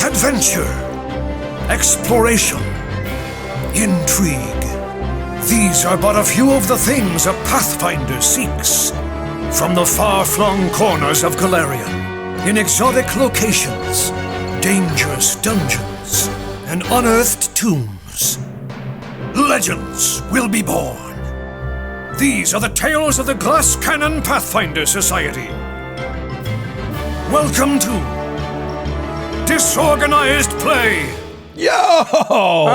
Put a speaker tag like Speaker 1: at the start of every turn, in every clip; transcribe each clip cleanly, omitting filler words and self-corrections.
Speaker 1: Adventure, exploration, intrigue. These are but a few of the things a Pathfinder seeks. From the far-flung corners of Galarian, in exotic locations, dangerous dungeons, and unearthed tombs, legends will be born. These are the tales of the Glass Cannon Pathfinder Society. Welcome to Disorganized Play.
Speaker 2: Yo!
Speaker 3: Oh!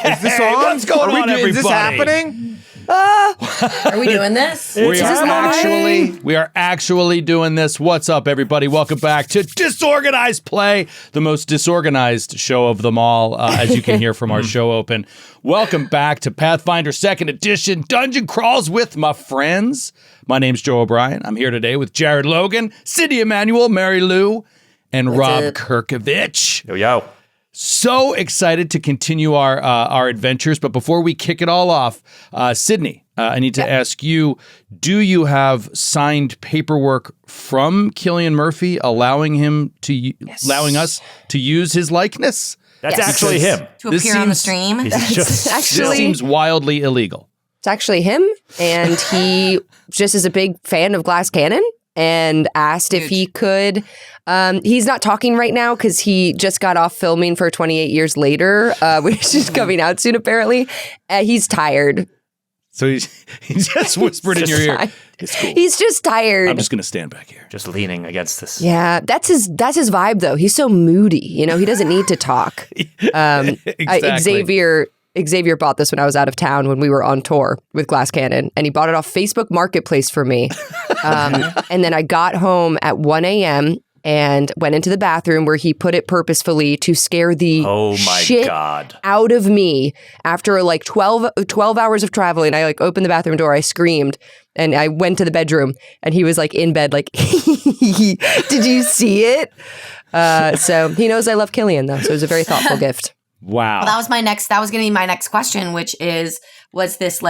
Speaker 2: Is this on?
Speaker 3: What's going on, everybody?
Speaker 2: Is this happening?
Speaker 4: Are we doing this?
Speaker 3: We are actually doing this. What's up, everybody? Welcome back to Disorganized Play, the most disorganized show of them all, as you can hear from our show open. Welcome back to Pathfinder 2nd Edition Dungeon Crawls with my friends. My name's Joe O'Brien. I'm here today with Jared Logan, Cindy Emanuel, Mary Lou, and Rob Kirkovich.
Speaker 5: Yo.
Speaker 3: So excited to continue our adventures, but before we kick it all off, Sydney, I need to ask you, do you have signed paperwork from Cillian Murphy allowing us to use his likeness?
Speaker 5: That's actually him.
Speaker 4: To appear on the stream?
Speaker 3: This seems wildly illegal.
Speaker 6: It's actually him, and he just is a big fan of Glass Cannon and asked if he could. He's not talking right now because he just got off filming for 28 Years Later, which is coming out soon, apparently. He's tired.
Speaker 3: So he just whispered in your ear. It's cool.
Speaker 6: He's just tired.
Speaker 3: I'm just going to stand back here.
Speaker 5: Just leaning against this.
Speaker 6: Yeah, that's his vibe, though. He's so moody. You know, he doesn't need to talk.
Speaker 3: Exactly.
Speaker 6: Xavier bought this when I was out of town when we were on tour with Glass Cannon, and he bought it off Facebook Marketplace for me. And then I got home at 1 a.m. and went into the bathroom where he put it purposefully to scare the shit out of me. After like 12 hours of traveling, I opened the bathroom door, I screamed, and I went to the bedroom, and he was in bed like, did you see it? So he knows I love Cillian, though, so it was a very thoughtful gift.
Speaker 3: Wow.
Speaker 4: Well, that was going to be my next question, which was this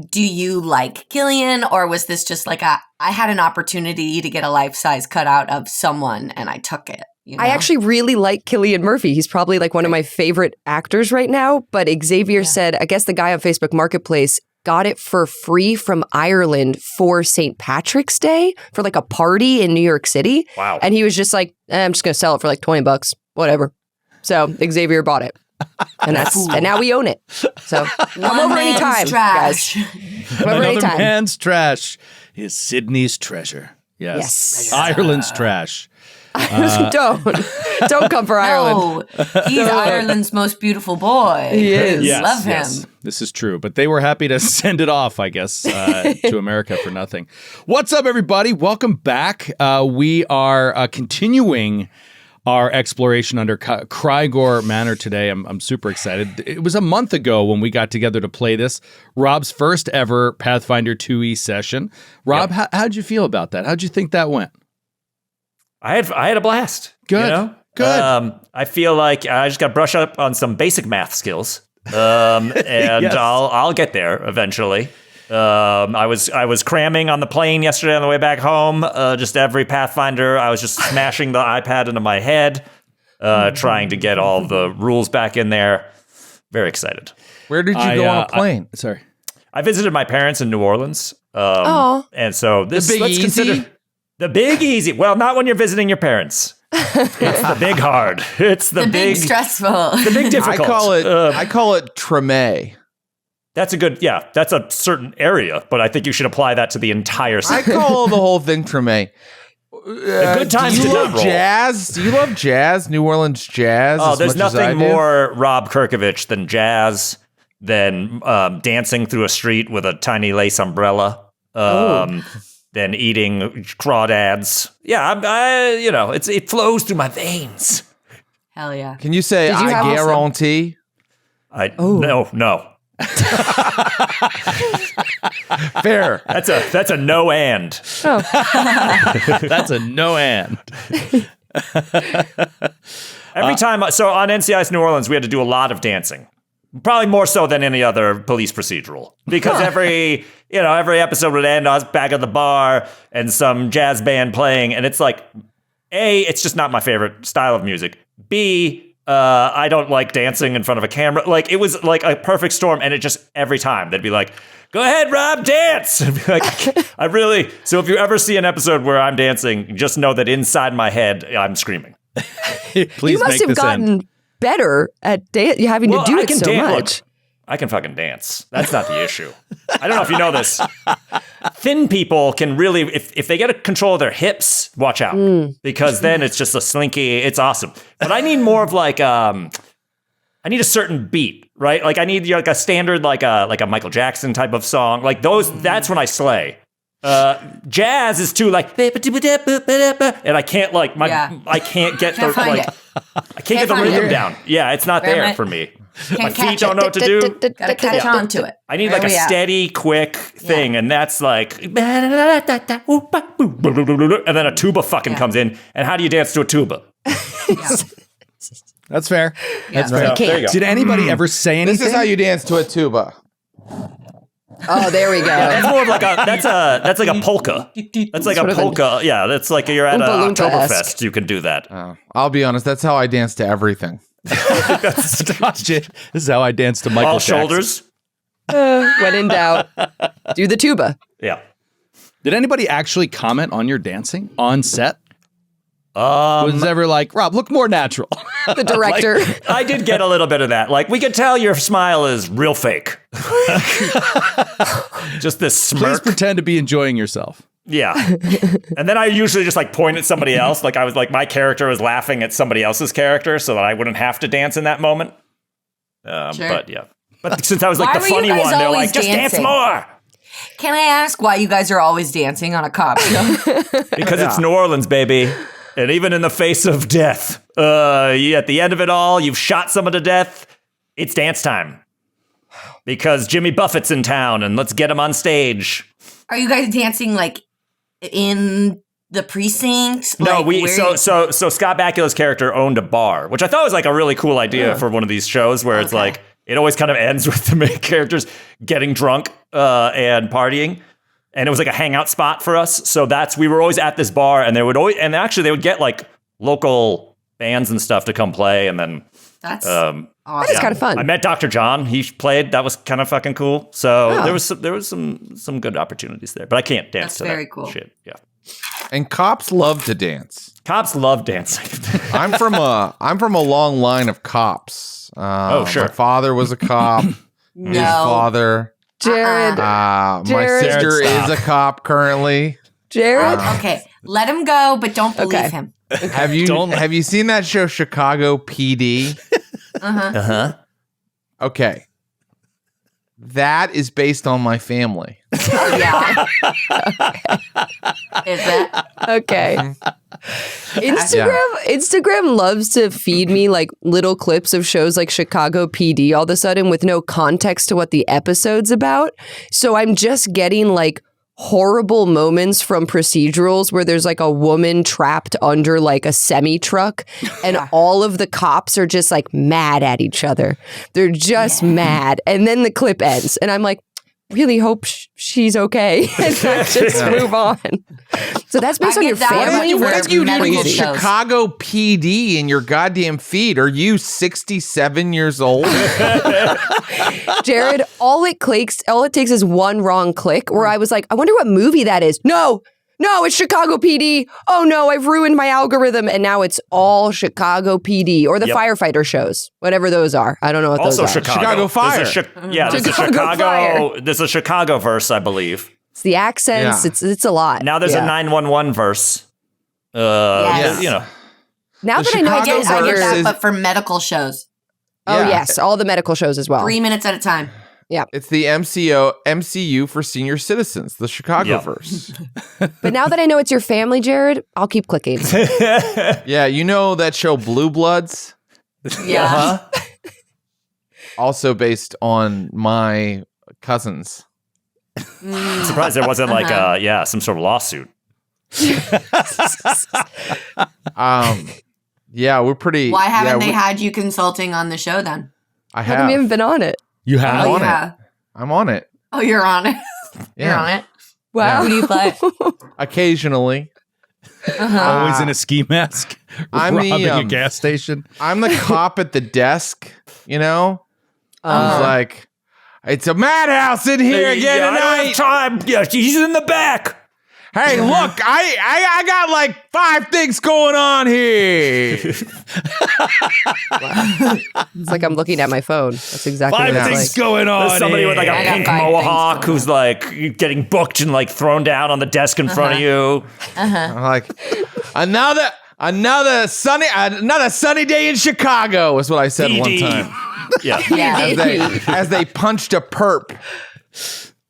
Speaker 4: do you like Cillian, or was this just I had an opportunity to get a life-size cutout of someone and I took it? You know?
Speaker 6: I actually really like Cillian Murphy. He's probably one of my favorite actors right now, but Xavier said, I guess the guy on Facebook Marketplace got it for free from Ireland for St. Patrick's Day for a party in New York City.
Speaker 5: Wow.
Speaker 6: And he was just I'm just going to sell it for $20, whatever. So Xavier bought it. And now we own it. So come over anytime, guys. Come over
Speaker 3: Another
Speaker 6: anytime.
Speaker 3: man's trash is Sydney's treasure. Yes. Ireland's trash.
Speaker 6: Don't come for Ireland.
Speaker 4: No, he's Ireland's most beautiful boy.
Speaker 6: He is.
Speaker 3: Yes,
Speaker 4: Love him.
Speaker 3: yes. This is true. But they were happy to send it off, I guess, to America for nothing. What's up, everybody? Welcome back. We are continuing our exploration under Krygor Manor today. I'm super excited. It was a month ago when we got together to play this. Rob's first ever Pathfinder 2e session. Rob, how'd you feel about that? How'd you think that went?
Speaker 5: I had a blast.
Speaker 3: Good.
Speaker 5: You know?
Speaker 3: Good.
Speaker 5: I feel like I just got to brush up on some basic math skills. And
Speaker 3: Yes.
Speaker 5: I'll get there eventually. I was cramming on the plane yesterday on the way back home. Just every Pathfinder, I was just smashing the iPad into my head, trying to get all the rules back in there. Very excited.
Speaker 2: Where did you go on a plane?
Speaker 3: Sorry.
Speaker 5: I visited my parents in New Orleans. And so let's consider the Big Easy. Well, not when you're visiting your parents. It's the big hard. It's the big
Speaker 4: stressful.
Speaker 5: The big difficult.
Speaker 2: I call it Treme.
Speaker 5: That's that's a certain area, but I think you should apply that to the entire city.
Speaker 2: I call the whole thing Treme.
Speaker 5: Good times
Speaker 2: do you
Speaker 5: did
Speaker 2: love
Speaker 5: not roll.
Speaker 2: jazz? Do you love jazz? New Orleans jazz?
Speaker 5: Oh,
Speaker 2: as
Speaker 5: there's
Speaker 2: much as I
Speaker 5: nothing
Speaker 2: do?
Speaker 5: more Rob Kirkovich than jazz, than dancing through a street with a tiny lace umbrella, than eating crawdads. Yeah, it flows through my veins.
Speaker 4: Hell yeah.
Speaker 2: Can you say
Speaker 6: Did you have
Speaker 2: I guarantee?
Speaker 5: No.
Speaker 2: Fair.
Speaker 5: That's a no and.
Speaker 3: That's a no and.
Speaker 5: Every time, so on NCIS New Orleans, we had to do a lot of dancing. Probably more so than any other police procedural, because every episode would end. I was back at the bar and some jazz band playing, and it's like A, it's just not my favorite style of music. B, I don't like dancing in front of a camera. Like, it was like a perfect storm, and it just, every time, they'd be like, go ahead, Rob, dance! I'd be like, so if you ever see an episode where I'm dancing, just know that inside my head, I'm screaming.
Speaker 3: Please
Speaker 6: You must
Speaker 3: make
Speaker 6: have
Speaker 3: this
Speaker 6: gotten
Speaker 3: end.
Speaker 6: better at having to do it so much.
Speaker 5: Look, I can fucking dance. That's not the issue. I don't know if you know this. Thin people can really, if they get control of their hips, watch out. Because then it's just a slinky, it's awesome. But I need more of like, I need a certain beat, right? Like I need like a standard, like a Michael Jackson type of song. Like those, that's when I slay. Jazz is too like, and I can't like, I can't get
Speaker 4: Can't find it.
Speaker 5: I can't get the rhythm down. Yeah, it's not there for me. My
Speaker 4: Can't
Speaker 5: feet
Speaker 4: catch
Speaker 5: don't
Speaker 4: it.
Speaker 5: know what to do.
Speaker 4: Gotta catch on to it.
Speaker 5: I need like a
Speaker 4: Where we at?
Speaker 5: steady, quick thing, and that's like, and then a tuba fucking comes in. And how do you dance to a tuba?
Speaker 3: That's fair. That's
Speaker 4: Yeah.
Speaker 3: fair.
Speaker 6: You can't.
Speaker 5: There you go.
Speaker 3: Did anybody ever say anything?
Speaker 2: This is how you dance to a tuba.
Speaker 6: Oh, there we go.
Speaker 5: That's more of like that's like a polka. That's like a polka. Yeah, that's like you're at
Speaker 6: Oompa
Speaker 5: an
Speaker 6: Loompa-esque.
Speaker 5: Oktoberfest. You can do that.
Speaker 2: I'll be honest. That's how I dance to everything.
Speaker 3: This is how I dance to Michael
Speaker 5: All
Speaker 3: Jackson.
Speaker 5: shoulders.
Speaker 6: When in doubt, do the tuba.
Speaker 5: Yeah.
Speaker 3: Did anybody actually comment on your dancing on set? Was ever like, Rob, look more natural?
Speaker 6: The director.
Speaker 5: I did get a little bit of that. Like, we could tell your smile is real fake. Just this
Speaker 3: Please
Speaker 5: smirk.
Speaker 3: pretend to be enjoying yourself.
Speaker 5: Yeah. And then I usually just like point at somebody else. Like I was like, my character was laughing at somebody else's character so that I wouldn't have to dance in that moment.
Speaker 4: Sure.
Speaker 5: But yeah. But since I was like
Speaker 4: Why
Speaker 5: the
Speaker 4: were you
Speaker 5: funny
Speaker 4: guys
Speaker 5: one, they're
Speaker 4: always
Speaker 5: like, just dance
Speaker 4: dancing?
Speaker 5: more.
Speaker 4: Can I ask why you guys are always dancing on a cop show?
Speaker 5: Because it's New Orleans, baby. And even in the face of death, at the end of it all, you've shot someone to death. It's dance time. Because Jimmy Buffett's in town and let's get him on stage.
Speaker 4: Are you guys dancing like in the precinct?
Speaker 5: No,
Speaker 4: Like,
Speaker 5: we
Speaker 4: where-
Speaker 5: so Scott Bakula's character owned a bar, which I thought was like a really cool idea for one of these shows where it's like it always kind of ends with the main characters getting drunk and partying. And it was like a hangout spot for us. So we were always at this bar and they would get like local bands and stuff to come play. And then
Speaker 4: That's
Speaker 6: That
Speaker 4: awesome.
Speaker 6: is kind of fun.
Speaker 5: I met Dr. John. He played. That was kind of fucking cool. So there was some good opportunities there, but I can't dance
Speaker 4: That's
Speaker 5: to
Speaker 4: very
Speaker 5: that
Speaker 4: cool.
Speaker 5: shit. Yeah.
Speaker 2: And cops love to dance.
Speaker 5: Cops love dancing.
Speaker 2: I'm from a long line of cops.
Speaker 5: Oh, sure.
Speaker 2: My father was a cop. His
Speaker 4: No.
Speaker 2: father.
Speaker 6: Jared.
Speaker 2: My
Speaker 6: Jared,
Speaker 2: sister
Speaker 3: stop.
Speaker 2: is a cop currently.
Speaker 6: Jared.
Speaker 4: Okay, let him go, but don't believe
Speaker 6: Okay.
Speaker 4: him.
Speaker 2: Have you seen that show Chicago PD?
Speaker 5: Uh-huh.
Speaker 2: Okay. That is based on my family.
Speaker 4: Oh, yeah. Is it?
Speaker 6: Okay. Instagram loves to feed me like little clips of shows like Chicago PD all of a sudden with no context to what the episode's about. So I'm just getting like horrible moments from procedurals where there's like a woman trapped under like a semi truck and all of the cops are just like mad at each other. They're just mad. And then the clip ends and I'm like, really hope she's okay. And I just move on. So that's based
Speaker 4: I
Speaker 6: on
Speaker 4: get
Speaker 6: your
Speaker 4: that.
Speaker 6: family?
Speaker 4: What
Speaker 2: What are you doing in
Speaker 4: Crazy.
Speaker 2: Chicago PD in your goddamn feed? Are you 67 years old?
Speaker 6: Jared, all it takes is one wrong click where I was like, I wonder what movie that is. No, it's Chicago PD. Oh no, I've ruined my algorithm. And now it's all Chicago PD or the firefighter shows, whatever those are. I don't know what
Speaker 5: Also
Speaker 6: those are.
Speaker 5: Chicago.
Speaker 2: Chicago Fire.
Speaker 5: There's a
Speaker 6: Chicago Fire.
Speaker 5: There's a Chicago verse, I believe.
Speaker 6: It's the accents.
Speaker 2: Yeah.
Speaker 6: It's a lot.
Speaker 5: Now there's
Speaker 6: Yeah.
Speaker 5: a 911 verse.
Speaker 4: Yes.
Speaker 5: You know.
Speaker 6: Now
Speaker 2: The
Speaker 6: that I know
Speaker 4: I
Speaker 6: it's
Speaker 2: Chicago
Speaker 4: get, I get that,
Speaker 2: versus-
Speaker 4: but for medical shows,
Speaker 6: Oh
Speaker 2: Yeah.
Speaker 6: yes, all the medical shows as well.
Speaker 4: 3 minutes at a time.
Speaker 2: It's the MCU for senior citizens, the Chicago verse.
Speaker 6: But now that I know it's your family, Jared, I'll keep clicking.
Speaker 2: Yeah, you know that show Blue Bloods?
Speaker 4: Yeah.
Speaker 5: Uh-huh.
Speaker 2: Also based on my cousins.
Speaker 5: I'm surprised there wasn't like some sort of lawsuit.
Speaker 2: Yeah, we're pretty.
Speaker 4: Why haven't they
Speaker 2: we-
Speaker 4: had you consulting on the show then?
Speaker 2: I
Speaker 6: How come you
Speaker 2: have.
Speaker 6: haven't been on it?
Speaker 3: You
Speaker 2: I'm
Speaker 3: have?
Speaker 2: on
Speaker 4: yeah.
Speaker 2: it. I'm on it.
Speaker 4: Oh, you're on it. You're
Speaker 2: Yeah.
Speaker 4: on it.
Speaker 6: Wow.
Speaker 4: Who do you play?
Speaker 2: Occasionally.
Speaker 3: Always in a ski mask,
Speaker 2: I'm the,
Speaker 3: robbing a gas station.
Speaker 2: I'm the cop at the desk, you know? I was like, it's a madhouse in here again
Speaker 5: I don't have
Speaker 2: tonight.
Speaker 5: time. Yeah, he's in the back.
Speaker 2: Hey, look, I got like 5 things going on here.
Speaker 6: It's like I'm looking at my phone. That's exactly
Speaker 3: Five
Speaker 6: what it's
Speaker 3: things
Speaker 6: like.
Speaker 3: going on.
Speaker 5: There's somebody with like a
Speaker 4: I got
Speaker 5: pink
Speaker 4: 5 things
Speaker 5: mohawk
Speaker 4: going
Speaker 5: who's like getting booked and like thrown down on the desk in front of you.
Speaker 2: I'm like, another sunny day in Chicago is what I said one
Speaker 5: PD.
Speaker 2: time.
Speaker 5: Yeah.
Speaker 2: As they punched a perp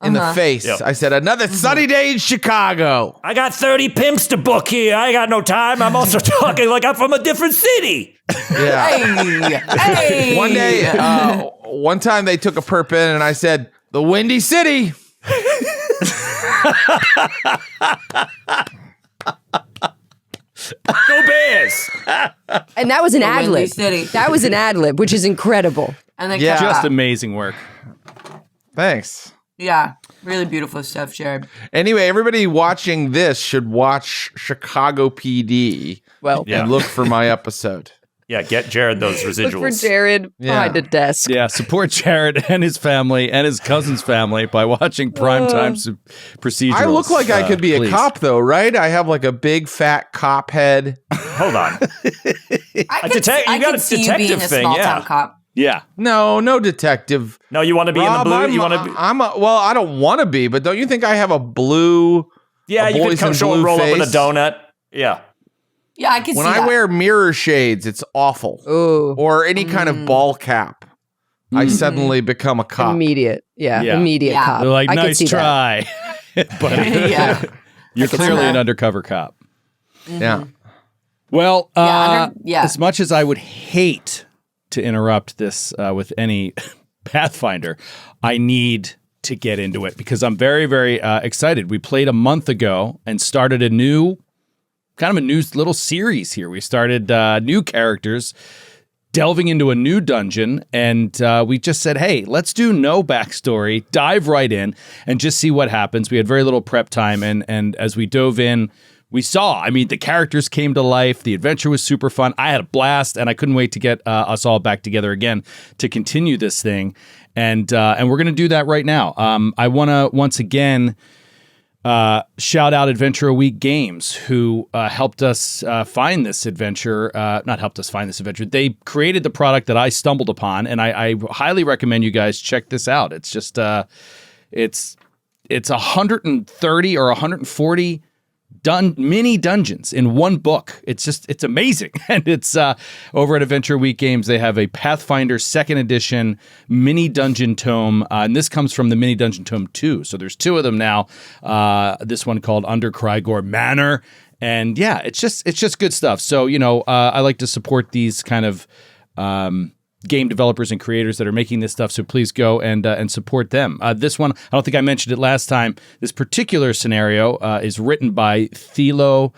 Speaker 2: in the face.
Speaker 5: Yep.
Speaker 2: I said, another sunny day in Chicago.
Speaker 5: I got 30 pimps to book here. I got no time. I'm also talking like I'm from a different city.
Speaker 2: Yeah.
Speaker 4: Hey.
Speaker 2: One time they took a perp in and I said, the Windy City.
Speaker 5: Go Bears.
Speaker 6: And that was an ad
Speaker 4: Windy
Speaker 6: lib.
Speaker 4: City.
Speaker 6: That was an ad lib, which is incredible.
Speaker 4: And then
Speaker 2: Yeah.
Speaker 3: Just amazing work.
Speaker 2: Thanks.
Speaker 4: yeah, really beautiful stuff, Jared.
Speaker 2: Anyway, everybody watching this should watch Chicago PD
Speaker 6: Well,
Speaker 5: Yeah.
Speaker 2: and look for my episode.
Speaker 5: Yeah, get Jared those
Speaker 6: look for
Speaker 5: residuals.
Speaker 6: Jared behind a desk.
Speaker 3: Yeah, support Jared and his family and his cousin's family by watching primetime procedurals.
Speaker 2: I look like I could be
Speaker 3: please.
Speaker 2: a cop, though, right? I have like a big fat cop head.
Speaker 5: Hold on.
Speaker 4: I
Speaker 5: you got a
Speaker 4: see you being
Speaker 5: detective
Speaker 4: a
Speaker 5: thing,
Speaker 4: small
Speaker 5: yeah.
Speaker 4: town cop.
Speaker 3: Yeah.
Speaker 2: No detective.
Speaker 5: No, you want to be
Speaker 2: Rob,
Speaker 5: in the blue? You want to be?
Speaker 2: well, I don't want to be, but don't you think I have a blue?
Speaker 5: Yeah,
Speaker 2: a
Speaker 5: you could
Speaker 2: boys
Speaker 5: come
Speaker 2: in
Speaker 5: show
Speaker 2: blue
Speaker 5: and roll up with
Speaker 2: face?
Speaker 5: a donut. Yeah.
Speaker 4: Yeah, I can
Speaker 2: When
Speaker 4: see
Speaker 2: I
Speaker 4: that.
Speaker 2: wear mirror shades, it's awful.
Speaker 6: Ooh,
Speaker 2: Or any kind of ball cap, I suddenly become a cop.
Speaker 6: immediate. Yeah,
Speaker 3: Yeah.
Speaker 6: immediate
Speaker 4: Yeah.
Speaker 6: cop.
Speaker 3: They're like,
Speaker 6: I could
Speaker 3: nice
Speaker 6: see that.
Speaker 3: try. But
Speaker 4: yeah.
Speaker 3: you're clearly an undercover cop.
Speaker 2: Yeah.
Speaker 3: Well,
Speaker 4: Yeah.
Speaker 3: as much as I would hate to interrupt this with any Pathfinder, I need to get into it because I'm very, very excited. We played a month ago and started a new little series here. We started new characters, delving into a new dungeon, and we just said, hey, let's do no backstory, dive right in, and just see what happens. We had very little prep time, and as we dove in, we saw, the characters came to life. The adventure was super fun. I had a blast, and I couldn't wait to get us all back together again to continue this thing. And we're going to do that right now. I want to once again shout out Adventure a Week Games, who helped us find this adventure. Not helped us find this adventure. They created the product that I stumbled upon, and I highly recommend you guys check this out. It's just it's 130 or 140 mini dungeons in one book. It's amazing. And it's over at Adventure Week Games. They have a Pathfinder 2nd edition mini dungeon tome. And this comes from the mini dungeon tome 2. So there's 2 of them now. This one called Under Krygor Manor. And yeah, it's just good stuff. So, I like to support these kind of game developers and creators that are making this stuff, so please go and support them. This one, I don't think I mentioned it last time. This particular scenario is written by Thilo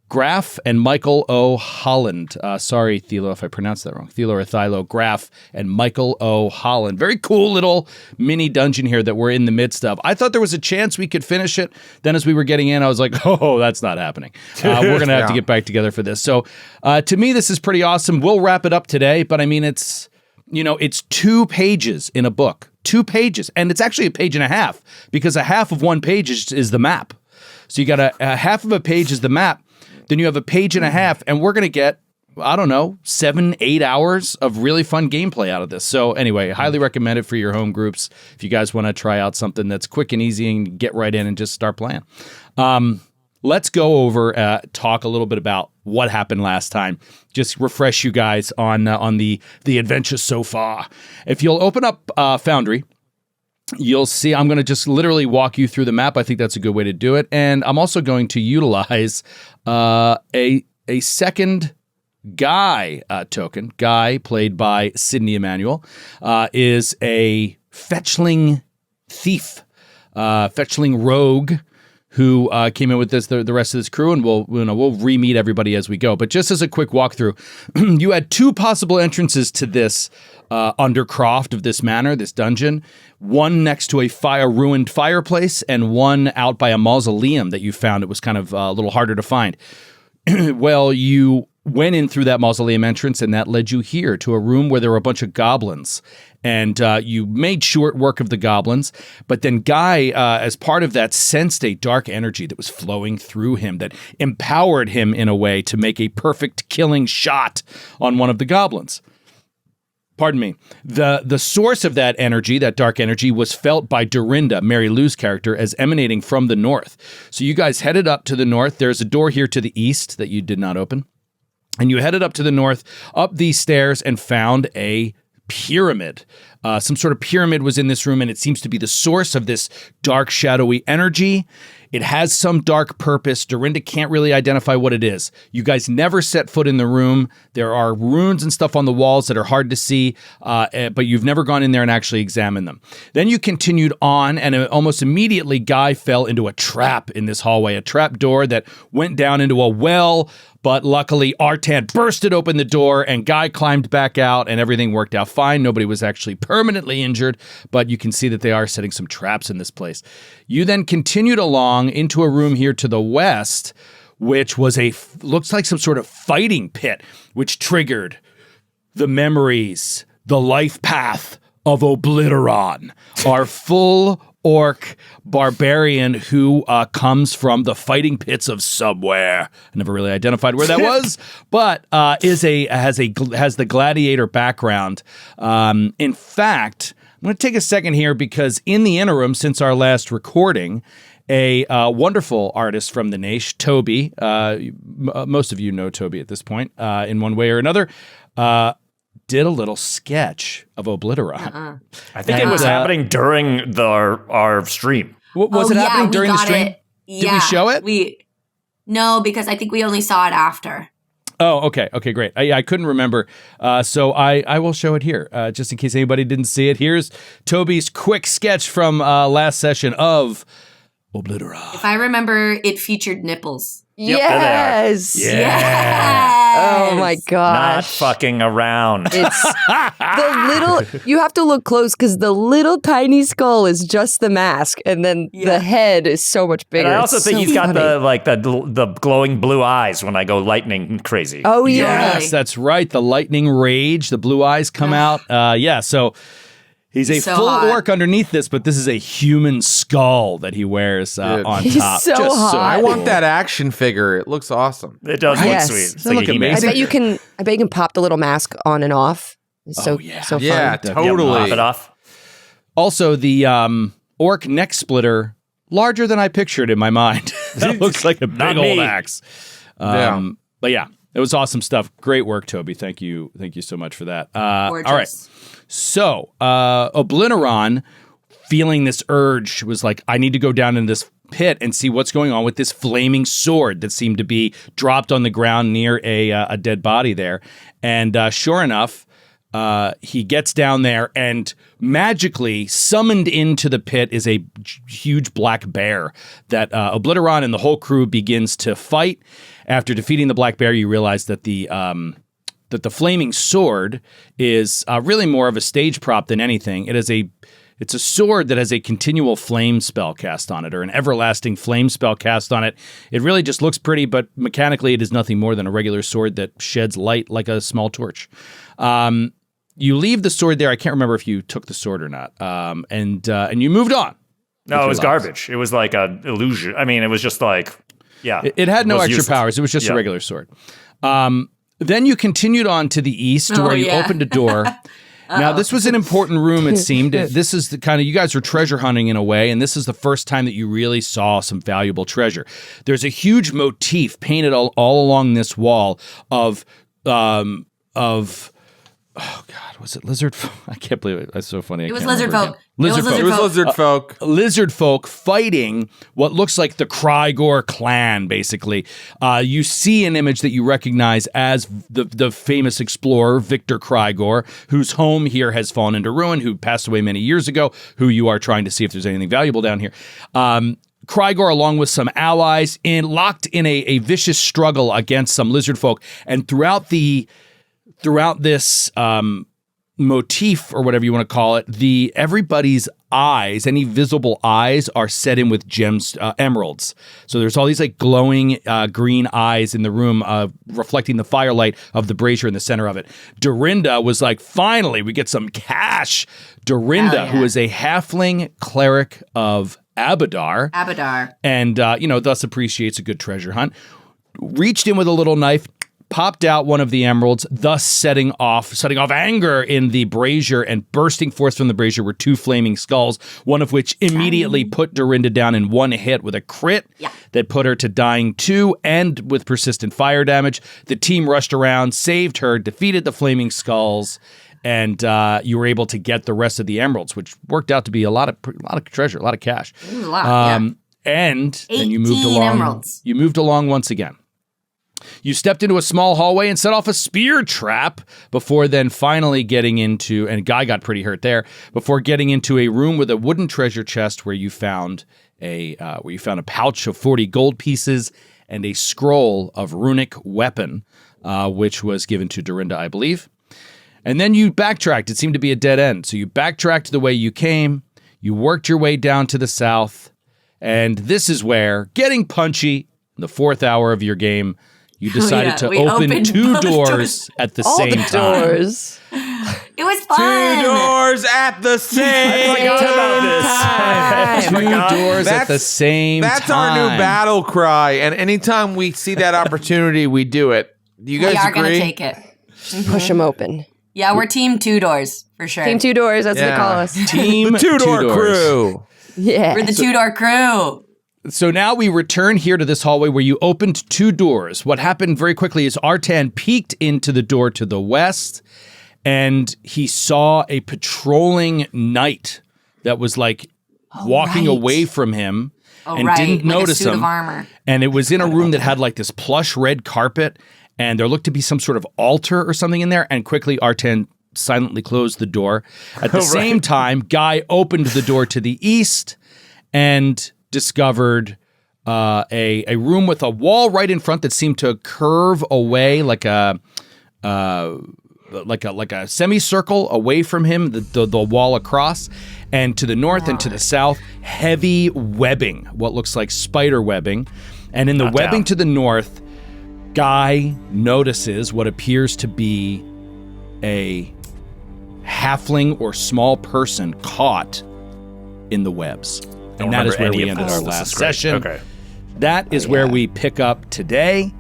Speaker 3: Graf and Michael O. Holland. Sorry, Thilo, if I pronounced that wrong. Thilo or Thilo Graf and Michael O. Holland. Very cool little mini dungeon here that we're in the midst of. I thought there was a chance we could finish it. Then as we were getting in, I was like, oh, that's not happening. We're going to have to get back together for this. So to me, this is pretty awesome. We'll wrap it up today, but it's 2 pages in a book. 2 pages. And it's actually a page and a half, because a half of one page is the map. So you got a half of a page is the map. Then you have a page and a half, and we're going to get, 7-8 hours of really fun gameplay out of this. So anyway, highly recommend it for your home groups if you guys want to try out something that's quick and easy and get right in and just start playing. Let's go over, talk a little bit about what happened last time. Just refresh you guys on the adventure so far. If you'll open up Foundry, you'll see I'm going to just literally walk you through the map. I think that's a good way to do it. And I'm also going to utilize a second Guy token. Guy, played by Sidney Emanuel, is a fetchling thief, fetchling rogue who came in with the rest of this crew, and we'll re-meet everybody as we go. But just as a quick walkthrough, you had 2 possible entrances to this undercroft of this manor, this dungeon. One next to a ruined fireplace, and one out by a mausoleum that you found. It was kind of a little harder to find. Well, you went in through that mausoleum entrance, and that led you here to a room where there were a bunch of goblins. And you made short work of the goblins, but then Guy, as part of that, sensed a dark energy that was flowing through him that empowered him in a way to make a perfect killing shot on one of the goblins. Pardon me. The source of that energy, that dark energy, was felt by Dorinda, Mary Lou's character, as emanating from the north. So you guys headed up to the north. There's a door here to the east that you did not open. And you headed up to the north, up these stairs, and found a pyramid. Some sort of pyramid was in this room, and it seems to be the source of this dark, shadowy energy. It has some dark purpose. Dorinda can't really identify what it is. You guys never set foot in the room. There are runes and stuff on the walls that are hard to see, but you've never gone in there and actually examined them. Then you continued on, and almost immediately Guy fell into a trap in this hallway, a trap door that went down into a well. But luckily, Artan bursted open the door, and Guy climbed back out, and everything worked out fine. Nobody was actually permanently injured, but you can see that they are setting some traps in this place. You then continued along into a room here to the west, which was looks like some sort of fighting pit, which triggered the memories, the life path of Obliteron, our full orc barbarian who comes from the fighting pits of somewhere. I never really identified where that was, but has the gladiator background. In fact, I'm going to take a second here because in the interim, since our last recording, a wonderful artist from the Naish, Toby, most of you know Toby at this point, in one way or another, did a little sketch of Obliteron.
Speaker 5: I think it was happening during our stream.
Speaker 3: Was it happening during the stream? Did we show it?
Speaker 4: No, because I think we only saw it after.
Speaker 3: Oh, okay. Okay, great. I couldn't remember. So I will show it here, just in case anybody didn't see it. Here's Toby's quick sketch from last session of Obliteron.
Speaker 4: If I remember, it featured nipples.
Speaker 6: Yes.
Speaker 3: Yeah.
Speaker 6: Oh my gosh.
Speaker 5: Not fucking around.
Speaker 6: It's the little, you have to look close because the little tiny skull is just the mask, and then the head is so much bigger.
Speaker 5: And I also
Speaker 6: It's
Speaker 5: think
Speaker 6: so
Speaker 5: he's got
Speaker 6: funny.
Speaker 5: the glowing blue eyes when I go lightning crazy.
Speaker 6: Oh yeah.
Speaker 3: Yes, that's right. The lightning rage, the blue eyes come out. So he's a full orc underneath this, but this is a human skull that he wears on
Speaker 6: He's
Speaker 3: top.
Speaker 6: so hot.
Speaker 2: I want that action figure. It looks awesome.
Speaker 5: It does
Speaker 6: Yes.
Speaker 5: look sweet. It's
Speaker 3: Doesn't
Speaker 5: like
Speaker 3: look
Speaker 5: a He-Man.
Speaker 3: amazing.
Speaker 6: I bet you can pop the little mask on and off. It's so
Speaker 3: yeah.
Speaker 6: so fun.
Speaker 2: Yeah, totally.
Speaker 5: Pop it off.
Speaker 3: Also, the orc neck splitter, larger than I pictured in my mind. That looks like a
Speaker 5: Not
Speaker 3: big old
Speaker 5: me.
Speaker 3: axe.
Speaker 2: Yeah.
Speaker 3: But yeah, it was awesome stuff. Great work, Toby. Thank you so much for that. All
Speaker 4: Gorgeous.
Speaker 3: right. So, Obliteron, feeling this urge, was like, I need to go down in this pit and see what's going on with this flaming sword that seemed to be dropped on the ground near a dead body there. And sure enough, he gets down there, and magically summoned into the pit is a huge black bear that Obliteron and the whole crew begins to fight. After defeating the black bear, you realize that the flaming sword is really more of a stage prop than anything. It's a sword that has a continual flame spell cast on it, or an everlasting flame spell cast on it. It really just looks pretty, but mechanically it is nothing more than a regular sword that sheds light like a small torch. You leave the sword there. I can't remember if you took the sword or not. And you moved on.
Speaker 5: No, it was garbage. It was like an illusion. I mean, it was just like, yeah.
Speaker 3: It had no
Speaker 5: was
Speaker 3: extra
Speaker 5: useless.
Speaker 3: powers. It was just a regular sword. Then you continued on to the east to where you opened a door. Now, this was an important room, it seemed. This is the kind of, you guys were treasure hunting in a way, and this is the first time that you really saw some valuable treasure. There's a huge motif painted all along this wall of oh God, was it lizard folk? I can't believe it. That's so funny.
Speaker 4: It was lizard folk.
Speaker 3: Lizard folk.
Speaker 2: It was lizard folk.
Speaker 3: Lizard folk fighting what looks like the Krygor clan, basically. You see an image that you recognize as the famous explorer, Victor Krygor, whose home here has fallen into ruin, who passed away many years ago, who you are trying to see if there's anything valuable down here. Krygor, along with some allies, locked in a vicious struggle against some lizard folk. And throughout this motif, or whatever you want to call it, everybody's eyes, any visible eyes, are set in with gems, emeralds. So there's all these like glowing green eyes in the room, reflecting the firelight of the brazier in the center of it. Dorinda was like, finally, we get some cash. Dorinda, who is a halfling cleric of Abadar, and thus appreciates a good treasure hunt, reached in with a little knife, popped out one of the emeralds, thus setting off anger in the brazier, and bursting forth from the brazier were 2 flaming skulls, one of which immediately put Dorinda down in one hit with a crit that put her to dying 2, and with persistent fire damage. The team rushed around, saved her, defeated the flaming skulls, and you were able to get the rest of the emeralds, which worked out to be a lot of treasure, a lot of cash.
Speaker 4: It was a lot,
Speaker 3: And then you moved along.
Speaker 4: Emeralds.
Speaker 3: You moved along once again. You stepped into a small hallway and set off a spear trap before then finally getting into, and Guy got pretty hurt there, before getting into a room with a wooden treasure chest where you found a pouch of 40 gold pieces and a scroll of runic weapon, which was given to Dorinda, I believe. And then you backtracked. It seemed to be a dead end. So you backtracked the way you came. You worked your way down to the south. And this is where, getting punchy, in the 4th hour of your game, you decided to open 2 doors at the same time.
Speaker 6: Doors.
Speaker 4: It was fun.
Speaker 2: 2 doors at the same
Speaker 3: Two doors at the same time.
Speaker 2: That's our new battle cry. And anytime we see that opportunity, we do it. Do you guys
Speaker 4: We are
Speaker 2: agree?
Speaker 4: going to take it.
Speaker 6: Push them open.
Speaker 4: Yeah, we're team 2 doors for sure.
Speaker 6: Team 2 doors, that's what they call us.
Speaker 3: Team
Speaker 2: The two-door crew.
Speaker 6: Yeah.
Speaker 4: We're the 2-door crew.
Speaker 3: So now we return here to this hallway where you opened 2 doors. What happened very quickly is Artan peeked into the door to the west, and he saw a patrolling knight that was like walking away from him and didn't notice
Speaker 4: a suit
Speaker 3: him.
Speaker 4: Of armor.
Speaker 3: And it was in a room that had like this plush red carpet, and there looked to be some sort of altar or something in there. And quickly Artan silently closed the door. At the same time, Guy opened the door to the east and discovered a room with a wall right in front that seemed to curve away like a semicircle away from him, the wall across, and to the north and to the south, heavy webbing, what looks like spider webbing, and in the webbing to the north, Guy notices what appears to be a halfling or small person caught in the webs. And that is where we ended our last session.
Speaker 5: Okay.
Speaker 3: That is where we pick up today.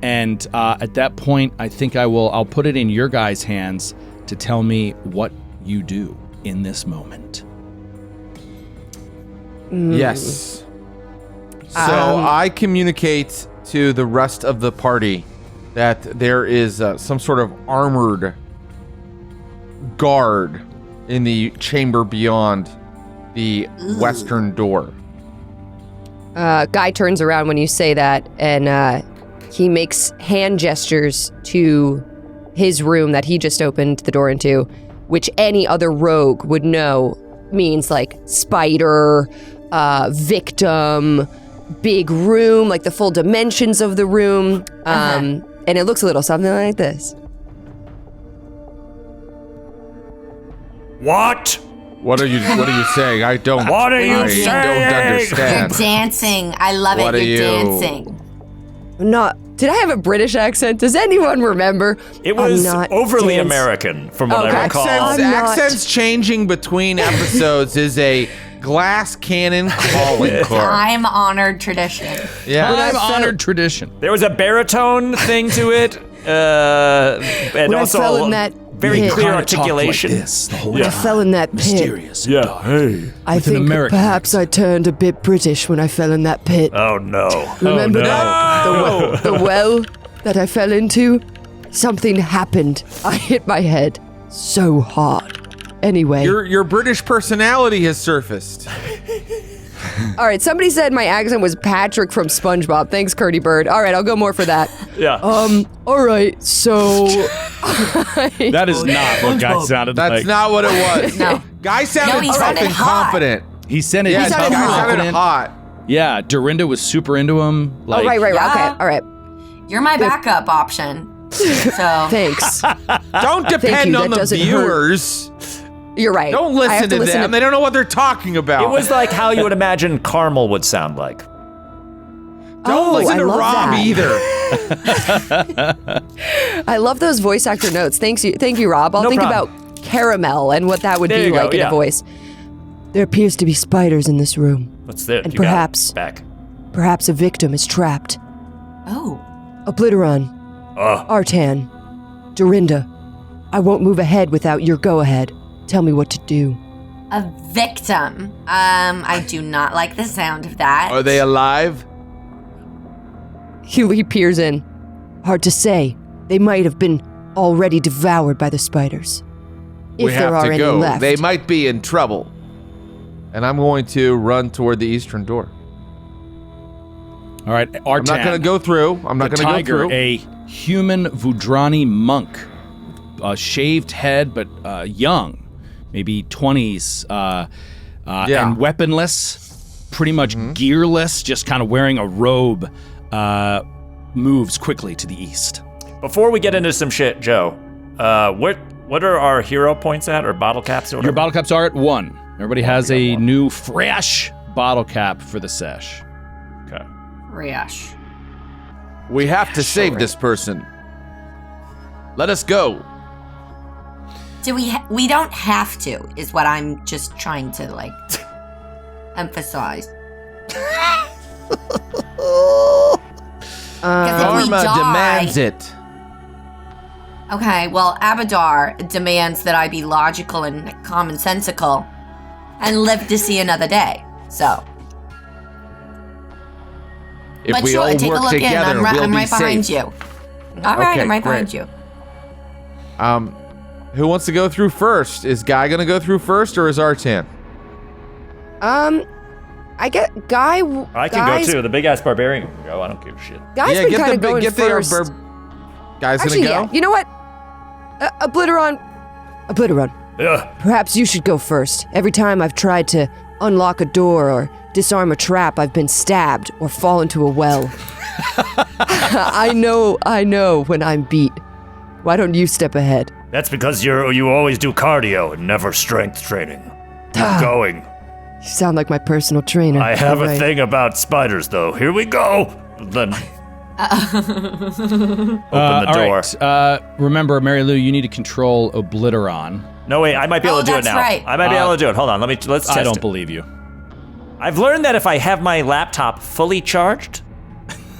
Speaker 3: And at that point, I think I'll put it in your guys' hands to tell me what you do in this moment.
Speaker 2: Yes. So I communicate to the rest of the party that there is some sort of armored guard in the chamber beyond the western door.
Speaker 6: Guy turns around when you say that, and he makes hand gestures to his room that he just opened the door into, which any other rogue would know means like spider, victim, big room, like the full dimensions of the room. And it looks a little something like this.
Speaker 5: What?
Speaker 2: What are you saying? I don't.
Speaker 5: What are you
Speaker 2: I
Speaker 5: saying?
Speaker 2: don't understand.
Speaker 4: You're dancing. I love
Speaker 2: What
Speaker 4: it.
Speaker 2: are
Speaker 4: You're
Speaker 2: you?
Speaker 4: dancing.
Speaker 6: Did I have a British accent? Does anyone remember?
Speaker 5: It was
Speaker 6: I'm not
Speaker 5: overly
Speaker 6: dance-
Speaker 5: American, from what I recall.
Speaker 2: Accents changing between episodes is a glass cannon calling card.
Speaker 4: Time honored tradition.
Speaker 2: Yeah.
Speaker 3: Time honored tradition.
Speaker 5: There was a baritone thing to it, and
Speaker 6: When I
Speaker 5: also
Speaker 6: fell in that
Speaker 5: very
Speaker 6: pit.
Speaker 5: clear
Speaker 3: Kinda talk like
Speaker 5: articulation.
Speaker 3: this the whole
Speaker 6: When I fell in that pit,
Speaker 3: mysterious.
Speaker 5: Yeah. Hey.
Speaker 6: I
Speaker 3: with an
Speaker 6: think
Speaker 3: American
Speaker 6: perhaps I turned a bit British when I fell in that pit.
Speaker 5: Oh no.
Speaker 6: Remember
Speaker 5: no.
Speaker 6: that? The well that I fell into? Something happened. I hit my head so hard. Anyway.
Speaker 2: Your British personality has surfaced.
Speaker 6: All right, somebody said my accent was Patrick from SpongeBob. Thanks, Curdy Bird. All right, I'll go more for that.
Speaker 5: Yeah.
Speaker 6: All right, so...
Speaker 3: That is not what Guy sounded like.
Speaker 2: That's not what it was.
Speaker 4: No.
Speaker 2: Guy sounded
Speaker 4: he
Speaker 2: tough
Speaker 4: sounded
Speaker 2: and
Speaker 4: hot.
Speaker 2: confident.
Speaker 3: He sounded
Speaker 2: Yeah,
Speaker 6: sounded
Speaker 2: Guy
Speaker 6: hot.
Speaker 2: sounded hot.
Speaker 3: Yeah, Dorinda was super into him. Like,
Speaker 6: right.
Speaker 4: Yeah.
Speaker 6: Okay, all right.
Speaker 4: You're my backup option. So
Speaker 6: Thanks.
Speaker 2: Don't depend
Speaker 6: you,
Speaker 2: on
Speaker 6: that
Speaker 2: the
Speaker 6: doesn't
Speaker 2: viewers.
Speaker 6: You're right.
Speaker 2: Don't
Speaker 6: I have
Speaker 2: listen to them. They don't know what they're talking about.
Speaker 5: It was like how you would imagine caramel would sound like.
Speaker 2: Don't listen
Speaker 6: I
Speaker 2: to
Speaker 6: love
Speaker 2: Rob
Speaker 6: that.
Speaker 2: either.
Speaker 6: I love those voice actor notes. Thank you, Rob. I'll
Speaker 5: No
Speaker 6: think
Speaker 5: problem.
Speaker 6: about caramel and what that would
Speaker 5: There
Speaker 6: be
Speaker 5: you go,
Speaker 6: like in
Speaker 5: yeah.
Speaker 6: a voice. There appears to be spiders in this room.
Speaker 5: What's that?
Speaker 6: And
Speaker 5: You got it.
Speaker 6: perhaps-
Speaker 5: Back.
Speaker 6: Perhaps a victim is trapped.
Speaker 4: Oh.
Speaker 6: Obliteron, Artan, Dorinda, I won't move ahead without your go-ahead. Tell me what to do.
Speaker 4: A victim. I do not like the sound of that.
Speaker 2: Are they alive?
Speaker 6: He peers in. Hard to say. They might have been already devoured by the spiders. If
Speaker 2: We
Speaker 6: there
Speaker 2: have
Speaker 6: are
Speaker 2: to
Speaker 6: any
Speaker 2: go.
Speaker 6: left.
Speaker 2: They might be in trouble. And I'm going to run toward the eastern door.
Speaker 3: All right, Artan.
Speaker 2: I'm not going to go through. I'm not
Speaker 3: the
Speaker 2: going to go
Speaker 3: tiger,
Speaker 2: through.
Speaker 3: a human Vudrani monk, a shaved head but young, maybe 20s, and weaponless, pretty much gearless, just kind of wearing a robe, moves quickly to the east.
Speaker 5: Before we get into some shit, Joe, what are our hero points at, or bottle caps? Or
Speaker 3: Your
Speaker 5: whatever?
Speaker 3: bottle caps are at 1. Everybody has a new, fresh bottle cap for the sesh.
Speaker 5: Okay.
Speaker 4: Riash.
Speaker 2: We have to save this person. Let us go.
Speaker 4: Do we don't have to, is what I'm just trying to, like, emphasize. Because if we
Speaker 2: Karma
Speaker 4: die,
Speaker 2: demands it.
Speaker 4: Okay, well, Abadar demands that I be logical and commonsensical and live to see another day. So,
Speaker 2: If
Speaker 4: but
Speaker 2: we
Speaker 4: sure,
Speaker 2: all
Speaker 4: take a
Speaker 2: work
Speaker 4: look
Speaker 2: together,
Speaker 4: in. I'm
Speaker 2: we'll be
Speaker 4: right behind
Speaker 2: safe.
Speaker 4: you. All right,
Speaker 2: Okay,
Speaker 4: I'm right
Speaker 2: great.
Speaker 4: behind you.
Speaker 2: Who wants to go through first? Is Guy going to go through first, or is Artan?
Speaker 6: I get Guy.
Speaker 5: I can go too. The big ass barbarian can go. I don't give a shit.
Speaker 6: Guy's been kind of going first.
Speaker 2: Guy's
Speaker 6: Actually,
Speaker 2: going to go?
Speaker 6: yeah. You know what? Obliteron.
Speaker 5: Ugh.
Speaker 6: Perhaps you should go first. Every time I've tried to unlock a door or disarm a trap, I've been stabbed or fall into a well. I know when I'm beat. Why don't you step ahead?
Speaker 5: That's because you always do cardio and never strength training. Keep going.
Speaker 6: You sound like my personal trainer.
Speaker 5: I have
Speaker 6: All
Speaker 5: a
Speaker 6: right.
Speaker 5: thing about spiders, though. Here we go. Then open the door.
Speaker 3: Right. Remember, Mary Lou, you need to control Obliteron.
Speaker 5: No, wait. I might be able to do it
Speaker 4: that's
Speaker 5: now.
Speaker 4: right.
Speaker 5: I might be able to do it. Hold on. Let's test
Speaker 3: I don't
Speaker 5: it.
Speaker 3: believe you.
Speaker 5: I've learned that if I have my laptop fully charged,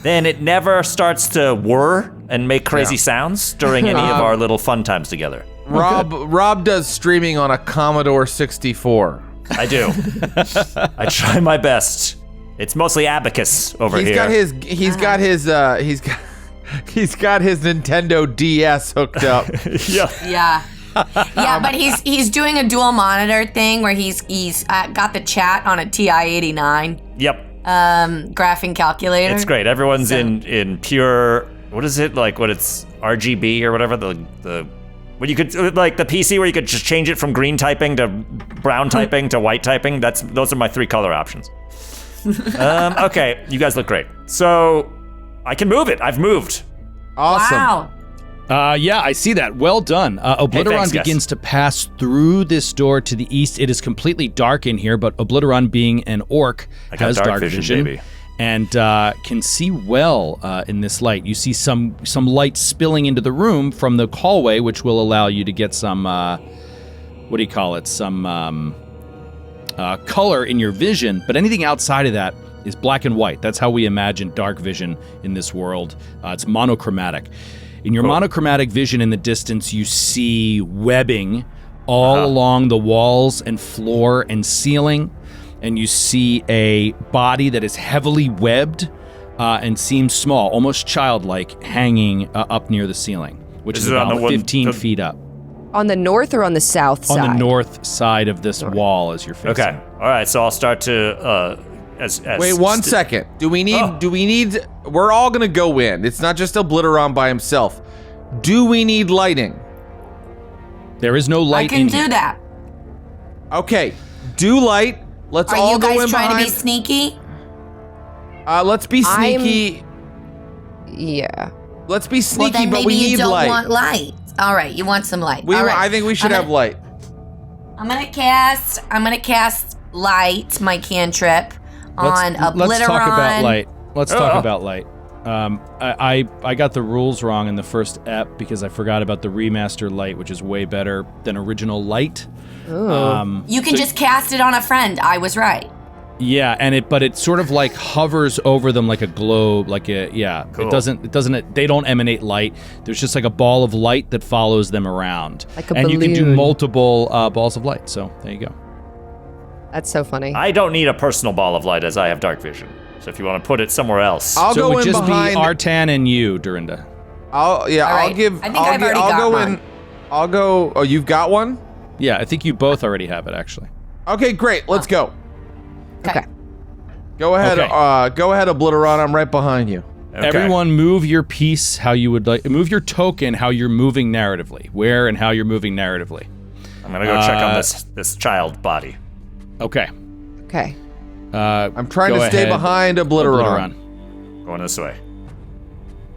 Speaker 5: then it never starts to whir and make crazy sounds during any of our little fun times together.
Speaker 2: Rob does streaming on a Commodore 64.
Speaker 5: I do. I try my best. It's mostly abacus over
Speaker 2: He's
Speaker 5: here.
Speaker 2: got his Nintendo DS hooked up.
Speaker 5: Yeah.
Speaker 4: Yeah. Yeah, but he's doing a dual monitor thing where he's got the chat on a TI-89
Speaker 5: Yep.
Speaker 4: graphing calculator.
Speaker 5: It's great. Everyone's in pure. What is it like? What it's RGB or whatever the. When you could like the PC where you could just change it from green typing to brown typing to white typing. Those are my 3 color options. Okay, you guys look great. So I can move it. I've moved.
Speaker 2: Awesome.
Speaker 4: Wow.
Speaker 3: Yeah, I see that. Well done. Obliteron
Speaker 5: thanks, guys.
Speaker 3: begins to pass through this door to the east. It is completely dark in here, but Obliteron, being an orc,
Speaker 5: I got
Speaker 3: has
Speaker 5: dark vision, baby.
Speaker 3: and can see well in this light. You see some light spilling into the room from the hallway, which will allow you to get some what do you call it? Some color in your vision. But anything outside of that is black and white. That's how we imagine dark vision in this world. It's monochromatic. In your monochromatic vision in the distance, you see webbing all along the walls and floor and ceiling. And you see a body that is heavily webbed and seems small, almost childlike, hanging up near the ceiling, which is
Speaker 5: it on
Speaker 3: about
Speaker 5: the one-
Speaker 3: 15 feet up.
Speaker 6: On the north or on the south side?
Speaker 3: On the north side of this wall as you're facing.
Speaker 5: Okay. All right. So I'll start to
Speaker 2: Wait 1 second. Do we need? We're all gonna go in. It's not just Obliteron by himself. Do we need lighting?
Speaker 3: There is no
Speaker 4: I
Speaker 3: light
Speaker 4: can
Speaker 3: in
Speaker 4: do
Speaker 3: here.
Speaker 4: that.
Speaker 2: Okay. Do light. Let's
Speaker 4: Are
Speaker 2: all
Speaker 4: you
Speaker 2: go
Speaker 4: guys
Speaker 2: in
Speaker 4: trying
Speaker 2: behind.
Speaker 4: to be sneaky?
Speaker 2: Let's be sneaky.
Speaker 6: Yeah.
Speaker 2: Let's be
Speaker 4: Well,
Speaker 2: sneaky,
Speaker 4: then
Speaker 2: but
Speaker 4: maybe
Speaker 2: we
Speaker 4: you
Speaker 2: need
Speaker 4: don't
Speaker 2: light.
Speaker 4: want light. All right, you want some light. All right.
Speaker 2: I think we should have light.
Speaker 4: I'm gonna cast light, my cantrip, on Obliteron.
Speaker 3: Let's talk about light. Let's talk about light. I got the rules wrong in the first ep because I forgot about the remaster light, which is way better than original light.
Speaker 4: You can just cast it on a friend. I was right.
Speaker 3: Yeah, but it sort of like hovers over them like a globe, like a
Speaker 5: Cool.
Speaker 3: It doesn't. They don't emanate light. There's just like a ball of light that follows them around,
Speaker 6: Like a
Speaker 3: and you can do
Speaker 6: balloon.
Speaker 3: multiple balls of light. So there you go.
Speaker 6: That's so funny.
Speaker 5: I don't need a personal ball of light as I have dark vision. So if you want to put it somewhere else.
Speaker 2: I'll
Speaker 3: So
Speaker 2: go
Speaker 3: it would
Speaker 2: in
Speaker 3: just
Speaker 2: behind.
Speaker 3: be Artan and you, Dorinda.
Speaker 2: I'll
Speaker 4: right. I think I've already
Speaker 2: I'll
Speaker 4: got
Speaker 2: go
Speaker 4: one.
Speaker 2: in. I'll go. Oh, you've got one?
Speaker 3: Yeah, I think you both already have it actually.
Speaker 2: Okay, great. Let's go.
Speaker 6: Okay.
Speaker 2: Go ahead.
Speaker 3: Okay.
Speaker 2: Go ahead, Obliteron. I'm right behind you.
Speaker 5: Okay.
Speaker 3: Everyone move your piece how you would like. Move your token how you're moving narratively. Where and how you're moving narratively.
Speaker 5: I'm going to go check on this child body.
Speaker 3: Okay.
Speaker 6: Okay.
Speaker 2: I'm trying
Speaker 3: Go
Speaker 2: to stay
Speaker 3: ahead,
Speaker 2: behind Obliteron.
Speaker 5: Going this way.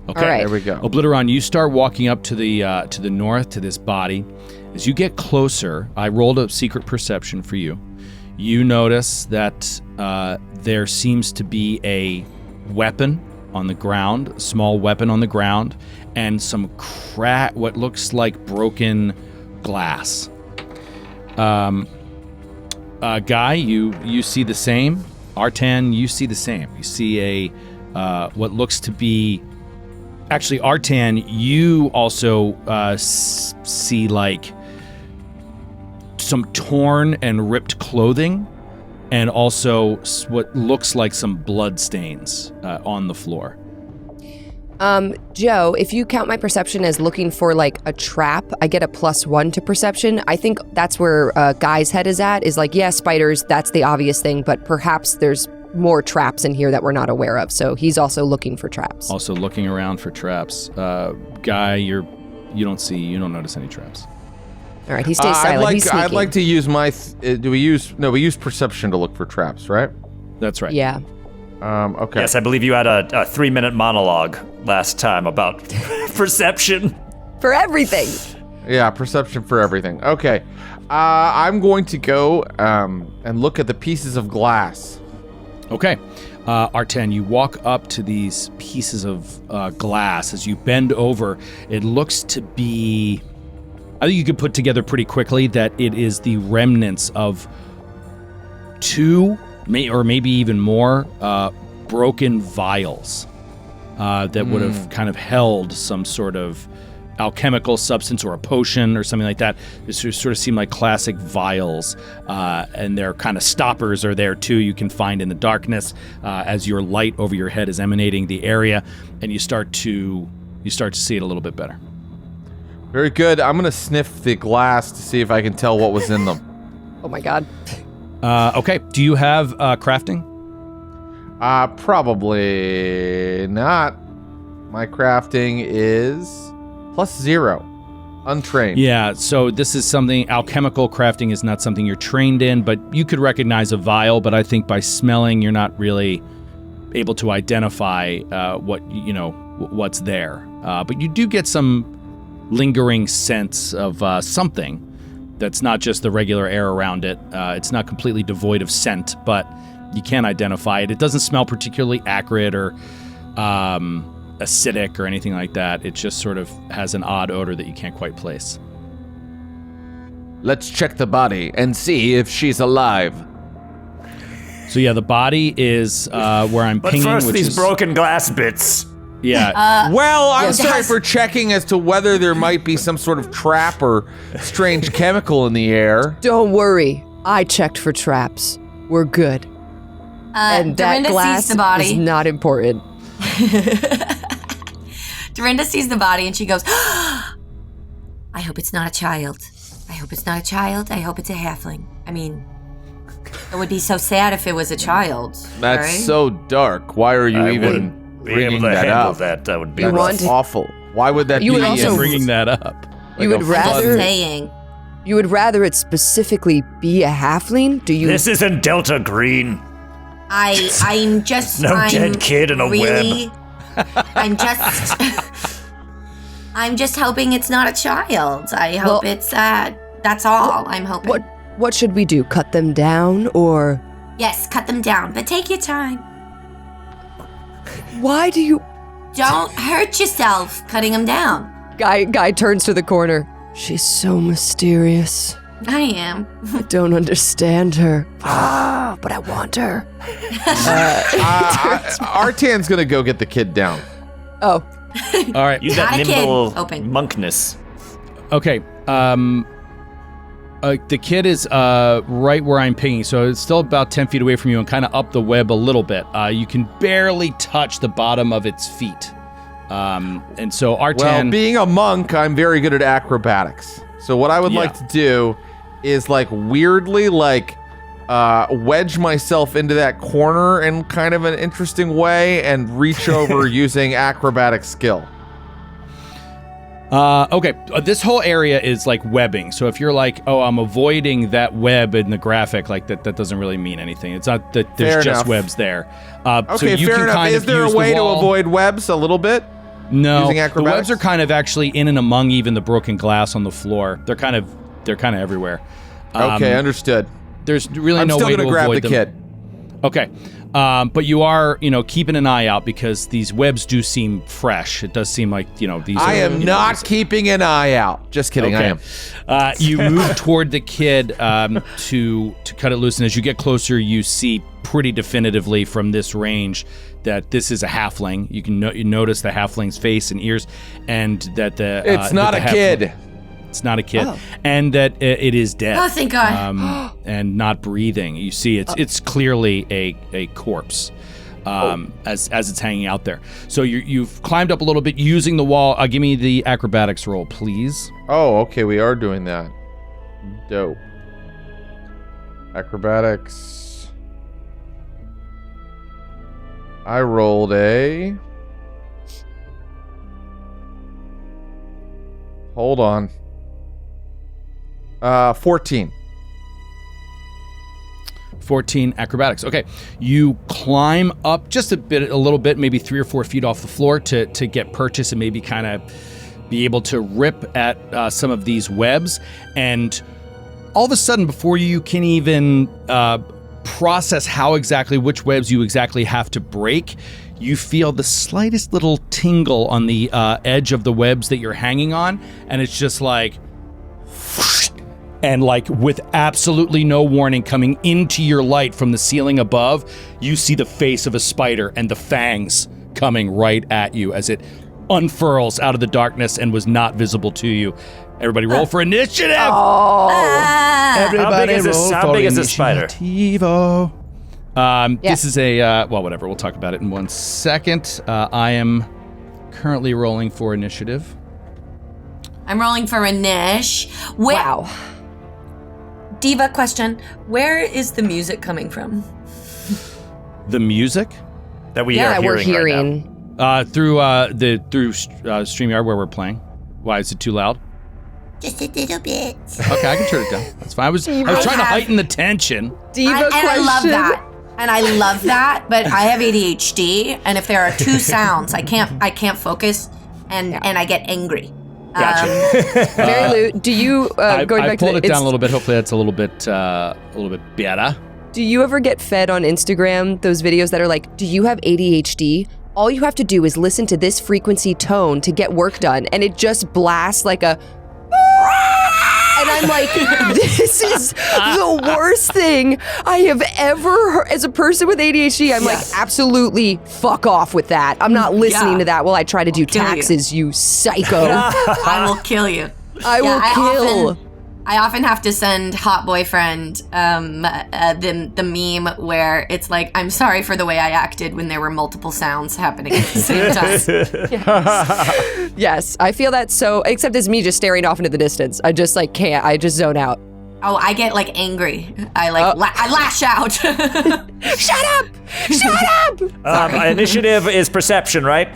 Speaker 3: Okay.
Speaker 6: All right.
Speaker 2: There we go.
Speaker 3: Obliteron, you start walking up to the north to this body. As you get closer, I rolled a secret perception for you. You notice that there seems to be a weapon on the ground, a small weapon on the ground, and some what looks like broken glass. Guy, you see the same. Artan, you see the same. You see a what looks to be. Actually, Artan, you also see like some torn and ripped clothing, and also what looks like some blood stains on the floor.
Speaker 6: Joe, if you count my perception as looking for like a trap, I get a +1 to perception. I think that's where Guy's head is at, is like, yeah, spiders, that's the obvious thing, but perhaps there's more traps in here that we're not aware of. So he's also looking for traps.
Speaker 3: Also looking around for traps. Guy, you don't notice any traps.
Speaker 6: All right, he stays silent. He's sneaking.
Speaker 2: I'd like to use my. We use perception to look for traps, right?
Speaker 3: That's right.
Speaker 6: Yeah.
Speaker 2: Okay.
Speaker 5: Yes, I believe you had a 3-minute monologue last time about perception.
Speaker 6: For everything.
Speaker 2: Yeah, perception for everything. Okay. I'm going to go and look at the pieces of glass.
Speaker 3: Okay. Artan, you walk up to these pieces of glass. As you bend over, it looks to be... I think you could put together pretty quickly that it is the remnants of 2, or maybe even more, broken vials that would have kind of held some sort of alchemical substance or a potion or something like that. This sort of seem like classic vials, and their kind of stoppers are there too. You can find in the darkness as your light over your head is emanating the area, and you start to see it a little bit better.
Speaker 2: Very good. I'm gonna sniff the glass to see if I can tell what was in them.
Speaker 6: Oh my God.
Speaker 3: Okay. Do you have crafting?
Speaker 2: Probably not. My crafting is +0. Untrained.
Speaker 3: Yeah, so this is something, alchemical crafting is not something you're trained in, but you could recognize a vial, but I think by smelling, you're not really able to identify what's there. But you do get some lingering sense of something that's not just the regular air around it. It's not completely devoid of scent, but you can identify it. It doesn't smell particularly acrid or acidic or anything like that. It just sort of has an odd odor that you can't quite place.
Speaker 2: Let's check the body and see if she's alive.
Speaker 3: So yeah, the body is where I'm
Speaker 5: But
Speaker 3: pinging,
Speaker 5: first,
Speaker 3: which
Speaker 5: these
Speaker 3: is
Speaker 5: broken glass bits.
Speaker 3: yeah.
Speaker 2: Well, I'm
Speaker 4: Yes.
Speaker 2: sorry for checking as to whether there might be some sort of trap or strange chemical in the air.
Speaker 6: Don't worry. I checked for traps. We're good. And that
Speaker 4: Dorinda
Speaker 6: glass
Speaker 4: sees the body.
Speaker 6: is not important.
Speaker 4: Dorinda sees the body and she goes, I hope it's not a child. I hope it's not a child. I hope it's a halfling. I mean, it would be so sad if it was a child.
Speaker 2: That's
Speaker 4: right?
Speaker 2: so dark. Why are you
Speaker 5: I
Speaker 2: even
Speaker 5: wouldn't be able
Speaker 2: bringing
Speaker 5: to
Speaker 2: that
Speaker 5: handle
Speaker 2: up?
Speaker 5: that. That would be
Speaker 6: You
Speaker 5: rough.
Speaker 6: want
Speaker 2: That's awful. Why would that
Speaker 6: You
Speaker 2: be?
Speaker 6: would also-
Speaker 3: bringing that up.
Speaker 6: You would
Speaker 2: a
Speaker 4: I'm just
Speaker 6: rather
Speaker 4: saying.
Speaker 6: it specifically be a halfling? Do you
Speaker 5: This isn't Delta Green.
Speaker 4: I'm just
Speaker 5: dead kid in a
Speaker 4: really, web. I'm just hoping it's not a child. I hope it's that's all I'm hoping.
Speaker 6: What should we do? Cut them down or?
Speaker 4: Yes, cut them down, but take your time.
Speaker 6: Why do you?
Speaker 4: Don't hurt yourself cutting them down.
Speaker 6: Guy turns to the corner. She's so mysterious.
Speaker 4: I am.
Speaker 6: I don't understand her. But I want her.
Speaker 2: Artan's gonna go get the kid down.
Speaker 6: Oh.
Speaker 3: All right.
Speaker 5: Use that
Speaker 4: Not a kid.
Speaker 5: nimble
Speaker 4: Open.
Speaker 5: monkness.
Speaker 3: Okay. The kid is right where I'm pinging, so it's still about 10 feet away from you and kind of up the web a little bit. You can barely touch the bottom of its feet. And so Artan...
Speaker 2: Well, being a monk, I'm very good at acrobatics. So what I would like to do is like weirdly wedge myself into that corner in kind of an interesting way and reach over using acrobatic skill.
Speaker 3: Okay, this whole area is like webbing. So if you're like, oh, I'm avoiding that web in the graphic, like that doesn't really mean anything. It's not that there's
Speaker 2: Fair
Speaker 3: just
Speaker 2: enough.
Speaker 3: webs there.
Speaker 2: Okay,
Speaker 3: so you
Speaker 2: fair
Speaker 3: can
Speaker 2: enough.
Speaker 3: kind
Speaker 2: Is
Speaker 3: of
Speaker 2: there a
Speaker 3: use the
Speaker 2: way to
Speaker 3: wall.
Speaker 2: avoid webs a little bit?
Speaker 3: No,
Speaker 2: using
Speaker 3: the
Speaker 2: acrobatics?
Speaker 3: webs are kind of actually in and among even the broken glass on the floor. They're kind of everywhere.
Speaker 2: Okay, understood.
Speaker 3: There's really
Speaker 2: I'm
Speaker 3: no
Speaker 2: still
Speaker 3: way
Speaker 2: gonna
Speaker 3: to
Speaker 2: grab
Speaker 3: avoid
Speaker 2: the
Speaker 3: them.
Speaker 2: kid.
Speaker 3: Okay. But you are, keeping an eye out because these webs do seem fresh. It does seem like, these
Speaker 2: I
Speaker 3: are...
Speaker 2: am not keeping an eye out. Just kidding, I am.
Speaker 3: You move toward the kid to cut it loose, and as you get closer, you see pretty definitively from this range that this is a halfling. You can you notice the halfling's face and ears, and that the...
Speaker 2: It's not a kid.
Speaker 3: It's not a kid, and that it is dead.
Speaker 4: Oh, thank God.
Speaker 3: And not breathing. You see, it's clearly a corpse as it's hanging out there. So you've climbed up a little bit using the wall. Give me the acrobatics roll, please.
Speaker 2: Oh, okay, we are doing that. Dope. Acrobatics. I rolled a... Hold on. 14.
Speaker 3: 14 acrobatics. Okay, you climb up just a little bit, maybe 3 or 4 feet off the floor to get purchase and maybe kind of be able to rip at some of these webs. And all of a sudden, before you can even process which webs you exactly have to break, you feel the slightest little tingle on the edge of the webs that you're hanging on, and it's just like... And like with absolutely no warning coming into your light from the ceiling above, you see the face of a spider and the fangs coming right at you as it unfurls out of the darkness and was not visible to you. Everybody roll for initiative! Everybody
Speaker 5: How big is this spider?
Speaker 3: This is a, whatever. We'll talk about it in 1 second. I am currently rolling for initiative.
Speaker 4: I'm rolling for a niche.
Speaker 6: Wow.
Speaker 4: Diva question. Where is the music coming from?
Speaker 3: The music?
Speaker 5: That we are
Speaker 6: we're
Speaker 5: hearing right now.
Speaker 3: Through StreamYard where we're playing. Why, is it too loud?
Speaker 4: Just a little bit.
Speaker 3: Okay, I can turn it down. That's fine. I was trying to heighten the tension.
Speaker 6: Diva question.
Speaker 4: I love that. And I love that, but I have ADHD, and if there are two sounds, I can't focus, and I get angry.
Speaker 5: Gotcha.
Speaker 6: Mary Lou, do you
Speaker 3: I
Speaker 6: going back
Speaker 3: pulled
Speaker 6: to
Speaker 3: it down a little bit. Hopefully, that's a little bit better.
Speaker 6: Do you ever get fed on Instagram those videos that are like, "Do you have ADHD? All you have to do is listen to this frequency tone to get work done," and it just blasts like a. And I'm like, this is the worst thing I have ever heard. As a person with ADHD, I'm like, absolutely fuck off with that. I'm not listening to that while I try to do taxes, you psycho.
Speaker 4: I will kill you.
Speaker 6: I will kill.
Speaker 4: I often have to send hot boyfriend the meme where it's like, I'm sorry for the way I acted when there were multiple sounds happening at the same time.
Speaker 6: Yes, I feel that so, except it's me just staring off into the distance. I just like can't, I just zone out.
Speaker 4: Oh, I get like angry. I lash out.
Speaker 6: Shut up! Shut up!
Speaker 5: Initiative is perception, right?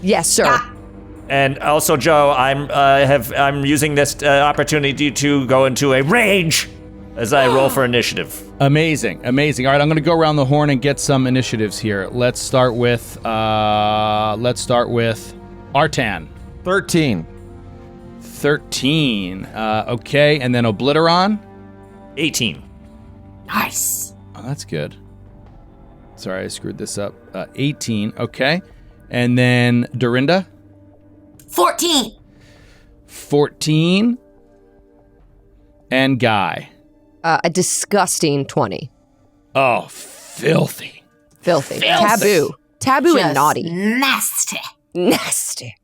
Speaker 6: Yes, sir.
Speaker 4: Yeah.
Speaker 5: And also, Joe, I'm using this opportunity to go into a rage as I roll for initiative.
Speaker 3: Amazing. All right, I'm going to go around the horn and get some initiatives here. Let's start with Artan.
Speaker 2: 13.
Speaker 3: 13. Okay, and then Obliteron.
Speaker 5: 18.
Speaker 4: Nice.
Speaker 3: Oh, that's good. Sorry, I screwed this up. 18. Okay, and then Dorinda.
Speaker 4: 14.
Speaker 3: 14. And Guy.
Speaker 6: A disgusting 20.
Speaker 3: Oh, filthy.
Speaker 6: Filthy. Taboo. Taboo and
Speaker 4: Just
Speaker 6: naughty.
Speaker 4: Nasty.
Speaker 6: Nasty.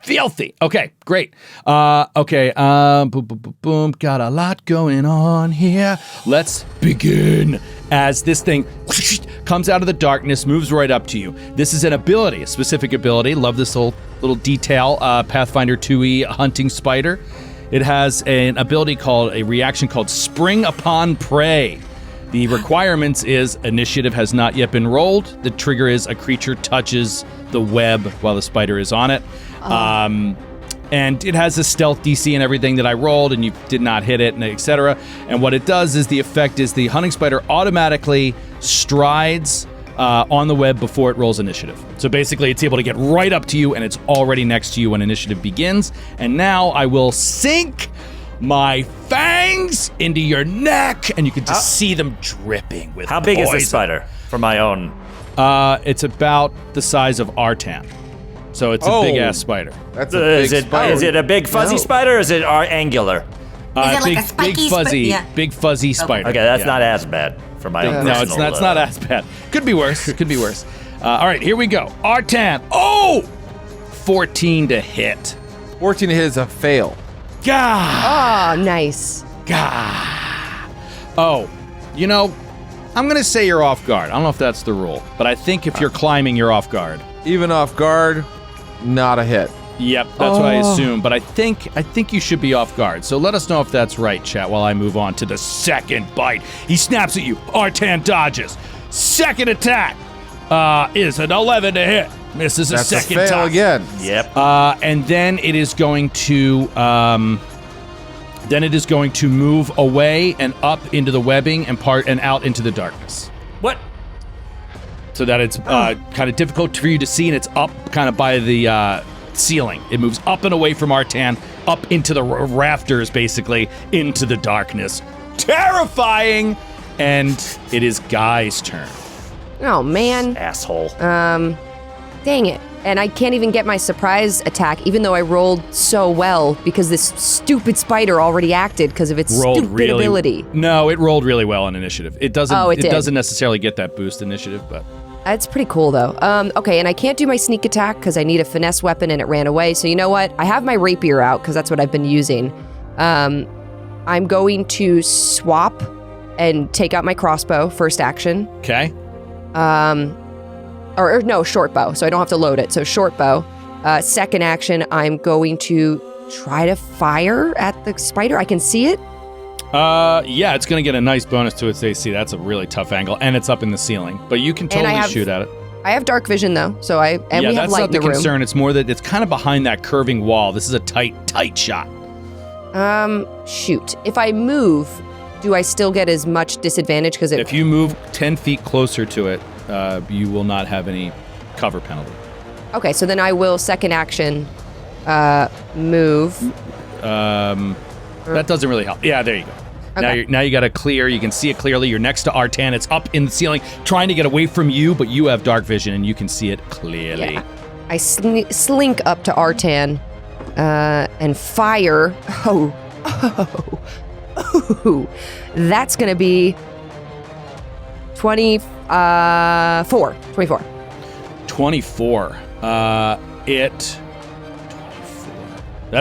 Speaker 3: Filthy. Okay, great. Okay. Boom, boom, boom, boom. Got a lot going on here. Let's begin. As this thing comes out of the darkness, moves right up to you. This is an ability, a specific ability. Love this little detail. Pathfinder 2e hunting spider. It has a reaction called Spring Upon Prey. The requirements is initiative has not yet been rolled. The trigger is a creature touches the web while the spider is on it. And it has a stealth DC and everything that I rolled, and you did not hit it, and etc. And what it does is the effect is the hunting spider automatically strides on the web before it rolls initiative. So basically, it's able to get right up to you, and it's already next to you when initiative begins. And now I will sink my fangs into your neck, and you can just see them dripping with
Speaker 5: How big is
Speaker 3: poison.
Speaker 5: this spider for my own?
Speaker 3: It's about the size of Artan. So it's a big-ass spider.
Speaker 2: That's a big spider.
Speaker 5: Is it a big fuzzy spider or is it angular?
Speaker 4: Is it like a spiky
Speaker 3: big fuzzy spider.
Speaker 5: Okay, that's not as bad for my own
Speaker 3: No,
Speaker 5: personal,
Speaker 3: it's not as bad. Could be worse. All right, here we go. Artan. Oh! 14 to hit.
Speaker 2: 14 to hit is a fail.
Speaker 3: Gah!
Speaker 6: Oh, nice.
Speaker 3: Gah! Oh, I'm going to say you're off guard. I don't know if that's the rule, but I think if you're climbing, you're off guard.
Speaker 2: Even off guard, not a hit.
Speaker 3: Yep, that's what I assume, but I think you should be off guard. So let us know if that's right, chat, while I move on to the second bite. He snaps at you. Artan dodges. Second attack is an 11 to hit. Misses
Speaker 2: That's
Speaker 3: a second
Speaker 2: a fail
Speaker 3: time.
Speaker 2: again.
Speaker 5: Yep.
Speaker 3: And then it is going to move away and up into the webbing and out into the darkness.
Speaker 5: What?
Speaker 3: So that it's kind of difficult for you to see, and it's up kind of by the ceiling. It moves up and away from Artan, up into the rafters, basically, into the darkness. Terrifying! And it is Guy's turn.
Speaker 6: Oh, man.
Speaker 5: Asshole.
Speaker 6: Dang it. And I can't even get my surprise attack, even though I rolled so well, because this stupid spider already acted because of its stupid ability.
Speaker 3: No, it rolled really well on initiative. It doesn't.
Speaker 6: Oh, it did.
Speaker 3: Doesn't necessarily get that boost initiative, but
Speaker 6: That's pretty cool, though. Okay, and I can't do my sneak attack because I need a finesse weapon and it ran away. So you know what? I have my rapier out because that's what I've been using. I'm going to swap and take out my crossbow, first action.
Speaker 3: okay.
Speaker 6: Or no, short bow, so I don't have to load it. So short bow. Second action, I'm going to try to fire at the spider. I can see it.
Speaker 3: Yeah, it's gonna get a nice bonus to its AC. That's a really tough angle, and it's up in the ceiling. But you can totally shoot at it.
Speaker 6: I have dark vision though, so we have
Speaker 3: that's
Speaker 6: light
Speaker 3: not
Speaker 6: in the
Speaker 3: the
Speaker 6: room.
Speaker 3: concern. It's more that it's kind of behind that curving wall. This is a tight shot.
Speaker 6: Shoot. If I move, do I still get as much disadvantage? Because
Speaker 3: If you move 10 feet closer to it, you will not have any cover penalty.
Speaker 6: Okay, so then I will second action, move.
Speaker 3: That doesn't really help. Yeah, there you go.
Speaker 6: Okay.
Speaker 3: Now you got to clear. You can see it clearly. You're next to Artan. It's up in the ceiling, trying to get away from you, but you have dark vision and you can see it clearly.
Speaker 6: Yeah. I slink up to Artan and fire. Oh. That's going to be 24. 24.
Speaker 3: 24. 24. That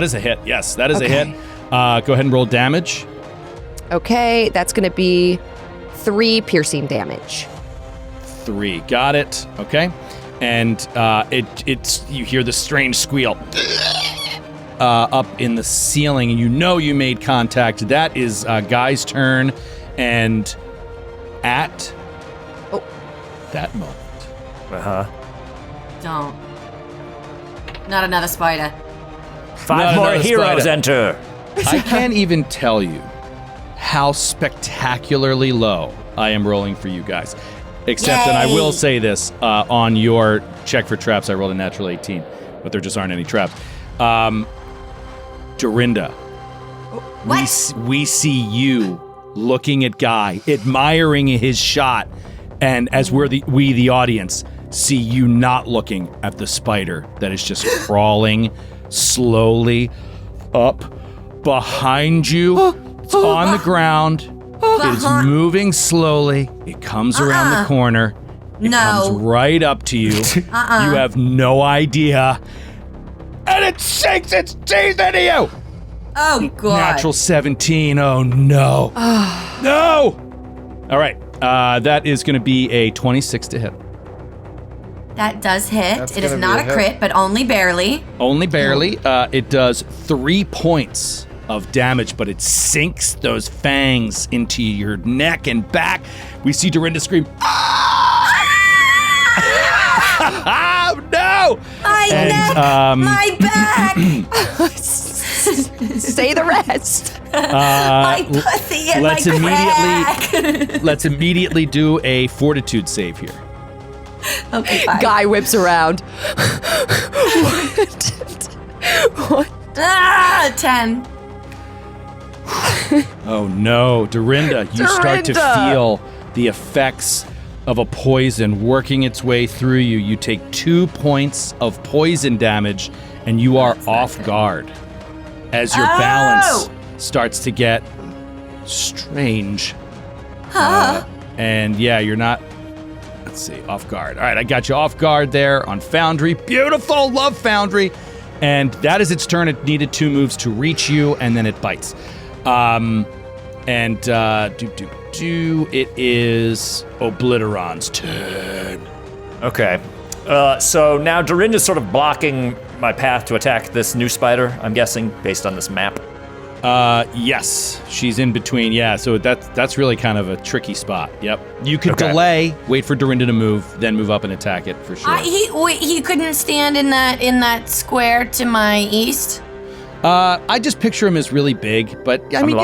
Speaker 3: is a hit. Yes, that is a hit. Go ahead and roll damage.
Speaker 6: Okay, that's going to be 3 piercing damage.
Speaker 3: 3. Got it. Okay. And it's you hear the strange squeal up in the ceiling, and you know you made contact. That is Guy's turn, and at that moment.
Speaker 4: Don't. Not another spider.
Speaker 5: 5
Speaker 3: Not
Speaker 5: more
Speaker 3: another
Speaker 5: heroes
Speaker 3: spider.
Speaker 5: enter.
Speaker 3: I can't even tell you how spectacularly low I am rolling for you guys. Except, and I will say this, on your check for traps, I rolled a natural 18, but there just aren't any traps. Dorinda, we see you looking at Guy, admiring his shot, and as we the audience, see you not looking at the spider that is just crawling slowly up behind you. It's on the ground. It is moving slowly. It comes around the corner. It comes right up to you. You have no idea. And it sinks its teeth into you.
Speaker 4: Oh, God.
Speaker 3: Natural 17. Oh, no. No. All right. That is going to be a 26 to hit.
Speaker 4: That does hit. It is not a crit, but only barely.
Speaker 3: Only barely. It does 3 points of damage, but it sinks those fangs into your neck and back. We see Dorinda scream, "Oh, no!
Speaker 4: My neck! My back!
Speaker 6: Say the rest.
Speaker 4: My pussy and my crack!
Speaker 3: Let's immediately do a fortitude save here.
Speaker 4: Okay, fine.
Speaker 6: Guy whips around. What?
Speaker 4: 10.
Speaker 3: Oh no, Dorinda, you start to feel the effects of a poison working its way through you. You take 2 points of poison damage, and you are off guard as your balance starts to get strange. And yeah, you're not, let's see, off guard. All right, I got you off guard there on Foundry. Beautiful, love Foundry. And that is its turn. It needed 2 moves to reach you, and then it bites. It is Obliteron's turn.
Speaker 5: Okay. So now Dorinda's sort of blocking my path to attack this new spider, I'm guessing, based on this map.
Speaker 3: Yes, she's in between. Yeah, so that's really kind of a tricky spot. Yep. You could delay, wait for Dorinda to move, then move up and attack it for sure.
Speaker 4: He couldn't stand in that square to my east.
Speaker 3: I just picture him as really big, but I mean,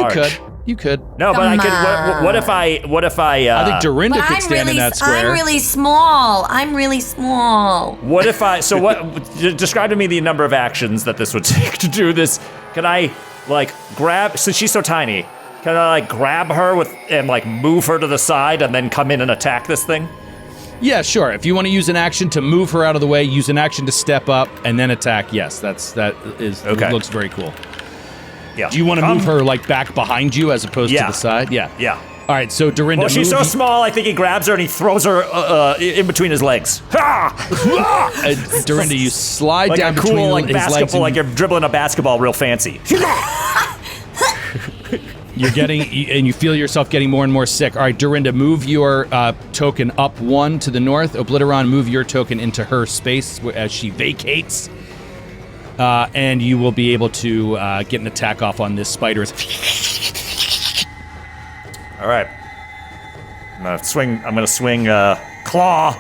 Speaker 3: you could.
Speaker 5: No, but I could. What if I?
Speaker 3: I think Dorinda could stand in that square.
Speaker 4: I'm really small.
Speaker 5: What if I? So what? Describe to me the number of actions that this would take to do this. Can I grab? Since she's so tiny, can I grab her and move her to the side and then come in and attack this thing?
Speaker 3: Yeah, sure. If you want to use an action to move her out of the way, use an action to step up and then attack. Yes, that looks very cool.
Speaker 5: Yeah.
Speaker 3: Do you want to move her back behind you as opposed to the side? Yeah.
Speaker 5: Yeah.
Speaker 3: All right, so Dorinda.
Speaker 5: Well, she's so small. I think he grabs her and he throws her in between his legs.
Speaker 3: Dorinda, you slide down
Speaker 5: between
Speaker 3: his legs.
Speaker 5: Basketball, like you're dribbling a basketball real fancy.
Speaker 3: And you feel yourself getting more and more sick. All right, Dorinda, move your token up 1 to the north. Obliteron, move your token into her space as she vacates. And you will be able to get an attack off on this spider.
Speaker 5: All right. I'm gonna swing claw.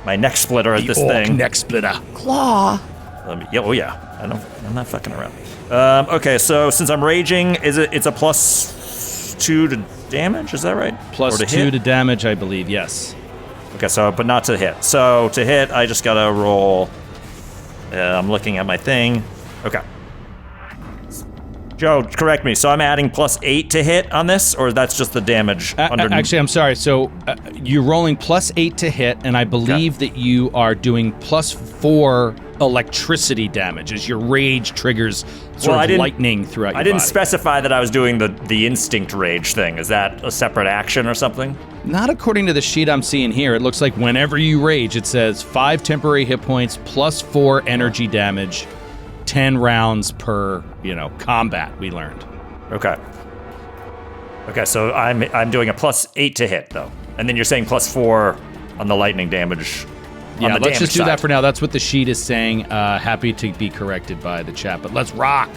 Speaker 5: My neck splitter at this thing.
Speaker 3: Neck splitter.
Speaker 6: Claw.
Speaker 5: I'm not fucking around. Okay, so since I'm raging, it's a +2 to damage, is that right?
Speaker 3: +2 to damage, I believe, yes.
Speaker 5: Okay, so, but not to hit. So to hit, I just gotta roll. I'm looking at my thing. Okay. Joe, correct me. So I'm adding +8 to hit on this, or that's just the damage?
Speaker 3: Actually, I'm sorry. So you're rolling +8 to hit, and I believe that you are doing +4 electricity damage as your rage triggers lightning throughout your body.
Speaker 5: I didn't specify that I was doing the instinct rage thing. Is that a separate action or something?
Speaker 3: Not according to the sheet I'm seeing here. It looks like whenever you rage, it says 5 temporary hit points, +4 energy damage, 10 rounds per, combat, we learned.
Speaker 5: Okay. Okay, so I'm doing a +8 to hit, though. And then you're saying +4 on the lightning damage.
Speaker 3: Yeah, let's just do that for now. That's what the sheet is saying. Happy to be corrected by the chat, but let's rock.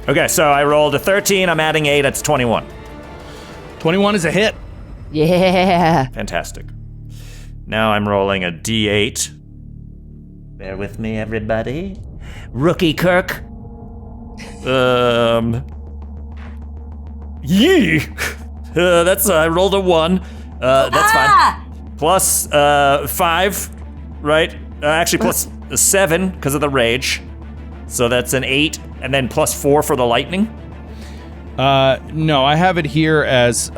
Speaker 5: Okay, so I rolled a 13. I'm adding 8. That's 21.
Speaker 3: 21 is a hit.
Speaker 6: Yeah.
Speaker 5: Fantastic. Now I'm rolling a D8. Bear with me, everybody. Rookie Kirk. Yee! That's I rolled a 1. That's fine. Plus 5, right? Actually, plus 7 because of the rage. So that's an 8, and then plus 4 for the lightning.
Speaker 3: No, I have it here as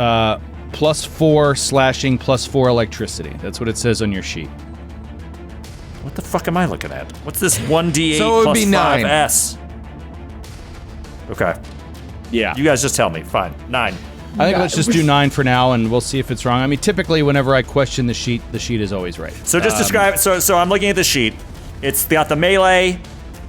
Speaker 3: plus 4 slashing, plus 4 electricity. That's what it says on your sheet.
Speaker 5: What the fuck am I looking at? What's this 1d8
Speaker 2: So it would
Speaker 5: plus
Speaker 2: be 9.
Speaker 5: 5s? Okay.
Speaker 3: Yeah.
Speaker 5: You guys just tell me. Fine. 9.
Speaker 3: I think let's just do 9 for now, and we'll see if it's wrong. I mean, typically, whenever I question the sheet is always right.
Speaker 5: So just describe. So I'm looking at the sheet. It's got the melee,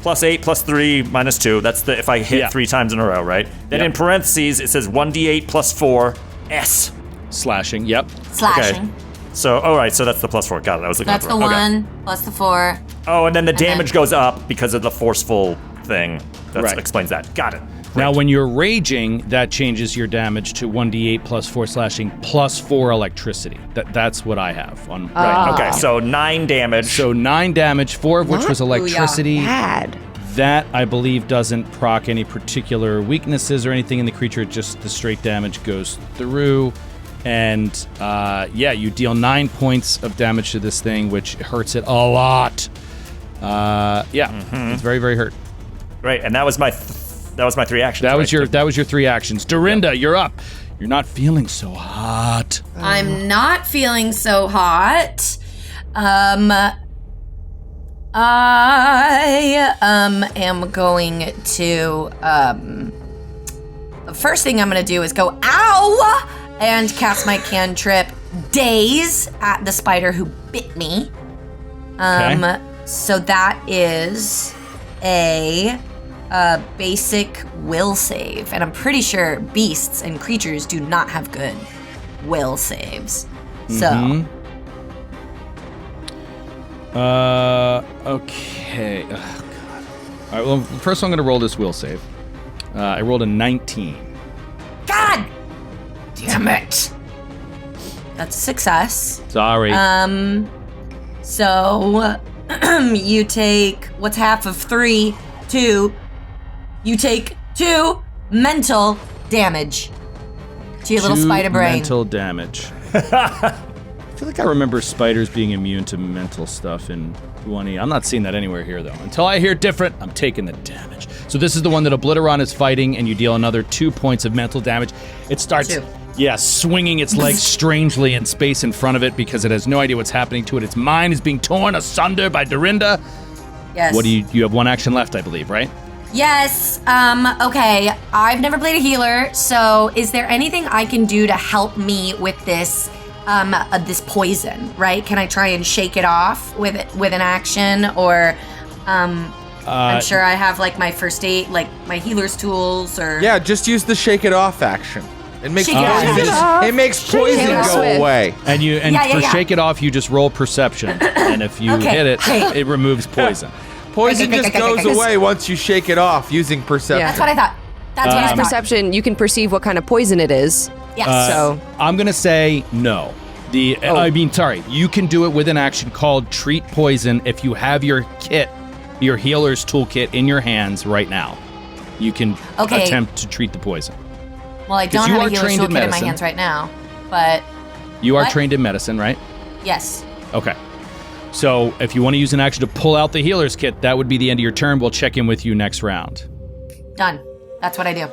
Speaker 5: plus 8, plus 3, minus 2. That's the if I hit 3 times in a row, right? Then in parentheses it says 1d8 plus 4 s.
Speaker 3: Slashing. Yep.
Speaker 4: Slashing.
Speaker 5: Okay. So right. So that's the plus 4. Got it. I was looking
Speaker 4: That's
Speaker 5: at
Speaker 4: the
Speaker 5: wrong. Okay.
Speaker 4: 1 plus the 4.
Speaker 5: Oh, and then the damage
Speaker 4: then-
Speaker 5: goes up because of the forceful thing. That
Speaker 3: Right.
Speaker 5: explains that. Got it.
Speaker 3: Now, when you're raging, that changes your damage to 1d8 plus 4 slashing plus 4 electricity. That's what I have on.
Speaker 5: Right. Okay. So 9 damage.
Speaker 3: So 9 damage, 4 of which was electricity.
Speaker 6: Bad.
Speaker 3: That, I believe, doesn't proc any particular weaknesses or anything in the creature. Just the straight damage goes through. And, you deal 9 points of damage to this thing, which hurts it a lot. It's very, very hurt.
Speaker 5: Right. And that was my 3 actions.
Speaker 3: That
Speaker 5: right?
Speaker 3: was your 3 actions. Dorinda, you're up. You're not feeling so hot.
Speaker 4: I'm not feeling so hot. I am going to the first thing I'm gonna do is go ow and cast my cantrip Daze at the spider who bit me.
Speaker 3: Okay.
Speaker 4: So that is a basic will save, and I'm pretty sure beasts and creatures do not have good will saves. So
Speaker 3: okay. Oh, God. All right, well, first I'm going to roll this will save. I rolled a 19.
Speaker 4: God damn it. That's a success.
Speaker 3: Sorry.
Speaker 4: So you take what's half of 3? 2. You take 2 mental damage to your little
Speaker 3: 2
Speaker 4: spider brain.
Speaker 3: mental damage. I feel like I remember spiders being immune to mental stuff in 1E. I'm not seeing that anywhere here, though. Until I hear different, I'm taking the damage. So this is the one that Obliteron is fighting, and you deal another 2 points of mental damage. It starts,
Speaker 4: 2.
Speaker 3: swinging its legs strangely in space in front of it because it has no idea what's happening to it. Its mind is being torn asunder by Dorinda.
Speaker 4: Yes.
Speaker 3: What do you have 1 action left, I believe, right?
Speaker 4: Yes. Okay. I've never played a healer, so is there anything I can do to help me with this this poison, right? Can I try and shake it off with an action, or I'm sure I have like my first aid, like my healer's tools, or
Speaker 2: Yeah, just use the shake it off action. It makes
Speaker 4: Shake it off.
Speaker 2: poison,
Speaker 4: Shake it
Speaker 6: off.
Speaker 2: it makes poison
Speaker 6: Taylor
Speaker 2: go
Speaker 6: Swift.
Speaker 2: away.
Speaker 3: And
Speaker 4: Yeah.
Speaker 3: shake it off, you just roll perception, and if you
Speaker 4: Okay,
Speaker 3: hit it,
Speaker 4: great.
Speaker 3: it removes poison.
Speaker 2: Poison just goes
Speaker 4: Okay.
Speaker 2: away once you shake it off using perception.
Speaker 4: that's what I thought. That's what I thought.
Speaker 6: Perception, you can perceive what kind of poison it is.
Speaker 4: Yes.
Speaker 6: So
Speaker 3: I'm gonna say no. You can do it with an action called Treat Poison if you have your healer's toolkit in your hands right now. You can
Speaker 4: Okay.
Speaker 3: attempt to treat the poison.
Speaker 4: Well, I don't
Speaker 3: you
Speaker 4: have
Speaker 3: are
Speaker 4: a healer's
Speaker 3: trained in
Speaker 4: toolkit in my
Speaker 3: medicine.
Speaker 4: hands right now, but
Speaker 3: You are
Speaker 4: What?
Speaker 3: trained in medicine, right?
Speaker 4: yes.
Speaker 3: Okay. So if you want to use an action to pull out the healer's kit, that would be the end of your turn. We'll check in with you next round.
Speaker 4: Done. That's what I do.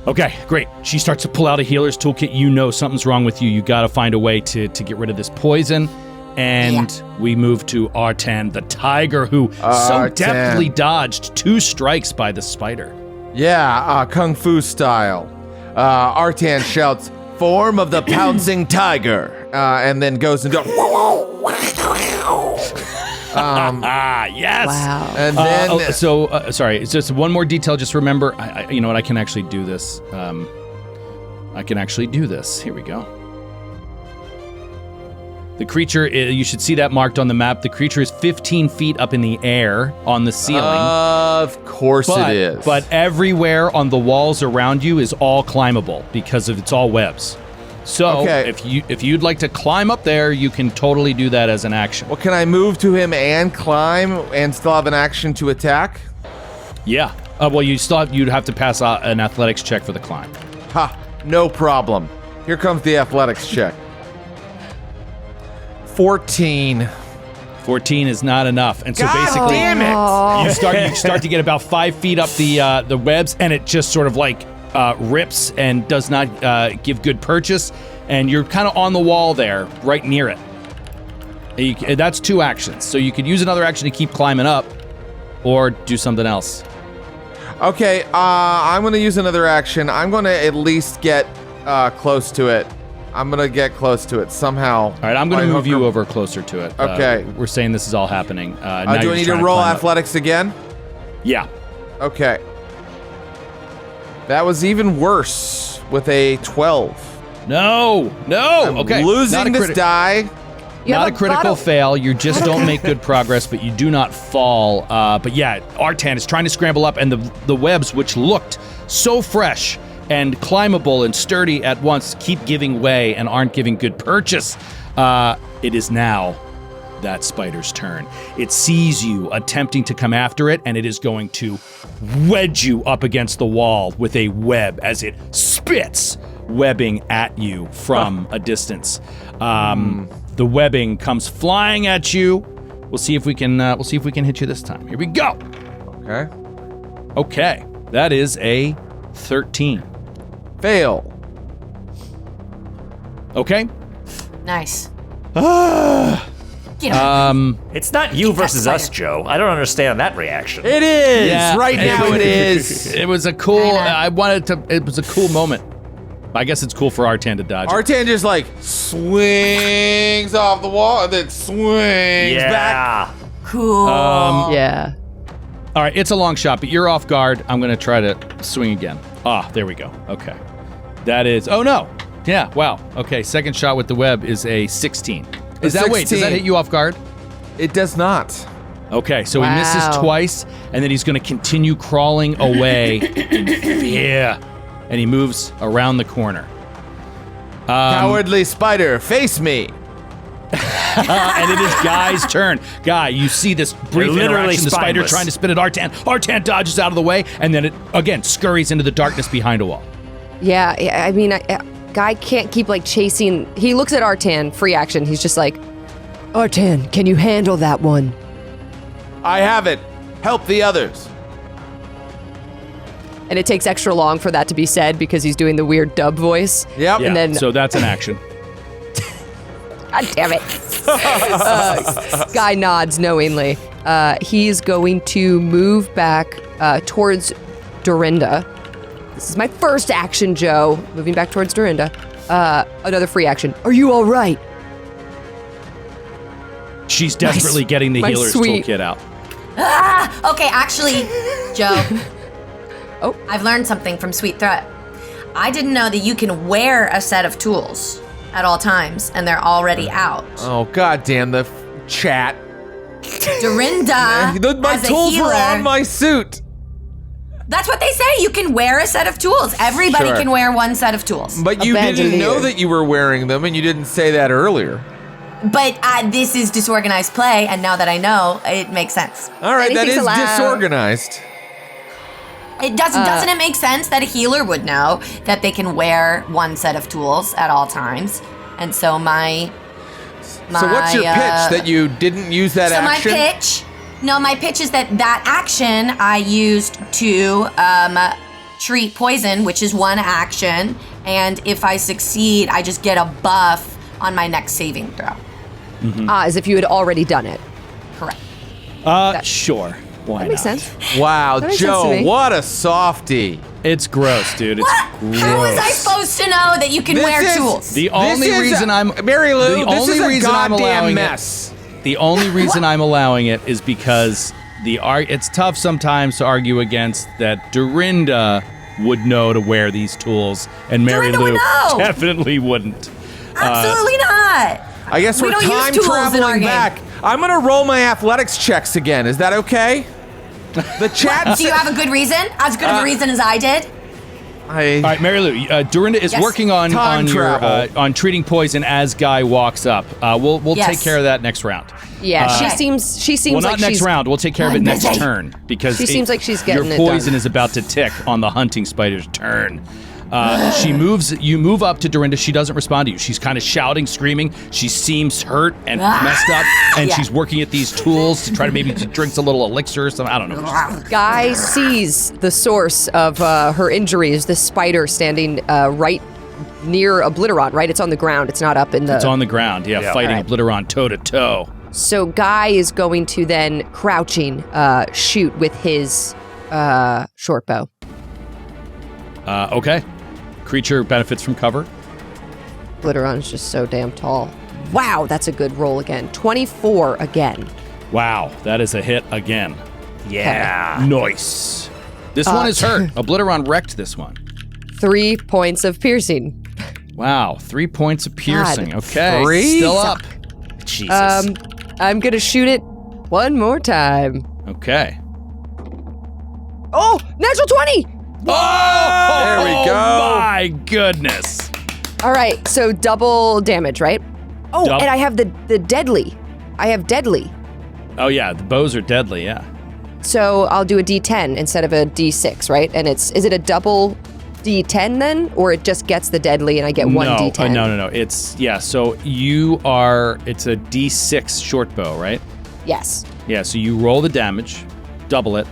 Speaker 3: Okay, great. She starts to pull out a healer's toolkit. You know something's wrong with you. You got to find a way to get rid of this poison. And we move to Artan, the tiger, who so
Speaker 2: Artan.
Speaker 3: deftly dodged 2 strikes by the spider.
Speaker 2: Yeah, Kung Fu style. Artan shouts, "Form of the pouncing tiger," and then goes into.
Speaker 3: Yes.
Speaker 6: wow.
Speaker 2: And then
Speaker 3: Sorry, it's just one more detail. Just remember, you know what? I can actually do this. Here we go. The creature, you should see that marked on the map. The creature is 15 feet up in the air on the ceiling.
Speaker 2: Of course it is.
Speaker 3: But everywhere on the walls around you is all climbable because it's all webs. So
Speaker 2: Okay.
Speaker 3: if you'd like to climb up there, you can totally do that as an action.
Speaker 2: Well, can I move to him and climb and still have an action to attack?
Speaker 3: Yeah. Well, you'd have to pass an athletics check for the climb.
Speaker 2: Ha! No problem. Here comes the athletics check. 14.
Speaker 3: 14 is not enough, and so
Speaker 2: God
Speaker 3: basically,
Speaker 2: damn it!
Speaker 3: you start to get about 5 feet up the webs, and it just sort of like rips and does not give good purchase, and you're kind of on the wall there, right near it. That's 2 actions, so you could use another action to keep climbing up, or do something else.
Speaker 2: Okay, I'm going to use another action. I'm going to at least get close to it. I'm going to get close to it somehow.
Speaker 3: All right, I'm going to move you over closer to it.
Speaker 2: Okay.
Speaker 3: We're saying this is all happening. Now
Speaker 2: do I
Speaker 3: you're
Speaker 2: need
Speaker 3: trying
Speaker 2: to roll
Speaker 3: climb up.
Speaker 2: athletics again?
Speaker 3: Yeah.
Speaker 2: Okay. That was even worse with a 12.
Speaker 3: No.
Speaker 2: I'm
Speaker 3: Okay.
Speaker 2: losing this die.
Speaker 6: You
Speaker 3: Not
Speaker 6: have
Speaker 3: a critical
Speaker 6: bottle-
Speaker 3: fail. You just don't make good progress, but you do not fall. But yeah, Artan is trying to scramble up, and the webs, which looked so fresh and climbable and sturdy at once, keep giving way and aren't giving good purchase. It is now that spider's turn. It sees you attempting to come after it, and it is going to wedge you up against the wall with a web as it spits webbing at you from a distance. The webbing comes flying at you. We'll see if we can hit you this time. Here we go.
Speaker 2: Okay.
Speaker 3: Okay, that is a 13.
Speaker 2: Fail.
Speaker 3: Okay.
Speaker 4: Nice. Get up.
Speaker 5: It's not you
Speaker 4: Get that
Speaker 5: versus us,
Speaker 4: spider.
Speaker 5: Joe. I don't understand that reaction.
Speaker 2: It is.
Speaker 3: Yeah,
Speaker 2: right now it is.
Speaker 3: It was a cool.
Speaker 4: I know.
Speaker 3: It was a cool moment. I guess it's cool for Artan to dodge.
Speaker 2: Artan just like swings off the wall and then swings back.
Speaker 5: Yeah.
Speaker 4: Cool.
Speaker 6: Yeah.
Speaker 3: All right, it's a long shot, but you're off guard. I'm going to try to swing again. There we go. Okay. That is. Oh, no. Yeah, wow. Okay, second shot with the web is a 16. Wait, does
Speaker 2: 16.
Speaker 3: that hit you off guard?
Speaker 2: It does not.
Speaker 3: Okay, so he
Speaker 6: Wow.
Speaker 3: misses twice, and then he's going to continue crawling away in fear. And he moves around the corner.
Speaker 2: Cowardly spider, face me.
Speaker 3: And it is Guy's turn. Guy, you see this brief
Speaker 5: They're literally
Speaker 3: interaction, the spider
Speaker 5: spineless.
Speaker 3: trying to spin at Artan. Artan dodges out of the way, and then it, again, scurries into the darkness behind a wall.
Speaker 6: Yeah, I mean, Guy can't keep like chasing. He looks at Artan, free action. He's just like, Artan, can you handle that one?
Speaker 2: I have it. Help the others.
Speaker 6: And it takes extra long for that to be said because he's doing the weird dub voice.
Speaker 2: Yep.
Speaker 6: And then,
Speaker 3: So that's an action.
Speaker 6: God damn it. Guy nods knowingly. He's going to move back towards Dorinda. This is my first action, Joe. Moving back towards Dorinda. Another free action. Are you all right?
Speaker 3: She's desperately getting the
Speaker 6: my
Speaker 3: healer's
Speaker 6: sweet-
Speaker 3: toolkit out.
Speaker 4: Okay, actually, Joe.
Speaker 6: Oh.
Speaker 4: I've learned something from Sweet Threat. I didn't know that you can wear a set of tools at all times, and they're already out.
Speaker 2: Oh, goddamn the chat.
Speaker 4: Dorinda,
Speaker 2: My
Speaker 4: as a
Speaker 2: tools
Speaker 4: healer,
Speaker 2: were on my suit.
Speaker 4: that's what they say. You can wear a set of tools. Everybody
Speaker 2: Sure.
Speaker 4: can wear one set of tools.
Speaker 2: But you
Speaker 6: Abandoned
Speaker 2: didn't know
Speaker 6: here.
Speaker 2: that you were wearing them, and you didn't say that earlier.
Speaker 4: But this is disorganized play, and now that I know, it makes sense.
Speaker 2: All right, that
Speaker 6: Anything's
Speaker 2: is
Speaker 6: allowed.
Speaker 2: disorganized.
Speaker 4: It doesn't it make sense that a healer would know that they can wear one set of tools at all times? And so my
Speaker 2: So what's your pitch that you didn't use that action?
Speaker 4: My pitch is that action I used to treat poison, which is one action, and if I succeed, I just get a buff on my next saving throw.
Speaker 6: As if you had already done it.
Speaker 4: Correct.
Speaker 3: Sure. Why
Speaker 6: That makes
Speaker 3: not?
Speaker 6: sense.
Speaker 2: Wow,
Speaker 6: That makes sense to
Speaker 2: Joe,
Speaker 6: me.
Speaker 2: what a softie.
Speaker 3: It's gross, dude. It's
Speaker 4: What?
Speaker 3: gross.
Speaker 4: How was I supposed to know that you can wear tools?
Speaker 3: The only reason I'm
Speaker 2: Mary Lou,
Speaker 3: the
Speaker 2: this
Speaker 3: only
Speaker 2: is a
Speaker 3: reason I'm
Speaker 2: goddamn
Speaker 3: allowing
Speaker 2: mess.
Speaker 3: The only reason I'm allowing it is because it's tough sometimes to argue against that Dorinda would know to wear these tools, and Mary
Speaker 4: Dorinda
Speaker 3: Lou
Speaker 4: would know.
Speaker 3: definitely wouldn't.
Speaker 4: Absolutely not.
Speaker 2: I guess
Speaker 4: We
Speaker 2: we're
Speaker 4: don't use
Speaker 2: time
Speaker 4: tools in our
Speaker 2: traveling
Speaker 4: game.
Speaker 2: back. I'm gonna roll my athletics checks again. Is that okay? The chat.
Speaker 4: Do you have a good reason? As good of a reason as I did?
Speaker 3: All right, Mary Lou, Dorinda is
Speaker 4: Yes.
Speaker 3: working on
Speaker 2: Time
Speaker 3: your
Speaker 2: travel.
Speaker 3: on treating poison as Guy walks up. We'll
Speaker 4: Yes.
Speaker 3: take care of that next round.
Speaker 6: Yeah,
Speaker 4: Okay.
Speaker 6: she seems
Speaker 3: Well, not
Speaker 6: like
Speaker 3: next
Speaker 6: she's
Speaker 3: round. We'll take care of it
Speaker 4: I'm
Speaker 3: next
Speaker 4: busy.
Speaker 3: turn because
Speaker 6: She seems like she's getting
Speaker 3: your
Speaker 6: it
Speaker 3: poison
Speaker 6: done.
Speaker 3: is about to tick on the hunting spider's turn. She moves. You move up to Dorinda. She doesn't respond to you. She's kind of shouting, screaming. She seems hurt and messed up, and she's working at these tools to try to maybe drinks a little elixir or something. I don't know.
Speaker 6: Guy sees the source of her injuries, this spider standing right near Obliteron, right? It's on the ground. It's not up in the...
Speaker 3: It's on the ground, fighting
Speaker 6: Right.
Speaker 3: Obliteron toe-to-toe.
Speaker 6: So Guy is going to then, crouching, shoot with his short bow.
Speaker 3: Okay. Creature benefits from cover.
Speaker 6: Obliteron's just so damn tall. Wow, that's a good roll again. 24 again.
Speaker 3: Wow, that is a hit again.
Speaker 5: Yeah.
Speaker 3: Nice. This one is hurt. Obliteron wrecked this one.
Speaker 6: 3 points of piercing.
Speaker 3: Wow, 3 points of piercing. Okay,
Speaker 2: Three?
Speaker 3: still up.
Speaker 5: Jesus.
Speaker 6: I'm going to shoot it one more time.
Speaker 3: Okay.
Speaker 6: Oh, natural 20!
Speaker 3: Oh,
Speaker 2: There we go.
Speaker 3: my goodness.
Speaker 6: All right, so double damage, right? Oh,
Speaker 3: Double.
Speaker 6: and I have the deadly. I have deadly.
Speaker 3: Oh yeah, the bows are deadly. Yeah.
Speaker 6: So I'll do a D10 instead of a D6, right? And is it a double D10 then? Or it just gets the deadly and I get one D10?
Speaker 3: No. It's so it's a D6 short bow, right?
Speaker 6: Yes.
Speaker 3: Yeah. So you roll the damage, double it,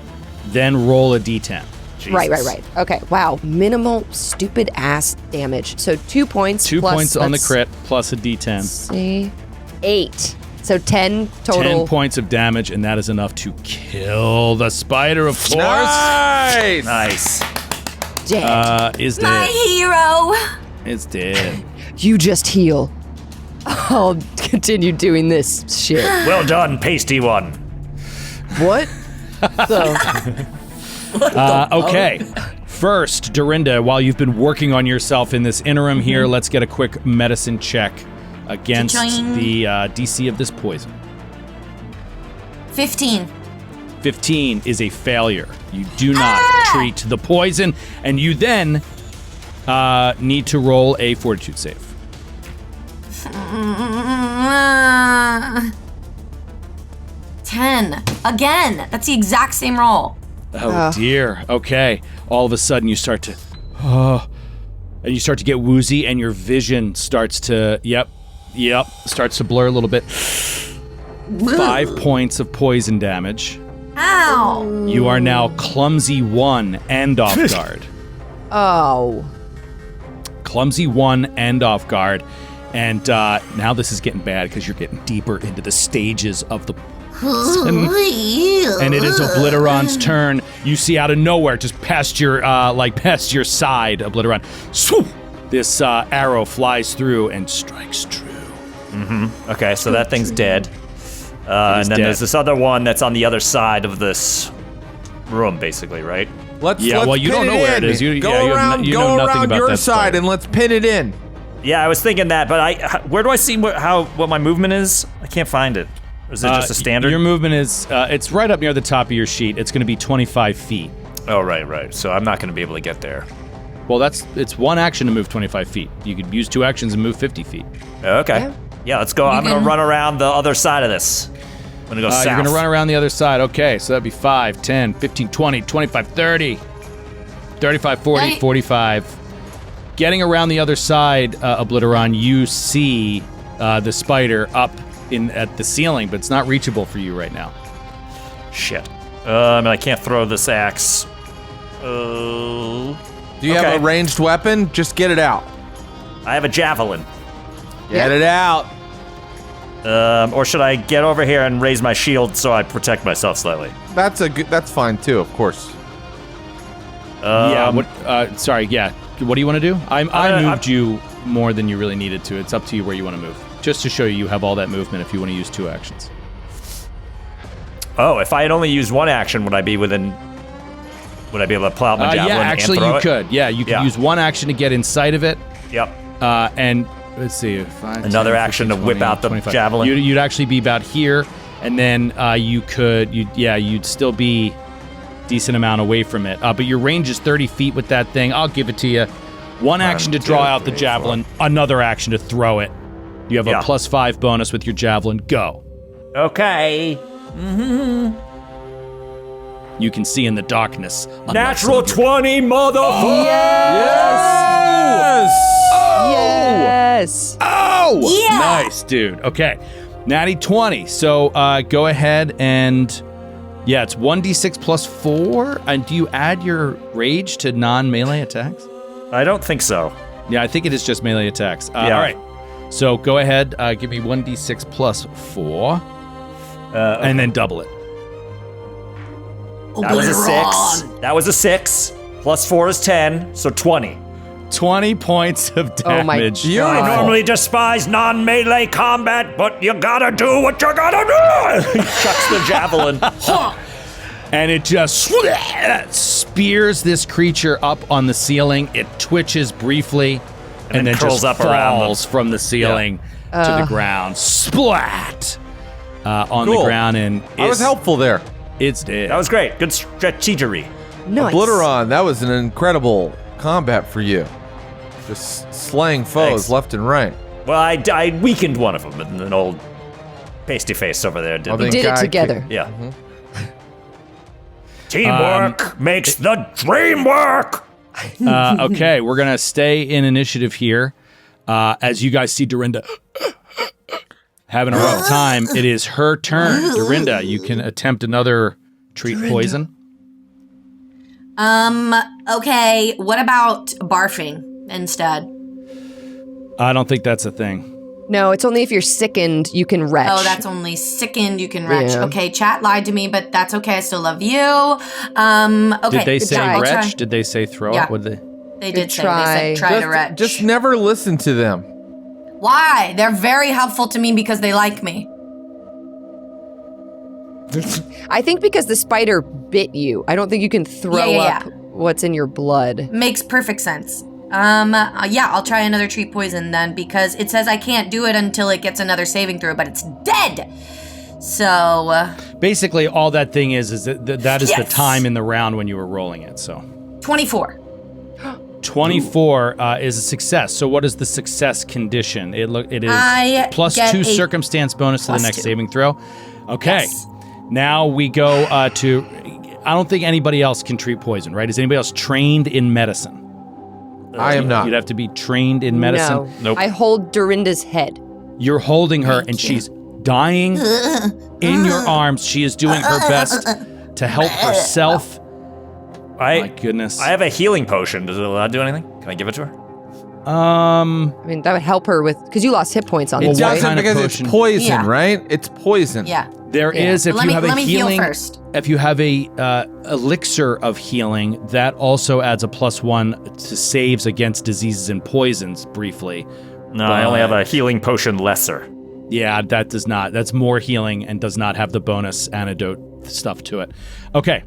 Speaker 3: then roll a D10.
Speaker 5: Jesus.
Speaker 6: Right. Okay. Wow. Minimal stupid ass damage. So 2 points.
Speaker 3: 2
Speaker 6: plus,
Speaker 3: points on the
Speaker 6: let's
Speaker 3: crit plus a D10.
Speaker 6: See, 8. So 10 total.
Speaker 3: 10 points of damage, and that is enough to kill the spider, of course.
Speaker 2: Nice.
Speaker 5: Nice.
Speaker 6: Dead.
Speaker 3: Is
Speaker 4: My
Speaker 3: dead.
Speaker 4: hero.
Speaker 3: It's dead.
Speaker 6: You just heal. I'll continue doing this shit.
Speaker 5: Well done, pasty one.
Speaker 6: What? the?
Speaker 3: Okay. First, Dorinda, while you've been working on yourself in this interim here, let's get a quick medicine check against
Speaker 4: Cha-ching.
Speaker 3: the DC of this poison.
Speaker 4: 15.
Speaker 3: 15 is a failure. You do not treat the poison, and you then need to roll a fortitude save.
Speaker 4: 10. Again. That's the exact same roll.
Speaker 3: Oh dear. Okay. All of a sudden you start to and you start to get woozy and your vision starts to starts to blur a little bit. 5 points of poison damage.
Speaker 4: Ow.
Speaker 3: You are now clumsy 1 and off guard.
Speaker 6: Oh.
Speaker 3: Clumsy 1 and off guard. And now this is getting bad because you're getting deeper into the stages of the poison. And it is Obliteron's turn. You see out of nowhere, just past your side, Obliteron. Swoop! This arrow flies through and strikes true.
Speaker 5: Mm-hmm. Okay, so that thing's dead. And then
Speaker 3: dead.
Speaker 5: there's this other one that's on the other side of this room, basically, right?
Speaker 2: Let's
Speaker 3: Yeah, well, you
Speaker 2: pin
Speaker 3: don't know where it is. You
Speaker 2: go
Speaker 3: have
Speaker 2: around,
Speaker 3: you
Speaker 2: go
Speaker 3: know nothing
Speaker 2: around
Speaker 3: about
Speaker 2: your
Speaker 3: that
Speaker 2: side
Speaker 3: spider.
Speaker 2: and let's pin it in.
Speaker 5: Yeah, I was thinking that, but where do I see what my movement is? I can't find it. Or is it just a standard?
Speaker 3: Your movement is it's right up near the top of your sheet. It's going to be 25 feet.
Speaker 5: Oh, right. So I'm not going to be able to get there.
Speaker 3: Well, it's one action to move 25 feet. You could use 2 actions and move 50 feet.
Speaker 5: Okay. Yeah, let's go. I'm going to run around the other side of this. I'm going to go south.
Speaker 3: You're going to run around the other side. Okay, so that'd be 5, 10, 15, 20, 25, 30, 35, 40,
Speaker 4: Right.
Speaker 3: 45. Getting around the other side, Obliteron, you see the spider up at the ceiling, but it's not reachable for you right now.
Speaker 5: Shit. I can't throw this axe.
Speaker 2: Do you have a ranged weapon? Just get it out.
Speaker 5: I have a javelin.
Speaker 2: Get it out.
Speaker 5: Or should I get over here and raise my shield so I protect myself slightly?
Speaker 2: That's fine too, of course.
Speaker 3: Yeah. What do you want to do? I moved you more than you really needed to. It's up to you where you want to move. Just to show you have all that movement if you want to use 2 actions.
Speaker 5: Oh, if I had only used 1 action, would I be able to pull out my javelin
Speaker 3: Yeah, actually
Speaker 5: and throw
Speaker 3: you
Speaker 5: it?
Speaker 3: could. Yeah, you could
Speaker 5: Yeah.
Speaker 3: use 1 action to get inside of it.
Speaker 5: Yep.
Speaker 3: And let's see, 5,
Speaker 5: Another
Speaker 3: 10,
Speaker 5: action
Speaker 3: 15,
Speaker 5: to whip
Speaker 3: 20,
Speaker 5: out the
Speaker 3: 25.
Speaker 5: javelin.
Speaker 3: You'd actually be about here, and then you'd still be decent amount away from it. But your range is 30 feet with that thing. I'll give it to you. 1 action to draw out the javelin, another action to throw it. You have a +5 bonus with your javelin. Go.
Speaker 5: Okay.
Speaker 3: You can see in the darkness.
Speaker 5: Natural 20, motherfucker!
Speaker 2: Yes!
Speaker 6: Yes.
Speaker 3: Oh!
Speaker 4: Yeah.
Speaker 3: Nice, dude. Okay. Natty 20. So go ahead and... Yeah, it's 1d6 plus 4. And do you add your rage to non-melee attacks?
Speaker 5: I don't think so.
Speaker 3: Yeah, I think it is just melee attacks.
Speaker 5: Yeah.
Speaker 3: All right. So go ahead, give me 1d6 plus 4, and then double it.
Speaker 5: That was a 6. That was a 6. Plus 4 is 10, so 20.
Speaker 3: 20 points of
Speaker 6: Oh my
Speaker 3: damage.
Speaker 5: I normally despise non-melee combat, but you gotta do what you gotta do! He chucks the javelin.
Speaker 3: And it just spears this creature up on the ceiling. It twitches briefly, and then
Speaker 5: curls
Speaker 3: just
Speaker 5: up around
Speaker 3: falls from the ceiling to the ground. Splat! On the
Speaker 2: Cool.
Speaker 3: ground, and
Speaker 2: I was helpful there.
Speaker 3: it's dead.
Speaker 5: That was great. Good strategery.
Speaker 6: Nice.
Speaker 2: Obliteron, that was an incredible combat for you. Just slaying foes
Speaker 5: Thanks.
Speaker 2: left and right.
Speaker 5: Well, I weakened one of them, and an old pasty face over there did.
Speaker 2: I
Speaker 6: We
Speaker 2: think
Speaker 6: did it
Speaker 2: I
Speaker 6: together.
Speaker 5: Yeah. Teamwork makes the dream work!
Speaker 3: Okay, we're going to stay in initiative here. As you guys see Dorinda having a rough time, it is her turn. Dorinda, you can attempt another treat poison.
Speaker 4: Okay, what about barfing instead?
Speaker 3: I don't think that's a thing.
Speaker 6: No, it's only if you're sickened you can retch.
Speaker 4: Oh, that's only sickened. You can retch.
Speaker 6: Yeah.
Speaker 4: Okay, chat lied to me, but that's okay. I still love you. Okay.
Speaker 3: Did they say
Speaker 4: I'll try.
Speaker 3: retch? Did they say throw
Speaker 4: Yeah.
Speaker 3: it? What did they?
Speaker 4: They did say.
Speaker 6: try.
Speaker 4: They said try to retch.
Speaker 2: Just never listen to them.
Speaker 4: Why? They're very helpful to me because they like me.
Speaker 6: I think because the spider bit you. I don't think you can throw
Speaker 4: Yeah.
Speaker 6: up what's in your blood.
Speaker 4: Makes perfect sense. Yeah, I'll try another treat poison then because it says I can't do it until it gets another saving throw, but it's dead. So,
Speaker 3: Basically, all that thing is that that is the
Speaker 4: Yes!
Speaker 3: time in the round when you were rolling it. So
Speaker 4: 24.
Speaker 3: 24 is a success. So what is the success condition? It is
Speaker 4: I
Speaker 3: plus
Speaker 4: get
Speaker 3: 2
Speaker 4: a
Speaker 3: circumstance bonus to the
Speaker 4: plus
Speaker 3: next
Speaker 4: 2.
Speaker 3: saving throw. Okay.
Speaker 4: Yes.
Speaker 3: Now we go to. I don't think anybody else can treat poison, right? Is anybody else trained in medicine?
Speaker 2: I am not.
Speaker 3: You'd have to be trained in medicine.
Speaker 6: No.
Speaker 5: Nope.
Speaker 6: I hold Dorinda's head.
Speaker 3: You're holding her, and she's dying in your arms. She is doing her best to help herself. My goodness.
Speaker 5: I have a healing potion. Does it do anything? Can I give it to her?
Speaker 6: I mean, that would help her with because you lost hit points on
Speaker 2: It
Speaker 6: this,
Speaker 3: what
Speaker 6: right?
Speaker 2: doesn't
Speaker 3: kind of
Speaker 2: because
Speaker 3: potion?
Speaker 2: it's poison,
Speaker 4: Yeah.
Speaker 2: right? It's poison.
Speaker 4: Yeah.
Speaker 3: There
Speaker 6: Yeah.
Speaker 3: is, if
Speaker 4: Let
Speaker 3: you
Speaker 4: me-
Speaker 3: have
Speaker 4: let
Speaker 3: a
Speaker 4: me heal
Speaker 3: healing,
Speaker 4: first.
Speaker 3: if you have a elixir of healing, that also adds a +1 to saves against diseases and poisons. Briefly,
Speaker 5: No, I only have a healing potion lesser.
Speaker 3: yeah, that does not. That's more healing and does not have the bonus antidote stuff to it. Okay,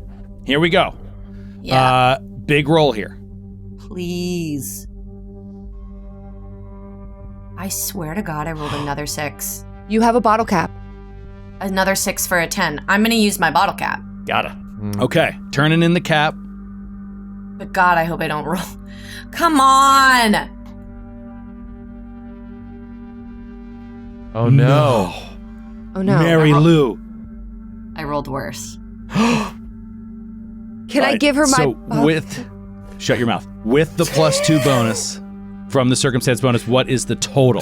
Speaker 3: here we go.
Speaker 4: Yeah.
Speaker 3: Big roll here.
Speaker 4: Please. I swear to God, I rolled another 6.
Speaker 6: You have a bottle cap.
Speaker 4: Another 6 for a 10. I'm going to use my bottle cap.
Speaker 5: Gotta.
Speaker 3: Okay, turning in the cap.
Speaker 4: But God, I hope I don't roll. Come on!
Speaker 2: Oh no.
Speaker 6: Oh no.
Speaker 3: Mary Lou.
Speaker 4: I rolled worse.
Speaker 6: Can I give her my
Speaker 3: So with shut your mouth. With the +2 bonus from the circumstance bonus, what is the total?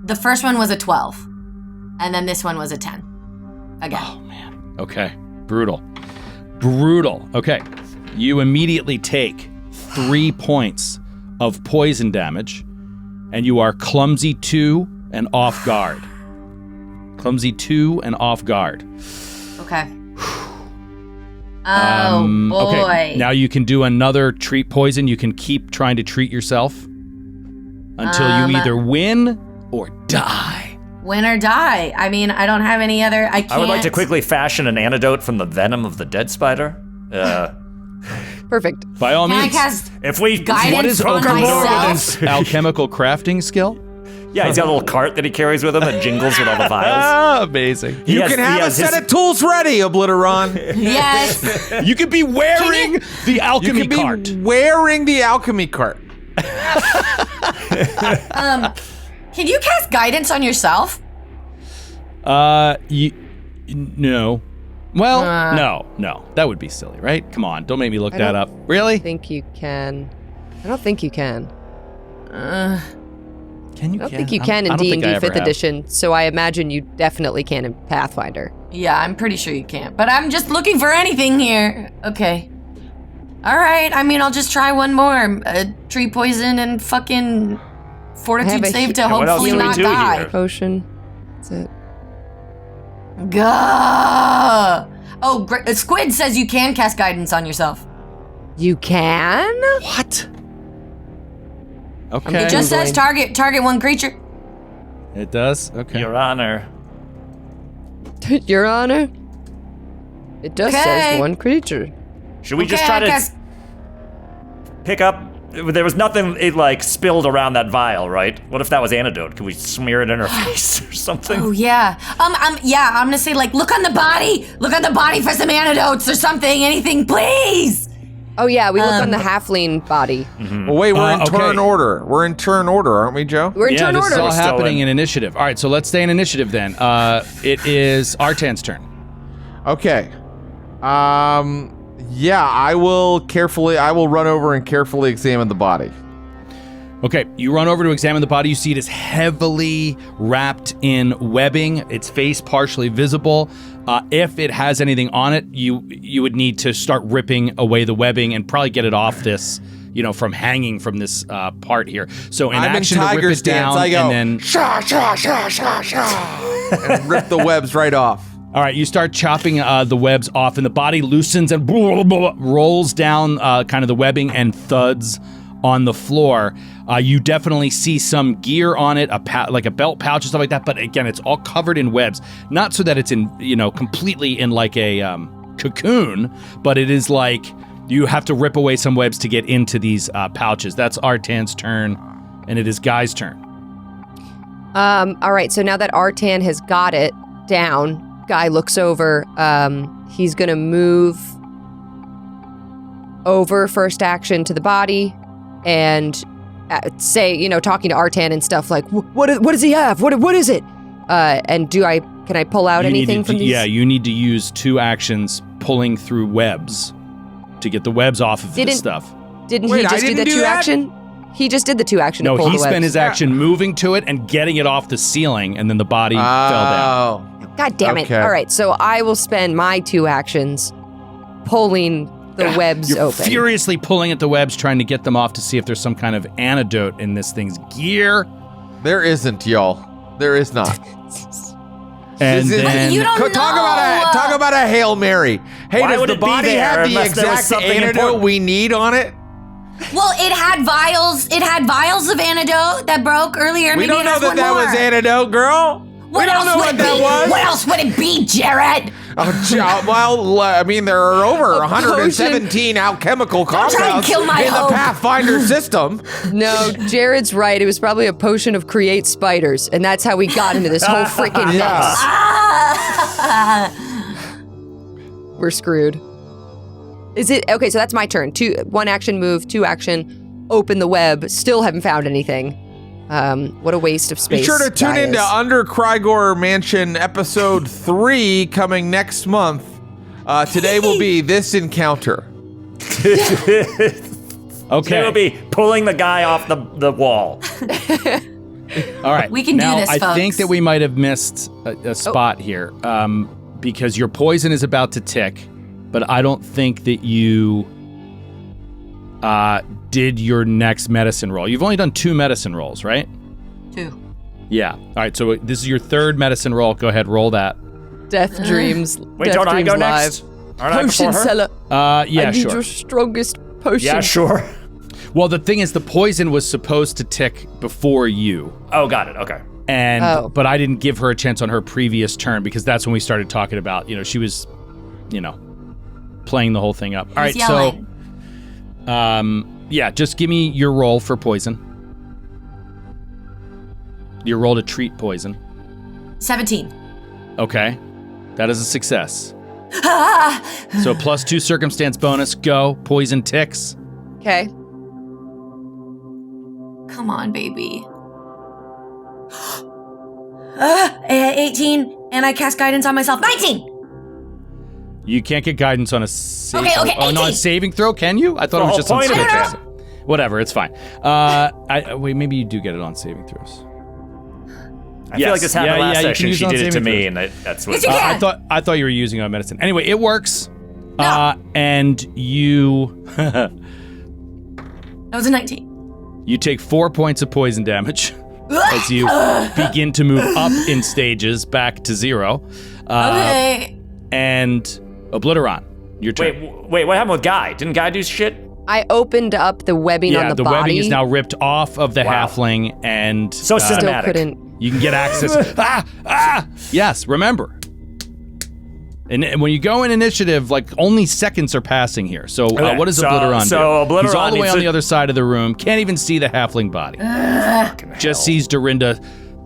Speaker 4: The first one was a 12. And then this one was a 10. Again.
Speaker 3: Oh man. Okay. Brutal. Okay. You immediately take 3 points of poison damage, and you are clumsy 2 and off guard. Clumsy 2 and off guard.
Speaker 4: Okay. Oh, boy.
Speaker 3: Okay. Now you can do another treat poison. You can keep trying to treat yourself until you either win or die.
Speaker 4: Win or die. I mean, I don't have any other. I can't.
Speaker 5: I would like to quickly fashion an antidote from the venom of the dead spider.
Speaker 6: perfect.
Speaker 3: By all
Speaker 4: Can I
Speaker 3: means.
Speaker 4: cast
Speaker 5: If we
Speaker 4: guidance
Speaker 3: What is
Speaker 4: on
Speaker 3: Okamura
Speaker 4: myself?
Speaker 3: with his alchemical crafting skill?
Speaker 5: Yeah, he's got a little cart that he carries with him that jingles with all the vials.
Speaker 3: Ah, amazing.
Speaker 2: You
Speaker 5: has-
Speaker 2: can
Speaker 5: he
Speaker 2: have a
Speaker 5: has
Speaker 2: set
Speaker 5: his-
Speaker 2: of tools ready, Obliteron.
Speaker 4: Yes.
Speaker 3: You could be wearing the
Speaker 2: You
Speaker 3: alchemy
Speaker 2: can be
Speaker 3: cart.
Speaker 2: wearing the alchemy cart.
Speaker 4: Can you cast guidance on yourself?
Speaker 3: No. Well, no. That would be silly, right? Come on. Don't make me look that up. Really?
Speaker 6: I think you can. I don't think you can.
Speaker 3: Can you?
Speaker 6: I don't think you can in D&D 5th edition, so I imagine you definitely can in Pathfinder.
Speaker 4: Yeah, I'm pretty sure you can't. But I'm just looking for anything here. Okay. All right. I mean, I'll just try one more. Tree poison and fucking fortitude save to
Speaker 5: what else
Speaker 4: hopefully
Speaker 5: can we
Speaker 4: not
Speaker 5: do
Speaker 4: die.
Speaker 5: here?
Speaker 6: Potion. That's it.
Speaker 4: Gah! Oh, Squid says you can cast guidance on yourself.
Speaker 6: You can?
Speaker 3: What? Okay.
Speaker 4: It just says target one creature.
Speaker 3: It does? Okay.
Speaker 5: Your Honor.
Speaker 6: Your Honor? It does says one creature.
Speaker 5: Should we just try to pick up? There was nothing spilled around that vial, right? What if that was antidote? Can we smear it in her face or something?
Speaker 4: Oh yeah. I'm gonna say look on the body. Look on the body for some antidotes or something. Anything, please.
Speaker 6: Oh yeah, we look on the halfling body.
Speaker 2: Mm-hmm. Well, wait, we're in turn order. We're in turn order, aren't we, Joe?
Speaker 6: We're in turn
Speaker 3: this
Speaker 6: order.
Speaker 3: is all happening in initiative. All right, so let's stay in initiative then. It is Artan's turn.
Speaker 2: Okay. Yeah, I will run over and carefully examine the body.
Speaker 3: Okay, you run over to examine the body. You see it is heavily wrapped in webbing. Its face partially visible. If it has anything on it, you would need to start ripping away the webbing and probably get it off this, from hanging from this part here. So in action to rip it down,
Speaker 2: I go,
Speaker 3: and then
Speaker 2: sha, and rip the webs right off.
Speaker 3: All right, you start chopping the webs off, and the body loosens and rolls down kind of the webbing and thuds on the floor. You definitely see some gear on it, like a belt pouch and stuff like that. But again, it's all covered in webs. Not so that it's in, completely in like a cocoon, but it is like you have to rip away some webs to get into these pouches. That's Artan's turn, and it is Guy's turn.
Speaker 6: All right, so now that Artan has got it down, Guy looks over. He's going to move over first action to the body and say, talking to Artan and stuff like, what does he have? What is it? And can I pull out anything from these?
Speaker 3: Yeah, you need to use 2 actions pulling through webs to get the webs off of this stuff.
Speaker 6: Didn't he just do the 2 action? He just did the 2 action to pull the webs.
Speaker 3: No, he spent his action moving to it and getting it off the ceiling, and then the body fell down.
Speaker 6: God damn it. All right, so I will spend my 2 actions pulling the webs
Speaker 3: You're
Speaker 6: open.
Speaker 3: Furiously pulling at the webs, trying to get them off to see if there's some kind of antidote in this thing's gear.
Speaker 2: There isn't, y'all. There is not.
Speaker 3: And then
Speaker 4: you don't know.
Speaker 2: Talk about a Hail Mary. Hey,
Speaker 5: Why
Speaker 2: does
Speaker 5: would
Speaker 2: the
Speaker 5: it be
Speaker 2: body
Speaker 5: there
Speaker 2: have the
Speaker 5: unless there was
Speaker 2: exact
Speaker 5: something
Speaker 2: antidote
Speaker 5: important?
Speaker 2: we need on it?
Speaker 4: Well, it had vials. It had vials of antidote that broke earlier.
Speaker 2: We
Speaker 4: Maybe
Speaker 2: don't
Speaker 4: it
Speaker 2: know
Speaker 4: has
Speaker 2: that
Speaker 4: one
Speaker 2: that
Speaker 4: more.
Speaker 2: was antidote, girl. We don't know what that was.
Speaker 4: What else would it be, Jared?
Speaker 2: Well, I mean, there are over 117 alchemical
Speaker 4: try to
Speaker 2: compounds
Speaker 4: kill my
Speaker 2: in the
Speaker 4: hope.
Speaker 2: Pathfinder system.
Speaker 6: No, Jared's right. It was probably a potion of create spiders, and that's how we got into this whole freaking mess. We're screwed. Is it okay? So that's my turn. 1 action move, 2 action, open the web. Still haven't found anything. What a waste of space.
Speaker 2: Be sure to tune into Under Krygor Mansion episode 3 coming next month. Today will be this encounter.
Speaker 3: okay,
Speaker 5: We'll be pulling the guy off the wall.
Speaker 3: all right.
Speaker 4: We can
Speaker 3: now,
Speaker 4: do this,
Speaker 3: I
Speaker 4: folks.
Speaker 3: think that we might have missed a spot here because your poison is about to tick, but I don't think that you did your next medicine roll. You've only done 2 medicine rolls, right?
Speaker 4: 2.
Speaker 3: Yeah. All right, so this is your 3rd medicine roll. Go ahead, roll that.
Speaker 6: Death Dreams.
Speaker 5: Wait,
Speaker 6: Death
Speaker 5: don't I
Speaker 6: Dreams
Speaker 5: go
Speaker 6: live.
Speaker 5: next? Aren't I before
Speaker 6: Potion
Speaker 5: her?
Speaker 6: seller.
Speaker 3: Yeah,
Speaker 6: I need
Speaker 3: sure.
Speaker 6: your strongest potion.
Speaker 5: Yeah, sure.
Speaker 3: Well, the thing is, the poison was supposed to tick before you.
Speaker 5: Oh, got it. Okay.
Speaker 3: And but I didn't give her a chance on her previous turn because that's when we started talking about, she was, playing the whole thing up. All right,
Speaker 4: yelling.
Speaker 3: so yeah, just give me your roll for poison. Your roll to treat poison.
Speaker 4: 17.
Speaker 3: Okay. That is a success. So +2 circumstance bonus, go. Poison ticks.
Speaker 6: Okay.
Speaker 4: Come on, baby. 18, and I cast guidance on myself. 19!
Speaker 3: You can't get guidance on a saving.
Speaker 4: Okay,
Speaker 3: Oh, no, a
Speaker 4: 18.
Speaker 3: saving throw. Can you? I thought it was just on
Speaker 5: point of
Speaker 3: skill
Speaker 5: it.
Speaker 3: checks. Whatever, it's fine. Wait, maybe you do get it on saving throws.
Speaker 5: I feel like this happened last
Speaker 3: you can
Speaker 5: session.
Speaker 3: use
Speaker 5: She
Speaker 3: on
Speaker 5: did it to
Speaker 3: saving
Speaker 5: me,
Speaker 3: throws.
Speaker 5: and that's what.
Speaker 4: Yes, you can.
Speaker 3: I thought you were using it on medicine. Anyway, it works.
Speaker 4: No.
Speaker 3: And you
Speaker 4: That was a 19.
Speaker 3: you take 4 points of poison damage as you begin to move up in stages back to 0.
Speaker 4: Okay.
Speaker 3: And Obliteron, your turn.
Speaker 5: Wait, what happened with Guy? Didn't Guy do shit?
Speaker 6: I opened up the webbing on the body.
Speaker 3: webbing is now ripped off of the
Speaker 5: Wow.
Speaker 3: halfling, and
Speaker 5: So
Speaker 6: Still
Speaker 5: cinematic.
Speaker 6: couldn't.
Speaker 3: you can get access. Yes, remember. And when you go in initiative, like only seconds are passing here. So
Speaker 5: Okay,
Speaker 3: what does
Speaker 5: so-
Speaker 3: Obliteron do?
Speaker 5: so
Speaker 3: He's
Speaker 5: Obliteron
Speaker 3: all the way
Speaker 5: needs
Speaker 3: on
Speaker 5: to-
Speaker 3: the other side of the room. Can't even see the halfling body. Just sees Dorinda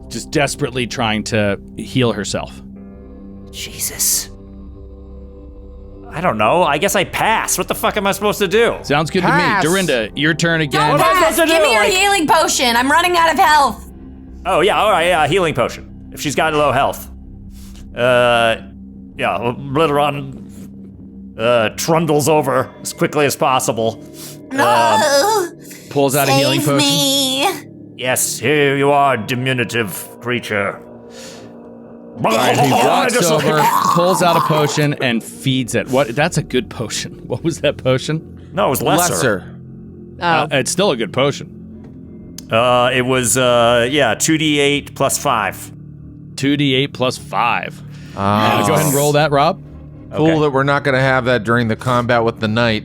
Speaker 3: just desperately trying to heal herself.
Speaker 5: Jesus. I don't know. I guess I pass. What the fuck am I supposed to do?
Speaker 3: Sounds good
Speaker 2: Pass.
Speaker 3: to me. Dorinda, your turn again.
Speaker 4: Don't
Speaker 5: am I
Speaker 4: pass.
Speaker 5: supposed to
Speaker 4: Give
Speaker 5: do?
Speaker 4: me your
Speaker 5: Like-
Speaker 4: healing potion. I'm running out of health.
Speaker 5: Oh yeah, all right, yeah, healing potion. If she's got low health. Yeah, Obliteron trundles over as quickly as possible.
Speaker 4: No.
Speaker 3: Pulls out a healing
Speaker 4: Save
Speaker 3: potion.
Speaker 4: me.
Speaker 5: Yes, here you are, diminutive creature.
Speaker 3: He walks over, pulls out a potion, and feeds it. What? That's a good potion. What was that potion?
Speaker 5: No, it was lesser.
Speaker 2: Lesser.
Speaker 6: Oh.
Speaker 3: It's still a good potion.
Speaker 5: It was 2d8 plus 5.
Speaker 3: 2d8 plus 5.
Speaker 2: Oh.
Speaker 3: Go ahead and roll that, Rob.
Speaker 2: Cool
Speaker 5: Okay.
Speaker 2: that we're not going to have that during the combat with the knight.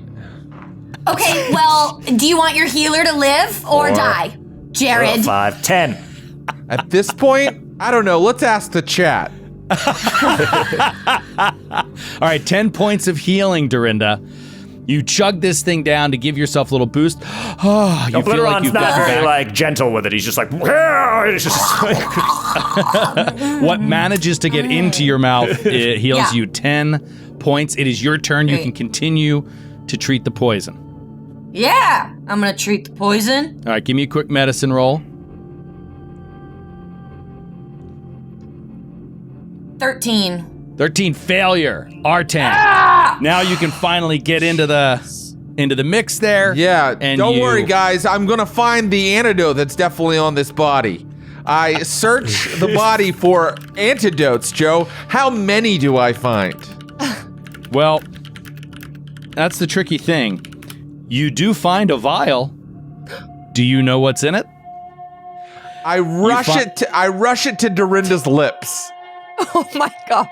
Speaker 4: Okay, well, do you want your healer to live or die? Jared.
Speaker 5: 5, 10.
Speaker 2: At this point, I don't know. Let's ask the chat.
Speaker 3: All right, 10 points of healing, Dorinda. You chug this thing down to give yourself a little boost. Oh, you feel like
Speaker 5: Obliteron's
Speaker 3: you've
Speaker 5: not
Speaker 3: gotten
Speaker 5: very
Speaker 3: back.
Speaker 5: like gentle with it. He's just like, it's just like
Speaker 3: What manages to get into your mouth it heals
Speaker 4: Yeah.
Speaker 3: you 10 points. It is your turn. You
Speaker 4: Great.
Speaker 3: can continue to treat the poison.
Speaker 4: Yeah, I'm gonna treat the poison.
Speaker 3: All right, give me a quick medicine roll.
Speaker 4: 13.
Speaker 3: 13 failure. R10. Now you can finally get into the mix there.
Speaker 2: Yeah,
Speaker 3: And
Speaker 2: don't
Speaker 3: you-
Speaker 2: worry, guys. I'm going to find the antidote that's definitely on this body. I search the body for antidotes, Joe. How many do I find?
Speaker 3: Well, that's the tricky thing. You do find a vial. Do you know what's in it?
Speaker 2: I rush it to Dorinda's lips.
Speaker 6: Oh my god.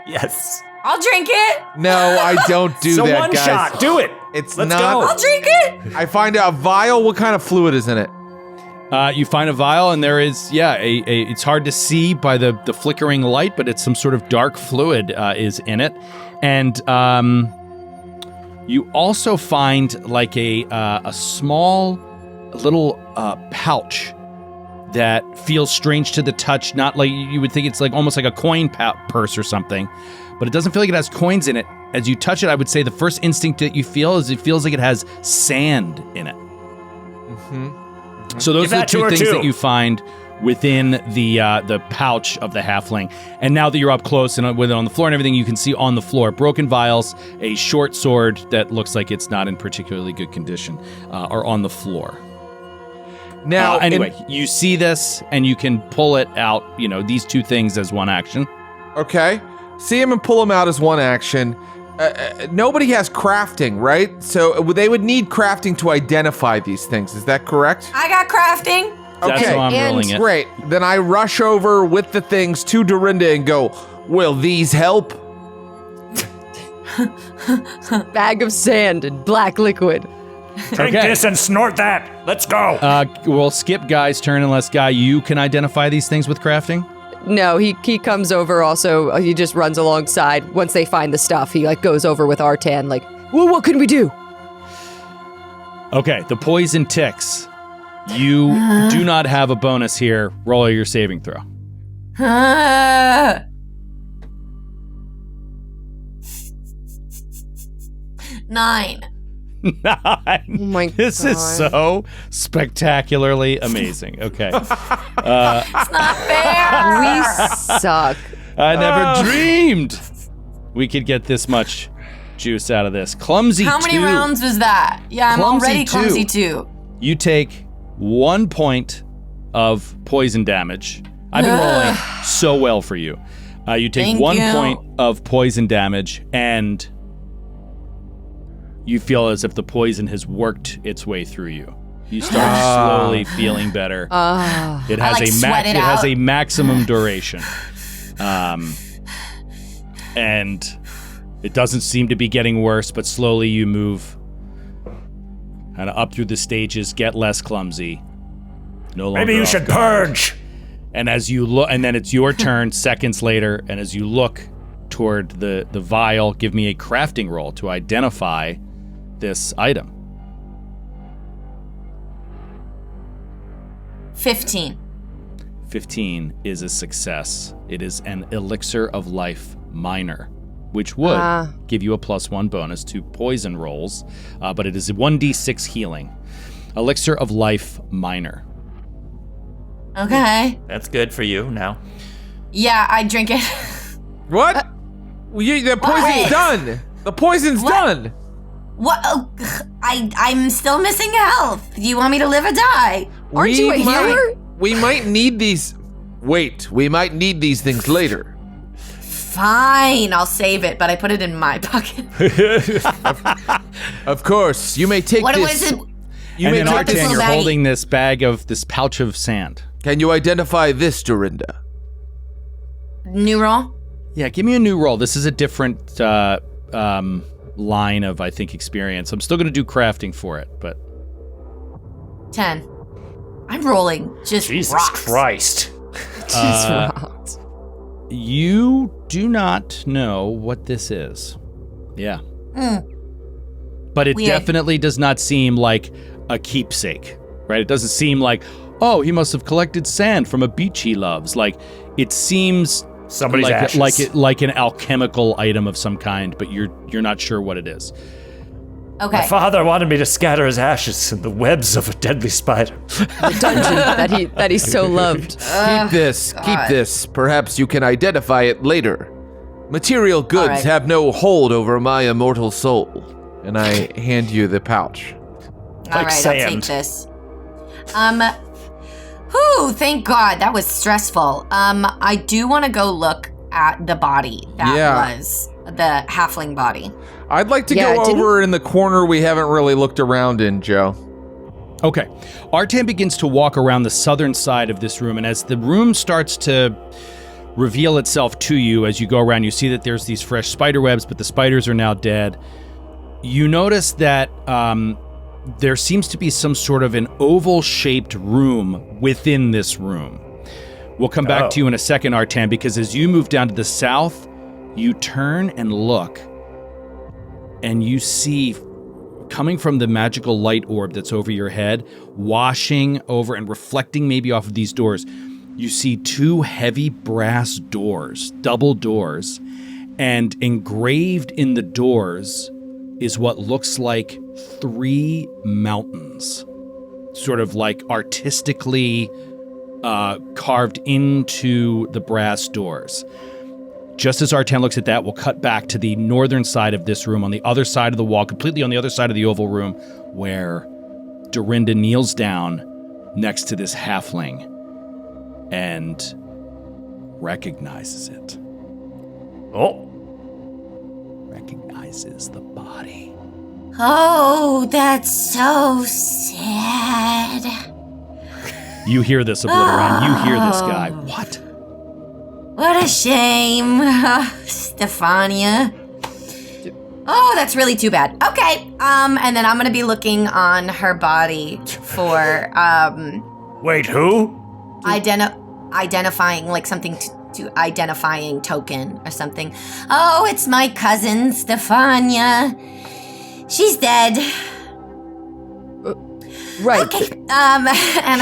Speaker 5: yes.
Speaker 4: I'll drink it.
Speaker 2: No, I don't do
Speaker 5: So
Speaker 2: that,
Speaker 5: one
Speaker 2: guys.
Speaker 5: shot. Do it.
Speaker 2: It's
Speaker 5: Let's
Speaker 2: not.
Speaker 5: go.
Speaker 4: I'll drink it.
Speaker 2: I find a vial. What kind of fluid is in it?
Speaker 3: You find a vial, and there is, it's hard to see by the flickering light, but it's some sort of dark fluid is in it. And you also find like a small little pouch that feels strange to the touch. Not like you would think it's like almost like a coin purse or something, but it doesn't feel like it has coins in it. As you touch it, I would say the first instinct that you feel is it feels like it has sand in it. So those
Speaker 5: Give
Speaker 3: are the
Speaker 5: that to
Speaker 3: two
Speaker 5: her,
Speaker 3: things
Speaker 5: too.
Speaker 3: that you find within the pouch of the halfling. And now that you're up close and with it on the floor and everything, you can see on the floor broken vials, a short sword that looks like it's not in particularly good condition, are on the floor.
Speaker 2: Now,
Speaker 3: Anyway, you see this and you can pull it out. You know, these two things as one action.
Speaker 2: okay. See him and pull him out as one action. Nobody has crafting, right? So they would need crafting to identify these things. Is that correct?
Speaker 4: I got crafting.
Speaker 3: That's
Speaker 2: Okay,
Speaker 3: how I'm
Speaker 6: and
Speaker 3: rolling it.
Speaker 2: Great. Then I rush over with the things to Dorinda and go, will these help?
Speaker 6: Bag of sand and black liquid.
Speaker 5: Drink
Speaker 3: Okay.
Speaker 5: this and snort that. Let's go.
Speaker 3: We'll skip Guy's turn unless, Guy, you can identify these things with crafting?
Speaker 6: No, he comes over also. He just runs alongside. Once they find the stuff, he like goes over with Artan like, well, what can we do?
Speaker 3: Okay, the poison ticks. You do not have a bonus here. Roll your saving throw.
Speaker 4: Ah. 9.
Speaker 6: Oh my
Speaker 3: This is so spectacularly amazing. Okay.
Speaker 4: It's not fair.
Speaker 6: We suck.
Speaker 3: I never dreamed we could get this much juice out of this. Clumsy 2.
Speaker 4: How many rounds was that? Yeah, I'm
Speaker 3: Clumsy
Speaker 4: already
Speaker 3: 2.
Speaker 4: clumsy 2.
Speaker 3: You take 1 point of poison damage. I've been rolling so well for you. You take
Speaker 4: Thank
Speaker 3: 1
Speaker 4: you.
Speaker 3: point of poison damage, and you feel as if the poison has worked its way through you. You start slowly feeling better. It has
Speaker 4: sweat it
Speaker 3: it has
Speaker 4: out.
Speaker 3: a maximum duration, and it doesn't seem to be getting worse. But slowly you move kind of up through the stages, get less clumsy. No longer.
Speaker 5: Maybe you
Speaker 3: off
Speaker 5: should
Speaker 3: guard.
Speaker 5: purge.
Speaker 3: And as you look, and then it's your turn seconds later. And as you look toward the vial, give me a crafting roll to identify this item.
Speaker 4: 15.
Speaker 3: 15 is a success. It is an elixir of life minor, which would give you a +1 bonus to poison rolls, but it is a 1d6 healing. Elixir of life minor.
Speaker 4: Okay.
Speaker 5: That's good for you now.
Speaker 4: Yeah, I drink it.
Speaker 2: What? The poison's done. The poison's done.
Speaker 4: What? Oh, I'm still missing health. Do you want me to live or die?
Speaker 6: Aren't you a healer?
Speaker 2: We might need these. Wait, we might need these things later.
Speaker 4: Fine, I'll save it, but I put it in my pocket.
Speaker 2: Of course, you may take
Speaker 4: What
Speaker 2: this.
Speaker 4: was it?
Speaker 2: You
Speaker 3: And
Speaker 2: may
Speaker 3: then
Speaker 2: take
Speaker 3: Artan,
Speaker 2: this.
Speaker 3: you're
Speaker 4: baggie.
Speaker 3: holding this pouch of sand.
Speaker 2: Can you identify this, Dorinda?
Speaker 4: New roll?
Speaker 3: Yeah, give me a new roll. This is a different line of, I think, experience. I'm still going to do crafting for it, but
Speaker 4: 10. I'm rolling just
Speaker 5: Jesus
Speaker 4: rocks.
Speaker 5: Christ.
Speaker 6: Just rocks.
Speaker 3: you do not know what this is. Yeah. But it
Speaker 4: Weird.
Speaker 3: definitely does not seem like a keepsake, right? It doesn't seem like, oh, he must have collected sand from a beach he loves. Like, it seems
Speaker 5: Somebody's
Speaker 3: like
Speaker 5: ashes.
Speaker 3: like an alchemical item of some kind, but you're not sure what it is.
Speaker 4: Okay.
Speaker 5: My father wanted me to scatter his ashes in the webs of a deadly spider.
Speaker 6: The dungeon that he so loved.
Speaker 2: Keep this. Keep this. Perhaps you can identify it later. Material goods
Speaker 4: right.
Speaker 2: have no hold over my immortal soul. And I hand you the pouch.
Speaker 4: All right,
Speaker 5: sand.
Speaker 4: I'll take this. Whew, thank God. That was stressful. I do want to go look at the body that was the halfling body.
Speaker 2: I'd like to
Speaker 6: Yeah,
Speaker 2: go
Speaker 6: didn't-
Speaker 2: over in the corner we haven't really looked around in, Joe.
Speaker 3: Okay. Artan begins to walk around the southern side of this room, and as the room starts to reveal itself to you as you go around, you see that there's these fresh spider webs, but the spiders are now dead. You notice that there seems to be some sort of an oval-shaped room within this room. We'll come back to you in a second, Artan, because as you move down to the south, you turn and look, and you see, coming from the magical light orb that's over your head, washing over and reflecting maybe off of these doors, you see 2 heavy brass doors, double doors, and engraved in the doors is what looks like 3 mountains, sort of like artistically carved into the brass doors. Just as Artan looks at that, we'll cut back to the northern side of this room, on the other side of the wall, completely on the other side of the oval room, where Dorinda kneels down next to this halfling and recognizes it.
Speaker 5: Oh,
Speaker 3: Recognizes the body.
Speaker 4: Oh, that's so sad.
Speaker 3: You hear this, Obliteron. You hear this guy. What?
Speaker 4: What a shame, Stefania. Oh, that's really too bad. Okay, and then I'm gonna be looking on her body for
Speaker 5: wait, who?
Speaker 4: identifying, like something to identifying token or something. Oh, it's my cousin Stefania. She's dead.
Speaker 6: Right.
Speaker 4: Okay. And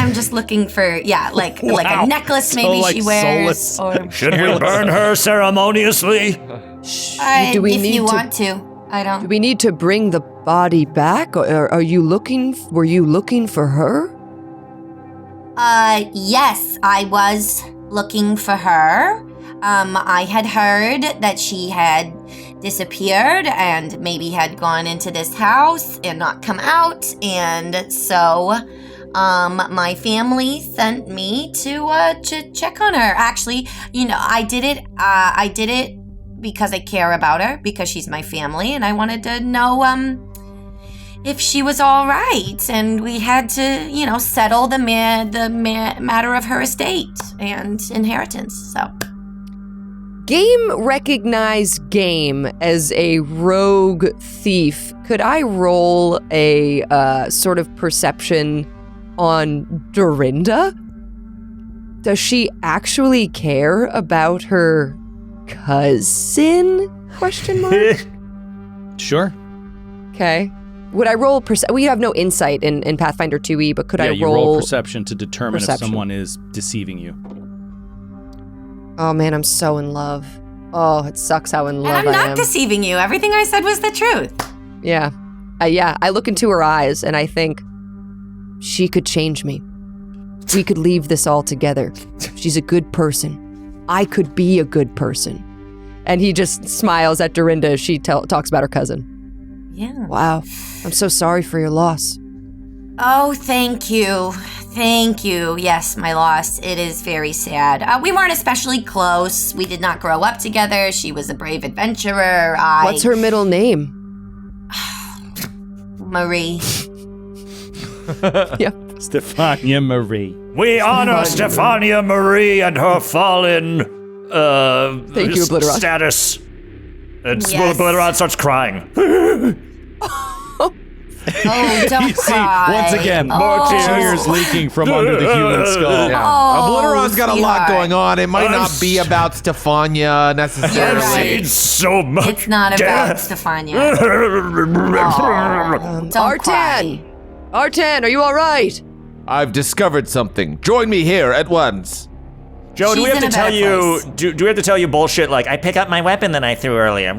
Speaker 4: I'm just looking for like a necklace
Speaker 3: So,
Speaker 4: maybe
Speaker 3: like,
Speaker 4: she wears,
Speaker 3: soulless.
Speaker 4: or
Speaker 5: Should we burn her ceremoniously?
Speaker 6: Do we
Speaker 4: if
Speaker 6: need
Speaker 4: you
Speaker 6: to-
Speaker 4: want to. I
Speaker 6: Do
Speaker 4: don't.
Speaker 6: we need to bring the body back, or were you looking for her?
Speaker 4: Yes, I was looking for her. I had heard that she had disappeared and maybe had gone into this house and not come out. And so my family sent me to check on her. Actually, I did it because I care about her, because she's my family, and I wanted to know if she was all right. And we had to, settle the matter of her estate and inheritance. So.
Speaker 6: Game recognize game as a rogue thief. Could I roll a sort of perception on Dorinda? Does she actually care about her cousin? Question mark.
Speaker 3: Sure.
Speaker 6: Okay. Would I roll we have no insight in Pathfinder 2e, but could I roll...
Speaker 3: you roll perception to determine if
Speaker 6: perception.
Speaker 3: someone is deceiving you.
Speaker 6: Oh man, I'm so in love. Oh, it sucks how in love I am.
Speaker 4: And I'm not deceiving you. Everything I said was the truth.
Speaker 6: Yeah. I look into her eyes and I think, she could change me. We could leave this all together. She's a good person. I could be a good person. And he just smiles at Dorinda as she talks about her cousin.
Speaker 4: Yeah.
Speaker 6: Wow. I'm so sorry for your loss.
Speaker 4: Oh, thank you. Thank you. Yes, my loss. It is very sad. We weren't especially close. We did not grow up together. She was a brave adventurer.
Speaker 6: What's her middle name?
Speaker 4: Marie.
Speaker 6: Yeah.
Speaker 3: Stefania Marie.
Speaker 5: We honor Stefania Marie and her fallen
Speaker 6: Thank you, Obliterod.
Speaker 5: status. And
Speaker 4: Yes.
Speaker 5: Obliterod starts crying.
Speaker 4: Oh, don't cry.
Speaker 3: Once again,
Speaker 4: Oh.
Speaker 3: tears leaking from under the human skull.
Speaker 2: Yeah.
Speaker 4: Oh,
Speaker 2: Obliteron's got a lot
Speaker 4: sweetheart.
Speaker 2: going on. It might not be about Stefania necessarily.
Speaker 4: You're right.
Speaker 5: It's so much.
Speaker 4: It's not about
Speaker 5: death.
Speaker 4: Stefania. Oh, don't cry.
Speaker 6: Artan, are you all right?
Speaker 2: I've discovered something. Join me here at once.
Speaker 5: Joe, do we
Speaker 4: She's
Speaker 5: have to
Speaker 4: in a
Speaker 5: tell
Speaker 4: better
Speaker 5: you?
Speaker 4: place.
Speaker 5: Do we have to tell you bullshit like I pick up my weapon that I threw earlier?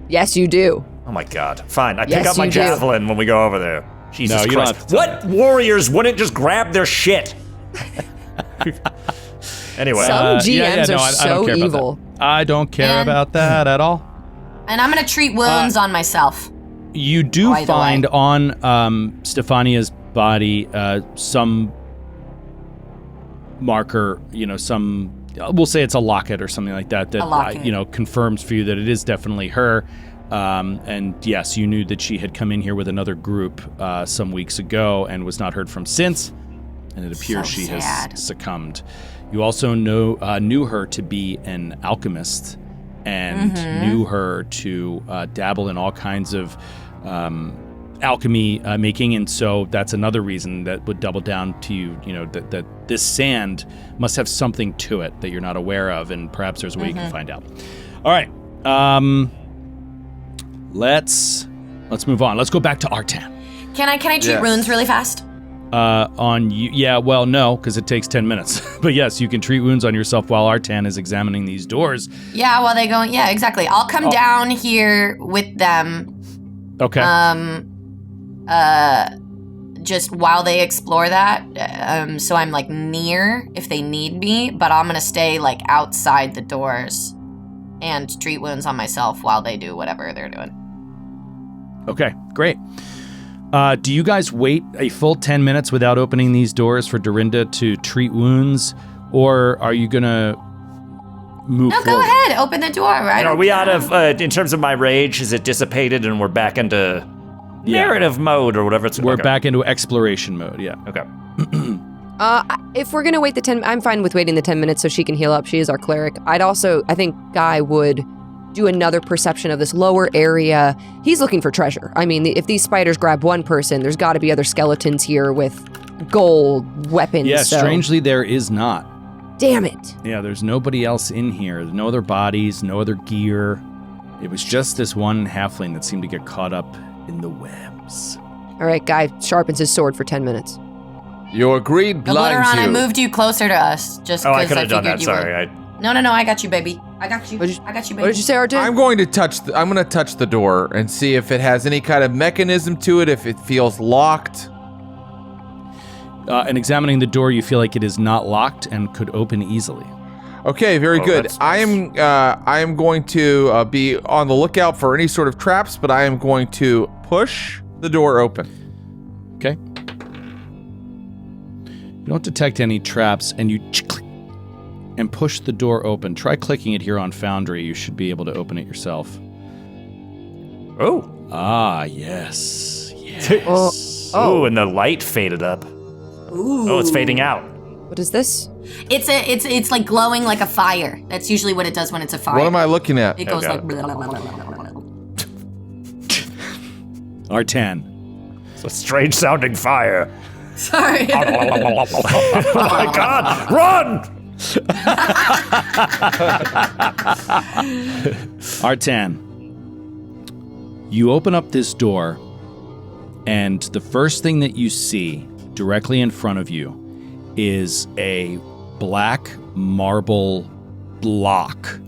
Speaker 6: Yes, you do.
Speaker 5: Oh my god! Fine, I pick
Speaker 6: Yes,
Speaker 5: up my
Speaker 6: you do.
Speaker 5: javelin when we go over there. Jesus
Speaker 3: No, you don't
Speaker 5: Christ!
Speaker 3: have to tell
Speaker 5: What warriors wouldn't just grab their shit? Anyway,
Speaker 6: Some GMs
Speaker 3: no,
Speaker 6: are
Speaker 3: I don't
Speaker 6: so
Speaker 3: care about
Speaker 6: evil.
Speaker 3: that. I don't care
Speaker 4: And-
Speaker 3: about that at all.
Speaker 4: And I'm going to treat wounds on myself.
Speaker 3: You do
Speaker 4: By the
Speaker 3: find
Speaker 4: way.
Speaker 3: on Stefania's body some marker, some, we'll say it's a locket or something like that,
Speaker 4: A locket.
Speaker 3: confirms for you that it is definitely her. And yes, you knew that she had come in here with another group some weeks ago and was not heard from since. And it appears
Speaker 4: So
Speaker 3: she
Speaker 4: sad.
Speaker 3: has succumbed. You also knew her to be an alchemist and knew her to dabble in all kinds of alchemy making, and so that's another reason that would double down to you, that this sand must have something to it that you're not aware of, and perhaps there's a way you can find out. All right, let's move on. Let's go back to Artan.
Speaker 4: Can I treat
Speaker 2: Yes.
Speaker 4: wounds really fast?
Speaker 3: On you, yeah, well, no, because it takes 10 minutes. But yes, you can treat wounds on yourself while Artan is examining these doors.
Speaker 4: Yeah, while they go. Yeah, exactly. I'll come down here with them.
Speaker 3: Okay.
Speaker 4: Just while they explore that. So I'm like near if they need me, but I'm gonna stay like outside the doors and treat wounds on myself while they do whatever they're doing.
Speaker 3: Okay, great. Do you guys wait a full 10 minutes without opening these doors for Dorinda to treat wounds, or are you gonna move
Speaker 4: No,
Speaker 3: forward?
Speaker 4: go ahead. Open the door. Right.
Speaker 5: are we out of? In terms of my rage, is it dissipated and we're back into narrative mode or whatever it's?
Speaker 3: We're
Speaker 5: okay.
Speaker 3: back into exploration mode, yeah.
Speaker 5: Okay.
Speaker 6: If we're gonna wait I'm fine with waiting the 10 minutes so she can heal up. She is our cleric. I think Guy would do another perception of this lower area. He's looking for treasure. I mean, if these spiders grab one person, there's got to be other skeletons here with gold weapons.
Speaker 3: Yeah,
Speaker 6: so.
Speaker 3: strangely, there is not.
Speaker 6: Damn it.
Speaker 3: Yeah, there's nobody else in here. No other bodies, no other gear. It was just this one halfling that seemed to get caught up in the webs.
Speaker 6: All right, Guy sharpens his sword for 10 minutes.
Speaker 2: Your greed blinds
Speaker 4: Obliteron, I
Speaker 2: you.
Speaker 4: moved you closer to us just
Speaker 5: Oh, I
Speaker 4: because
Speaker 5: could
Speaker 4: I
Speaker 5: have done
Speaker 4: figured
Speaker 5: that.
Speaker 4: you
Speaker 5: Sorry.
Speaker 4: were. No, I got you, baby. I got you. I got you, baby.
Speaker 6: What did you say, Artan?
Speaker 2: I'm going to touch the door and see if it has any kind of mechanism to it, if it feels locked.
Speaker 3: And examining the door, you feel like it is not locked and could open easily.
Speaker 2: Okay, very good.
Speaker 5: That's
Speaker 2: I am going to be on the lookout for any sort of traps, but I am going to push the door open.
Speaker 3: Okay. You don't detect any traps, and you click and push the door open. Try clicking it here on Foundry. You should be able to open it yourself.
Speaker 5: Oh.
Speaker 3: Ah, yes.
Speaker 5: Oh, and the light faded up.
Speaker 4: Ooh.
Speaker 5: Oh, it's fading out.
Speaker 6: What is this?
Speaker 4: It's like glowing like a fire. That's usually what it does when it's a fire.
Speaker 2: What am I looking at?
Speaker 4: It goes
Speaker 5: Okay.
Speaker 4: like. Blah, blah, blah, blah, blah, blah.
Speaker 3: R10.
Speaker 5: It's a strange sounding fire.
Speaker 4: Sorry.
Speaker 5: Oh my God! Run!
Speaker 3: R10. You open up this door, and the first thing that you see directly in front of you is a black marble block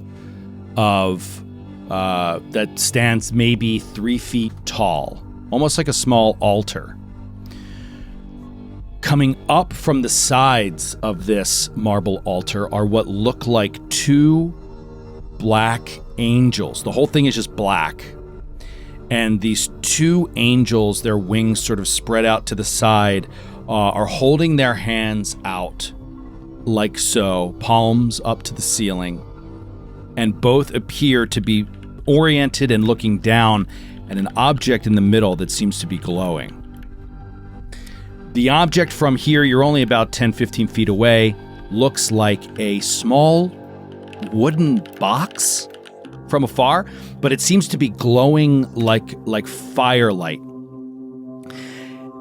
Speaker 3: of that stands maybe 3 feet tall, almost like a small altar. Coming up from the sides of this marble altar are what look like 2 black angels. The whole thing is just black. And these 2 angels, their wings sort of spread out to the side, are holding their hands out like so, palms up to the ceiling. And both appear to be oriented and looking down at an object in the middle that seems to be glowing. The object from here, you're only about 10-15 feet away, looks like a small wooden box from afar, but it seems to be glowing like firelight.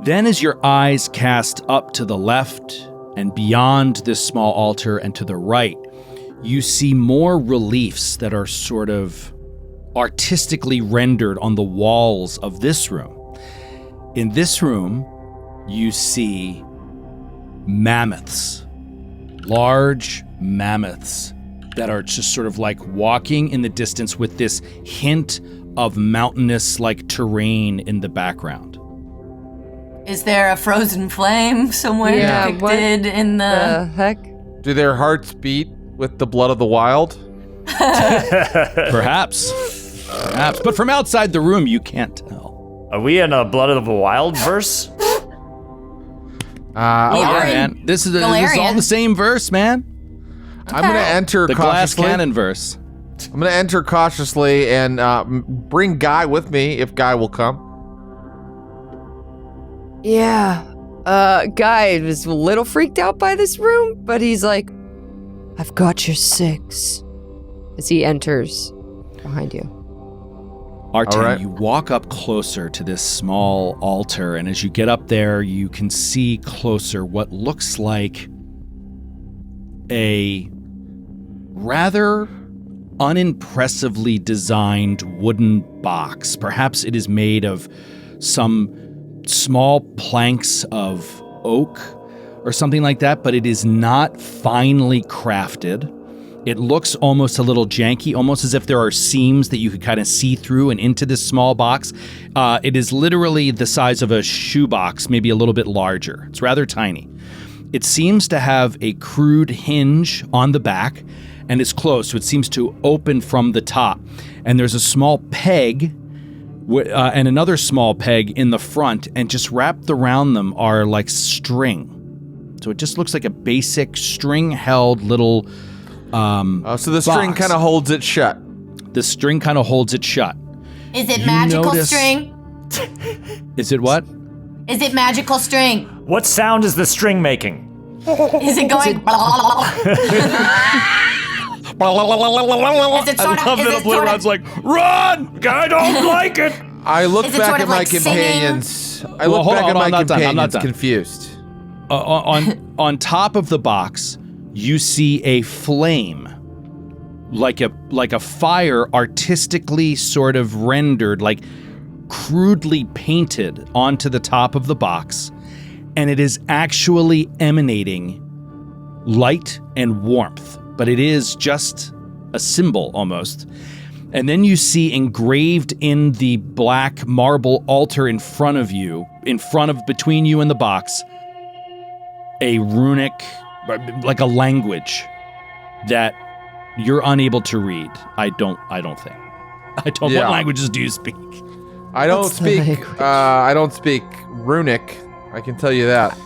Speaker 3: Then as your eyes cast up to the left and beyond this small altar and to the right, you see more reliefs that are sort of artistically rendered on the walls of this room. In this room, you see mammoths, large mammoths that are just sort of like walking in the distance with this hint of mountainous like terrain in the background.
Speaker 4: Is there a frozen flame somewhere depicted in the
Speaker 6: heck?
Speaker 2: Do their hearts beat with the blood of the wild?
Speaker 3: Perhaps. But from outside the room, you can't tell.
Speaker 5: Are we in a Blood of the Wild verse?
Speaker 4: are in
Speaker 3: Man, this is all
Speaker 4: Galarian.
Speaker 3: the same verse, man.
Speaker 2: I'm going to enter
Speaker 3: The glass
Speaker 2: cautiously.
Speaker 3: cannon verse.
Speaker 2: I'm going to enter cautiously and bring Guy with me if Guy will come.
Speaker 6: Yeah. Guy was a little freaked out by this room, but he's like, I've got your 6. As he enters behind you.
Speaker 3: Artan,
Speaker 2: All right.
Speaker 3: you walk up closer to this small altar, and as you get up there, you can see closer what looks like a rather unimpressively designed wooden box. Perhaps it is made of some small planks of oak or something like that, but it is not finely crafted. It looks almost a little janky, almost as if there are seams that you could kind of see through and into this small box. It is literally the size of a shoebox, maybe a little bit larger. It's rather tiny. It seems to have a crude hinge on the back and is closed, so it seems to open from the top. And there's a small peg and another small peg in the front, and just wrapped around them are like string. So it just looks like a basic string-held little
Speaker 2: So the string
Speaker 3: box.
Speaker 2: kind of holds it shut.
Speaker 3: The string kind of holds it shut.
Speaker 4: Is it
Speaker 3: You
Speaker 4: magical
Speaker 3: notice-
Speaker 4: string?
Speaker 3: Is it what?
Speaker 4: Is it magical string?
Speaker 5: What sound is the string making?
Speaker 4: Is it going? Is it sort of? Is it sort of?
Speaker 3: like, run!
Speaker 5: I don't like it.
Speaker 2: I look
Speaker 4: Is it
Speaker 2: back
Speaker 4: sort
Speaker 2: at
Speaker 4: of
Speaker 2: my
Speaker 4: like singing?
Speaker 2: companions. I
Speaker 3: Well,
Speaker 2: look
Speaker 3: hold
Speaker 2: back
Speaker 3: on,
Speaker 2: at
Speaker 3: hold on,
Speaker 2: my
Speaker 3: I'm not done, I'm not
Speaker 2: companions
Speaker 3: done.
Speaker 2: confused.
Speaker 3: On top of the box, you see a flame, like a fire, artistically sort of rendered, like crudely painted onto the top of the box, and it is actually emanating light and warmth, but it is just a symbol almost. And then you see engraved in the black marble altar in front of you, between you and the box, a runic, like a language. that you're unable to read. I don't think.
Speaker 2: Yeah.
Speaker 3: What languages do you speak?
Speaker 2: I don't
Speaker 6: What's the
Speaker 2: speak.
Speaker 6: language?
Speaker 2: I don't speak Runic. I can tell you that.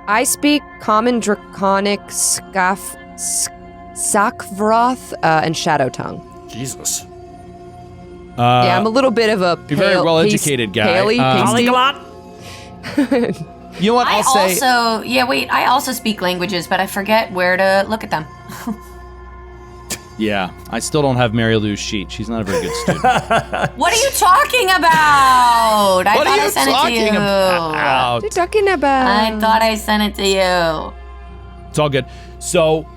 Speaker 6: I speak Common, Draconic, Sakvroth, and Shadow Tongue.
Speaker 5: Jesus.
Speaker 6: Yeah, I'm a little bit of a
Speaker 3: You're a very well-educated guy.
Speaker 6: Paley, pasty.
Speaker 5: Polyglot?
Speaker 3: You know what?
Speaker 4: I
Speaker 3: I'll
Speaker 4: also speak languages, but I forget where to look at them.
Speaker 3: Yeah, I still don't have Mary Lou's sheet. She's not a very good student.
Speaker 4: What are you talking about? I
Speaker 3: What
Speaker 4: thought
Speaker 3: are
Speaker 4: I
Speaker 3: you
Speaker 4: sent it to
Speaker 3: talking
Speaker 4: you.
Speaker 3: about?
Speaker 6: What are you talking about?
Speaker 4: I thought I sent it to you.
Speaker 3: It's all good. So,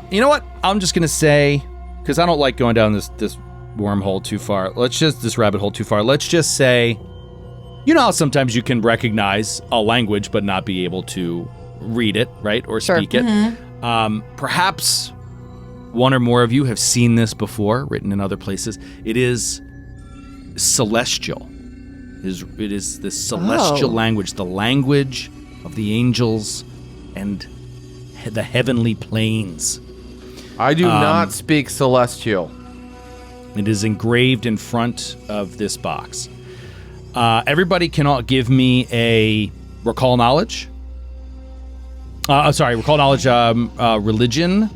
Speaker 3: you know what? I'm just gonna say, because I don't like going down this wormhole too far. This rabbit hole too far. Let's just say, you know how sometimes you can recognize a language but not be able to read it, right, or
Speaker 6: Sure.
Speaker 3: speak it. Perhaps one or more of you have seen this before, written in other places. It is celestial. It is the celestial language, the language of the angels and the heavenly planes.
Speaker 2: I do not speak Celestial.
Speaker 3: It is engraved in front of this box. Everybody can give me a recall knowledge. Recall knowledge. Religion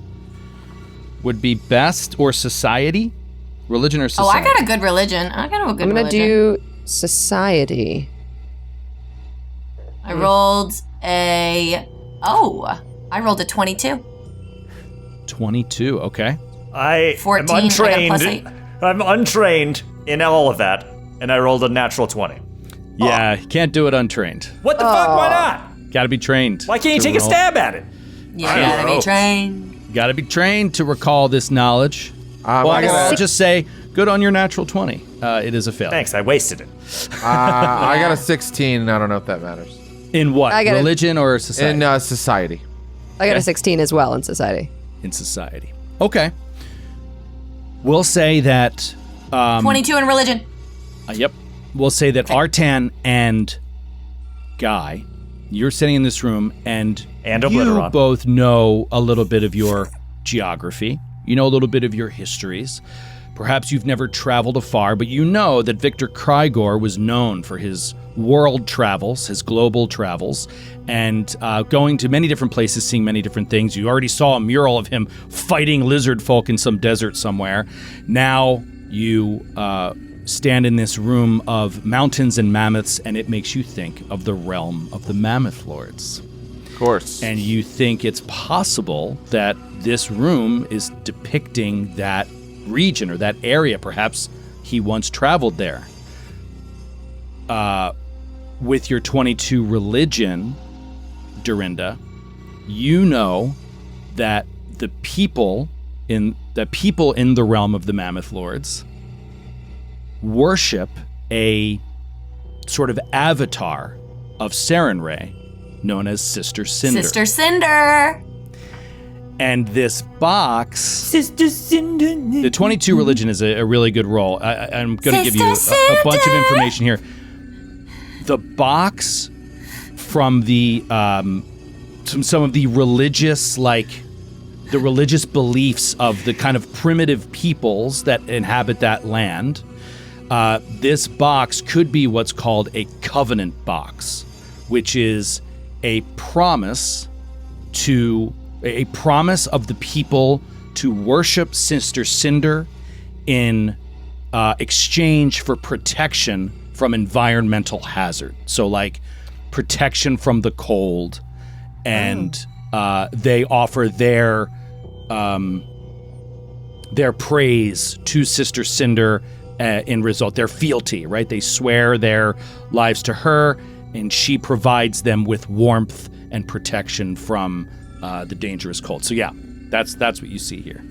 Speaker 3: would be best, or society. Religion or society.
Speaker 4: Oh, I got a good religion.
Speaker 6: I'm gonna do society.
Speaker 4: I rolled a 22.
Speaker 3: 22. Okay.
Speaker 5: I
Speaker 4: 14,
Speaker 5: am
Speaker 4: I got a
Speaker 5: untrained.
Speaker 4: +8.
Speaker 5: I'm untrained in all of that, and I rolled a natural 20.
Speaker 3: Yeah, can't do it untrained.
Speaker 5: What the fuck? Why not?
Speaker 3: Got to be trained.
Speaker 5: Why can't you
Speaker 3: to
Speaker 5: take a
Speaker 3: roll.
Speaker 5: stab at it?
Speaker 4: You
Speaker 5: I don't
Speaker 4: gotta
Speaker 5: know.
Speaker 4: be trained.
Speaker 3: Got to be trained to recall this knowledge.
Speaker 2: I
Speaker 3: I'll
Speaker 2: got
Speaker 3: just say, good on your natural 20. It is a failure.
Speaker 5: Thanks, I wasted it.
Speaker 2: I got a 16. I don't know if that matters.
Speaker 3: In what?
Speaker 6: I got a-
Speaker 3: Religion or society?
Speaker 2: In society.
Speaker 6: I got a 16 as well in society.
Speaker 3: In society. Okay. We'll say that.
Speaker 4: 22 in religion.
Speaker 3: Yep. We'll say that Artan and Guy, you're sitting in this room, and you
Speaker 5: Obliteron.
Speaker 3: both know a little bit of your geography. You know a little bit of your histories. Perhaps you've never traveled afar, but you know that Victor Krygor was known for his world travels, his global travels, and going to many different places, seeing many different things. You already saw a mural of him fighting lizard folk in some desert somewhere. Now you stand in this room of mountains and mammoths, and it makes you think of the realm of the Mammoth Lords.
Speaker 2: Of course.
Speaker 3: And you think it's possible that this room is depicting that region or that area. Perhaps he once traveled there. With your 22 religion, Dorinda, you know that the people in the realm of the Mammoth Lords worship a sort of avatar of Sarenrae known as Sister Cinder.
Speaker 4: Sister Cinder.
Speaker 3: And this box,
Speaker 5: Sister Cinder.
Speaker 3: the 22 religion is a really good roll. I'm going to give you a bunch of information here. The box from the some of the religious, the religious beliefs of the kind of primitive peoples that inhabit that land. This box could be what's called a covenant box, which is a promise of the people to worship Sister Cinder in exchange for protection from environmental hazard. So like protection from the cold, and they offer their praise to Sister Cinder in result, their fealty, right? They swear their lives to her, and she provides them with warmth and protection from the dangerous cold. So yeah, that's what you see here.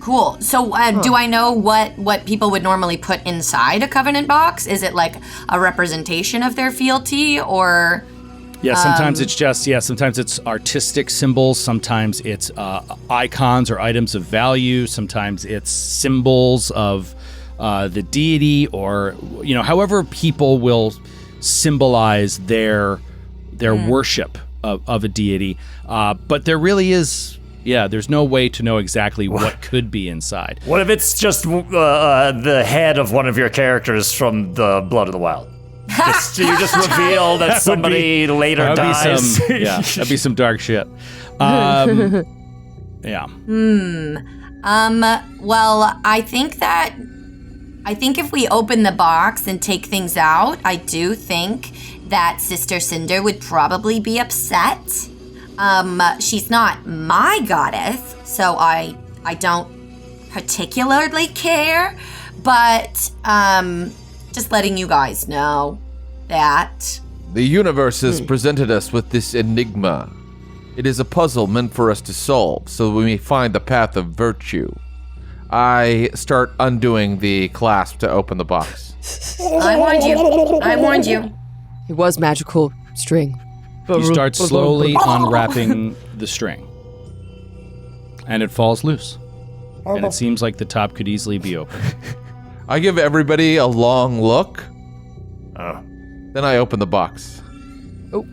Speaker 4: Cool. So do I know what people would normally put inside a covenant box? Is it like a representation of their fealty, or...
Speaker 3: Yeah, sometimes sometimes it's artistic symbols, sometimes it's icons or items of value, sometimes it's symbols of the deity, or however people will symbolize their worship of a deity. But there really is, Yeah, there's no way to know exactly what could be inside.
Speaker 5: What if it's just the head of one of your characters from the Blood of the Wild? You just reveal that somebody later dies.
Speaker 3: That'd be some dark shit. Yeah.
Speaker 4: Well, I think if we open the box and take things out, I do think that Sister Cinder would probably be upset. She's not my goddess, so I don't particularly care, but just letting you guys know that.
Speaker 2: The universe has presented us with this enigma. It is a puzzle meant for us to solve, so we may find the path of virtue. I start undoing the clasp to open the box.
Speaker 4: I warned you.
Speaker 6: It was magical string.
Speaker 3: You start slowly unwrapping the string. And it falls loose. And it seems like the top could easily be open.
Speaker 2: I give everybody a long look.
Speaker 5: Oh.
Speaker 2: Then I open the box.
Speaker 6: Oh.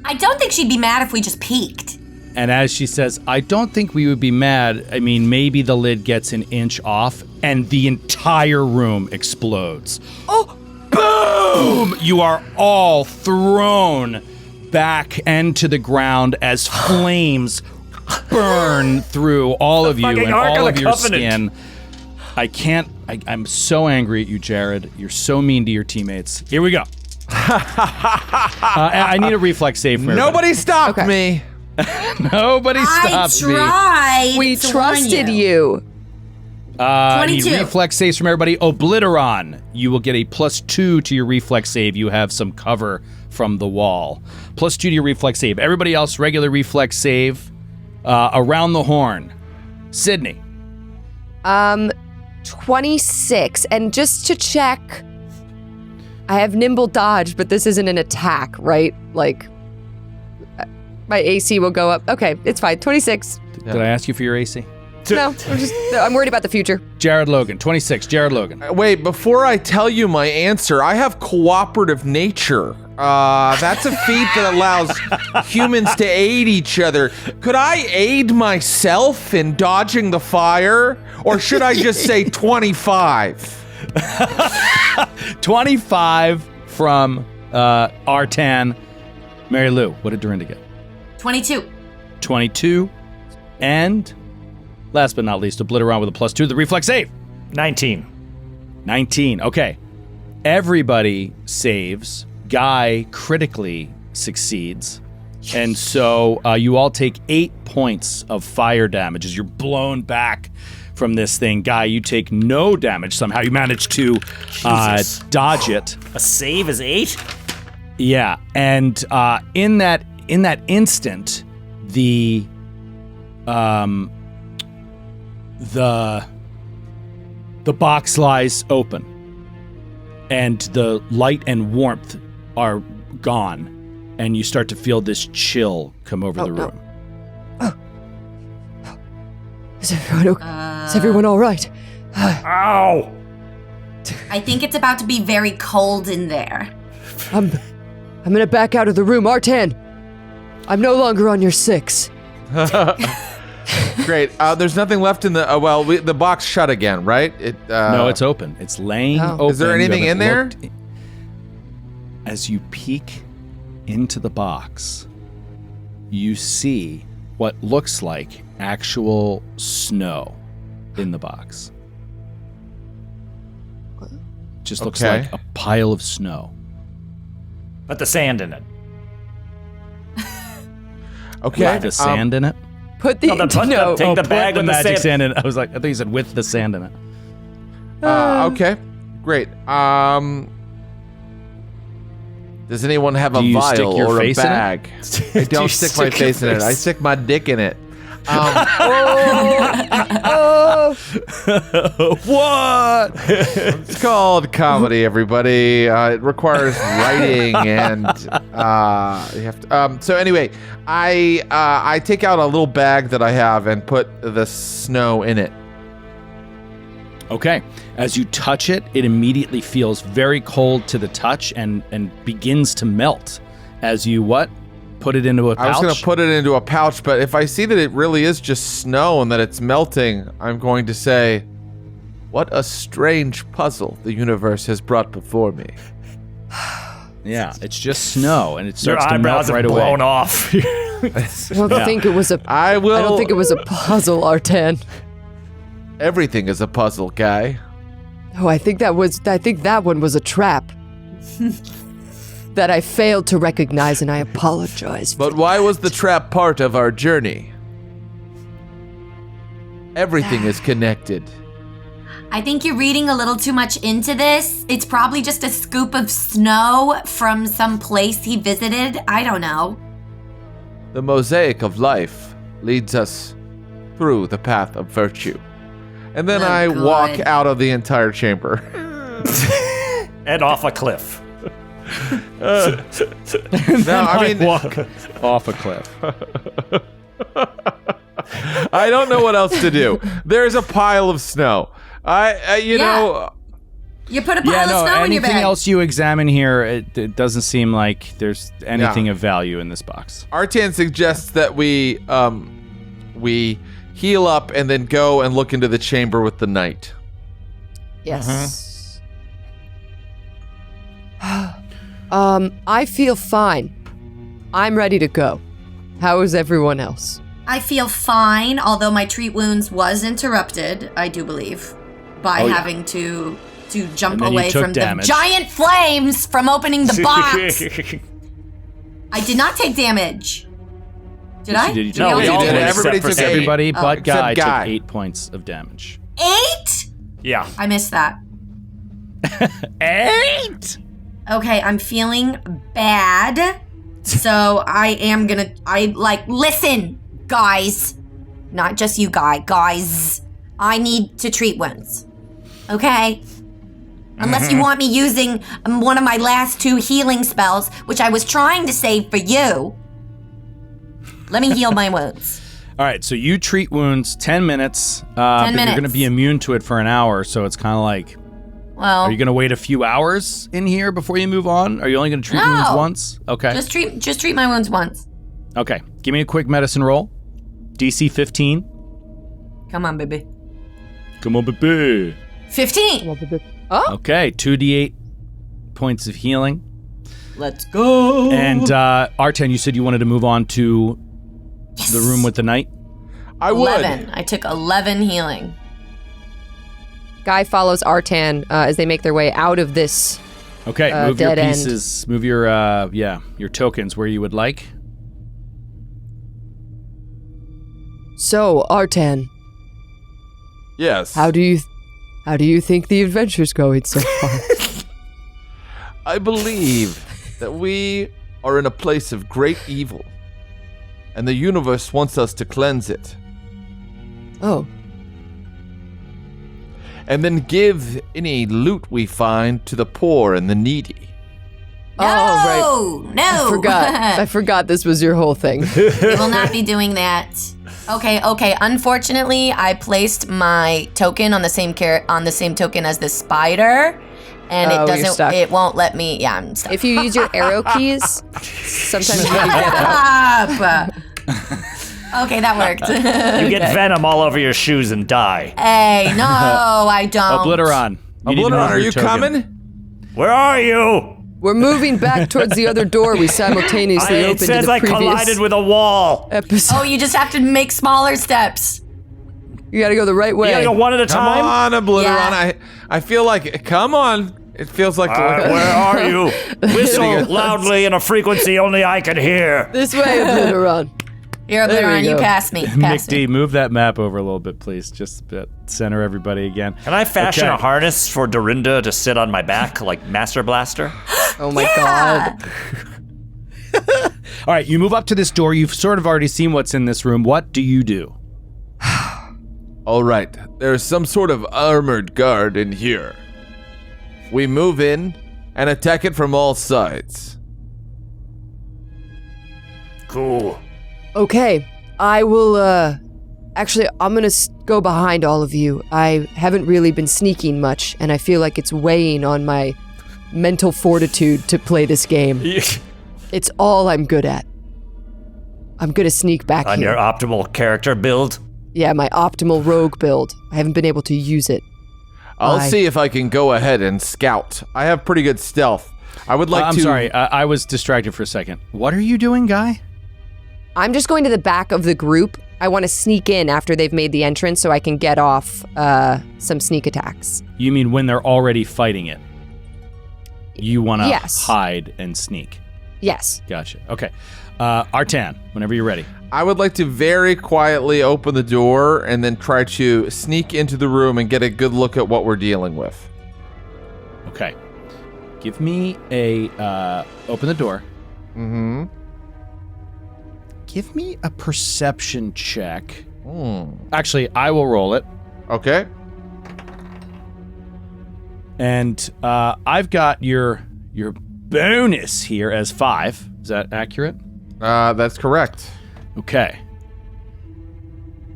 Speaker 4: I don't think she'd be mad if we just peeked.
Speaker 3: And as she says, I don't think we would be mad. I mean, maybe the lid gets an inch off and the entire room explodes.
Speaker 6: Oh!
Speaker 3: Boom! You are all thrown back into the ground as flames burn through all of you and all of your skin. I'm so angry at you, Jared. You're so mean to your teammates. Here we go. I need a reflex save from everybody.
Speaker 2: Nobody stopped me.
Speaker 3: Nobody stopped me.
Speaker 4: I tried.
Speaker 6: We trusted you.
Speaker 3: I need
Speaker 4: 22.
Speaker 3: reflex saves from everybody. Obliteron, you will get a +2 to your reflex save. You have some cover from the wall. +2 to your reflex save. Everybody else, regular reflex save. Around the horn. Sydney.
Speaker 6: 26. And just to check, I have nimble dodge, but this isn't an attack, right? Like, my AC will go up. Okay, it's fine. 26.
Speaker 3: Did I ask you for your AC?
Speaker 6: No, I'm worried about the future.
Speaker 3: Jared Logan, 26. Jared Logan.
Speaker 2: Wait, before I tell you my answer, I have cooperative nature. That's a feat that allows humans to aid each other. Could I aid myself in dodging the fire? Or should I just say 25?
Speaker 3: 25 from Artan. Mary Lou, what did Dorinda get?
Speaker 4: 22.
Speaker 3: 22. And last but not least, Obliteron with a +2, the reflex save.
Speaker 5: 19.
Speaker 3: 19. Okay. Everybody saves. Guy critically succeeds. And so you all take 8 points of fire damage as you're blown back from this thing. Guy, you take no damage somehow. You manage to dodge it.
Speaker 5: A save is 8?
Speaker 3: Yeah. And in that instant, the box lies open, and the light and warmth are gone, and you start to feel this chill come over the room.
Speaker 6: Is everyone all right?
Speaker 5: Ow!
Speaker 4: I think it's about to be very cold in there.
Speaker 6: I'm gonna back out of the room. Artan, I'm no longer on your 6.
Speaker 2: Great. There's nothing left in the. The box shut again, right?
Speaker 3: No, it's open. It's laying open.
Speaker 2: Is there anything
Speaker 3: You
Speaker 2: in
Speaker 3: haven't
Speaker 2: there?
Speaker 3: looked. As you peek into the box, you see what looks like actual snow in the box. Just looks
Speaker 2: Okay.
Speaker 3: like a pile of snow.
Speaker 5: But the sand in it.
Speaker 2: Okay.
Speaker 3: With the sand in it?
Speaker 6: Put the
Speaker 5: Take the bag
Speaker 3: Put
Speaker 5: with
Speaker 3: the
Speaker 5: the
Speaker 3: magic
Speaker 5: sand.
Speaker 3: sand in it. I thought you said with the sand in it.
Speaker 2: Okay. Great. Does anyone have
Speaker 3: Do
Speaker 2: a
Speaker 3: you stick
Speaker 2: vial
Speaker 3: your
Speaker 2: or a
Speaker 3: face in it?
Speaker 2: bag? I
Speaker 5: Do you
Speaker 2: don't stick my
Speaker 5: stick your
Speaker 2: face in it. I
Speaker 5: face?
Speaker 2: stick my dick in it.
Speaker 3: What?
Speaker 2: It's called comedy, everybody. It requires writing, and you have to. So anyway, I take out a little bag that I have and put the snow in it.
Speaker 3: Okay. As you touch it, it immediately feels very cold to the touch and begins to melt. As you what? put it into a pouch?
Speaker 2: I was going to put it into a pouch, but if I see that it really is just snow and that it's melting, I'm going to say, what a strange puzzle the universe has brought before me.
Speaker 3: Yeah, it's just snow, and it
Speaker 5: Your
Speaker 3: starts to melt
Speaker 5: eyebrows
Speaker 3: right
Speaker 5: have
Speaker 3: away.
Speaker 5: blown off.
Speaker 6: I don't think it was a.
Speaker 2: I
Speaker 6: don't think it was a puzzle, Artan.
Speaker 2: Everything is a puzzle, guy.
Speaker 6: Oh, I think that one was a trap. That I failed to recognize, and I apologize.
Speaker 2: But why was the trap part of our journey? Everything is connected.
Speaker 4: I think you're reading a little too much into this. It's probably just a scoop of snow from some place he visited. I don't know.
Speaker 2: The mosaic of life leads us through the path of virtue. And then I walk out of the entire chamber.
Speaker 5: And off a cliff.
Speaker 2: No, I mean,
Speaker 3: walk off a cliff.
Speaker 2: I don't know what else to do. There's a pile of snow. You know,
Speaker 4: You put a pile of snow in your bag.
Speaker 3: Anything else you examine here, it doesn't seem like there's anything of value in this box.
Speaker 2: Artan suggests that we heal up and then go and look into the chamber with the knight.
Speaker 6: Yes. I feel fine. I'm ready to go. How is everyone else?
Speaker 4: I feel fine, although my treat wounds was interrupted, I do believe, by having to jump away from the giant flames from opening the box. I did not take damage. Did I?
Speaker 3: You did.
Speaker 5: No,
Speaker 3: We
Speaker 5: we
Speaker 3: all
Speaker 5: did.
Speaker 3: did.
Speaker 5: Everybody took
Speaker 3: Everybody but Guy
Speaker 2: Except Guy.
Speaker 3: took 8 points of damage.
Speaker 4: 8?
Speaker 5: Yeah.
Speaker 4: I missed that.
Speaker 3: 8?
Speaker 4: Okay, I'm feeling bad. So listen, guys. Not just you guys. I need to treat wounds. Okay? Unless you want me using one of my last 2 healing spells, which I was trying to save for you. Let me heal my wounds.
Speaker 3: All right, so you treat wounds 10 minutes.
Speaker 4: 10
Speaker 3: but
Speaker 4: minutes.
Speaker 3: You're going to be immune to it for an hour, so it's kind of like,
Speaker 4: Well,
Speaker 3: are you going to wait a few hours in here before you move on? Are you only going to treat wounds once? Okay.
Speaker 4: just treat my wounds once.
Speaker 3: Okay, give me a quick medicine roll. DC 15.
Speaker 4: Come on, baby.
Speaker 3: Come on, baby.
Speaker 4: 15.
Speaker 6: Oh,
Speaker 3: Okay, 2d8 points of healing.
Speaker 4: Let's go.
Speaker 3: And Arten, you said you wanted to move on to the room with the knight?
Speaker 2: I would.
Speaker 4: 11. I took 11 healing.
Speaker 6: Guy follows Artan as they make their way out of this.
Speaker 3: Okay, move your
Speaker 6: dead end.
Speaker 3: pieces. Move your your tokens where you would like.
Speaker 6: So, Artan,
Speaker 2: Yes.
Speaker 6: how do you think the adventure's going so far?
Speaker 2: I believe that we are in a place of great evil, and the universe wants us to cleanse it,
Speaker 6: Oh,
Speaker 2: and then give any loot we find to the poor and the needy.
Speaker 4: No,
Speaker 6: right.
Speaker 4: no.
Speaker 6: I forgot this was your whole thing.
Speaker 4: We will not be doing that. Okay. Unfortunately, I placed my token on the same token as the spider, and
Speaker 6: Oh,
Speaker 4: it
Speaker 6: you're
Speaker 4: doesn't.
Speaker 6: stuck.
Speaker 4: It won't let me. Yeah, I'm stuck.
Speaker 6: If you use your arrow keys, sometimes you can get
Speaker 4: Stop.
Speaker 6: out.
Speaker 4: Okay, that worked.
Speaker 5: You get venom all over your shoes and die.
Speaker 4: Hey, no, I don't.
Speaker 3: Obliteron. You need to
Speaker 2: Obliteron,
Speaker 3: move
Speaker 2: are
Speaker 3: your
Speaker 2: you
Speaker 3: token.
Speaker 2: coming?
Speaker 5: Where are you?
Speaker 6: We're moving back towards the other door we simultaneously
Speaker 5: It
Speaker 6: opened in
Speaker 5: says
Speaker 6: the
Speaker 5: I
Speaker 6: previous
Speaker 5: collided with a wall.
Speaker 6: episode.
Speaker 4: Oh, you just have to make smaller steps.
Speaker 6: You gotta go the right way.
Speaker 5: You gotta go one at a
Speaker 2: Come
Speaker 5: time.
Speaker 2: on, Obliteron.
Speaker 4: Yeah.
Speaker 2: I feel like, come on. It feels like
Speaker 5: Where are you? Whistle loudly in a frequency only I can hear.
Speaker 6: This way, Obliteron.
Speaker 4: You're up
Speaker 6: There
Speaker 4: there,
Speaker 6: we
Speaker 4: you
Speaker 6: go.
Speaker 4: pass me.
Speaker 3: Mick
Speaker 4: Pass
Speaker 3: D,
Speaker 4: me.
Speaker 3: move that map over a little bit, please. Just center everybody again.
Speaker 5: Can I fashion
Speaker 3: Okay.
Speaker 5: a harness for Dorinda to sit on my back like Master Blaster?
Speaker 6: Oh my god.
Speaker 3: All right, you move up to this door. You've sort of already seen what's in this room. What do you do?
Speaker 2: All right, there's some sort of armored guard in here. We move in and attack it from all sides.
Speaker 5: Cool.
Speaker 6: Okay, I will, actually, I'm gonna go behind all of you. I haven't really been sneaking much, and I feel like it's weighing on my mental fortitude to play this game. It's all I'm good at. I'm going to sneak back
Speaker 5: On
Speaker 6: here.
Speaker 5: your optimal character build?
Speaker 6: Yeah, my optimal rogue build. I haven't been able to use it.
Speaker 2: I'll see if I can go ahead and scout. I have pretty good stealth. I would like to...
Speaker 3: I'm sorry, I was distracted for a second. What are you doing, Guy?
Speaker 6: I'm just going to the back of the group. I want to sneak in after they've made the entrance so I can get off some sneak attacks.
Speaker 3: You mean when they're already fighting it? You want to
Speaker 6: Yes.
Speaker 3: hide and sneak.
Speaker 6: Yes.
Speaker 3: Gotcha. Okay. Artan, whenever you're ready.
Speaker 2: I would like to very quietly open the door and then try to sneak into the room and get a good look at what we're dealing with.
Speaker 3: Okay. Give me a open the door.
Speaker 2: Mm-hmm.
Speaker 3: Give me a perception check. Actually, I will roll it.
Speaker 2: Okay.
Speaker 3: And I've got your bonus here as 5. Is that accurate?
Speaker 2: That's correct.
Speaker 3: Okay.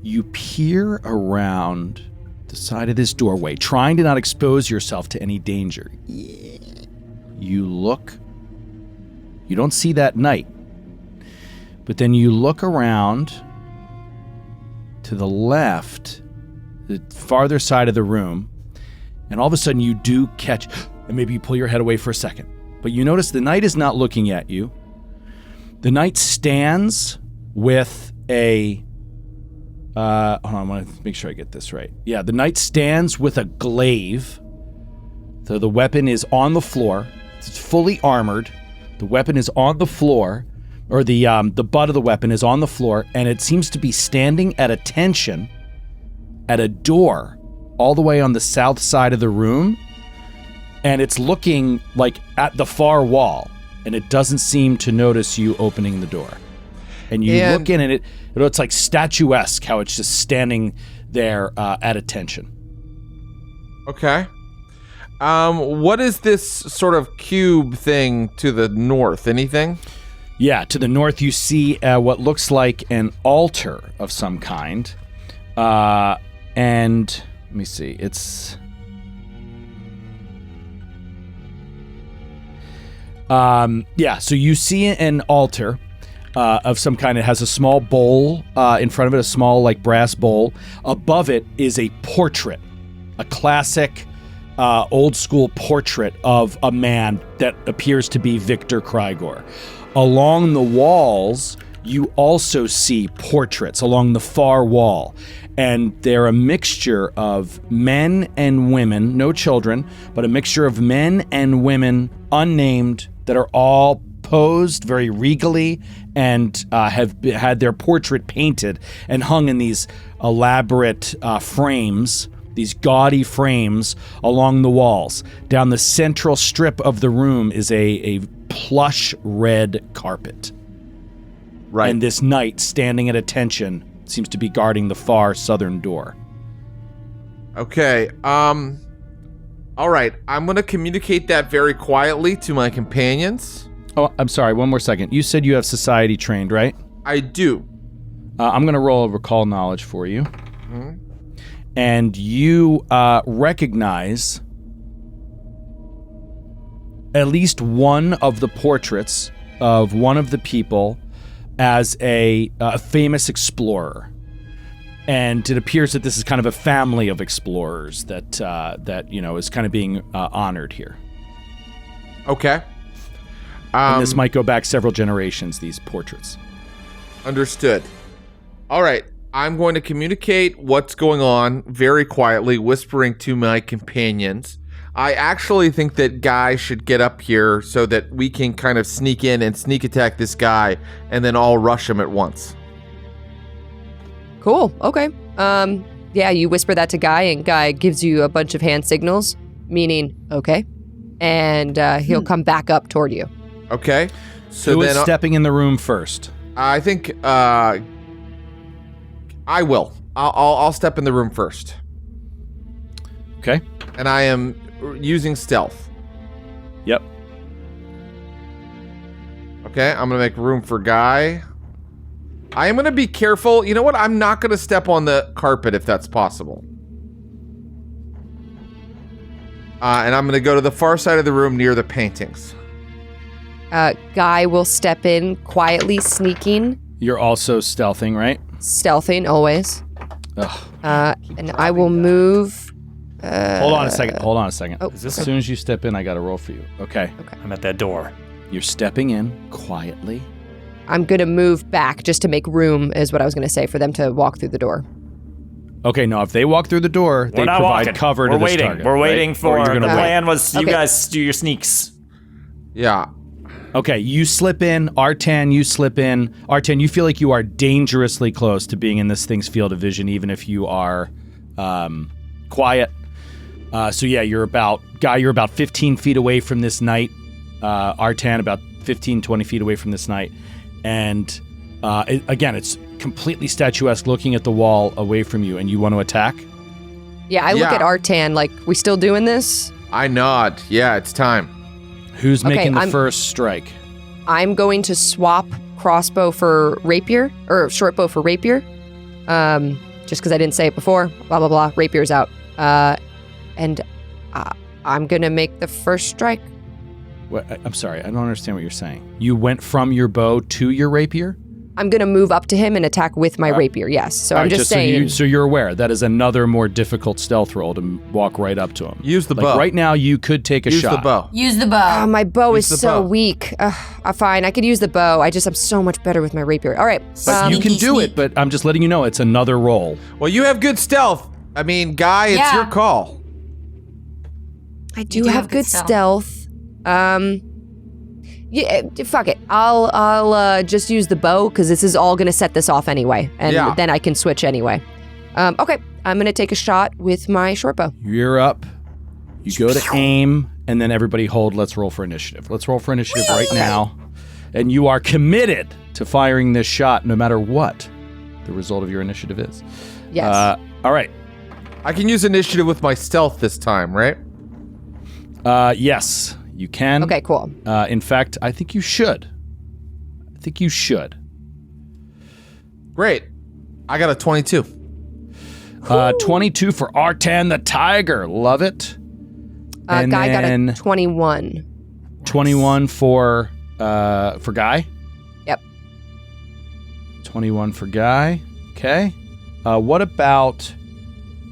Speaker 3: You peer around the side of this doorway, trying to not expose yourself to any danger. You look. You don't see that knight. But then you look around to the left, the farther side of the room, and all of a sudden you do catch, and maybe you pull your head away for a second. But you notice the knight is not looking at you. The knight stands with a... hold on, I want to make sure I get this right. Yeah, the knight stands with a glaive. So the weapon is on the floor. It's fully armored. The weapon is on the floor, or the butt of the weapon is on the floor, and it seems to be standing at attention at a door all the way on the south side of the room, and it's looking like at the far wall, and it doesn't seem to notice you opening the door. And you look in, and it's like statuesque how it's just standing there at attention.
Speaker 2: Okay. What is this sort of cube thing to the north? Anything?
Speaker 3: Yeah, to the north you see what looks like an altar of some kind. And let me see, it's... so you see an altar of some kind. It has a small bowl in front of it, a small like brass bowl. Above it is a portrait, a classic old school portrait of a man that appears to be Victor Krygor. Along the walls, you also see portraits along the far wall. And they're a mixture of men and women, no children, but a mixture of men and women, unnamed, that are all posed very regally and have had their portrait painted and hung in these elaborate frames, these gaudy frames along the walls. Down the central strip of the room is a plush red carpet.
Speaker 2: Right.
Speaker 3: And this knight standing at attention seems to be guarding the far southern door.
Speaker 2: Okay. All right. I'm going to communicate that very quietly to my companions.
Speaker 3: Oh, I'm sorry. One more second. You said you have society trained, right?
Speaker 2: I do.
Speaker 3: I'm going to roll a recall knowledge for you.
Speaker 2: Mm-hmm.
Speaker 3: And you recognize at least one of the portraits of one of the people as a famous explorer. And it appears that this is kind of a family of explorers that is kind of being honored here.
Speaker 2: Okay.
Speaker 3: And this might go back several generations, these portraits.
Speaker 2: Understood. All right. I'm going to communicate what's going on very quietly, whispering to my companions. I actually think that Guy should get up here so that we can kind of sneak in and sneak attack this guy and then all rush him at once.
Speaker 6: Cool. Okay. Yeah, you whisper that to Guy, and Guy gives you a bunch of hand signals, meaning okay, and he'll come back up toward you.
Speaker 2: Okay. So
Speaker 3: Who
Speaker 2: then
Speaker 3: is stepping in the room first?
Speaker 2: I think I will. I'll step in the room first.
Speaker 3: Okay.
Speaker 2: And I am using stealth.
Speaker 3: Yep.
Speaker 2: Okay, I'm going to make room for Guy. I am going to be careful. You know what? I'm not going to step on the carpet if that's possible. And I'm going to go to the far side of the room near the paintings.
Speaker 6: Guy will step in quietly, sneaking,
Speaker 3: You're also stealthing, right?
Speaker 6: Stealthing, always.
Speaker 3: Ugh.
Speaker 6: And I will move.
Speaker 3: Hold on a second.
Speaker 6: Oh,
Speaker 3: As soon as you step in, I got to roll for you. Okay.
Speaker 5: I'm at that door.
Speaker 3: You're stepping in quietly.
Speaker 6: I'm going to move back just to make room, is what I was going to say, for them to walk through the door.
Speaker 3: Okay, no, if they walk through the door, they
Speaker 5: We're not
Speaker 3: provide
Speaker 5: walking.
Speaker 3: cover
Speaker 5: We're
Speaker 3: to this
Speaker 5: waiting.
Speaker 3: target.
Speaker 5: We're
Speaker 3: right?
Speaker 5: waiting
Speaker 3: Or
Speaker 5: for
Speaker 3: you're
Speaker 5: the
Speaker 3: gonna wait.
Speaker 5: plan was you
Speaker 6: Okay.
Speaker 5: guys do your sneaks.
Speaker 2: Yeah.
Speaker 3: Okay, you slip in. Artan, you slip in. Artan, you feel like you are dangerously close to being in this thing's field of vision, even if you are quiet. So yeah, you're about 15 feet away from this knight. Artan, about 15, 20 feet away from this knight. And again, it's completely statuesque looking at the wall away from you, and you want to attack?
Speaker 6: Yeah, I look at Artan like, we still doing this?
Speaker 2: I nod. Yeah, it's time.
Speaker 3: Who's
Speaker 6: Okay,
Speaker 3: making the
Speaker 6: I'm-
Speaker 3: first strike?
Speaker 6: I'm going to swap crossbow for rapier, or short bow for rapier. Just because I didn't say it before. Blah, blah, blah. Rapier's out. And I'm going to make the first strike.
Speaker 3: I'm sorry, I don't understand what you're saying. You went from your bow to your rapier?
Speaker 6: I'm going to move up to him and attack with my rapier, yes. So I'm just saying.
Speaker 3: So you're aware that is another more difficult stealth roll to walk right up to him.
Speaker 2: Use the
Speaker 3: Like
Speaker 2: bow.
Speaker 3: right now, you could take a
Speaker 2: Use
Speaker 3: shot.
Speaker 2: the bow.
Speaker 4: Use the bow.
Speaker 6: My bow
Speaker 2: Use
Speaker 6: is
Speaker 2: the
Speaker 6: so
Speaker 2: bow.
Speaker 6: weak. Fine, I could use the bow. I'm so much better with my rapier. All right.
Speaker 3: But you can
Speaker 4: Sneaky
Speaker 3: do
Speaker 4: sneak.
Speaker 3: it, but I'm just letting you know it's another roll.
Speaker 2: Well, you have good stealth. I mean, Guy, it's
Speaker 4: Yeah.
Speaker 2: your call.
Speaker 6: I do
Speaker 4: do
Speaker 6: have
Speaker 4: have good
Speaker 6: good stealth. Yeah, fuck it. I'll just use the bow because this is all gonna set this off anyway, and
Speaker 2: Yeah.
Speaker 6: then I can switch anyway. Okay, I'm gonna take a shot with my short bow.
Speaker 3: You're up. You go to aim, and then everybody hold. Let's roll for initiative. Let's roll for initiative right now. And you are committed to firing this shot no matter what the result of your initiative is.
Speaker 6: Yes.
Speaker 3: All right.
Speaker 2: I can use initiative with my stealth this time, right?
Speaker 3: Yes, you can.
Speaker 6: Okay, cool.
Speaker 3: In fact, I think you should.
Speaker 2: Great. I got a 22.
Speaker 3: 22 for Artan the Tiger. Love it. And
Speaker 6: Guy got
Speaker 3: then
Speaker 6: a 21.
Speaker 3: 21 for Guy.
Speaker 6: Yep.
Speaker 3: 21 for Guy. Okay. What about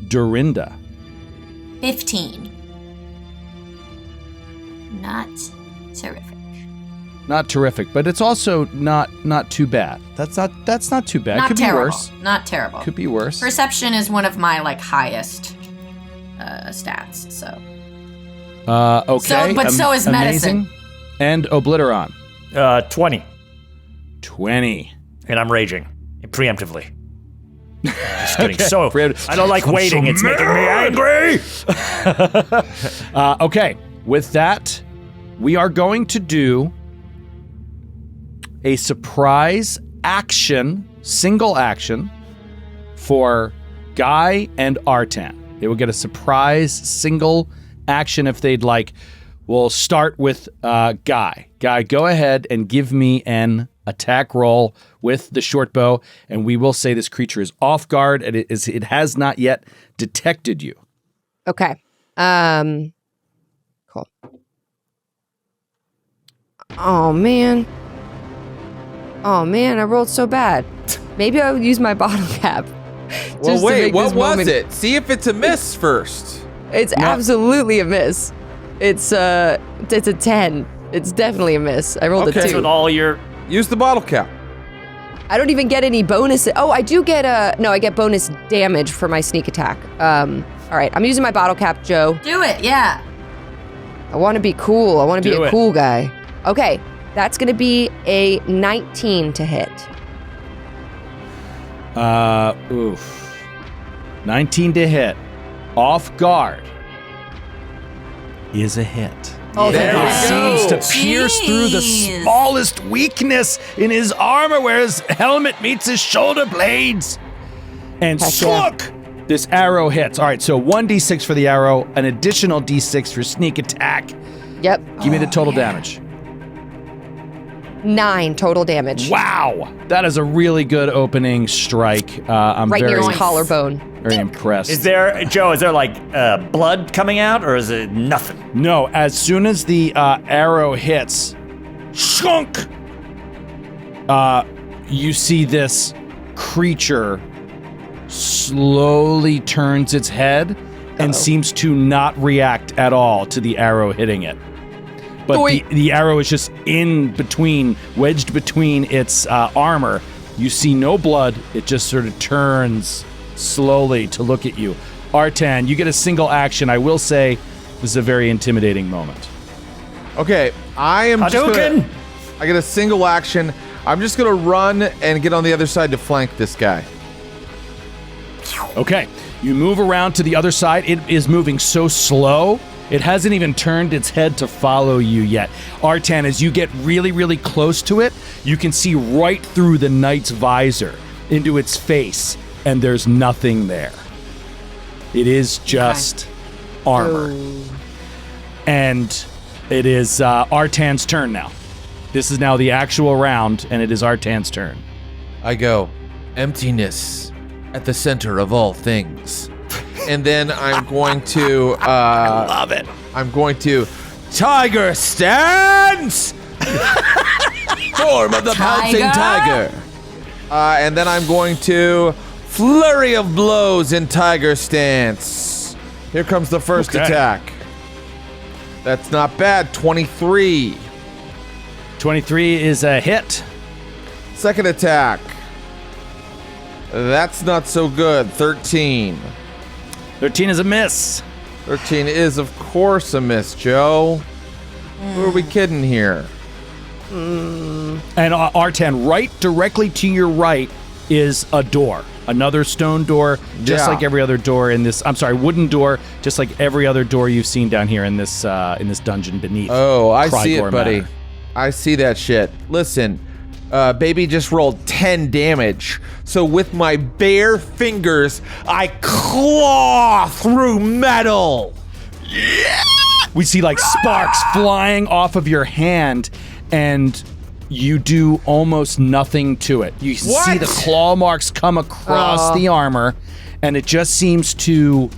Speaker 3: Dorinda?
Speaker 4: 15. Not terrific.
Speaker 3: Not terrific, but it's also not too bad. That's not too bad.
Speaker 4: Not
Speaker 3: Could
Speaker 4: terrible.
Speaker 3: be worse.
Speaker 4: Not terrible.
Speaker 3: Could be worse.
Speaker 4: Perception is one of my highest stats. So
Speaker 3: Okay.
Speaker 4: so is medicine.
Speaker 3: Amazing. And Obliteron.
Speaker 5: 20.
Speaker 3: 20.
Speaker 5: And I'm raging preemptively. Just getting so.
Speaker 3: Preempt-
Speaker 5: I don't like waiting. It's making me angry.
Speaker 3: Okay. With that, we are going to do a surprise action, single action, for Guy and Artan. They will get a surprise single action if they'd like. We'll start with Guy. Guy, go ahead and give me an attack roll with the short bow, and we will say this creature is off guard and it has not yet detected you.
Speaker 6: Okay. Cool. Oh man, I rolled so bad. Maybe I'll use my bottle cap.
Speaker 2: Well,
Speaker 6: just to
Speaker 2: wait,
Speaker 6: make
Speaker 2: what
Speaker 6: this
Speaker 2: was
Speaker 6: moment-
Speaker 2: it? See if it's a miss first.
Speaker 6: It's absolutely a miss. It's a 10. It's definitely a miss. I rolled
Speaker 2: Okay.
Speaker 6: a
Speaker 5: With
Speaker 6: 2.
Speaker 5: all your.
Speaker 2: Use the bottle cap.
Speaker 6: I don't even get any bonuses. Oh, I do get I get bonus damage for my sneak attack. All right, I'm using my bottle cap, Joe.
Speaker 4: do it. Yeah.
Speaker 6: I want to be cool. I want to be
Speaker 3: Do
Speaker 6: a
Speaker 3: it.
Speaker 6: cool guy. Okay, that's going to be a 19 to hit.
Speaker 3: Oof. 19 to hit. Off guard is a hit.
Speaker 6: Oh,
Speaker 2: There
Speaker 3: It
Speaker 2: we
Speaker 3: seems
Speaker 2: go.
Speaker 3: to pierce through the
Speaker 4: Jeez.
Speaker 3: smallest weakness in his armor where his helmet meets his shoulder blades. And
Speaker 6: Heck yeah.
Speaker 3: slunk! This arrow hits. All right, so 1d6 for the arrow, an additional d6 for sneak attack.
Speaker 6: Yep,
Speaker 3: Give me the total damage.
Speaker 6: 9 total damage.
Speaker 3: Wow, that is a really good opening strike. I'm
Speaker 6: Right near
Speaker 3: very,
Speaker 6: his collarbone.
Speaker 3: very impressed.
Speaker 5: Is there, Joe, is there like blood coming out or is it nothing?
Speaker 3: No, as soon as the arrow hits, shunk! you see this creature slowly turns its head and seems to not react at all to the arrow hitting it. But the arrow is just wedged between its armor. You see no blood. It just sort of turns slowly to look at you. Artan, you get a single action. I will say this is a very intimidating moment.
Speaker 2: Okay, I get a single action. I'm just gonna run and get on the other side to flank this guy.
Speaker 3: Okay, you move around to the other side. It is moving so slow, it hasn't even turned its head to follow you yet. Artan, as you get really, really close to it, you can see right through the knight's visor into its face, and there's nothing there. It is just armor. And it is Artan's turn now. This is now the actual round, and it is Artan's turn.
Speaker 2: I go, emptiness at the center of all things. And then I'm going to... I
Speaker 3: love it.
Speaker 2: I'm going to... Tiger stance! Form of the pouncing tiger. And then I'm going to... Flurry of blows in tiger stance. Here comes the first attack. That's not bad. 23.
Speaker 3: 23 is a hit.
Speaker 2: Second attack. That's not so good. 13.
Speaker 3: 13 is a miss.
Speaker 2: 13 is, of course, a miss, Joe. Who are we kidding here?
Speaker 3: And Artan, right directly to your right is a door. Another stone door, just like every other door in this. I'm sorry, wooden door, just like every other door you've seen down here in this dungeon beneath.
Speaker 2: Oh, I see
Speaker 3: Krygor
Speaker 2: it, buddy.
Speaker 3: Manor.
Speaker 2: I see that shit. Listen, baby just rolled 10 damage. So with my bare fingers, I claw through metal.
Speaker 3: Yeah! We see like sparks flying off of your hand, and you do almost nothing to it. You see the claw marks come across the armor, and it just seems to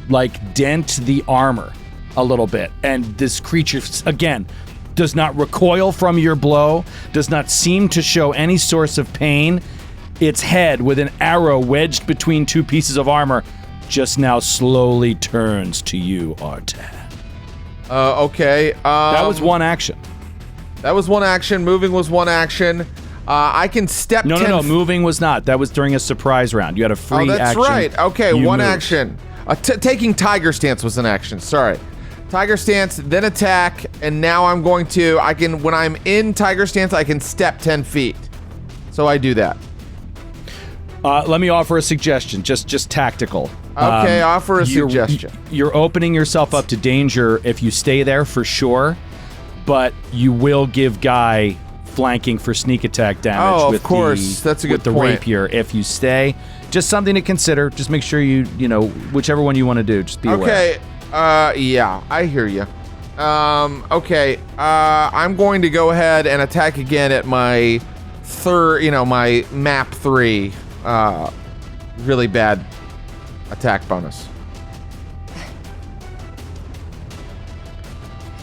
Speaker 3: like dent the armor a little bit. And this creature, again, does not recoil from your blow, does not seem to show any source of pain. Its head, with an arrow wedged between two pieces of armor, just now slowly turns to you, Artan.
Speaker 2: Okay.
Speaker 3: That was one action.
Speaker 2: That was one action. Moving was one action. I can step.
Speaker 3: No. Moving was not. That was during a surprise round. You had a free action.
Speaker 2: Oh, that's right. Okay, one
Speaker 3: moved.
Speaker 2: action. Taking tiger stance was an action. Sorry. Tiger stance, then attack, and now I'm going to. When I'm in tiger stance, I can step 10 feet. So I do that.
Speaker 3: Let me offer a suggestion, just tactical.
Speaker 2: Okay, offer a suggestion.
Speaker 3: You're opening yourself up to danger if you stay there for sure, but you will give Guy flanking for sneak attack damage.
Speaker 2: Oh, of course. That's a good
Speaker 3: point. With the rapier if you stay. Just something to consider. Just make sure you know, whichever one you want to do, just be aware.
Speaker 2: Okay, yeah, I hear you. Okay, I'm going to go ahead and attack again at my my map 3. Really bad attack bonus.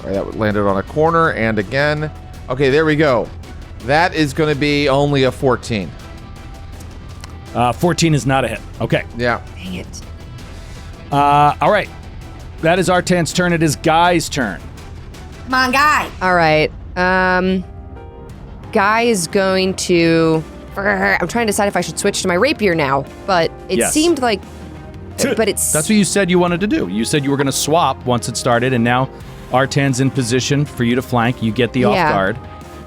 Speaker 2: All right, that landed on a corner, and again. Okay, there we go. That is going to be only a 14.
Speaker 3: 14 is not a hit. Okay.
Speaker 2: Yeah.
Speaker 6: Dang it.
Speaker 3: All right. That is Artan's turn. It is Guy's turn.
Speaker 4: Come on, Guy.
Speaker 6: All right. Guy is going to... I'm trying to decide if I should switch to my rapier now, but it seemed like... But it's...
Speaker 3: That's what you said you wanted to do. You said you were going to swap once it started, and now Artan's in position for you to flank. You get the off guard.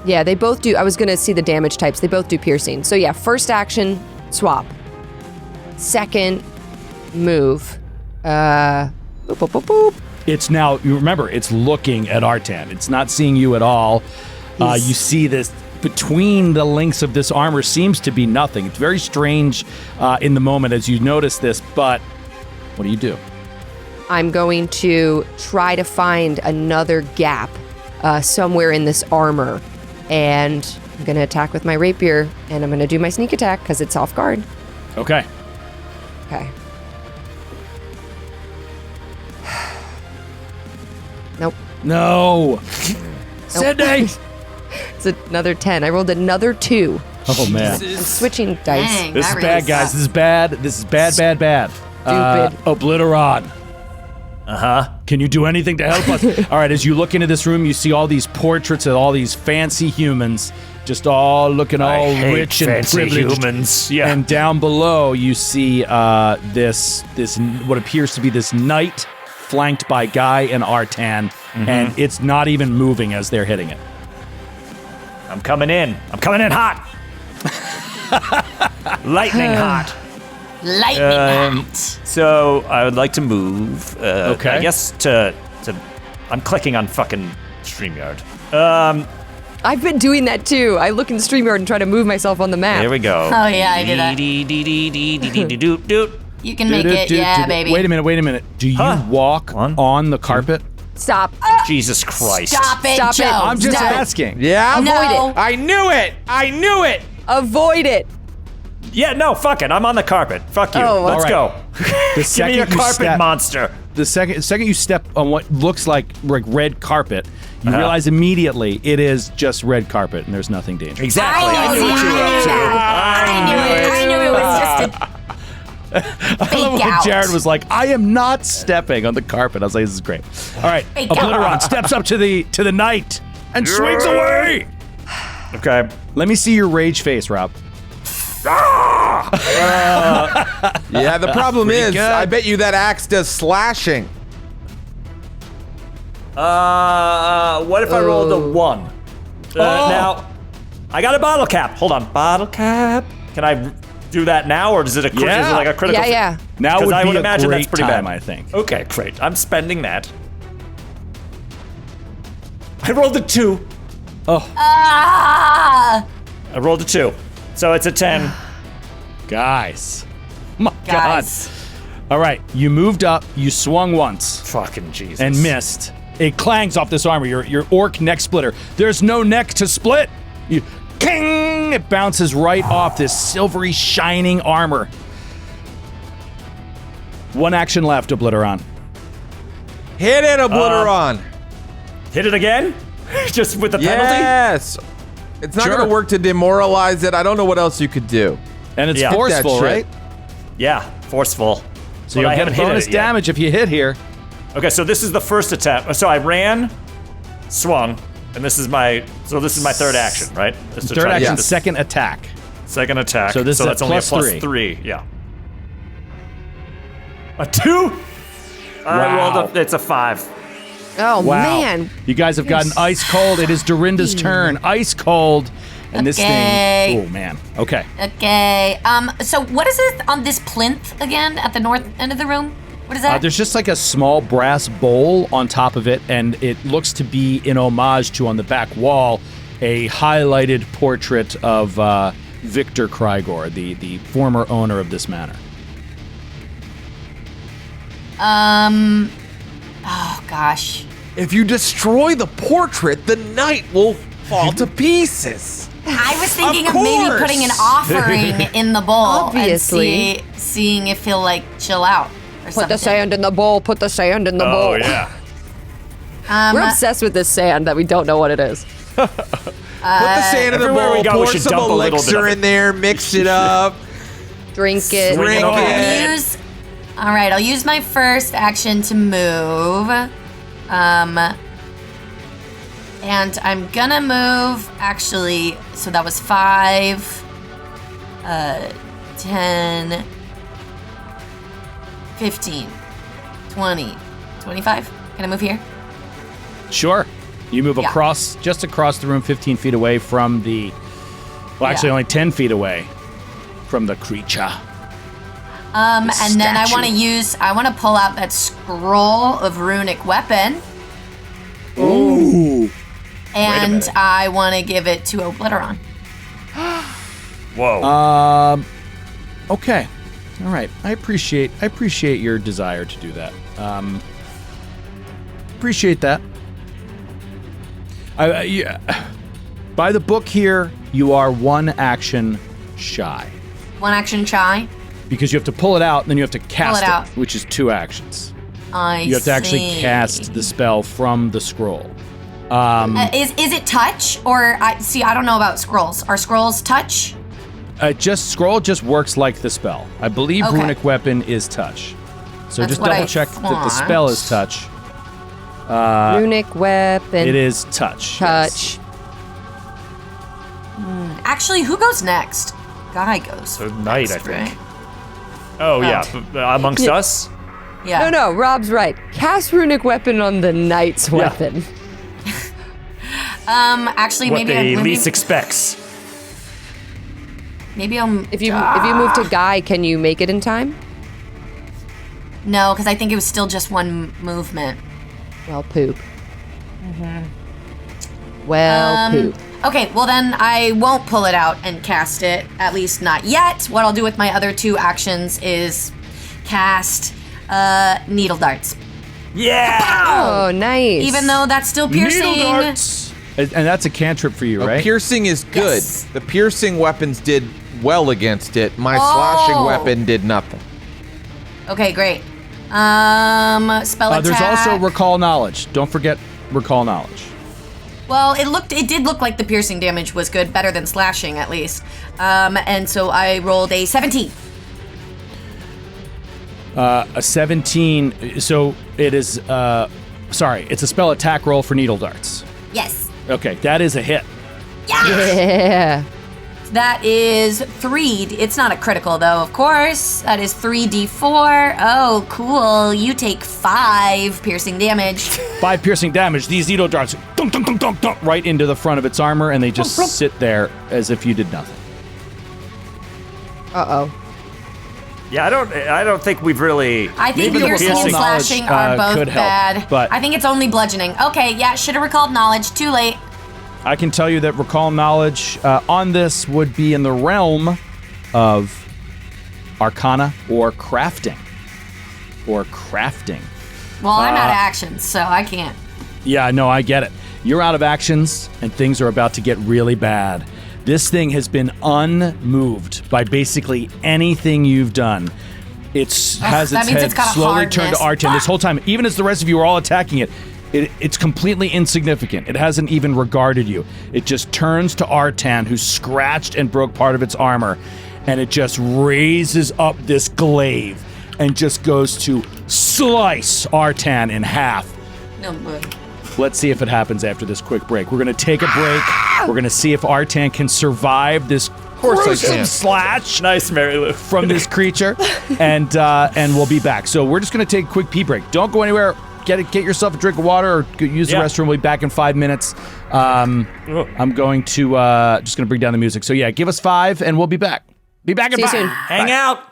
Speaker 6: Yeah, they both do. I was going to see the damage types. They both do piercing. So yeah, first action, swap. Second, move. Boop, boop, boop, boop.
Speaker 3: It's now, you remember, it's looking at Artan. It's not seeing you at all. You see this between the links of this armor seems to be nothing. It's very strange in the moment as you notice this, but what do?
Speaker 6: I'm going to try to find another gap somewhere in this armor, and I'm going to attack with my rapier, and I'm going to do my sneak attack because it's off guard.
Speaker 3: Okay.
Speaker 6: Okay. Nope.
Speaker 3: No. Sydney!
Speaker 6: It's another 10. I rolled another 2.
Speaker 3: Oh man,
Speaker 6: I'm switching dice.
Speaker 4: Dang,
Speaker 3: this
Speaker 4: that
Speaker 3: is
Speaker 4: really
Speaker 3: bad, guys.
Speaker 4: sucks.
Speaker 3: This is bad. This is bad.
Speaker 6: Stupid.
Speaker 3: Obliteron.
Speaker 5: Uh-huh.
Speaker 3: Can you do anything to help us? All right, as you look into this room, you see all these portraits of all these fancy humans, just all looking all
Speaker 5: I hate
Speaker 3: rich and
Speaker 5: fancy
Speaker 3: privileged.
Speaker 5: humans. Yeah.
Speaker 3: And down below, you see this what appears to be this knight flanked by Guy and Artan, and it's not even moving as they're hitting it.
Speaker 5: I'm coming in. I'm coming in hot. Lightning hot.
Speaker 4: Lightning hot.
Speaker 5: So I would like to move.
Speaker 3: Okay.
Speaker 5: I guess to. I'm clicking on fucking StreamYard.
Speaker 6: I've been doing that too. I look in StreamYard and try to move myself on the map.
Speaker 5: There we go.
Speaker 4: Oh, yeah, I did that.
Speaker 5: Doot.
Speaker 4: You can make it. Yeah, baby.
Speaker 3: Wait a minute. Do you walk on the carpet?
Speaker 6: Stop.
Speaker 5: Jesus Christ.
Speaker 4: Stop it,
Speaker 6: Stop it.
Speaker 4: Joe.
Speaker 3: I'm just
Speaker 4: Stop.
Speaker 3: asking.
Speaker 2: Yeah.
Speaker 4: No.
Speaker 2: I knew it.
Speaker 6: Avoid it.
Speaker 5: Yeah, no, fuck it. I'm on the carpet. Fuck you.
Speaker 6: Oh,
Speaker 5: Let's
Speaker 3: all
Speaker 5: go.
Speaker 3: The
Speaker 5: Give me
Speaker 3: second
Speaker 5: a
Speaker 3: you
Speaker 5: carpet
Speaker 3: step,
Speaker 5: monster.
Speaker 3: the second you step on what looks like red carpet, you
Speaker 5: Uh-huh.
Speaker 3: realize immediately it is just red carpet and there's nothing dangerous.
Speaker 5: Exactly. I knew what you were up to.
Speaker 4: I knew it was just a
Speaker 3: I love when
Speaker 4: out.
Speaker 3: Jared was like, "I am not stepping on the carpet." I was like, "This is great." All right,
Speaker 4: Fake
Speaker 3: Obliteron steps up to the knight and swings away.
Speaker 5: Okay.
Speaker 3: Let me see your rage face, Rob.
Speaker 2: Yeah, the problem is,
Speaker 3: good.
Speaker 2: I bet you that axe does slashing.
Speaker 5: What if I rolled a 1? Now, I got a bottle cap. Hold on. Bottle cap. Can I do that now, or is it is it like a critical?
Speaker 6: Yeah.
Speaker 3: Now
Speaker 5: 'Cause
Speaker 3: would
Speaker 5: I
Speaker 3: be
Speaker 5: would
Speaker 3: a
Speaker 5: imagine
Speaker 3: great
Speaker 5: that's pretty
Speaker 3: time,
Speaker 5: bad.
Speaker 3: I think.
Speaker 5: Okay, great. I'm spending that. I rolled a 2.
Speaker 4: Ah,
Speaker 5: I rolled a 2. So it's a 10.
Speaker 3: Guys. My
Speaker 4: guys.
Speaker 3: God. All right, you moved up, you swung once
Speaker 5: Fucking Jesus.
Speaker 3: and missed. It clangs off this armor, your orc neck splitter. There's no neck to split. You king! It bounces right off this silvery shining armor. One action left, Obliteron.
Speaker 2: Hit it, Obliteron.
Speaker 5: Hit it again? Just with the penalty?
Speaker 2: Yes. It's not
Speaker 3: Sure.
Speaker 2: going to work to demoralize it. I don't know what else you could do.
Speaker 3: And it's
Speaker 5: Yeah.
Speaker 3: forceful,
Speaker 2: That shit.
Speaker 3: right?
Speaker 5: Yeah, forceful.
Speaker 3: So
Speaker 5: But
Speaker 3: you'll
Speaker 5: I
Speaker 3: get
Speaker 5: haven't hit
Speaker 3: bonus
Speaker 5: it yet.
Speaker 3: damage if you hit here.
Speaker 5: Okay, so this is the first attempt. So I ran, swung, and this is my third action, right? Is to
Speaker 3: Third
Speaker 5: try to
Speaker 3: action,
Speaker 5: get this
Speaker 3: second attack.
Speaker 5: second attack.
Speaker 3: So this is
Speaker 5: that's
Speaker 3: a
Speaker 5: only
Speaker 3: plus
Speaker 5: a plus
Speaker 3: three.
Speaker 5: 3. Yeah. A 2? I
Speaker 3: Wow.
Speaker 5: rolled it's a 5.
Speaker 6: Oh,
Speaker 3: Wow.
Speaker 6: man.
Speaker 3: You guys have gotten ice cold. It is Dorinda's turn. Ice cold. And this
Speaker 4: Okay.
Speaker 3: thing. Oh, man. Okay.
Speaker 4: Okay. So what is it on this plinth again at the north end of the room? What is that?
Speaker 3: There's just like a small brass bowl on top of it, and it looks to be in homage to, on the back wall, a highlighted portrait of Victor Krygor, the former owner of this manor.
Speaker 4: Oh gosh.
Speaker 2: If you destroy the portrait, the knight will fall to pieces.
Speaker 4: I was thinking of,
Speaker 2: Of
Speaker 4: maybe
Speaker 2: course.
Speaker 4: putting an offering in the bowl
Speaker 6: Obviously.
Speaker 4: and seeing if he'll like chill out or
Speaker 6: Put
Speaker 4: something.
Speaker 6: the sand in the bowl. Put the sand in the bowl.
Speaker 5: Oh yeah.
Speaker 6: We're obsessed with this sand that we don't know what it is.
Speaker 2: Put the sand in the
Speaker 5: everywhere
Speaker 2: bowl,
Speaker 5: we go, we
Speaker 2: pour
Speaker 5: should
Speaker 2: some
Speaker 5: dump a little bit of
Speaker 2: elixir
Speaker 5: it.
Speaker 2: in there, mix it up.
Speaker 6: Drink it.
Speaker 2: Drink
Speaker 5: over.
Speaker 2: it.
Speaker 4: All right, I'll use my first action to move. And I'm gonna move, actually, so that was 5, 10, 15, 20, 25. Can I move here?
Speaker 3: Sure. You move
Speaker 4: Yeah.
Speaker 3: just across the room, 15 feet away from the. Well, actually,
Speaker 4: Yeah.
Speaker 3: only 10 feet away from the creature.
Speaker 4: And then I
Speaker 3: statue.
Speaker 4: want to pull out that scroll of runic weapon.
Speaker 3: Ooh.
Speaker 4: And
Speaker 5: minute.
Speaker 4: I want to give it to Obliteron.
Speaker 5: Whoa.
Speaker 3: Okay. All right. I appreciate your desire to do that. Appreciate that. Yeah. By the book here, you are one action shy.
Speaker 4: One action shy.
Speaker 3: Because you have to pull it out, and then you have to cast
Speaker 4: it out.
Speaker 3: which is 2 actions.
Speaker 4: I
Speaker 3: You have to actually
Speaker 4: see.
Speaker 3: cast the spell from the scroll.
Speaker 4: Is it touch or I don't know about scrolls. Are scrolls touch?
Speaker 3: Scroll just works like the spell. I believe
Speaker 4: Okay.
Speaker 3: runic weapon is touch. So
Speaker 4: That's
Speaker 3: just
Speaker 4: what I
Speaker 3: double check that the
Speaker 4: thought.
Speaker 3: spell is touch.
Speaker 6: Runic weapon.
Speaker 3: It is touch.
Speaker 6: Touch.
Speaker 4: Actually, who goes next? Guy goes.
Speaker 5: So Knight, I
Speaker 4: next,
Speaker 5: think.
Speaker 4: right?
Speaker 5: Oh, yeah. Amongst us?
Speaker 4: Yeah.
Speaker 6: No, Rob's right. Cast runic weapon on the knight's weapon.
Speaker 4: Actually,
Speaker 5: What
Speaker 4: maybe
Speaker 5: they
Speaker 4: maybe,
Speaker 5: least expects.
Speaker 4: maybe I'll.
Speaker 6: If you move to Guy, can you make it in time?
Speaker 4: No, because I think it was still just one movement.
Speaker 6: Well, poop. Well, poop.
Speaker 4: Okay, well then I won't pull it out and cast it, at least not yet. What I'll do with my other 2 actions is cast needle darts.
Speaker 5: Yeah!
Speaker 6: Oh, nice.
Speaker 4: Even though that's still piercing.
Speaker 3: Needle darts. And that's a cantrip for you, right?
Speaker 2: Piercing is good.
Speaker 4: Yes.
Speaker 2: The piercing weapons did well against it. My slashing weapon did nothing.
Speaker 4: Okay, great. Spell attack.
Speaker 3: There's also recall knowledge. Don't forget recall knowledge.
Speaker 4: Well, it did look like the piercing damage was good, better than slashing at least. And so I rolled a 17.
Speaker 3: A 17. So it is. It's a spell attack roll for needle darts.
Speaker 4: Yes.
Speaker 3: Okay, that is a hit.
Speaker 6: Yeah.
Speaker 4: That is 3. It's not a critical though, of course. That is 3d4. Oh, cool. You take 5 piercing damage.
Speaker 3: 5 piercing damage. These needle darts dunk, dunk, dunk, dunk, dunk, right into the front of its armor, and they just sit there as if you did nothing.
Speaker 6: Uh-oh.
Speaker 5: Yeah, I don't think we've really.
Speaker 4: I think
Speaker 3: Maybe the
Speaker 4: piercing and
Speaker 3: piercing
Speaker 4: slashing
Speaker 3: knowledge,
Speaker 4: are both
Speaker 3: could help,
Speaker 4: bad.
Speaker 3: but-
Speaker 4: I think it's only bludgeoning. Okay, yeah, should have recalled knowledge. Too late.
Speaker 3: I can tell you that recall knowledge on this would be in the realm of Arcana or crafting. Or crafting.
Speaker 4: Well, I'm out of actions, so I can't.
Speaker 3: Yeah, no, I get it. You're out of actions, and things are about to get really bad. This thing has been unmoved by basically anything you've done. Has
Speaker 4: that
Speaker 3: its
Speaker 4: means
Speaker 3: head
Speaker 4: it's got a
Speaker 3: slowly turned to
Speaker 4: hardness.
Speaker 3: Arten this whole time. Even as the rest of you are all attacking it, it's completely insignificant. It hasn't even regarded you. It just turns to Artan, who scratched and broke part of its armor, and it just raises up this glaive and just goes to slice Artan in half.
Speaker 4: No, but
Speaker 3: Let's see if it happens after this quick break. We're going to take a break. We're going to see if Artan can survive this gruesome slash
Speaker 5: Nice, Mary Lou.
Speaker 3: from this creature, and we'll be back. So we're just going to take a quick pee break. Don't go anywhere. Get yourself a drink of water or use the restroom. We'll be back in 5 minutes. I'm going to just going to bring down the music. So yeah, give us 5 and we'll be back. Be back in
Speaker 6: See you
Speaker 3: 5.
Speaker 6: soon.
Speaker 5: Hang out.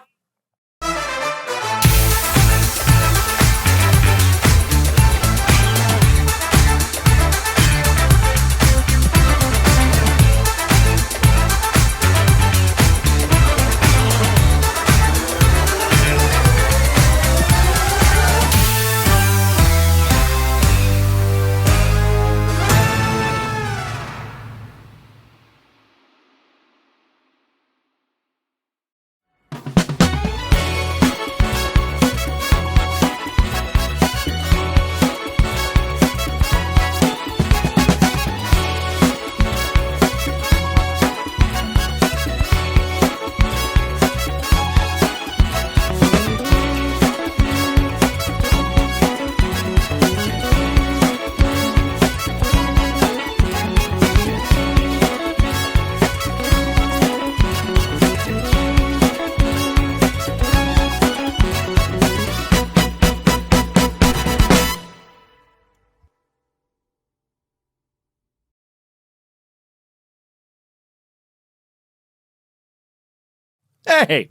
Speaker 3: Hey,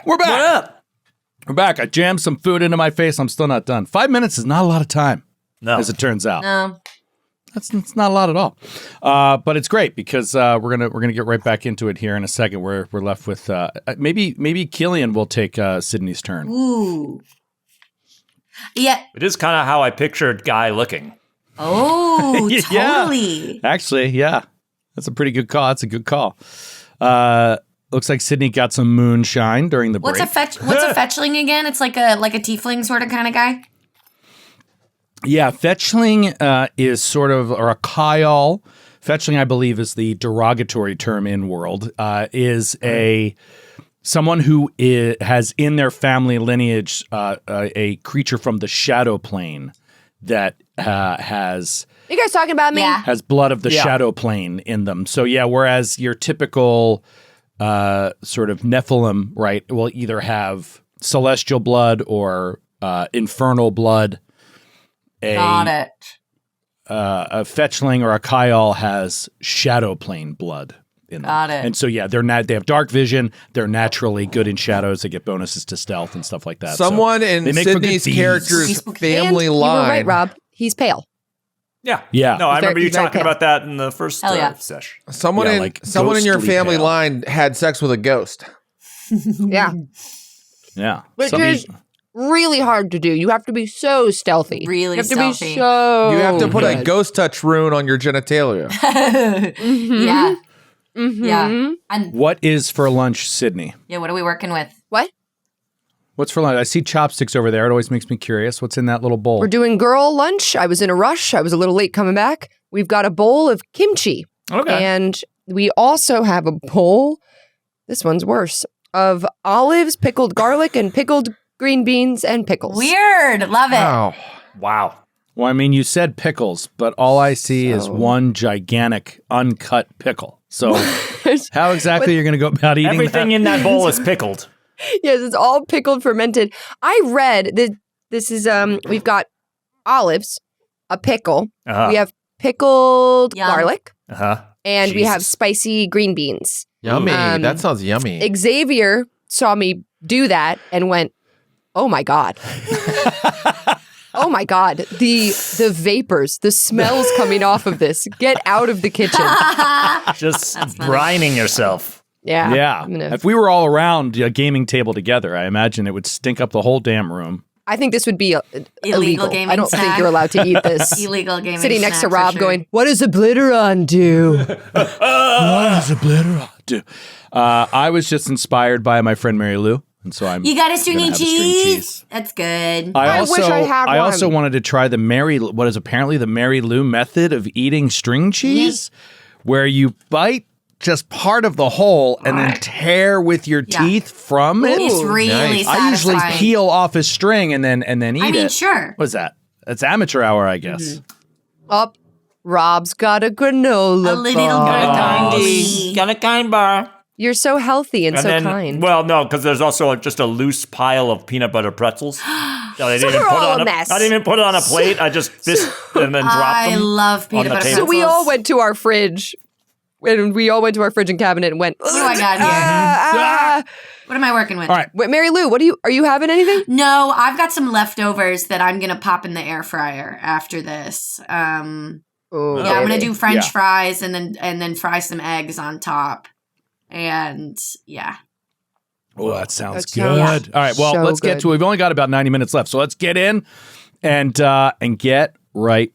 Speaker 3: we're back.
Speaker 5: What up?
Speaker 3: We're back. I jammed some food into my face. I'm still not done. 5 minutes is not a lot of time,
Speaker 5: No.
Speaker 3: as it turns out.
Speaker 4: no.
Speaker 3: That's not a lot at all. But it's great because we're gonna get right back into it here in a second. We're left with maybe Killian will take Sydney's turn.
Speaker 4: Ooh. Yeah.
Speaker 5: It is kind of how I pictured Guy looking.
Speaker 4: Oh,
Speaker 3: Yeah.
Speaker 4: totally.
Speaker 3: Actually, yeah, that's a pretty good call. That's a good call. Looks like Sydney got some moonshine during the break.
Speaker 4: What's a fetchling again? It's like a tiefling sort of kind of guy.
Speaker 3: Yeah, fetchling is sort of, or a Kyle. fetchling, I believe, is the derogatory term in world, is someone who has in their family lineage a creature from the shadow plane that has
Speaker 6: You guys talking about me?
Speaker 4: Yeah.
Speaker 3: has blood of the shadow plane in them. So yeah, whereas your typical sort of Nephilim, right, will either have celestial blood or infernal blood.
Speaker 4: Got it.
Speaker 3: A fetchling or a Kyle has shadow plane blood in them.
Speaker 4: Got it.
Speaker 3: And so yeah, they have dark vision. They're naturally good in shadows. They get bonuses to stealth and stuff like that.
Speaker 2: Someone
Speaker 3: So
Speaker 2: in
Speaker 3: they make for good
Speaker 2: Sydney's
Speaker 3: thieves.
Speaker 2: character's family
Speaker 6: and
Speaker 2: line.
Speaker 6: You were right, Rob. He's pale.
Speaker 5: Yeah.
Speaker 3: Yeah.
Speaker 5: No, I remember you
Speaker 6: he's very
Speaker 5: talking
Speaker 6: pale.
Speaker 5: about that in the first
Speaker 4: Hell yeah.
Speaker 5: session.
Speaker 2: Someone
Speaker 3: Yeah,
Speaker 2: in
Speaker 3: like
Speaker 2: someone in your
Speaker 3: ghostly
Speaker 2: family
Speaker 3: pale.
Speaker 2: line had sex with a ghost.
Speaker 6: Yeah.
Speaker 3: Yeah.
Speaker 6: Which
Speaker 3: Somebody-
Speaker 6: is really hard to do. You have to be so stealthy.
Speaker 4: Really
Speaker 6: you have
Speaker 4: stealthy.
Speaker 6: to be so
Speaker 2: You have to put a
Speaker 6: good.
Speaker 2: ghost touch rune on your genitalia.
Speaker 4: Yeah. Yeah. And
Speaker 3: What is for lunch, Sydney?
Speaker 4: yeah, what are we working with?
Speaker 6: What?
Speaker 3: What's for lunch? I see chopsticks over there. It always makes me curious. What's in that little bowl?
Speaker 6: We're doing girl lunch. I was in a rush. I was a little late coming back. We've got a bowl of kimchi.
Speaker 5: Okay.
Speaker 6: And we also have a bowl, this one's worse, of olives, pickled garlic, and pickled green beans and pickles.
Speaker 4: Weird. Love it.
Speaker 2: Wow.
Speaker 5: Wow.
Speaker 3: Well, I mean, you said pickles, but all I see is one gigantic uncut pickle. So how exactly you're going to go about eating
Speaker 5: Everything
Speaker 3: that?
Speaker 5: in that bowl is pickled.
Speaker 6: Yes, it's all pickled, fermented. I read that this is, we've got olives, a pickle,
Speaker 5: Uh-huh.
Speaker 6: we have pickled
Speaker 4: Yum.
Speaker 6: garlic,
Speaker 5: Uh-huh.
Speaker 6: and we have
Speaker 5: Jesus.
Speaker 6: spicy green beans.
Speaker 2: Yummy. That sounds yummy.
Speaker 6: Xavier saw me do that and went, "Oh my god." Oh my god, the vapors, the smells coming off of this. Get out of the kitchen.
Speaker 5: Just brining yourself.
Speaker 6: Yeah.
Speaker 3: Yeah.
Speaker 6: I'm gonna-
Speaker 3: If we were all around a gaming table together, I imagine it would stink up the whole damn room.
Speaker 6: I think this would be
Speaker 4: Illegal
Speaker 6: illegal.
Speaker 4: gaming
Speaker 6: I don't think
Speaker 4: snack.
Speaker 6: you're allowed to eat this.
Speaker 4: Illegal gaming.
Speaker 6: Sitting next to
Speaker 4: snack for
Speaker 6: Rob
Speaker 4: sure.
Speaker 6: going, "What does Obliteron do?"
Speaker 3: What does a blitter do? I was just inspired by my friend Mary Lou, and so I'm.
Speaker 4: You got a stringy
Speaker 3: gonna have a string
Speaker 4: cheese?
Speaker 3: cheese.
Speaker 4: That's good.
Speaker 6: I wish I had
Speaker 3: I also
Speaker 6: one.
Speaker 3: wanted to try what is apparently the Mary Lou method of eating string cheese, where you bite just part of the whole and then tear with your
Speaker 4: Yeah.
Speaker 3: teeth from it.
Speaker 4: It's really
Speaker 2: nice.
Speaker 3: I usually
Speaker 4: satisfying.
Speaker 3: peel off a string and then eat
Speaker 4: I mean,
Speaker 3: it.
Speaker 4: sure.
Speaker 3: What is that? That's amateur hour, I guess.
Speaker 6: Up, Rob's got a granola
Speaker 4: A little
Speaker 6: bar.
Speaker 4: granola.
Speaker 5: Got a kind bar.
Speaker 6: You're so healthy and so
Speaker 5: then,
Speaker 6: kind.
Speaker 5: well, no, because there's also just a loose pile of peanut butter pretzels. I didn't
Speaker 6: we're all a mess.
Speaker 5: I didn't even put it on a plate. I just fist and then dropped
Speaker 4: I
Speaker 5: them.
Speaker 4: love peanut
Speaker 5: on the
Speaker 4: butter
Speaker 5: table.
Speaker 6: So we all went to our fridge. And we all went to our fridge and cabinet and went,
Speaker 4: What do I got here? What am I working with?
Speaker 3: All right.
Speaker 6: Wait, Mary Lou, are you having anything?
Speaker 4: No, I've got some leftovers that I'm gonna pop in the air fryer after this.
Speaker 6: Oh,
Speaker 4: Yeah, I'm gonna do French fries and then fry some eggs on top. And yeah.
Speaker 3: Oh, that sounds
Speaker 6: That
Speaker 3: good.
Speaker 6: sounds
Speaker 3: All right, well,
Speaker 6: so
Speaker 3: let's get
Speaker 6: good.
Speaker 3: to it. We've only got about 90 minutes left, so let's get in and get right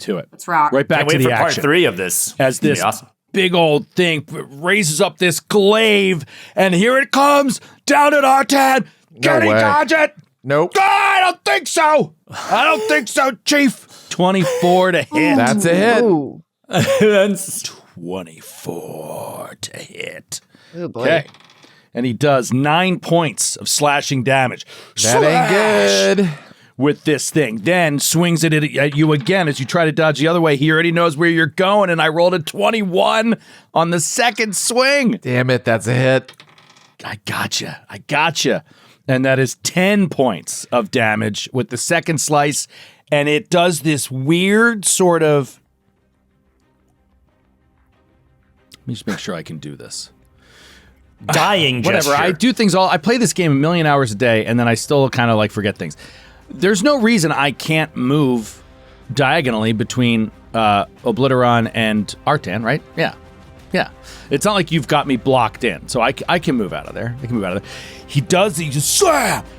Speaker 3: to it.
Speaker 4: Let's rock.
Speaker 3: Right back
Speaker 5: Can't
Speaker 3: to
Speaker 5: wait
Speaker 3: the
Speaker 5: for part
Speaker 3: action.
Speaker 5: 3 of this.
Speaker 3: As
Speaker 5: It's gonna
Speaker 3: this
Speaker 5: be awesome.
Speaker 3: big old thing raises up this glaive, and here it comes down at Artan. Can he
Speaker 2: way.
Speaker 3: dodge it?
Speaker 2: Nope.
Speaker 3: I don't think so. I don't think so, Chief. 24 to hit.
Speaker 2: That's a hit.
Speaker 6: Ooh.
Speaker 3: 24 to hit.
Speaker 6: Oh, boy.
Speaker 3: Okay. And he does 9 points of slashing damage.
Speaker 2: That ain't good.
Speaker 3: With this thing. Then swings it at you again as you try to dodge the other way. He already knows where you're going, and I rolled a 21 on the second swing.
Speaker 2: Damn it, that's a hit.
Speaker 3: I gotcha. And that is 10 points of damage with the second slice. And it does this weird sort of. Let me just make sure I can do this.
Speaker 5: Dying
Speaker 3: Whatever.
Speaker 5: gesture.
Speaker 3: I do things I play this game a million hours a day, and then I still kind of like forget things. There's no reason I can't move diagonally between Obliteron and Artan, right? Yeah. It's not like you've got me blocked in, so I can move out of there. I can move out of there. He just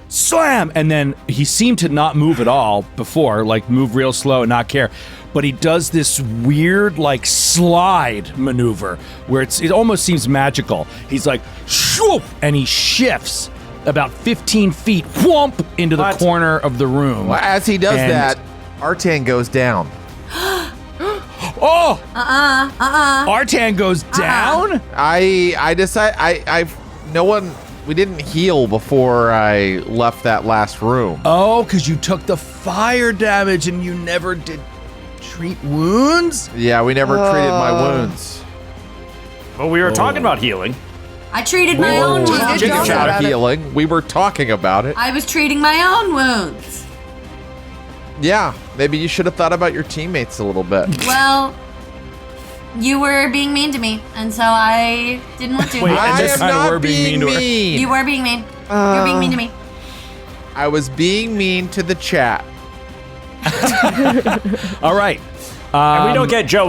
Speaker 3: slam, and then he seemed to not move at all before, like move real slow and not care. But he does this weird, like, slide maneuver where it almost seems magical. He's like, shoo, and he shifts about 15 feet, whomp, into the corner of the room.
Speaker 2: Well, as he does
Speaker 3: And-
Speaker 2: that, Artan goes down.
Speaker 3: Oh! Artan goes down?
Speaker 2: We didn't heal before I left that last room.
Speaker 3: Oh, because you took the fire damage and you never did treat wounds?
Speaker 2: Yeah, we never treated my wounds.
Speaker 5: Well, we were talking about healing.
Speaker 4: I treated my own
Speaker 6: did
Speaker 4: wounds.
Speaker 6: talk
Speaker 2: Talking
Speaker 6: about
Speaker 2: about
Speaker 6: it.
Speaker 2: healing. We were talking about it.
Speaker 4: I was treating my own wounds.
Speaker 2: Yeah, maybe you should have thought about your teammates a little bit.
Speaker 4: Well, you were being mean to me, and so I didn't want to.
Speaker 3: Wait,
Speaker 2: I
Speaker 3: this
Speaker 2: am
Speaker 3: time
Speaker 2: not
Speaker 3: we're being mean to her.
Speaker 4: You were being mean. You were being mean to me.
Speaker 2: I was being mean to the chat.
Speaker 3: All right.
Speaker 5: And we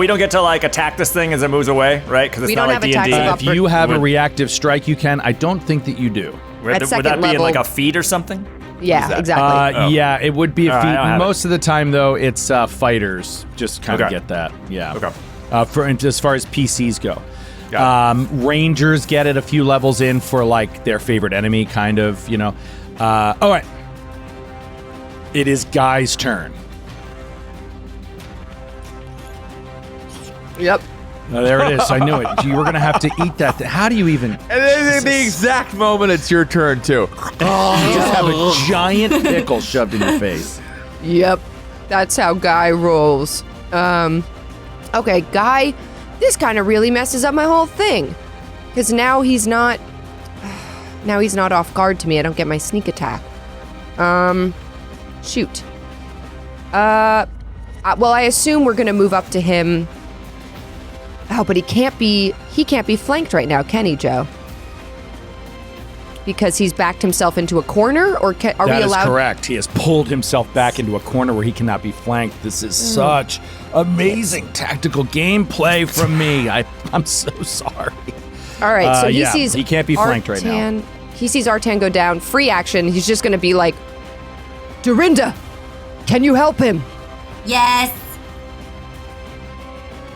Speaker 5: don't get to like attack this thing as it moves away, right? Because it's
Speaker 6: We
Speaker 5: not
Speaker 6: don't
Speaker 5: like
Speaker 6: have
Speaker 5: D&D.
Speaker 6: attacks
Speaker 3: If you have a reactive strike, you can. I don't think that you do.
Speaker 4: At
Speaker 5: Would
Speaker 4: second
Speaker 5: that be in like
Speaker 6: level-
Speaker 5: a feat or something?
Speaker 6: Yeah, exactly.
Speaker 3: Yeah, it would be a
Speaker 5: All right, I don't
Speaker 3: feat.
Speaker 5: have
Speaker 3: Most of the time, though, it's fighters. Just kind of
Speaker 5: Okay.
Speaker 3: get that. Yeah.
Speaker 5: Okay.
Speaker 3: As far as PCs go.
Speaker 5: Got
Speaker 3: Rangers get it a few levels in for like their favorite enemy, kind of, you know. All right. It is Guy's turn.
Speaker 6: Yep.
Speaker 3: Oh, there it is. I knew it. You were going to have to eat that. How do you even...
Speaker 2: And then in the exact moment it's your turn too.
Speaker 3: You just have a giant pickle shoved in your face.
Speaker 6: Yep. That's how Guy rolls. Okay, Guy, this kind of really messes up my whole thing. Because now he's not off guard to me. I don't get my sneak attack. Shoot. Well, I assume we're gonna move up to him. Oh, but he can't be flanked right now, can he, Joe? Because he's backed himself into a corner, or are we
Speaker 3: That is
Speaker 6: allowed?
Speaker 3: correct. He has pulled himself back into a corner where he cannot be flanked. This is such amazing tactical gameplay from me. I'm so sorry.
Speaker 6: All right, so he
Speaker 3: yeah,
Speaker 6: sees
Speaker 3: he can't be flanked right now.
Speaker 6: Artan- He sees Artan go down. Free action. He's just going to be like, Dorinda, can you help him?
Speaker 4: Yes.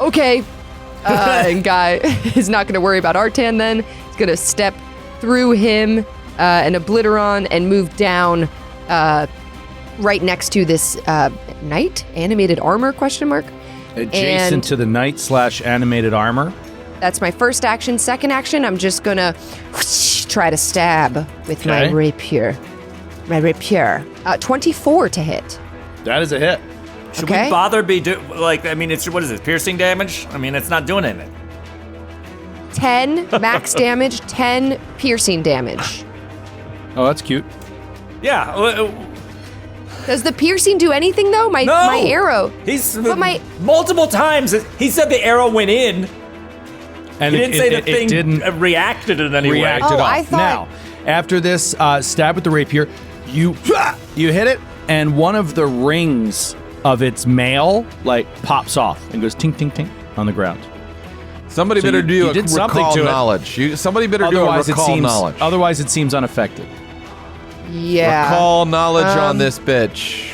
Speaker 6: Okay. And Guy is not going to worry about Artan then. He's going to step through him and Obliteron and move down right next to this knight? Animated armor, question mark?
Speaker 3: Adjacent
Speaker 6: And-
Speaker 3: to the knight/animated armor.
Speaker 6: That's my first action. Second action, I'm just gonna try to stab with my
Speaker 3: Okay.
Speaker 6: rapier. 24 to hit.
Speaker 3: That is a hit.
Speaker 5: Should
Speaker 6: Okay.
Speaker 5: we bother it's what is it? Piercing damage? I mean, it's not doing anything.
Speaker 6: 10 max damage, 10 piercing damage.
Speaker 3: Oh, that's cute.
Speaker 5: Yeah.
Speaker 6: Does the piercing do anything though? My arrow.
Speaker 5: He's
Speaker 6: But my-
Speaker 5: multiple times. He said the arrow went in.
Speaker 3: And
Speaker 5: He didn't say the thing
Speaker 3: didn't
Speaker 5: reacted in any
Speaker 3: react
Speaker 5: way.
Speaker 6: Oh,
Speaker 3: at all.
Speaker 6: I thought-
Speaker 3: Now, after this stab with the rapier, you hit it, and one of the rings of its mail like pops off and goes tink tink tink on the ground.
Speaker 2: Somebody
Speaker 3: So
Speaker 2: better
Speaker 3: you
Speaker 2: do a
Speaker 3: did something
Speaker 2: recall
Speaker 3: to it.
Speaker 2: knowledge. Somebody better do a recall knowledge.
Speaker 3: Otherwise, it seems unaffected.
Speaker 6: Yeah.
Speaker 2: Recall knowledge on this bitch.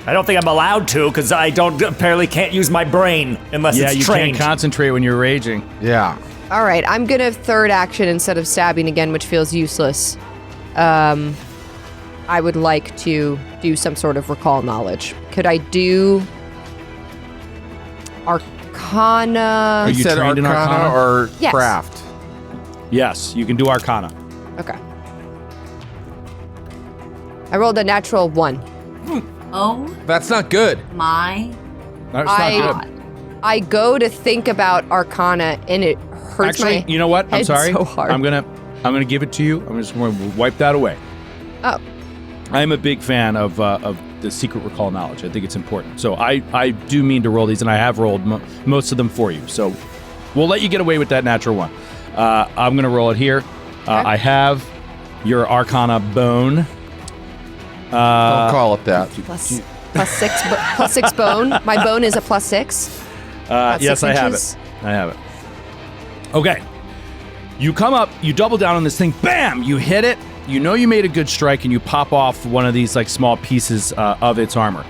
Speaker 5: I don't think I'm allowed to because I apparently can't use my brain unless
Speaker 3: Yeah,
Speaker 5: it's
Speaker 3: you
Speaker 5: trained.
Speaker 3: can't concentrate when you're raging.
Speaker 2: Yeah.
Speaker 6: All right, I'm gonna third action instead of stabbing again, which feels useless. I would like to do some sort of recall knowledge. Could I do Arcana?
Speaker 3: Are you
Speaker 2: said
Speaker 3: trained in Arcana?
Speaker 2: or
Speaker 6: Yes.
Speaker 2: craft?
Speaker 3: Yes, you can do Arcana.
Speaker 6: Okay. I rolled a natural 1.
Speaker 4: Oh
Speaker 2: That's not good.
Speaker 4: my
Speaker 3: That's
Speaker 6: I-
Speaker 3: not good.
Speaker 6: I go to think about Arcana and it hurts
Speaker 3: Actually,
Speaker 6: my
Speaker 3: you know what? I'm
Speaker 6: head
Speaker 3: sorry.
Speaker 6: so hard.
Speaker 3: I'm gonna give it to you. I'm just going to wipe that away.
Speaker 6: Oh,
Speaker 3: I'm a big fan of the secret recall knowledge. I think it's important. So I do mean to roll these, and I have rolled most of them for you. So we'll let you get away with that natural one. I'm going to roll it here. I have your Arcana bone.
Speaker 2: Don't call it that.
Speaker 6: plus 6 bone. My bone is a +6. About
Speaker 3: Yes,
Speaker 6: 6
Speaker 3: I have
Speaker 6: inches.
Speaker 3: it. I have it. Okay. You come up, you double down on this thing, bam! You hit it. You know you made a good strike, and you pop off one of these like small pieces of its armor.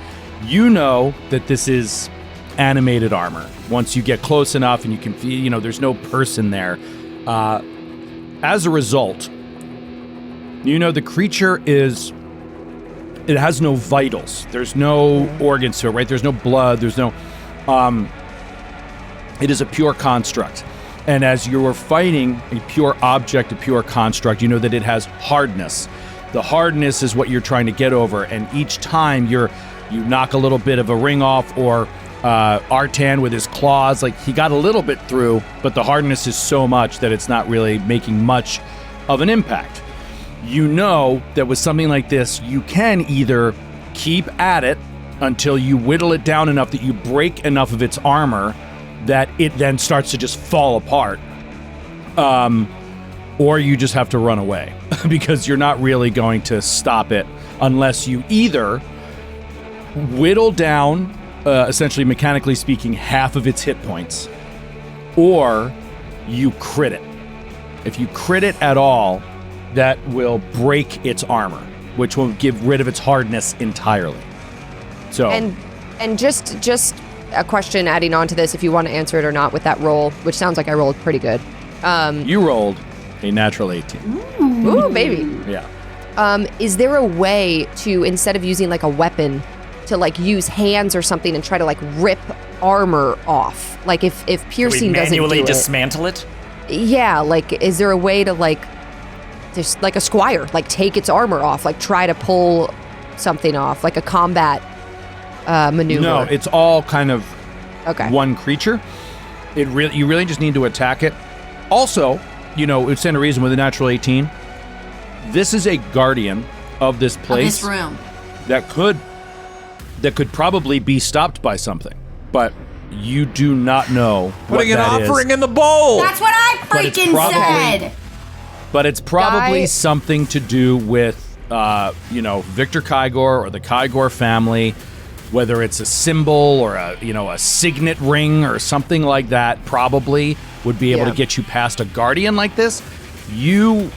Speaker 3: You know that this is animated armor. Once you get close enough, and you can feel, there's no person there. As a result, you know the creature it has no vitals. There's no organs to it, right? There's no blood. There's no. It is a pure construct. And as you are fighting a pure object, a pure construct, you know that it has hardness. The hardness is what you're trying to get over, and each time you knock a little bit of a ring off, or Artan with his claws, like he got a little bit through, but the hardness is so much that it's not really making much of an impact. You know that with something like this, you can either keep at it until you whittle it down enough that you break enough of its armor that it then starts to just fall apart. Or you just have to run away because you're not really going to stop it unless you either whittle down, essentially mechanically speaking, half of its hit points, or you crit it. If you crit it at all, that will break its armor, which will give rid of its hardness entirely. So
Speaker 6: and just a question adding on to this, if you want to answer it or not with that roll, which sounds like I rolled pretty good.
Speaker 3: You rolled a natural 18.
Speaker 6: Ooh, baby.
Speaker 3: Yeah.
Speaker 6: Is there a way to, instead of using like a weapon, to like use hands or something and try to like rip armor off? Like if piercing doesn't do it.
Speaker 5: Manually dismantle it?
Speaker 6: Yeah, like is there a way to like, just like a squire, like take its armor off, like try to pull something off, like a combat maneuver?
Speaker 3: No, it's all kind of
Speaker 6: okay.
Speaker 3: one creature. You really just need to attack it. Also, it's stand a reason with a natural 18. This is a guardian of this place.
Speaker 4: Of this room.
Speaker 3: That could probably be stopped by something, but you do not know
Speaker 2: Putting
Speaker 3: what
Speaker 2: an
Speaker 3: that is.
Speaker 2: offering in the bowl.
Speaker 4: That's what I freaking said.
Speaker 3: But it's probably
Speaker 6: Guy-
Speaker 3: something to do with, Victor Krygor or the Krygor family, whether it's a symbol or a signet ring or something like that. Probably would be able to get you past a guardian like this. You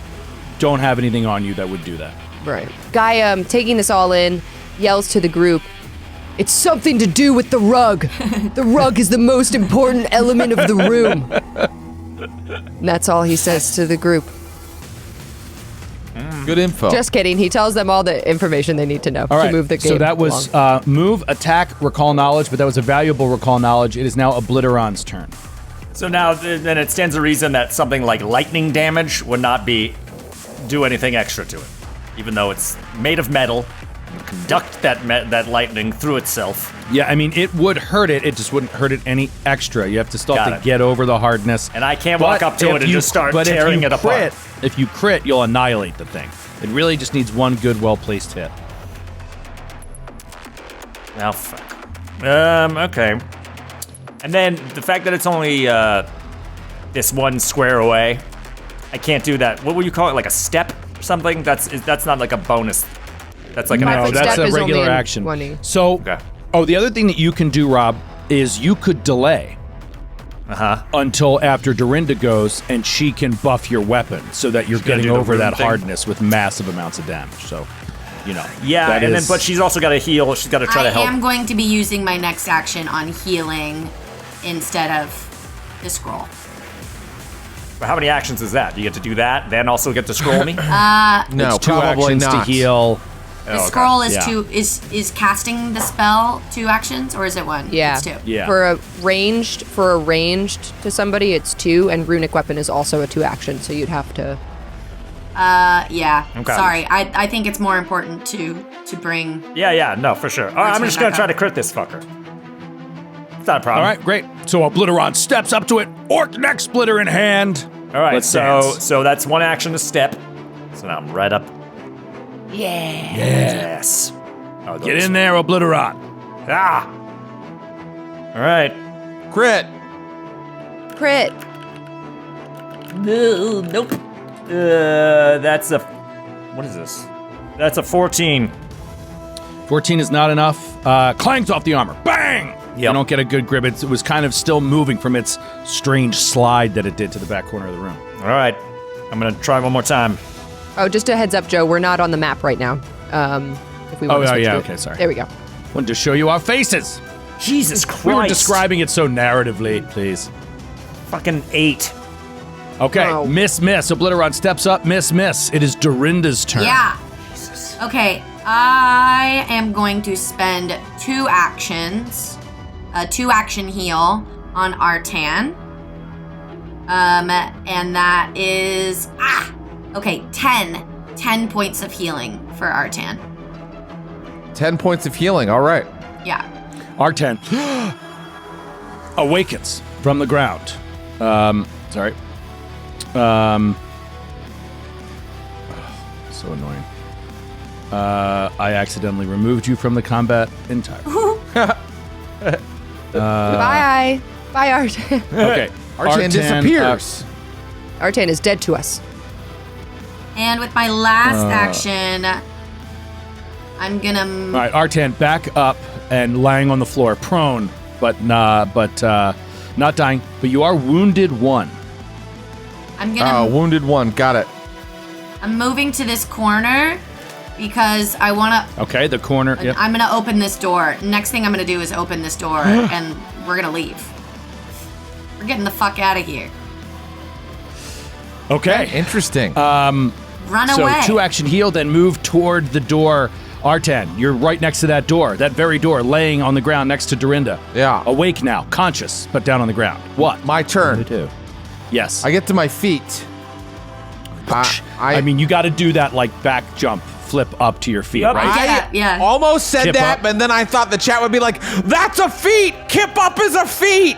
Speaker 3: don't have anything on you that would do that.
Speaker 6: Right. Guy, taking this all in, yells to the group, "It's something to do with the rug. The rug is the most important element of the room." And that's all he says to the group.
Speaker 2: Good info.
Speaker 6: Just kidding. He tells them all the information they need to know
Speaker 3: All right.
Speaker 6: to move the game
Speaker 3: So that was
Speaker 6: along.
Speaker 3: move, attack, recall knowledge, but that was a valuable recall knowledge. It is now Obliteron's turn.
Speaker 5: So now then it stands to reason that something like lightning damage would not do anything extra to it, even though it's made of metal and conduct that lightning through itself.
Speaker 3: Yeah, I mean, it would hurt it. It just wouldn't hurt it any extra. You have to still have to get over the hardness.
Speaker 5: And I can't walk up to it and just start tearing it apart.
Speaker 3: If you crit, you'll annihilate the thing. It really just needs one good, well-placed hit.
Speaker 5: Oh, fuck. Okay. And then the fact that it's only this one square away, I can't do that. What would you call it? Like a step or something? That's not like a bonus. That's like
Speaker 6: My
Speaker 3: No,
Speaker 6: foot
Speaker 3: that's
Speaker 6: step
Speaker 3: a
Speaker 6: is only
Speaker 3: regular
Speaker 6: in
Speaker 3: action.
Speaker 6: 20.
Speaker 3: So,
Speaker 5: Okay.
Speaker 3: the other thing that you can do, Rob, is you could delay until after Dorinda goes, and she can buff your weapon so that you're
Speaker 5: gonna
Speaker 3: getting
Speaker 5: do the
Speaker 3: over
Speaker 5: rune
Speaker 3: that
Speaker 5: thing?
Speaker 3: hardness with massive amounts of damage. So,
Speaker 5: Yeah,
Speaker 3: that
Speaker 5: and
Speaker 3: is-
Speaker 5: then but she's also got to heal. She's got to try to help.
Speaker 4: I am going to be using my next action on healing instead of the scroll.
Speaker 5: But how many actions is that? Do you get to do that, then also get to scroll me?
Speaker 2: no,
Speaker 3: it's 2
Speaker 2: probably
Speaker 3: actions
Speaker 2: not.
Speaker 3: to heal.
Speaker 4: The scroll is
Speaker 3: Yeah.
Speaker 4: is casting the spell 2 actions, or is it 1?
Speaker 6: Yeah.
Speaker 4: It's 2.
Speaker 3: Yeah.
Speaker 6: For a ranged to somebody, it's 2, and runic weapon is also a 2 action, so you'd have to.
Speaker 4: Yeah.
Speaker 5: Okay.
Speaker 4: Sorry. I think it's more important to bring.
Speaker 5: Yeah, no, for sure. All right, I'm
Speaker 4: turn
Speaker 5: just gonna
Speaker 4: back
Speaker 5: try
Speaker 4: up.
Speaker 5: to crit this fucker. It's not a problem.
Speaker 3: All right, great. So Obliteron steps up to it, Orc neck splitter in hand.
Speaker 5: All right,
Speaker 3: Let's dance.
Speaker 5: so that's one action to step. So now I'm right up. Yes. Oh,
Speaker 3: Get in there, Obliteron.
Speaker 5: Ah. All right.
Speaker 2: Crit.
Speaker 6: Crit.
Speaker 5: No, nope. That's a. What is this? That's a 14.
Speaker 3: 14 is not enough. Clangs off the armor. Bang! You don't get a good grip. It was kind of still moving from its strange slide that it did to the back corner of the room.
Speaker 5: All right. I'm gonna try one more time.
Speaker 6: Oh, just a heads up, Joe. We're not on the map right now. If we want to switch to it.
Speaker 3: okay, sorry.
Speaker 6: There we go.
Speaker 3: Wanted to show you our faces.
Speaker 5: Jesus Christ.
Speaker 3: We were describing it so narratively, please.
Speaker 5: Fucking 8.
Speaker 3: Okay,
Speaker 6: Oh.
Speaker 3: miss. Obliteron steps up, miss. It is Dorinda's turn.
Speaker 4: Yeah. Okay. I am going to spend 2 actions, a 2 action heal on Artan. And that is 10 points of healing for Artan.
Speaker 2: 10 points of healing. All right.
Speaker 4: Yeah.
Speaker 3: Artan awakens from the ground. Sorry. So annoying. I accidentally removed you from the combat entirely.
Speaker 6: Bye. Bye, Artan.
Speaker 3: Okay.
Speaker 2: Artan disappears.
Speaker 6: Artan is dead to us.
Speaker 4: And with my last action, I'm gonna.
Speaker 3: All right, Artan, back up and lying on the floor, prone, but not dying. But you are wounded 1.
Speaker 4: I'm gonna.
Speaker 2: Wounded 1. Got it.
Speaker 4: I'm moving to this corner because I wanna.
Speaker 3: Okay, the corner. Yep.
Speaker 4: I'm gonna open this door. Next thing I'm gonna do is open this door, and we're gonna leave. We're getting the fuck out of here.
Speaker 3: Okay.
Speaker 2: Interesting.
Speaker 4: Run away.
Speaker 3: So 2 action heal, then move toward the door. Artan, you're right next to that door, that very door, laying on the ground next to Dorinda.
Speaker 2: Yeah.
Speaker 3: Awake now, conscious, but down on the ground. What?
Speaker 2: My turn.
Speaker 3: Yes.
Speaker 2: I get to my feet.
Speaker 3: I mean, you got to do that like back jump, flip up to your feet,
Speaker 5: Yep.
Speaker 3: right?
Speaker 4: Yeah.
Speaker 2: Almost said
Speaker 3: Kip
Speaker 2: that,
Speaker 3: up.
Speaker 2: but then I thought the chat would be like, "That's a feat. Kip up is a feat."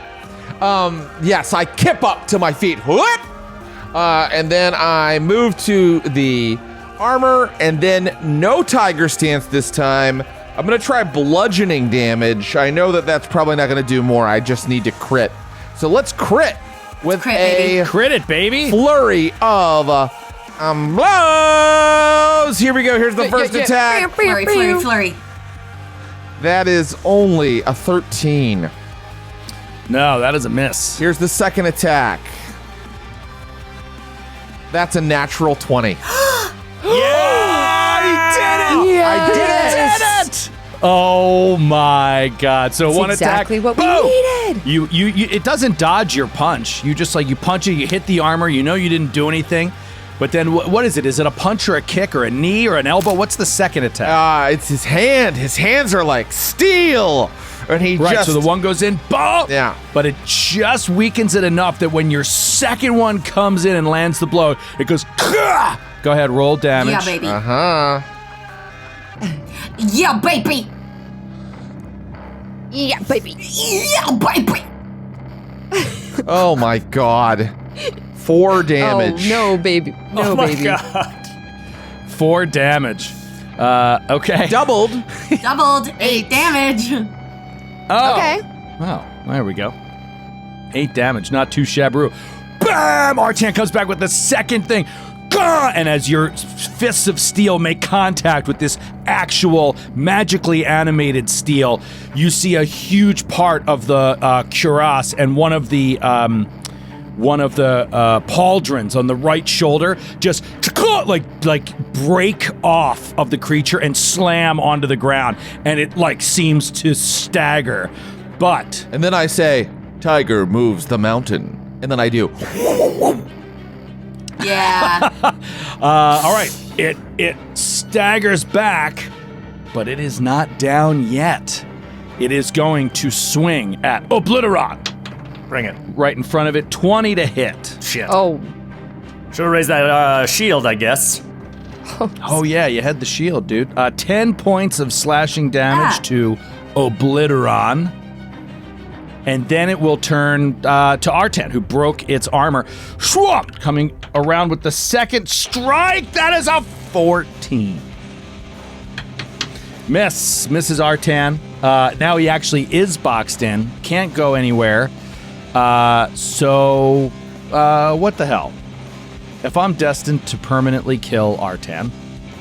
Speaker 2: Yes, I kip up to my feet. Whoop! And then I move to the armor, and then no tiger stance this time. I'm gonna try bludgeoning damage. I know that that's probably not gonna do more. I just need to crit. So let's crit with
Speaker 4: Crit,
Speaker 2: a
Speaker 4: baby.
Speaker 3: Crit it, baby.
Speaker 2: flurry of blows. Here we go. Here's the first attack.
Speaker 4: Flurry.
Speaker 2: That is only a 13.
Speaker 3: No, that is a miss.
Speaker 2: Here's the second attack. That's a natural 20. I did it!
Speaker 3: Oh my god. So
Speaker 6: That's
Speaker 3: one
Speaker 6: exactly
Speaker 3: attack.
Speaker 6: what we
Speaker 3: boom!
Speaker 6: needed.
Speaker 3: You it doesn't dodge your punch. You just you punch it, you hit the armor, you know you didn't do anything. But then what is it? Is it a punch or a kick or a knee or an elbow? What's the second attack?
Speaker 2: It's his hand. His hands are like steel. And he
Speaker 3: Right,
Speaker 2: just...
Speaker 3: so the one goes in, boom!
Speaker 2: Yeah.
Speaker 3: But it just weakens it enough that when your second one comes in and lands the blow, it goes, Gah! Go ahead, roll damage.
Speaker 4: Yeah, baby.
Speaker 2: Uh-huh.
Speaker 4: Yeah, baby.
Speaker 6: Yeah, baby.
Speaker 4: Yeah, baby.
Speaker 2: Oh my god. 4 damage.
Speaker 6: Oh, no, baby. No,
Speaker 5: Oh my
Speaker 6: baby.
Speaker 5: god.
Speaker 3: 4 damage. Okay.
Speaker 2: Doubled.
Speaker 4: Doubled 8 damage.
Speaker 3: Oh.
Speaker 6: Okay.
Speaker 3: Wow, there we go. 8 damage, not too shabby. Bam! Artan comes back with the second thing. Gah! And as your fists of steel make contact with this actual magically animated steel, you see a huge part of the cuirass and one of the pauldrons on the right shoulder just like break off of the creature and slam onto the ground, and it seems to stagger. But
Speaker 2: And then I say, "Tiger moves the mountain." And then I do.
Speaker 4: Yeah.
Speaker 3: all right, it staggers back, but it is not down yet. It is going to swing at Obliteron.
Speaker 5: Bring it.
Speaker 3: Right in front of it, 20 to hit.
Speaker 5: Shit.
Speaker 6: Oh,
Speaker 5: Should have raised that shield, I guess.
Speaker 3: Oh yeah, you had the shield, dude. 10 points of slashing damage
Speaker 4: Ah.
Speaker 3: to Obliteron. And then it will turn to Artan, who broke its armor. Shwop! Coming around with the second strike. That is a 14. Misses Artan. Now he actually is boxed in. Can't go anywhere. So what the hell? If I'm destined to permanently kill Artan,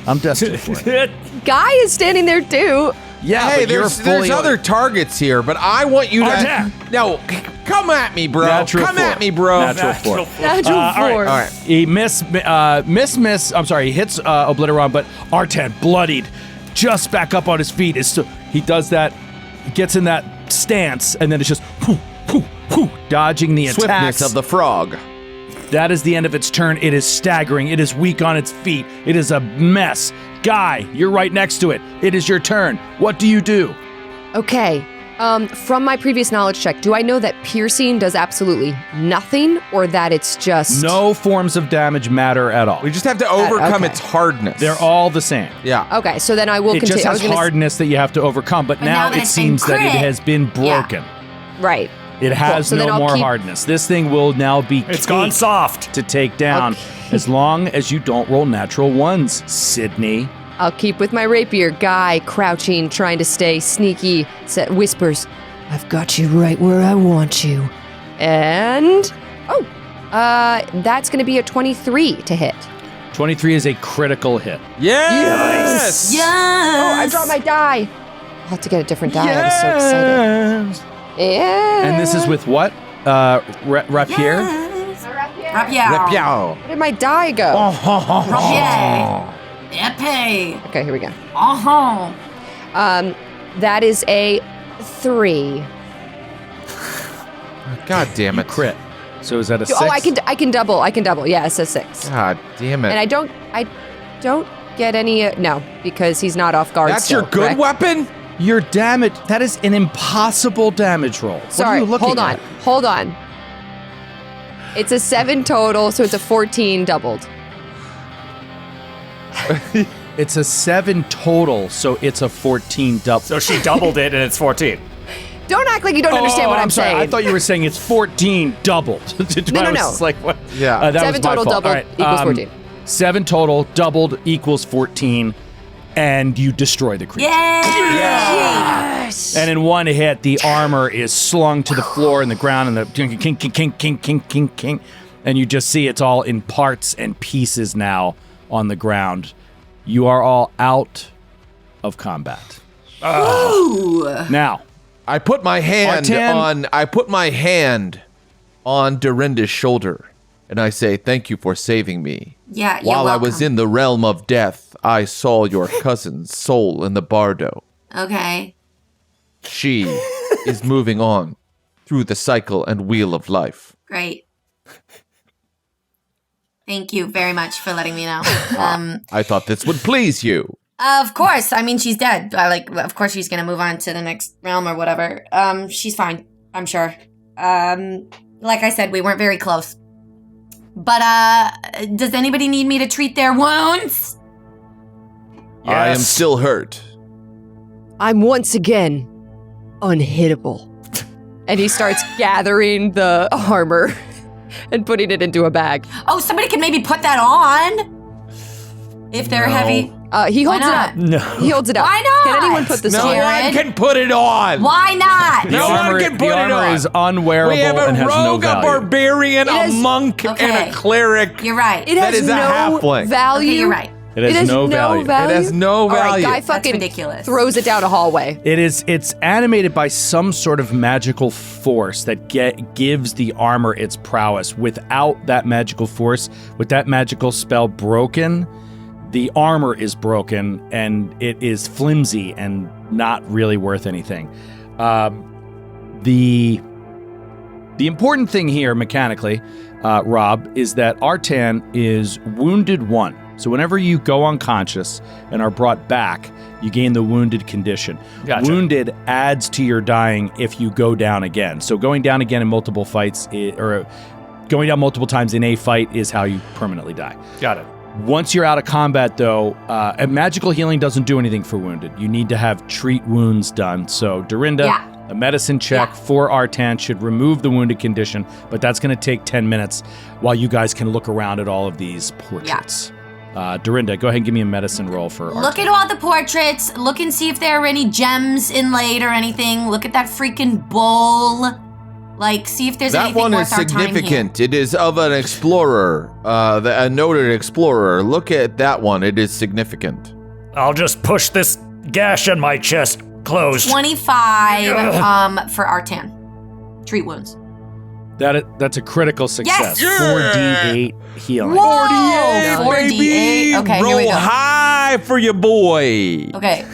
Speaker 3: I'm destined for it.
Speaker 6: Guy is standing there too.
Speaker 3: Yeah,
Speaker 2: Hey,
Speaker 3: but you're
Speaker 2: there's
Speaker 3: fully
Speaker 2: other targets here, but I want you to...
Speaker 3: Artan.
Speaker 2: No, come at me, bro.
Speaker 3: Natural
Speaker 2: Come
Speaker 3: four.
Speaker 2: at me, bro.
Speaker 3: Natural four.
Speaker 6: Natural
Speaker 3: all right,
Speaker 6: force.
Speaker 2: All right.
Speaker 3: He miss. I'm sorry. He hits Obliteron, but Artan, bloodied, just back up on his feet. He does that. He gets in that stance, and then it's just dodging the
Speaker 2: Swiftness
Speaker 3: attacks.
Speaker 2: of the frog.
Speaker 3: That is the end of its turn. It is staggering. It is weak on its feet. It is a mess. Guy, you're right next to it. It is your turn. What do you do?
Speaker 6: Okay. From my previous knowledge check, do I know that piercing does absolutely nothing, or that it's just
Speaker 3: No forms of damage matter at all.
Speaker 2: We just have to overcome
Speaker 6: okay.
Speaker 2: its hardness.
Speaker 3: They're all the same.
Speaker 2: Yeah.
Speaker 6: Okay, so then I will
Speaker 3: It
Speaker 6: continue.
Speaker 3: just
Speaker 6: I
Speaker 3: has
Speaker 6: was gonna
Speaker 3: hardness that you have to overcome, but now
Speaker 4: now that
Speaker 3: it
Speaker 4: it's been
Speaker 3: seems that it
Speaker 4: crit-
Speaker 3: has been broken.
Speaker 6: right.
Speaker 3: It has
Speaker 6: so then
Speaker 3: no
Speaker 6: I'll
Speaker 3: more
Speaker 6: keep-
Speaker 3: hardness. This thing will now be
Speaker 5: It's gone
Speaker 3: caked
Speaker 5: soft.
Speaker 3: to take down as long as you don't roll natural ones, Sydney.
Speaker 6: I'll keep with my rapier. Guy crouching, trying to stay sneaky. Whispers, "I've got you right where I want you." And that's going to be a 23 to hit.
Speaker 3: 23 is a critical hit.
Speaker 2: Yes.
Speaker 4: Yes.
Speaker 6: Oh, I dropped my die. I'll have to get a different die. I was so excited. Yeah.
Speaker 3: And this is with what? Rapier?
Speaker 4: Rapier.
Speaker 2: Repiow.
Speaker 6: Where did my die go?
Speaker 4: Rapier. Epee.
Speaker 6: Okay, here we go.
Speaker 4: Uh-huh.
Speaker 6: That is a 3.
Speaker 2: God damn it.
Speaker 3: Crit. So is that a 6?
Speaker 6: Oh, I can double. I can double. Yeah, it's a 6.
Speaker 2: God damn it.
Speaker 6: And I don't get any. No, because he's not off guard.
Speaker 2: That's
Speaker 6: still,
Speaker 2: your good
Speaker 6: correct?
Speaker 2: weapon?
Speaker 3: Your damage, that is an impossible damage roll. What are
Speaker 6: Sorry,
Speaker 3: you looking
Speaker 6: hold on. It's a 7 total, so it's a 14 doubled.
Speaker 3: It's a 7 total, so it's a 14 double.
Speaker 5: So she doubled it, and it's 14.
Speaker 6: Don't act like you don't understand what I'm
Speaker 3: sorry.
Speaker 6: saying.
Speaker 3: I thought you were saying it's 14 doubled.
Speaker 6: No,
Speaker 3: I was
Speaker 6: no.
Speaker 3: just like, what?
Speaker 2: Yeah.
Speaker 3: That
Speaker 6: 7
Speaker 3: was my
Speaker 6: total
Speaker 3: fault.
Speaker 6: doubled
Speaker 3: All right,
Speaker 6: equals 14.
Speaker 3: 7 total doubled equals 14, and you destroy the creature.
Speaker 4: Yes.
Speaker 3: And in one hit, the armor is slung to the floor and the ground, and the king, and you just see it's all in parts and pieces now on the ground. You are all out of combat. Now,
Speaker 2: I put my hand on Dorinda's shoulder, and I say, "Thank you for saving me.
Speaker 4: Yeah, you're
Speaker 2: While I
Speaker 4: welcome.
Speaker 2: was in the realm of death, I saw your cousin's soul in the bardo.
Speaker 4: Okay.
Speaker 2: She is moving on through the cycle and wheel of life."
Speaker 4: Great. Thank you very much for letting me know.
Speaker 2: I thought this would please you.
Speaker 4: Of course. I mean, she's dead. Of course she's going to move on to the next realm or whatever. She's fine, I'm sure. Like I said, we weren't very close. But, does anybody need me to treat their wounds?
Speaker 2: I am still hurt.
Speaker 6: I'm once again unhittable. And he starts gathering the armor and putting it into a bag.
Speaker 4: Oh, somebody can maybe put that on. If they're heavy.
Speaker 6: He
Speaker 4: Why
Speaker 6: holds it
Speaker 4: not?
Speaker 6: up.
Speaker 3: no.
Speaker 6: He holds it up.
Speaker 4: Why not?
Speaker 6: Can anyone put this
Speaker 2: No
Speaker 6: on?
Speaker 4: Jared?
Speaker 2: one can put it on.
Speaker 4: Why not?
Speaker 2: No one can put
Speaker 3: the
Speaker 2: it
Speaker 3: armor
Speaker 2: on.
Speaker 3: is unwearable
Speaker 2: We have
Speaker 3: and
Speaker 2: a
Speaker 3: has no
Speaker 2: rogue, a
Speaker 3: value.
Speaker 2: barbarian,
Speaker 6: It
Speaker 2: a
Speaker 6: is-
Speaker 2: monk,
Speaker 4: Okay.
Speaker 2: and a cleric.
Speaker 4: You're right.
Speaker 6: It
Speaker 2: That
Speaker 6: has
Speaker 2: is a
Speaker 6: no
Speaker 2: halfling.
Speaker 6: value.
Speaker 4: Okay, you're right.
Speaker 3: It has no value.
Speaker 2: It has no
Speaker 6: All right,
Speaker 2: value.
Speaker 6: guy
Speaker 2: That's
Speaker 6: fucking
Speaker 4: ridiculous.
Speaker 6: throws it down a hallway.
Speaker 3: It's animated by some sort of magical force that gives the armor its prowess. Without that magical force, with that magical spell broken, the armor is broken and it is flimsy and not really worth anything. The important thing here mechanically, Rob, is that Artan is wounded 1. So whenever you go unconscious and are brought back, you gain the wounded condition.
Speaker 5: Gotcha.
Speaker 3: Wounded adds to your dying if you go down again. So going down again in multiple fights, or going down multiple times in a fight is how you permanently die.
Speaker 5: Got it.
Speaker 3: Once you're out of combat, though, magical healing doesn't do anything for wounded. You need to have treat wounds done. So Dorinda,
Speaker 4: Yeah.
Speaker 3: a medicine check for Artan should remove the wounded condition, but that's going to take 10 minutes while you guys can look around at all of these portraits. Dorinda, go ahead and give me a medicine roll for Artan.
Speaker 4: Look at all the portraits. Look and see if there are any gems inlaid or anything. Look at that freaking bowl. Like, see if there's
Speaker 2: That
Speaker 4: anything
Speaker 2: one is
Speaker 4: worth our time here.
Speaker 2: significant. It is of an explorer, a noted explorer. Look at that one. It is significant.
Speaker 5: I'll just push this gash on my chest closed.
Speaker 4: 25 for Artan. Treat wounds.
Speaker 3: That's a critical success.
Speaker 4: Yes!
Speaker 3: 4d8 healing.
Speaker 4: Whoa! 4d8. Okay, here we
Speaker 2: Roll
Speaker 4: go.
Speaker 2: high for your boy.
Speaker 4: Okay.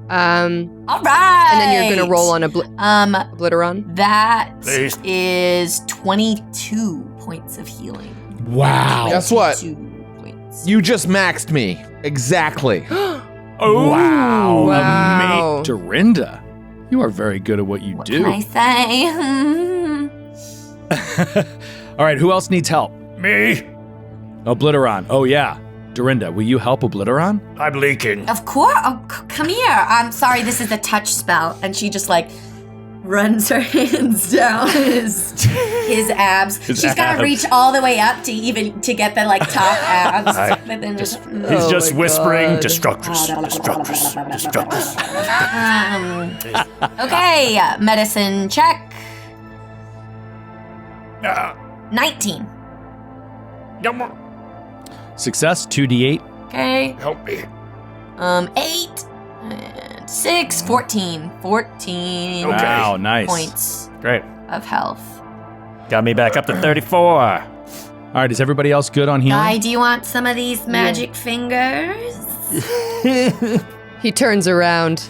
Speaker 4: All right.
Speaker 6: And then you're gonna roll on Obliteron.
Speaker 4: That
Speaker 5: Please.
Speaker 4: is 22 points of healing.
Speaker 3: Wow.
Speaker 2: Guess what?
Speaker 4: 22 points.
Speaker 2: You just maxed me. Exactly.
Speaker 3: Wow.
Speaker 6: Wow.
Speaker 3: Dorinda, you are very good at what you
Speaker 4: What
Speaker 3: do.
Speaker 4: can I say?
Speaker 3: All right, who else needs help?
Speaker 5: Me?
Speaker 3: Obliteron. Oh, yeah. Dorinda, will you help Obliteron?
Speaker 5: I'm leaking.
Speaker 4: Of course. Oh, come here. I'm sorry. This is a touch spell, and she just like runs her hands down his abs. She's got
Speaker 5: abs.
Speaker 4: to reach all the way up to get the like top abs. But then
Speaker 5: He's just
Speaker 6: my
Speaker 5: whispering,
Speaker 6: God.
Speaker 5: Destructress, Destructress, Destructress.
Speaker 4: Okay, medicine check.
Speaker 5: Ah,
Speaker 4: 19.
Speaker 5: yum,
Speaker 3: Success, 2d8.
Speaker 4: Okay.
Speaker 5: help me.
Speaker 4: 8 and 6, 14. 14
Speaker 5: Okay.
Speaker 3: Wow, nice.
Speaker 4: points
Speaker 5: Great.
Speaker 4: of health.
Speaker 5: Got me back up to 34.
Speaker 3: All right, is everybody else good on healing?
Speaker 4: Guy, do you want some of these magic fingers?
Speaker 6: He turns around.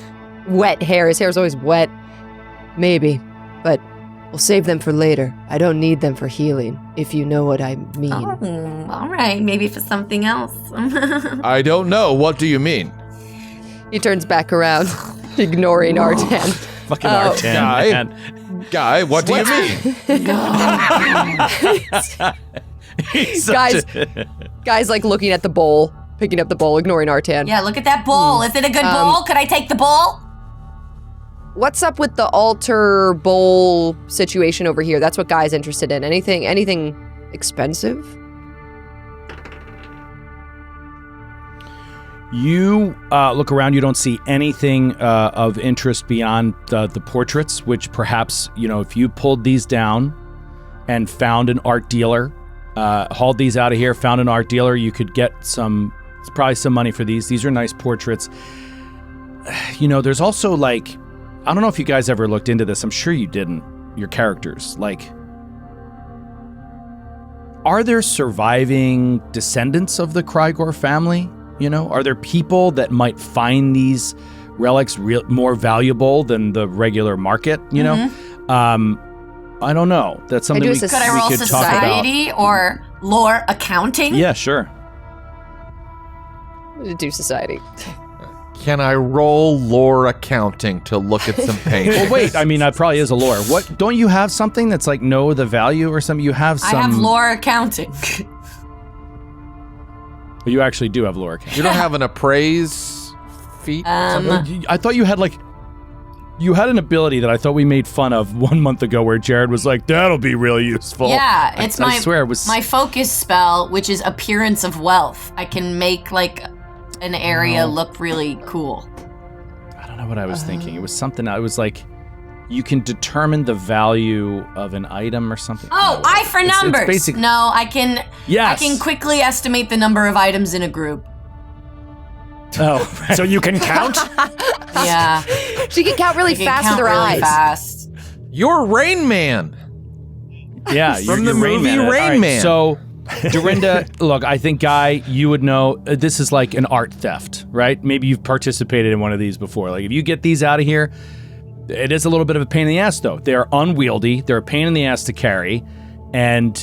Speaker 6: Wet hair. His hair's always wet. Maybe, but we'll save them for later. I don't need them for healing, if you know what I mean.
Speaker 4: Oh, all right. Maybe for something else.
Speaker 2: I don't know. What do you mean?
Speaker 6: He turns back around, ignoring Artan.
Speaker 3: Fucking
Speaker 6: Oh,
Speaker 3: R10,
Speaker 2: Guy.
Speaker 3: man.
Speaker 2: Guy, what do you mean?
Speaker 3: He's such
Speaker 6: Guys,
Speaker 3: a-
Speaker 6: Guy's like looking at the bowl, picking up the bowl, ignoring Artan.
Speaker 4: Yeah, look at that bowl. Is it a good bowl? Could I take the bowl?
Speaker 6: What's up with the altar bowl situation over here? That's what Guy's interested in. Anything expensive?
Speaker 3: You look around, you don't see anything of interest beyond the portraits, which perhaps, if you pulled these down and found an art dealer, hauled these out of here, found an art dealer, you could get probably some money for these. These are nice portraits. There's also like, I don't know if you guys ever looked into this. I'm sure you didn't. Your characters, like, are there surviving descendants of the Krygor family? Are there people that might find these relics more valuable than the regular market? I don't know. That's something we
Speaker 6: Could
Speaker 4: Could I roll
Speaker 3: could talk about.
Speaker 4: society or lore accounting?
Speaker 3: Yeah, sure.
Speaker 6: Do society.
Speaker 2: Can I roll lore accounting to look at some paintings?
Speaker 3: Well, wait. I mean, that probably is a lore. What? Don't you have something that's like know the value or something? You have some.
Speaker 4: I have lore accounting.
Speaker 3: You actually do have lore.
Speaker 2: You don't have an appraise feat?
Speaker 3: I thought you had you had an ability that I thought we made fun of 1 month ago, where Jared was like, "That'll be really useful."
Speaker 4: Yeah, it's
Speaker 3: I swear it was
Speaker 4: my focus spell, which is appearance of wealth. I can make like an area look really cool.
Speaker 3: I don't know what I was thinking. It was something. I was like, you can determine the value of an item or something.
Speaker 4: Oh,
Speaker 3: No,
Speaker 4: eye for numbers.
Speaker 3: It's basic.
Speaker 4: No, I can.
Speaker 3: Yes.
Speaker 4: I can quickly estimate the number of items in a group.
Speaker 3: Oh,
Speaker 5: So you can count?
Speaker 4: Yeah,
Speaker 6: She can count really
Speaker 4: I can
Speaker 6: fast
Speaker 4: count
Speaker 6: with her
Speaker 4: really
Speaker 6: eyes.
Speaker 4: fast.
Speaker 2: You're Rain Man.
Speaker 3: yeah.
Speaker 2: From
Speaker 3: you're
Speaker 2: the
Speaker 3: Rain
Speaker 2: movie
Speaker 3: Man. All
Speaker 2: Rain
Speaker 3: right,
Speaker 2: Man.
Speaker 3: So, Dorinda, look, I think, Guy, you would know this is like an art theft, right? Maybe you've participated in one of these before. Like, if you get these out of here, it is a little bit of a pain in the ass, though. They're unwieldy. They're a pain in the ass to carry. And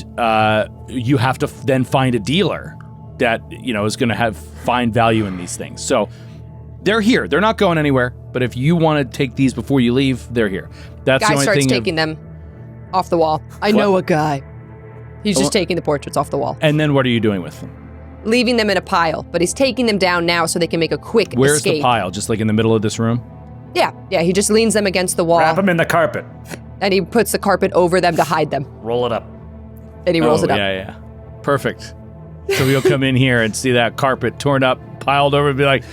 Speaker 3: you have to then find a dealer that, is going to find value in these things. So they're here. They're not going anywhere. But if you want to take these before you leave, they're here. That's the
Speaker 6: Guy
Speaker 3: only
Speaker 6: starts
Speaker 3: thing.
Speaker 6: taking them off the wall. I know a guy. He's just taking the portraits off the wall.
Speaker 3: And then what are you doing with them?
Speaker 6: Leaving them in a pile, but he's taking them down now so they can make a quick
Speaker 3: Where's
Speaker 6: escape.
Speaker 3: the pile? Just like in the middle of this room?
Speaker 6: Yeah, he just leans them against the wall
Speaker 5: Wrap them in the carpet.
Speaker 6: and he puts the carpet over them to hide them.
Speaker 5: Roll it up.
Speaker 6: And he rolls it up.
Speaker 3: Yeah. Perfect. So we'll come in here and see that carpet torn up, piled over, and be like,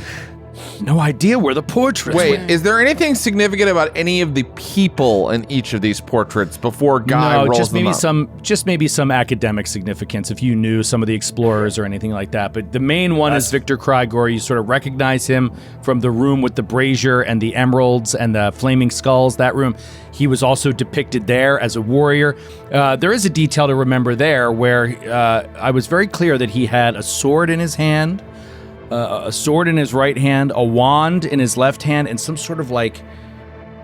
Speaker 3: no idea where the portraits
Speaker 2: Wait,
Speaker 3: went.
Speaker 2: is there anything significant about any of the people in each of these portraits before Guy rolls
Speaker 3: just maybe
Speaker 2: them up?
Speaker 3: some academic significance if you knew some of the explorers or anything like that. But the main one is Victor Krygor. You sort of recognize him from the room with the brazier and the emeralds and the flaming skulls. That room, he was also depicted there as a warrior. There is a detail to remember there where I was very clear that he had a sword in his hand, a sword in his right hand, a wand in his left hand, and some sort of like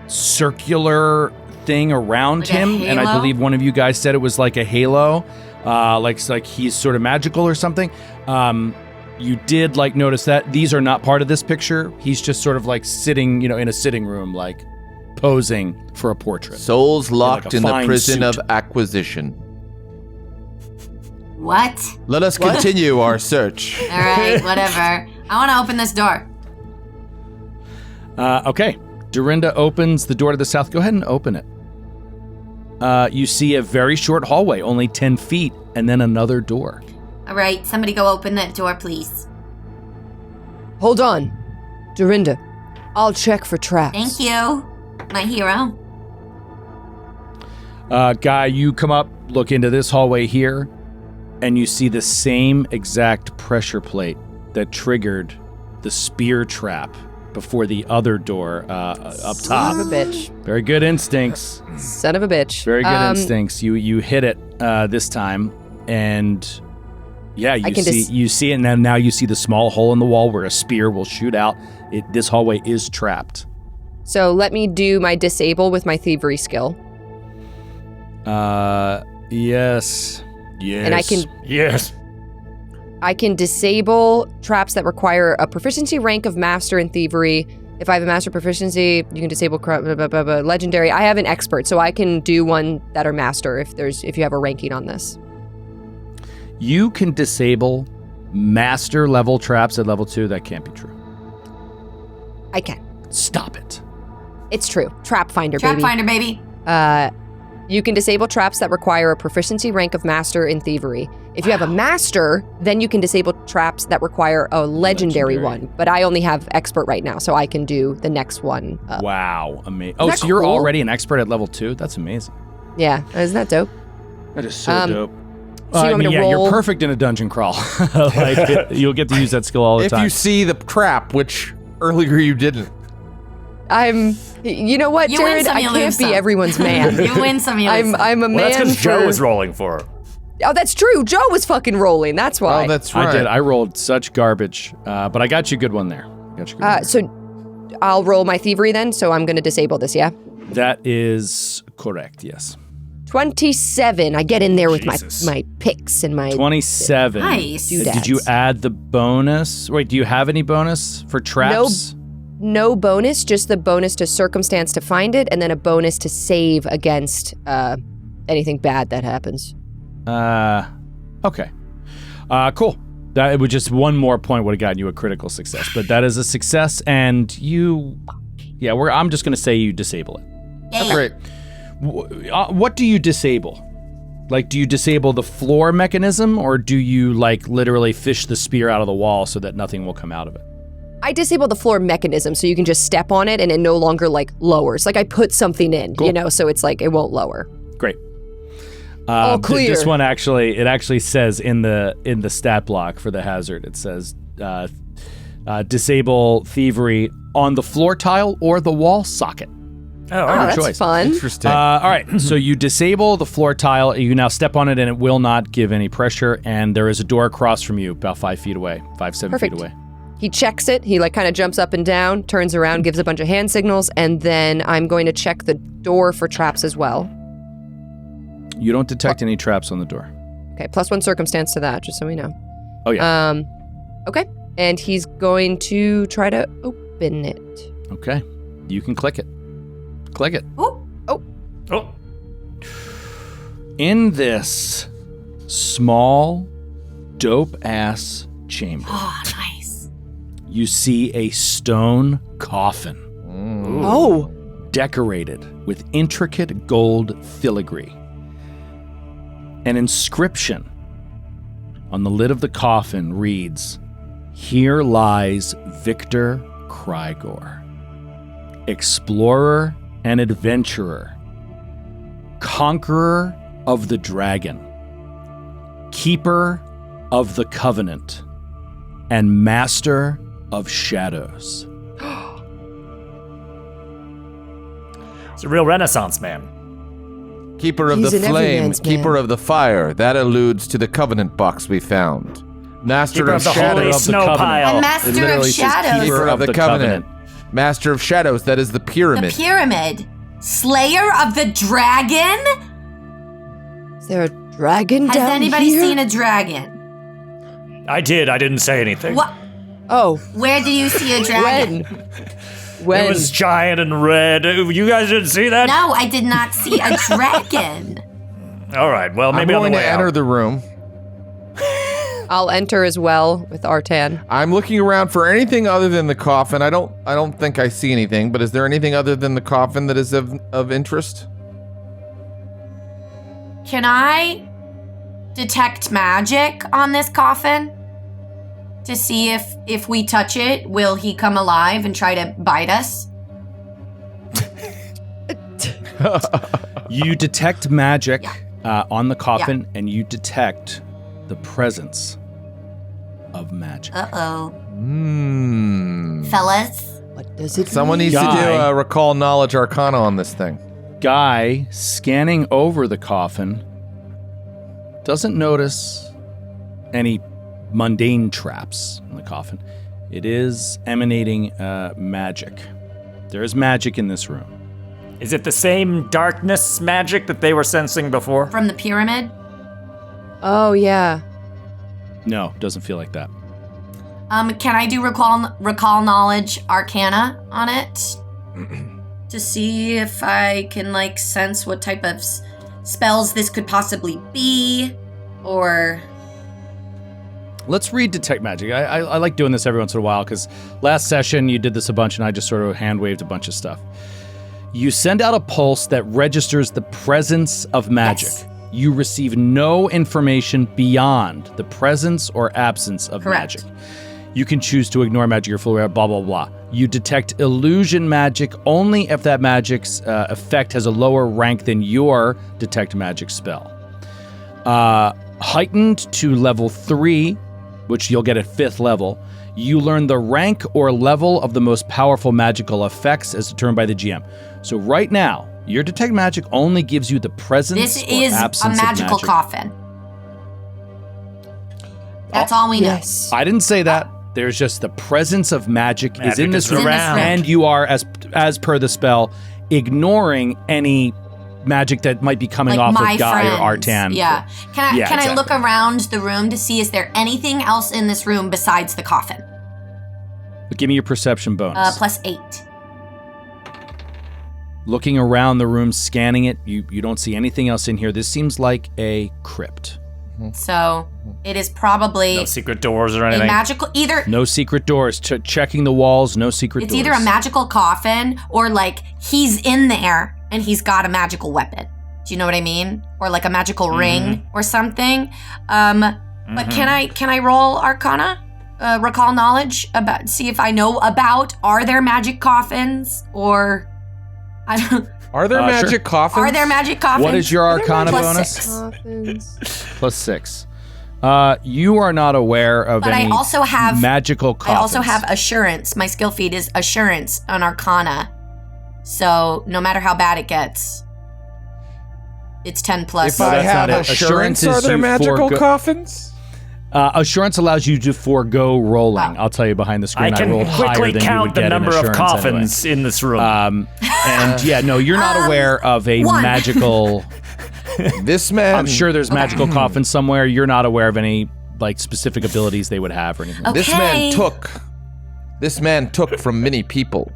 Speaker 3: circular thing around
Speaker 4: Like a
Speaker 3: him. And I
Speaker 4: halo?
Speaker 3: believe one of you guys said it was like a halo, like he's sort of magical or something. you did like notice that these are not part of this picture. He's just sort of like sitting, in a sitting room, like posing for a portrait.
Speaker 2: Souls locked
Speaker 3: like a
Speaker 2: in the
Speaker 3: fine
Speaker 2: prison
Speaker 3: suit.
Speaker 2: of acquisition.
Speaker 4: What?
Speaker 2: Let us continue our search.
Speaker 4: All right, whatever. I want to open this door.
Speaker 3: Okay. Dorinda opens the door to the south. Go ahead and open it. You see a very short hallway, only 10 feet, and then another door.
Speaker 4: All right, somebody go open that door, please.
Speaker 6: Hold on. Dorinda, I'll check for traps.
Speaker 4: Thank you, my hero.
Speaker 3: Guy, you come up, look into this hallway here, and you see the same exact pressure plate that triggered the spear trap before the other door up top.
Speaker 6: Son of a bitch.
Speaker 3: Very good instincts.
Speaker 6: Son of a bitch.
Speaker 3: Very good instincts. You hit it this time, and yeah, you see it, and now you see the small hole in the wall where a spear will shoot out. This hallway is trapped.
Speaker 6: So let me do my disable with my thievery skill.
Speaker 3: Yes.
Speaker 6: And
Speaker 5: Yes.
Speaker 6: I can disable traps that require a proficiency rank of master in thievery. If I have a master proficiency, you can disable legendary. I have an expert, so I can do one that are master if you have a ranking on this.
Speaker 3: You can disable master level traps at level 2. That can't be true.
Speaker 6: I can.
Speaker 3: Stop it.
Speaker 6: It's true. Trap Finder,
Speaker 4: Trap
Speaker 6: baby.
Speaker 4: finder, baby.
Speaker 6: You can disable traps that require a proficiency rank of master in thievery. If you have a master, then you can disable traps that require a legendary one. But I only have expert right now, so I can do the next one up.
Speaker 3: Wow. Amazing. Oh,
Speaker 6: that
Speaker 3: so you're
Speaker 6: cool?
Speaker 3: already an expert at level 2? That's amazing.
Speaker 6: Yeah, isn't that dope?
Speaker 3: That is so dope.
Speaker 6: So you want me to roll?
Speaker 3: You're perfect in a dungeon crawl. You'll get to use that skill all the
Speaker 2: If
Speaker 3: time.
Speaker 2: you see the trap, which earlier you didn't.
Speaker 6: You know what,
Speaker 4: You win
Speaker 6: Jared?
Speaker 4: some,
Speaker 6: I
Speaker 4: you
Speaker 6: can't
Speaker 4: lose
Speaker 6: be
Speaker 4: some.
Speaker 6: everyone's man.
Speaker 4: You win some, you lose some.
Speaker 6: I'm a man.
Speaker 5: Well, that's because
Speaker 6: for...
Speaker 5: Joe was rolling for her.
Speaker 6: Oh, that's true. Joe was fucking rolling. That's why.
Speaker 2: Oh, that's right.
Speaker 3: I did. I rolled such garbage, but I got you a good one there.
Speaker 6: So I'll roll my thievery then. So I'm going to disable this. Yeah.
Speaker 3: That is correct. Yes.
Speaker 6: 27. I get in there with
Speaker 5: Jesus.
Speaker 6: my picks and my
Speaker 3: 27.
Speaker 4: Nice.
Speaker 3: Did you add the bonus? Wait, do you have any bonus for traps?
Speaker 6: No bonus, just the bonus to circumstance to find it, and then a bonus to save against anything bad that happens.
Speaker 3: Okay. Cool. That would just one more point would have gotten you a critical success, but that is a success, and I'm just gonna say you disable it.
Speaker 4: Yay.
Speaker 2: Great.
Speaker 3: What do you disable? Like, do you disable the floor mechanism, or do you like literally fish the spear out of the wall so that nothing will come out of it?
Speaker 6: I disable the floor mechanism so you can just step on it and it no longer like lowers. Like I put something in,
Speaker 3: Cool.
Speaker 6: so it's like it won't lower.
Speaker 3: Great.
Speaker 6: All clear.
Speaker 3: This one actually says in the stat block for the hazard, it says disable thievery on the floor tile or the wall socket.
Speaker 4: Oh,
Speaker 6: that's
Speaker 3: choice.
Speaker 6: fun.
Speaker 2: Interesting.
Speaker 3: All right, so you disable the floor tile. You now step on it, and it will not give any pressure. And there is a door across from you, about 5 feet away, 7
Speaker 6: Perfect.
Speaker 3: feet away.
Speaker 6: He checks it. He like kind of jumps up and down, turns around, gives a bunch of hand signals, and then I'm going to check the door for traps as well.
Speaker 3: You don't detect any traps on the door.
Speaker 6: Okay, +1 circumstance to that, just so we know.
Speaker 3: Oh yeah.
Speaker 6: Okay, and he's going to try to open it.
Speaker 3: Okay, you can click it. Click it.
Speaker 4: Oh.
Speaker 3: In this small, dope-ass chamber,
Speaker 4: Oh, nice.
Speaker 3: you see a stone coffin
Speaker 6: Oh,
Speaker 3: decorated with intricate gold filigree. An inscription on the lid of the coffin reads, "Here lies Victor Krygor, explorer and adventurer, conqueror of the dragon, keeper of the covenant, and master of shadows."
Speaker 5: It's a real Renaissance man.
Speaker 2: Keeper of
Speaker 6: He's
Speaker 2: the
Speaker 6: an
Speaker 2: flame,
Speaker 6: everyman's man.
Speaker 2: keeper of the fire. That alludes to the covenant box we found. Master
Speaker 5: Keeper
Speaker 2: of
Speaker 5: of the
Speaker 2: shadows.
Speaker 5: holy
Speaker 3: of the
Speaker 5: snow
Speaker 3: covenant.
Speaker 5: pile.
Speaker 4: A
Speaker 3: It
Speaker 4: master of
Speaker 3: literally says
Speaker 4: shadows.
Speaker 2: Keeper of the covenant. Master of shadows. That is the
Speaker 4: The
Speaker 2: pyramid.
Speaker 4: pyramid. Slayer of the dragon?
Speaker 6: is there a dragon
Speaker 4: Has
Speaker 6: down
Speaker 4: anybody
Speaker 6: here?
Speaker 4: seen a dragon?
Speaker 5: I did. I didn't say anything.
Speaker 4: What?
Speaker 6: Oh,
Speaker 4: Where did you see a dragon?
Speaker 6: when?
Speaker 5: It was giant and red. You guys didn't see that?
Speaker 4: No, I did not see a dragon.
Speaker 5: All right. Well,
Speaker 2: I'm
Speaker 5: maybe on the
Speaker 2: going to
Speaker 5: way
Speaker 2: enter
Speaker 5: out.
Speaker 2: the room.
Speaker 6: I'll enter as well with Artan.
Speaker 2: I'm looking around for anything other than the coffin. I don't think I see anything, but is there anything other than the coffin that is of interest?
Speaker 4: Can I detect magic on this coffin to see if we touch it, will he come alive and try to bite us?
Speaker 3: You detect magic on the coffin, and you detect the presence of magic.
Speaker 4: Uh-oh.
Speaker 2: Hmm.
Speaker 4: Fellas?
Speaker 6: What does it
Speaker 2: Someone
Speaker 6: mean?
Speaker 2: needs to do
Speaker 3: Guy.
Speaker 2: a recall knowledge arcana on this thing.
Speaker 3: Guy scanning over the coffin doesn't notice any mundane traps in the coffin. It is emanating magic. There is magic in this room.
Speaker 5: Is it the same darkness magic that they were sensing before?
Speaker 4: From the pyramid?
Speaker 6: Oh, yeah.
Speaker 3: No, doesn't feel like that.
Speaker 4: Can I do recall knowledge arcana on it? To see if I can, like, sense what type of spells this could possibly be, or...
Speaker 3: Let's read Detect Magic. I like doing this every once in a while because last session you did this a bunch and I just sort of hand-waved a bunch of stuff. You send out a pulse that registers the presence of magic.
Speaker 4: Yes.
Speaker 3: You receive no information beyond the presence or absence of
Speaker 4: Correct.
Speaker 3: magic. You can choose to ignore magic or fool around, blah, blah, blah. You detect illusion magic only if that magic's effect has a lower rank than your detect magic spell. Heightened to level 3, which you'll get at 5th level, you learn the rank or level of the most powerful magical effects as determined by the GM. So right now, your detect magic only gives you the presence
Speaker 4: This
Speaker 3: or
Speaker 4: is a
Speaker 3: absence of
Speaker 4: magical
Speaker 3: magic.
Speaker 4: coffin. That's all we know.
Speaker 6: Yes.
Speaker 3: I didn't say that. There's just the presence of magic is in this
Speaker 5: is
Speaker 3: room,
Speaker 5: around.
Speaker 3: and you are, as per the spell, ignoring any magic that might be coming
Speaker 4: Like
Speaker 3: off
Speaker 4: my
Speaker 3: of Guy or
Speaker 4: friends.
Speaker 3: Artan.
Speaker 4: Yeah. Can
Speaker 3: Yeah,
Speaker 4: I
Speaker 3: exactly.
Speaker 4: look around the room to see is there anything else in this room besides the coffin?
Speaker 3: Give me your perception bonus.
Speaker 4: +8.
Speaker 3: Looking around the room, scanning it, you don't see anything else in here. This seems like a crypt.
Speaker 4: So it is probably
Speaker 5: No secret doors or
Speaker 4: a
Speaker 5: anything?
Speaker 4: magical either.
Speaker 3: No secret doors. Checking the walls, no secret
Speaker 4: It's
Speaker 3: doors.
Speaker 4: either a magical coffin or like he's in there and he's got a magical weapon. Do you know what I mean? Or like a magical ring or something. But can I roll Arcana? Recall knowledge about see if I know about are there magic coffins or I don't
Speaker 2: Are there magic
Speaker 3: sure.
Speaker 2: coffins?
Speaker 4: are there magic coffins?
Speaker 3: What is your Arcana bonus?
Speaker 6: Coffins.
Speaker 3: +6. You are not aware of
Speaker 4: But I
Speaker 3: any
Speaker 4: also have
Speaker 3: magical coffins.
Speaker 4: I also have assurance. My skill feat is assurance on Arcana. So no matter how bad it gets, it's 10 plus.
Speaker 2: If I
Speaker 3: that's
Speaker 2: have
Speaker 3: not it.
Speaker 2: assurance,
Speaker 3: Assurance
Speaker 2: are
Speaker 3: is
Speaker 2: there
Speaker 3: you
Speaker 2: magical
Speaker 3: forego-
Speaker 2: coffins?
Speaker 3: Assurance allows you to forego rolling.
Speaker 4: Wow.
Speaker 3: I'll tell you behind the screen.
Speaker 5: I can
Speaker 3: rolled higher
Speaker 5: quickly
Speaker 3: than you
Speaker 5: count
Speaker 3: would
Speaker 5: the
Speaker 3: get in
Speaker 5: number of
Speaker 3: assurance
Speaker 5: coffins in this room.
Speaker 3: anyway. And yeah, no, you're not aware of a
Speaker 4: 1.
Speaker 3: magical.
Speaker 2: This man.
Speaker 3: I'm sure there's magical coffins somewhere. You're not aware of any like specific abilities they would have or anything.
Speaker 4: Okay.
Speaker 2: This man took from many people.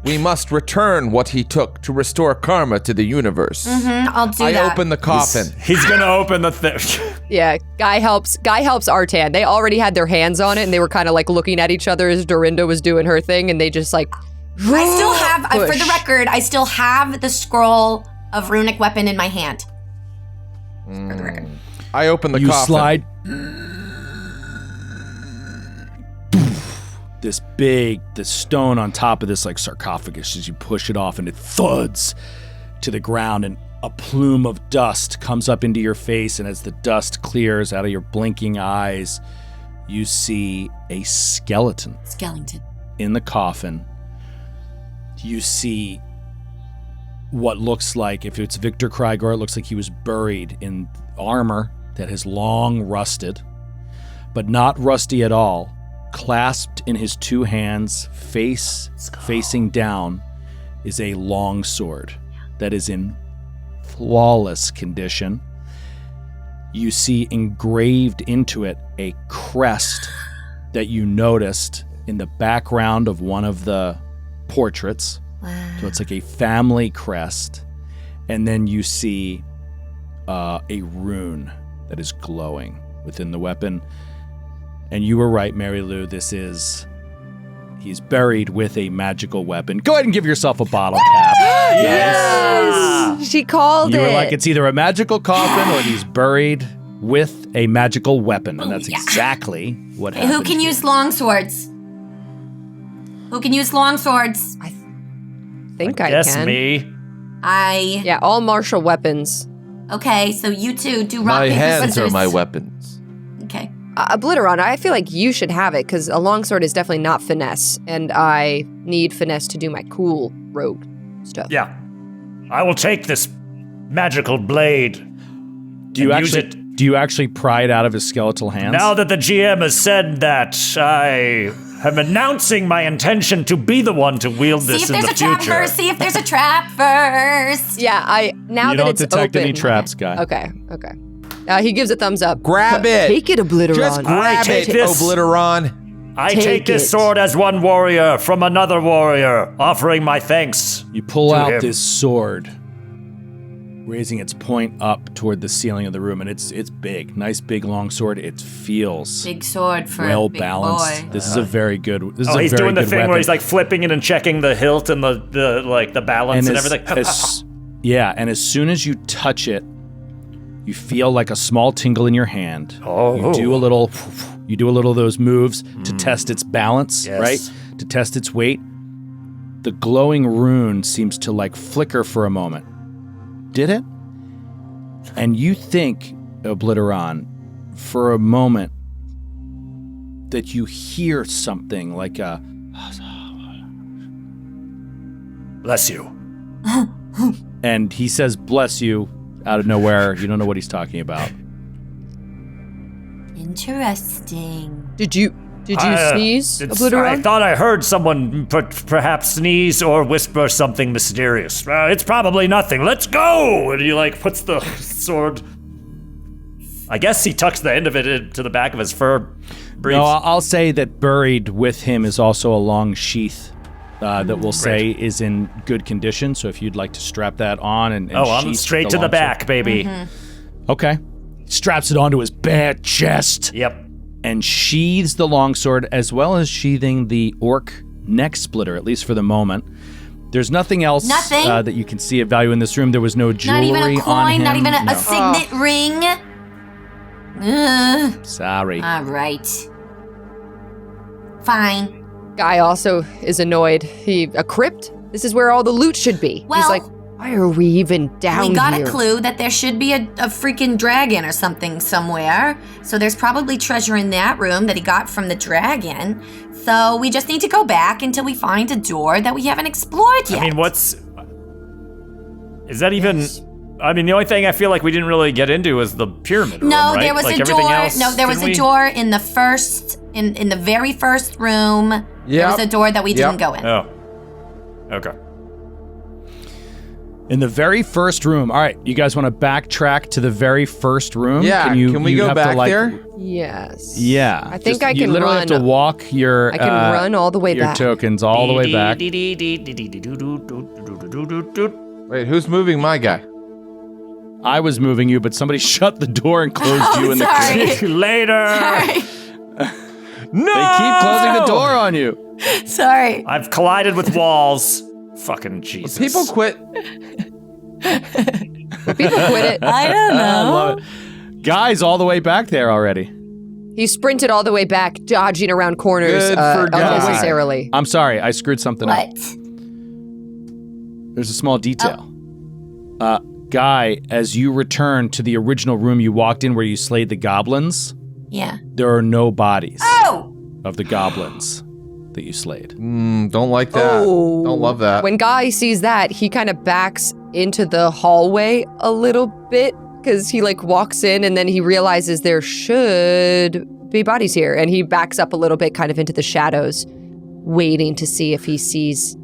Speaker 2: We must return what he took to restore karma to the universe.
Speaker 4: I'll do
Speaker 2: I
Speaker 4: that.
Speaker 2: open the coffin.
Speaker 5: He's gonna open the thing.
Speaker 6: Yeah, Guy helps Artan. They already had their hands on it and they were kind of like looking at each other as Dorinda was doing her thing and they just like
Speaker 4: I still have, for
Speaker 6: push.
Speaker 4: the record, I still have the scroll of runic weapon in my hand. For the record.
Speaker 2: I open the
Speaker 3: You
Speaker 2: coffin.
Speaker 3: slide. The stone on top of this like sarcophagus as you push it off and it thuds to the ground and a plume of dust comes up into your face, and as the dust clears out of your blinking eyes, you see a skeleton
Speaker 4: Skellington.
Speaker 3: in the coffin. You see what looks like, if it's Victor Krygor, it looks like he was buried in armor that has long rusted, but not rusty at all. Clasped in his two hands, facing down, is a long sword that is in flawless condition. you see engraved into it a crest that you noticed in the background of one of the portraits.
Speaker 4: Wow.
Speaker 3: So it's like a family crest. And then you see a rune that is glowing within the weapon. And you were right, Mary Lou. He's buried with a magical weapon. Go ahead and give yourself a bottle cap.
Speaker 6: Yes! She called
Speaker 3: You
Speaker 6: it.
Speaker 3: were like, it's either a magical coffin or he's buried with a magical weapon. And that's exactly what happened.
Speaker 4: Who can use longswords? Who can use longswords?
Speaker 6: I think I
Speaker 5: Guess
Speaker 6: can.
Speaker 5: me.
Speaker 6: Yeah, all martial weapons.
Speaker 4: Okay, so you two do rock,
Speaker 2: My
Speaker 4: paper,
Speaker 2: hands
Speaker 4: scissors.
Speaker 2: are my weapons.
Speaker 4: Okay.
Speaker 6: Obliteron, I feel like you should have it because a longsword is definitely not finesse, and I need finesse to do my cool rogue stuff.
Speaker 5: Yeah. I will take this magical blade.
Speaker 3: Do you
Speaker 5: and use
Speaker 3: actually pry it out of his skeletal hands?
Speaker 5: Now that the GM has said that, I am announcing my intention to be the one to wield
Speaker 4: See
Speaker 5: this
Speaker 4: if
Speaker 5: in
Speaker 4: there's
Speaker 5: the
Speaker 4: a trap
Speaker 5: future.
Speaker 4: first. See if there's a trap first.
Speaker 6: Yeah, now
Speaker 3: You
Speaker 6: that
Speaker 3: don't
Speaker 6: it's
Speaker 3: detect
Speaker 6: open.
Speaker 3: any traps, guy.
Speaker 6: Okay. He gives a thumbs up.
Speaker 2: Grab it.
Speaker 6: Take it, Obliteron.
Speaker 2: Just grab
Speaker 5: take
Speaker 2: it,
Speaker 5: this.
Speaker 2: Obliteron.
Speaker 5: I
Speaker 6: Take
Speaker 5: take this
Speaker 6: it.
Speaker 5: sword as one warrior from another warrior, offering my thanks.
Speaker 3: You pull
Speaker 5: To
Speaker 3: out
Speaker 5: him.
Speaker 3: this sword, raising its point up toward the ceiling of the room, and it's big, nice big long sword. It feels
Speaker 4: Big sword for
Speaker 3: well
Speaker 4: a big
Speaker 3: balanced.
Speaker 4: boy.
Speaker 3: This is a very good. This is
Speaker 5: Oh,
Speaker 3: a
Speaker 5: he's
Speaker 3: very
Speaker 5: doing the
Speaker 3: good
Speaker 5: thing
Speaker 3: weapon.
Speaker 5: where he's like flipping it and checking the hilt and the balance and everything.
Speaker 3: And as soon as you touch it, you feel like a small tingle in your hand.
Speaker 5: Oh.
Speaker 3: You do a little of those moves to test its balance,
Speaker 5: Yes.
Speaker 3: right? To test its weight. The glowing rune seems to like flicker for a moment. Did it? And you think, Obliteron, for a moment that you hear something like a
Speaker 5: Bless you.
Speaker 3: and he says bless you out of nowhere. You don't know what he's talking about.
Speaker 4: Interesting.
Speaker 6: Did you sneeze,
Speaker 5: I
Speaker 6: Obliteron?
Speaker 5: thought I heard someone perhaps sneeze or whisper something mysterious. It's probably nothing. Let's go! And he like puts the sword. I guess he tucks the end of it into the back of his fur briefs.
Speaker 3: No, I'll say that buried with him is also a long sheath that we'll say is in good condition. So if you'd like to strap that on and
Speaker 5: I'm
Speaker 3: sheath
Speaker 5: straight to the
Speaker 3: longsword.
Speaker 5: back, baby.
Speaker 3: Okay. Straps it onto his bare chest
Speaker 5: Yep.
Speaker 3: and sheathes the longsword as well as sheathing the orc neck splitter, at least for the moment. There's nothing else
Speaker 4: Nothing?
Speaker 3: that you can see of value in this room. There was no jewelry
Speaker 4: Not even a
Speaker 3: on
Speaker 4: coin,
Speaker 3: him.
Speaker 4: not even a
Speaker 3: No.
Speaker 4: signet ring. Ugh.
Speaker 3: Sorry.
Speaker 4: All right. Fine.
Speaker 6: Guy also is annoyed. A crypt? This is where all the loot should be.
Speaker 4: Well,
Speaker 6: He's like, why are we even down
Speaker 4: We got
Speaker 6: here?
Speaker 4: a clue that there should be a freaking dragon or something somewhere. So there's probably treasure in that room that he got from the dragon. So we just need to go back until we find a door that we haven't explored yet.
Speaker 5: I mean, is that even? I mean, the only thing I feel like we didn't really get into was the pyramid room,
Speaker 4: No,
Speaker 5: right?
Speaker 4: there was
Speaker 5: like
Speaker 4: a
Speaker 5: everything
Speaker 4: door.
Speaker 5: else,
Speaker 4: No, there was
Speaker 5: didn't
Speaker 4: a
Speaker 5: we?
Speaker 4: door in the first, in the very first room. There was a door that we didn't go in.
Speaker 5: Oh. Okay.
Speaker 3: In the very first room. All right, you guys want to backtrack to the very first room?
Speaker 2: Yeah, can we go
Speaker 3: have to,
Speaker 2: back
Speaker 3: like-
Speaker 2: there?
Speaker 6: Yes.
Speaker 3: Yeah.
Speaker 6: I think I
Speaker 3: You
Speaker 6: can
Speaker 3: literally
Speaker 6: run.
Speaker 3: have to walk your
Speaker 6: I can run all the way
Speaker 3: your
Speaker 6: back.
Speaker 3: tokens all the way back.
Speaker 2: Wait, who's moving my guy?
Speaker 3: I was moving you, but somebody shut the door and closed
Speaker 4: Oh,
Speaker 3: you in the
Speaker 4: sorry.
Speaker 3: crypt.
Speaker 5: Later.
Speaker 4: Sorry.
Speaker 5: No.
Speaker 3: They keep closing the door on you.
Speaker 4: Sorry.
Speaker 5: I've collided with walls. Fucking Jesus.
Speaker 2: People quit.
Speaker 6: People quit it.
Speaker 4: I don't
Speaker 3: I
Speaker 4: know.
Speaker 3: love it. Guys, all the way back there already.
Speaker 6: He sprinted all the way back, dodging around corners
Speaker 2: Good for Guy.
Speaker 6: unnecessarily.
Speaker 3: I'm sorry, I screwed something up.
Speaker 4: What?
Speaker 3: There's a small detail. Guy, as you return to the original room you walked in where you slayed the goblins,
Speaker 4: Yeah.
Speaker 3: there are no bodies
Speaker 4: Oh!
Speaker 3: of the goblins that you slayed.
Speaker 2: Don't like that.
Speaker 6: Oh.
Speaker 2: Don't love that.
Speaker 6: When Guy sees that, he kind of backs into the hallway a little bit because he like walks in and then he realizes there should be bodies here. And he backs up a little bit kind of into the shadows, waiting to see if he sees.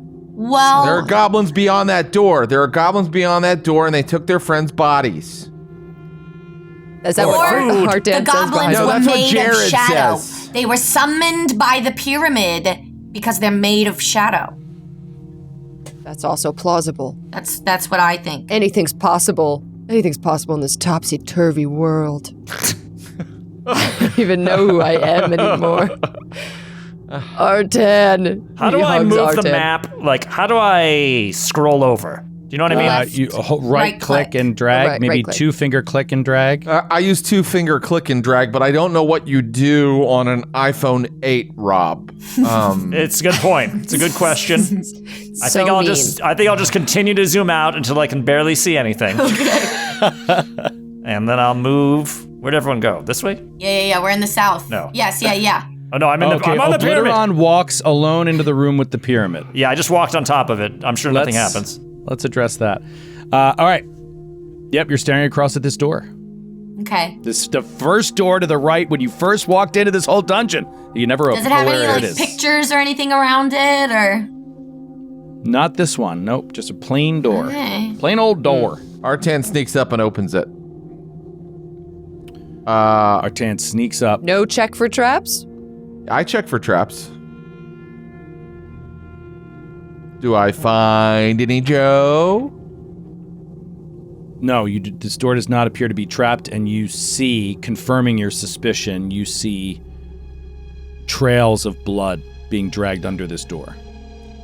Speaker 4: Well,
Speaker 2: There are goblins beyond that door. There are goblins beyond that door, and they took their friends' bodies.
Speaker 6: Is that what
Speaker 4: Or
Speaker 6: Art
Speaker 4: the
Speaker 6: Dan says behind
Speaker 4: goblins
Speaker 2: No,
Speaker 4: were
Speaker 2: that's what
Speaker 4: made of
Speaker 2: Jared
Speaker 4: shadow.
Speaker 2: says.
Speaker 4: They were summoned by the pyramid because they're made of shadow.
Speaker 6: That's also plausible.
Speaker 4: That's what I think.
Speaker 6: Anything's possible. Anything's possible in this topsy-turvy world. I don't even know who I am anymore. Artan.
Speaker 5: How do I move the map? Like, how do I scroll over? Do you know what I mean?
Speaker 4: Left.
Speaker 3: You right click and drag,
Speaker 6: Right
Speaker 3: maybe
Speaker 6: click.
Speaker 3: 2-finger click and drag.
Speaker 2: I use 2-finger click and drag, but I don't know what you do on an iPhone 8, Rob.
Speaker 5: It's a good point. It's a good question. I
Speaker 6: So
Speaker 5: think I'll
Speaker 6: mean.
Speaker 5: just continue to zoom out until I can barely see anything. And then I'll move. Where'd everyone go? This way?
Speaker 4: Yeah. We're in the south.
Speaker 5: No.
Speaker 4: Yes, yeah.
Speaker 5: Oh no, I'm in
Speaker 3: Okay,
Speaker 5: I'm on the pyramid.
Speaker 3: Obliteron walks alone into the room with the pyramid.
Speaker 5: Yeah, I just walked on top of it. I'm sure nothing happens.
Speaker 3: Let's address that. All right. Yep, you're staring across at this door.
Speaker 4: Okay.
Speaker 3: This is the first door to the right when you first walked into this whole dungeon. You never opened.
Speaker 4: Does it have
Speaker 3: Where
Speaker 4: any
Speaker 3: it is.
Speaker 4: pictures or anything around it, or?
Speaker 3: Not this one. Nope, just a plain door.
Speaker 4: Okay.
Speaker 3: Plain old door.
Speaker 2: Artan sneaks up and opens it.
Speaker 3: Artan sneaks up.
Speaker 6: No check for traps?
Speaker 2: I check for traps. Do I find any Joe?
Speaker 3: No, this door does not appear to be trapped, and you see, confirming your suspicion, you see trails of blood being dragged under this door.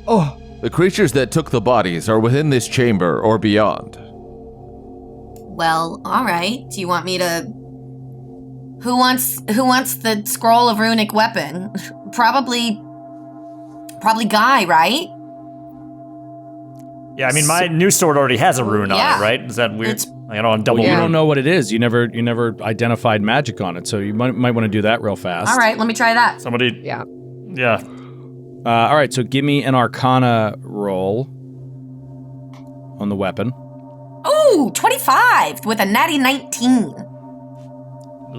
Speaker 2: Oh, the creatures that took the bodies are within this chamber or beyond.
Speaker 4: Well, all right. Do you want me to? Who wants the scroll of runic weapon? Probably Guy, right?
Speaker 5: Yeah, I mean my new sword already has a rune on
Speaker 4: Yeah.
Speaker 5: it, right? Is that weird?
Speaker 4: It's-
Speaker 5: I don't double
Speaker 3: You
Speaker 5: rune.
Speaker 3: don't know what it is. You never identified magic on it, so you might want to do that real fast.
Speaker 4: All right, let me try that.
Speaker 5: Somebody.
Speaker 6: Yeah.
Speaker 5: Yeah.
Speaker 3: All right, so give me an Arcana roll on the weapon.
Speaker 4: Ooh, 25 with a natty 19.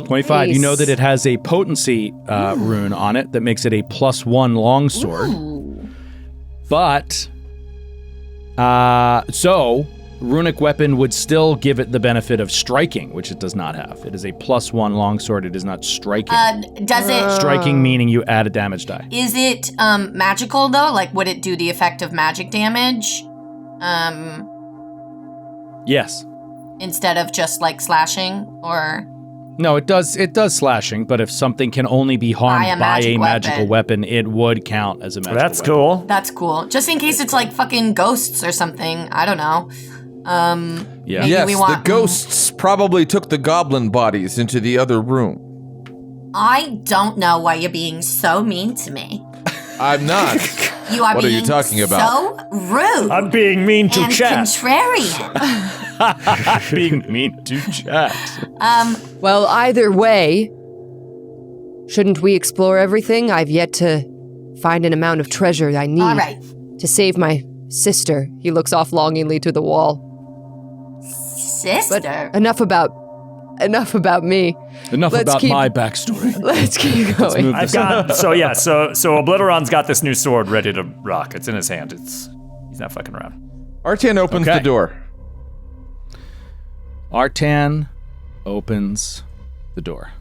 Speaker 3: 25. You
Speaker 6: Nice.
Speaker 3: know that it has a potency rune on it that makes it a +1 longsword.
Speaker 4: Ooh.
Speaker 3: But, so runic weapon would still give it the benefit of striking, which it does not have. It is a +1 longsword. It is not striking.
Speaker 4: Does it?
Speaker 3: Striking meaning you add a damage die.
Speaker 4: Is it magical though? Like, would it do the effect of magic damage?
Speaker 3: Yes.
Speaker 4: Instead of just like slashing, or?
Speaker 3: No, it does slashing, but if something can only be harmed by a magical weapon, it would count as a magical
Speaker 5: That's
Speaker 3: weapon.
Speaker 5: cool.
Speaker 4: That's cool. Just in case it's like fucking ghosts or something. I don't know.
Speaker 3: Yeah.
Speaker 4: Maybe
Speaker 2: Yes,
Speaker 4: we
Speaker 2: the
Speaker 4: want-
Speaker 2: ghosts probably took the goblin bodies into the other room.
Speaker 4: I don't know why you're being so mean to me.
Speaker 2: I'm not.
Speaker 4: You are
Speaker 2: What are
Speaker 4: being
Speaker 2: you talking about?
Speaker 4: so rude
Speaker 5: I'm being mean to
Speaker 4: and
Speaker 5: chat.
Speaker 4: contrarian.
Speaker 3: Being mean to chat.
Speaker 6: Well, either way, shouldn't we explore everything? I've yet to find an amount of treasure I need
Speaker 4: All right.
Speaker 6: to save my sister. He looks off longingly to the wall.
Speaker 4: Sister.
Speaker 6: But enough about me.
Speaker 3: Enough
Speaker 6: Let's
Speaker 3: about
Speaker 6: keep-
Speaker 3: my backstory.
Speaker 6: Let's keep going.
Speaker 3: move
Speaker 5: I've got so Obliteron's got this new sword ready to rock. It's in his hand. He's not fucking around.
Speaker 2: Artan opens
Speaker 3: Okay.
Speaker 2: the door.
Speaker 3: Artan opens the door.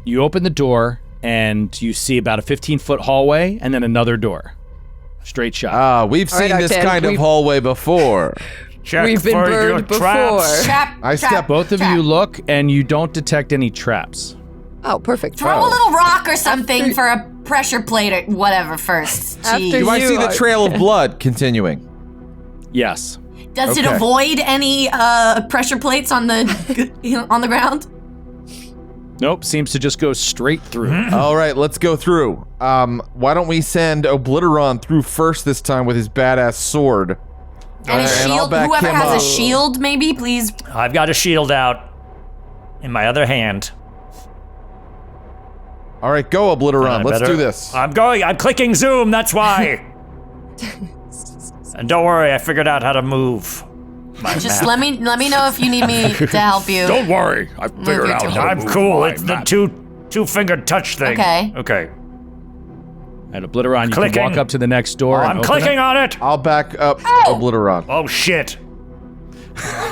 Speaker 3: You open the door and you see about a 15-foot hallway and then another door. Straight shot.
Speaker 2: We've
Speaker 6: All right,
Speaker 2: seen this
Speaker 6: Artan,
Speaker 2: kind of
Speaker 6: we've-
Speaker 2: hallway before.
Speaker 5: Check
Speaker 6: We've been
Speaker 5: for your
Speaker 6: burned before.
Speaker 5: traps.
Speaker 4: Trap.
Speaker 2: I
Speaker 4: trap,
Speaker 2: step-
Speaker 3: Both of
Speaker 4: trap.
Speaker 3: you look and you don't detect any traps.
Speaker 6: Oh, perfect.
Speaker 4: Throw a little rock or something for a pressure plate or whatever first.
Speaker 6: After
Speaker 4: Jeez.
Speaker 2: Do I
Speaker 6: You
Speaker 2: see the
Speaker 6: are-
Speaker 2: trail of blood continuing?
Speaker 3: Yes.
Speaker 4: Does it
Speaker 2: Okay.
Speaker 4: avoid any pressure plates on the on the ground?
Speaker 3: Nope, seems to just go straight through.
Speaker 2: All right, let's go through. Why don't we send Obliteron through first this time with his badass sword?
Speaker 4: And a
Speaker 2: and I'll
Speaker 4: shield.
Speaker 2: back
Speaker 4: Whoever
Speaker 2: him
Speaker 4: has a
Speaker 2: up.
Speaker 4: shield, maybe, please.
Speaker 5: I've got a shield out in my other hand.
Speaker 2: All right, go Obliteron. Let's do this.
Speaker 5: I'm going. I'm clicking zoom. That's why. And don't worry, I figured out how to move. My
Speaker 4: Just
Speaker 5: map.
Speaker 4: let me know if you need me to help you.
Speaker 3: Don't worry, I figured out how to
Speaker 5: I'm
Speaker 3: move
Speaker 5: cool.
Speaker 3: my
Speaker 5: It's the
Speaker 3: map.
Speaker 5: two-fingered touch thing.
Speaker 4: Okay.
Speaker 5: Okay.
Speaker 3: And Obliteron, you
Speaker 5: Clicking.
Speaker 3: can walk up to the next door. and
Speaker 5: I'm
Speaker 3: open
Speaker 5: clicking
Speaker 3: it.
Speaker 5: on it.
Speaker 2: I'll back up Obliteron.
Speaker 5: Oh shit.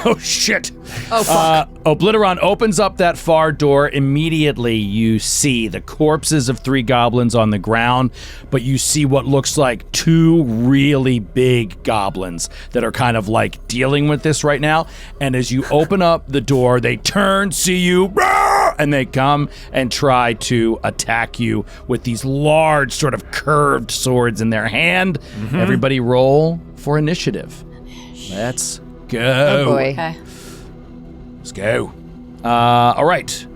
Speaker 3: Oh, shit.
Speaker 6: Oh, fuck.
Speaker 3: Obliteron opens up that far door. Immediately, you see the corpses of 3 goblins on the ground, but you see what looks like 2 really big goblins that are kind of like dealing with this right now. And as you open up the door, they turn, see you, and they come and try to attack you with these large, sort of curved swords in their hand. Everybody roll for initiative. Let's go.
Speaker 6: Oh, boy.
Speaker 4: Okay.
Speaker 3: Let's go. All right.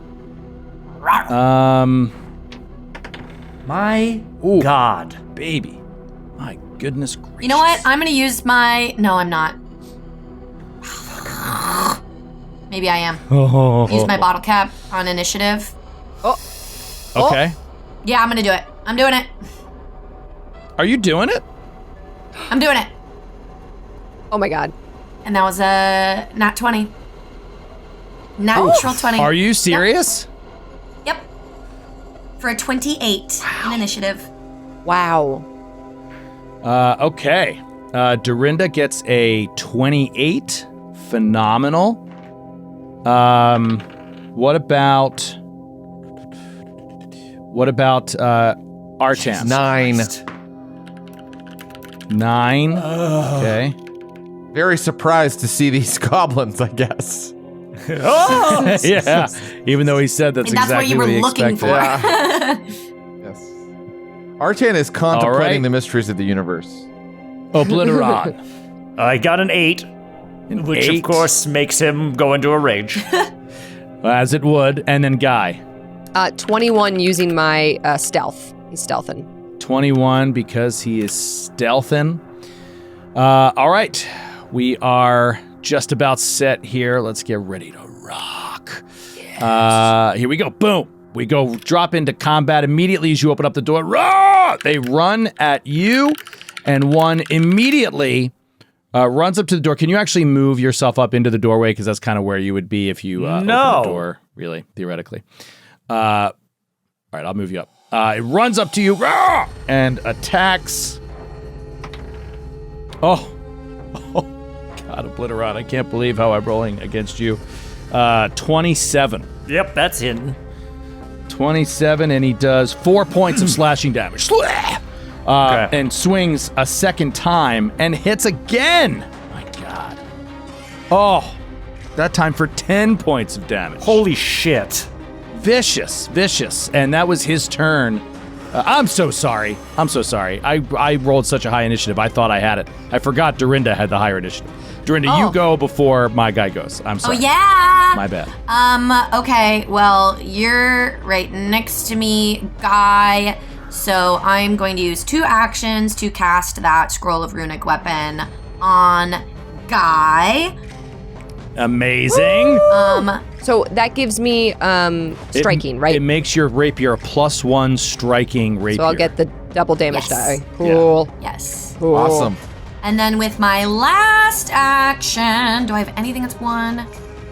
Speaker 5: My God.
Speaker 3: Baby. My goodness gracious.
Speaker 4: You know what? I'm going to use my... No, I'm not. Maybe I am. Use my bottle cap on initiative.
Speaker 3: Okay.
Speaker 4: Yeah, I'm going to do it. I'm doing it.
Speaker 3: Are you doing it?
Speaker 4: I'm doing it.
Speaker 6: Oh, my God.
Speaker 4: And that was a nat 20. Natural 20.
Speaker 3: Are you serious?
Speaker 4: Yep. For a 28 in initiative.
Speaker 6: Wow.
Speaker 3: Okay. Dorinda gets a 28. Phenomenal. What about Artan? 9. Okay.
Speaker 2: Very surprised to see these goblins, I guess.
Speaker 3: Yeah. Even though he said that's
Speaker 4: And that's what
Speaker 3: exactly
Speaker 4: you were
Speaker 3: what he
Speaker 4: looking
Speaker 3: expected.
Speaker 4: for.
Speaker 2: Yes. Artan is contemplating
Speaker 3: All right.
Speaker 2: the mysteries of the universe.
Speaker 3: Obliteron.
Speaker 5: I got an 8,
Speaker 3: An
Speaker 5: which
Speaker 3: 8,
Speaker 5: of course makes him go into a rage.
Speaker 3: as it would. And then Guy.
Speaker 6: 21 using my stealth. He's stealthing.
Speaker 3: 21 because he is stealthing. All right. We are just about set here. Let's get ready to rock. Here we go. Boom. We go drop into combat immediately as you open up the door. Roar! They run at you, and one immediately runs up to the door. Can you actually move yourself up into the doorway? Because that's kind of where you would be if you open the door, really, theoretically. All right, I'll move you up. It runs up to you and attacks. Oh, God, Obliteron. I can't believe how I'm rolling against you. 27.
Speaker 5: Yep, that's hidden.
Speaker 3: 27, and he does 4 points of slashing damage. And swings a second time and hits again. My God. Oh, that time for 10 points of damage.
Speaker 5: Holy shit.
Speaker 3: Vicious. And that was his turn. I'm so sorry. I rolled such a high initiative. I thought I had it. I forgot Dorinda had the higher initiative. Dorinda, you go before my guy goes. I'm sorry.
Speaker 4: Oh, yeah.
Speaker 3: My bad.
Speaker 4: Okay. Well, you're right next to me, Guy. So I'm going to use 2 actions to cast that Scroll of Runic Weapon on Guy.
Speaker 3: Amazing.
Speaker 6: So that gives me striking, right?
Speaker 3: It makes your rapier a +1 striking rapier.
Speaker 6: So I'll get the double damage
Speaker 4: Yes.
Speaker 6: die. Cool.
Speaker 4: Yes.
Speaker 6: Cool.
Speaker 2: Awesome.
Speaker 4: And then with my last action, do I have anything that's 1?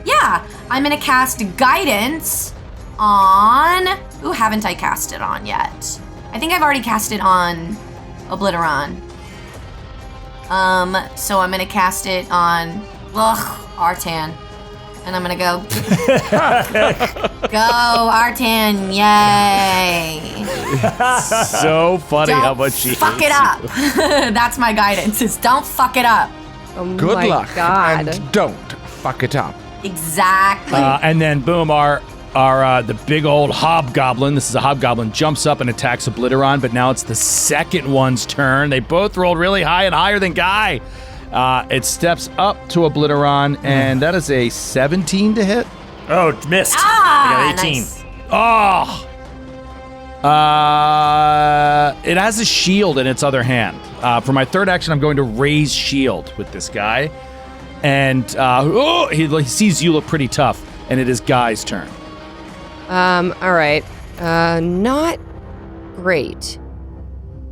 Speaker 4: Yeah, I'm going to cast Guidance on... Who haven't I cast it on yet? I think I've already cast it on Obliteron. So I'm going to cast it on... Artan. And I'm going to go... Go, Artan, yay!
Speaker 3: So funny
Speaker 4: Don't
Speaker 3: how much she
Speaker 4: fuck
Speaker 3: hates
Speaker 4: it up. That's my guidance, is don't fuck it up.
Speaker 6: Oh
Speaker 2: Good
Speaker 6: my
Speaker 2: luck.
Speaker 6: God.
Speaker 2: And don't fuck it up.
Speaker 4: Exactly.
Speaker 3: And then boom, our the big old hobgoblin. This is a hobgoblin. Jumps up and attacks Obliteron, but now it's the second one's turn. They both rolled really high and higher than Guy. It steps up to Obliteron, and that is a 17 to hit.
Speaker 5: Oh, missed. I got 18.
Speaker 4: Nice.
Speaker 3: Oh. It has a shield in its other hand. For my third action, I'm going to raise shield with this guy. And he sees you look pretty tough, and it is Guy's turn.
Speaker 6: All right. Not great.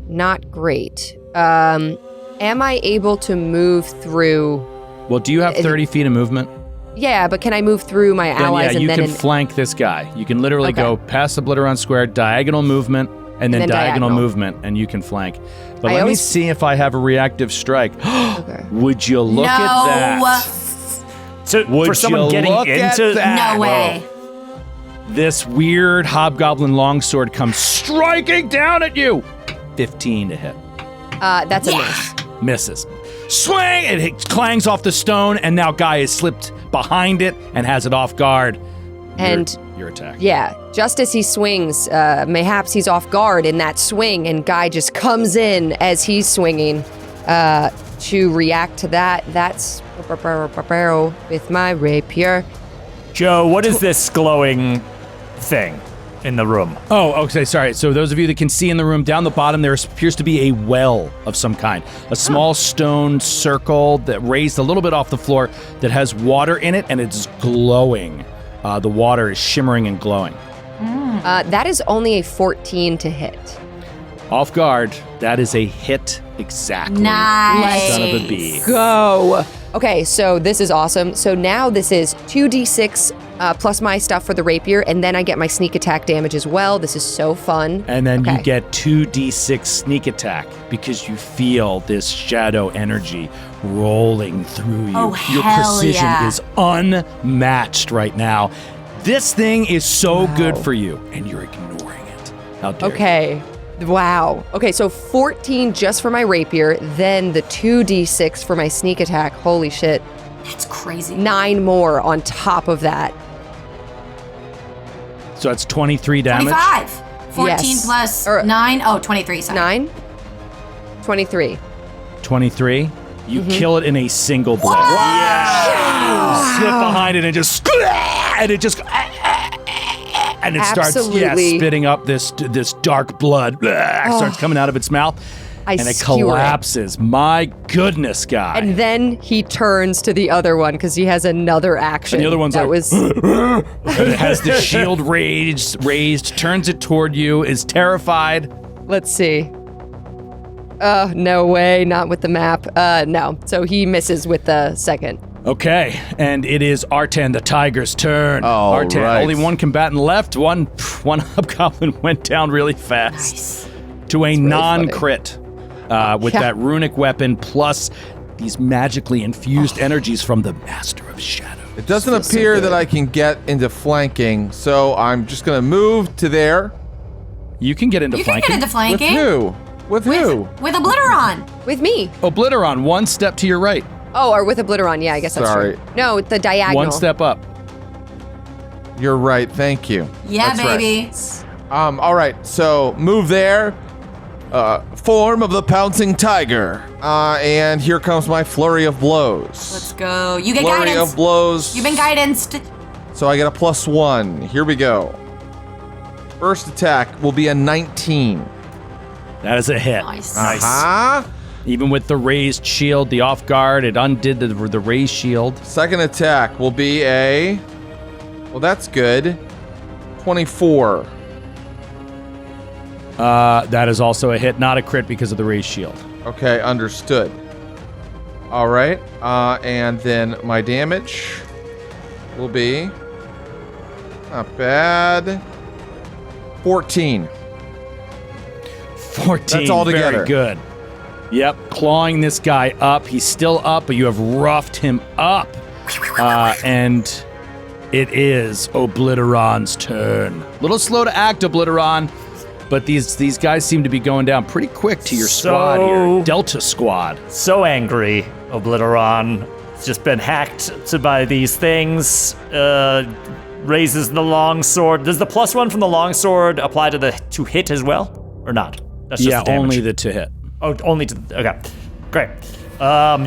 Speaker 6: Not great. Am I able to move through?
Speaker 3: Well, do you have 30 feet of movement?
Speaker 6: Yeah, but can I move through my allies
Speaker 3: you
Speaker 6: and
Speaker 3: can
Speaker 6: then?
Speaker 3: flank this guy. You can literally
Speaker 6: Okay.
Speaker 3: go past the Obliteron square, diagonal movement, and then diagonal movement, and you can flank. But let me see if I have a reactive strike.
Speaker 6: Okay.
Speaker 3: Would you look at that?
Speaker 5: So
Speaker 3: Would
Speaker 5: for someone
Speaker 3: you
Speaker 5: getting
Speaker 3: look at
Speaker 5: into
Speaker 3: that?
Speaker 4: No way.
Speaker 3: This weird hobgoblin longsword comes striking down at you. 15 to hit.
Speaker 6: That's a miss.
Speaker 3: Misses. Swing! It clangs off the stone, and now Guy is slipped behind it and has it off guard.
Speaker 6: And
Speaker 3: Your attack.
Speaker 6: yeah, just as he swings, mayhaps he's off guard in that swing, and Guy just comes in as he's swinging to react to that. That's with my rapier.
Speaker 5: Joe, what is this glowing thing in the room?
Speaker 3: Oh, okay, sorry. So those of you that can see in the room, down the bottom there appears to be a well of some kind. A small stone circle that raised a little bit off the floor that has water in it, and it's glowing. The water is shimmering and glowing.
Speaker 6: That is only a 14 to hit.
Speaker 3: Off guard, that is a hit exactly.
Speaker 4: Nice.
Speaker 3: Son of a bee.
Speaker 6: Go. Okay, so this is awesome. So now this is 2d6 plus my stuff for the rapier, and then I get my sneak attack damage as well. This is so fun.
Speaker 3: And then you
Speaker 6: Okay.
Speaker 3: get 2d6 sneak attack because you feel this shadow energy rolling through you.
Speaker 4: Oh,
Speaker 3: Your
Speaker 4: hell
Speaker 3: precision
Speaker 4: yeah.
Speaker 3: is unmatched right now. This thing is so good for you, and you're ignoring it. How dare you.
Speaker 6: Okay. Wow. Okay, so 14 just for my rapier, then the 2d6 for my sneak attack. Holy shit.
Speaker 4: That's crazy.
Speaker 6: 9 more on top of that.
Speaker 3: So that's 23 damage.
Speaker 4: 25. 14
Speaker 6: Yes.
Speaker 4: plus
Speaker 6: Or-
Speaker 4: 9. Oh, 23. Sorry.
Speaker 6: 9? 23.
Speaker 3: 23. You
Speaker 6: Mm-hmm.
Speaker 3: kill it in a single blow. Yeah. Slip behind it and just and it starts
Speaker 6: Absolutely.
Speaker 3: spitting up this dark blood. Starts coming out of its mouth.
Speaker 6: I
Speaker 3: And it
Speaker 6: skewer it.
Speaker 3: collapses. My goodness, Guy.
Speaker 6: And then he turns to the other one because he has another action.
Speaker 3: And the other one's
Speaker 6: that
Speaker 3: like,
Speaker 6: was
Speaker 3: And it has the shield raised, turns it toward you, is terrified.
Speaker 6: Let's see. No way, not with the map. No. So he misses with the second.
Speaker 3: Okay, and it is Artan the tiger's turn.
Speaker 2: All
Speaker 3: Artan,
Speaker 2: right.
Speaker 3: only one combatant left. One hobgoblin went down really fast to a non-crit with
Speaker 6: Yeah.
Speaker 3: that runic weapon plus these magically infused energies from the Master of Shadow.
Speaker 2: It doesn't appear that I can get into flanking, so I'm just going to move to there.
Speaker 3: You can get into
Speaker 4: You can
Speaker 3: flanking.
Speaker 4: get into
Speaker 2: With
Speaker 4: flanking.
Speaker 2: who? With who?
Speaker 4: With Obliteron.
Speaker 6: With me.
Speaker 3: Obliteron, one step to your right.
Speaker 6: Oh, or with Obliteron. Yeah, I guess that's
Speaker 2: Sorry.
Speaker 6: true. No, the diagonal.
Speaker 3: One step up.
Speaker 2: You're right. Thank you.
Speaker 4: Yeah,
Speaker 2: That's right.
Speaker 4: baby.
Speaker 2: All right. So move there. Form of the pouncing tiger. And here comes my flurry of blows.
Speaker 4: Let's go. You get
Speaker 2: Flurry
Speaker 4: guidance.
Speaker 2: of blows.
Speaker 4: You've been guidanced.
Speaker 2: So I get a +1. Here we go. First attack will be a 19.
Speaker 3: That is a hit.
Speaker 4: Nice.
Speaker 2: Huh?
Speaker 3: Even with the raised shield, the off guard, it undid the raised shield.
Speaker 2: Second attack will be a... Well, that's good. 24.
Speaker 3: That is also a hit, not a crit because of the raised shield.
Speaker 2: Okay, understood. All right. And then my damage will be... Not bad. 14.
Speaker 3: 14.
Speaker 2: That's all together.
Speaker 3: Very good. Yep, clawing this guy up. He's still up, but you have roughed him up. And it is Obliteron's turn. A little slow to act, Obliteron, but these guys seem to be going down pretty quick to your squad here. Delta Squad.
Speaker 5: So angry, Obliteron. It's just been hacked by these things. Raises the longsword. Does the +1 from the longsword apply to hit as well, or not? That's just
Speaker 3: Yeah,
Speaker 5: the damage.
Speaker 3: only the to hit.
Speaker 5: Oh, only to... Okay, great.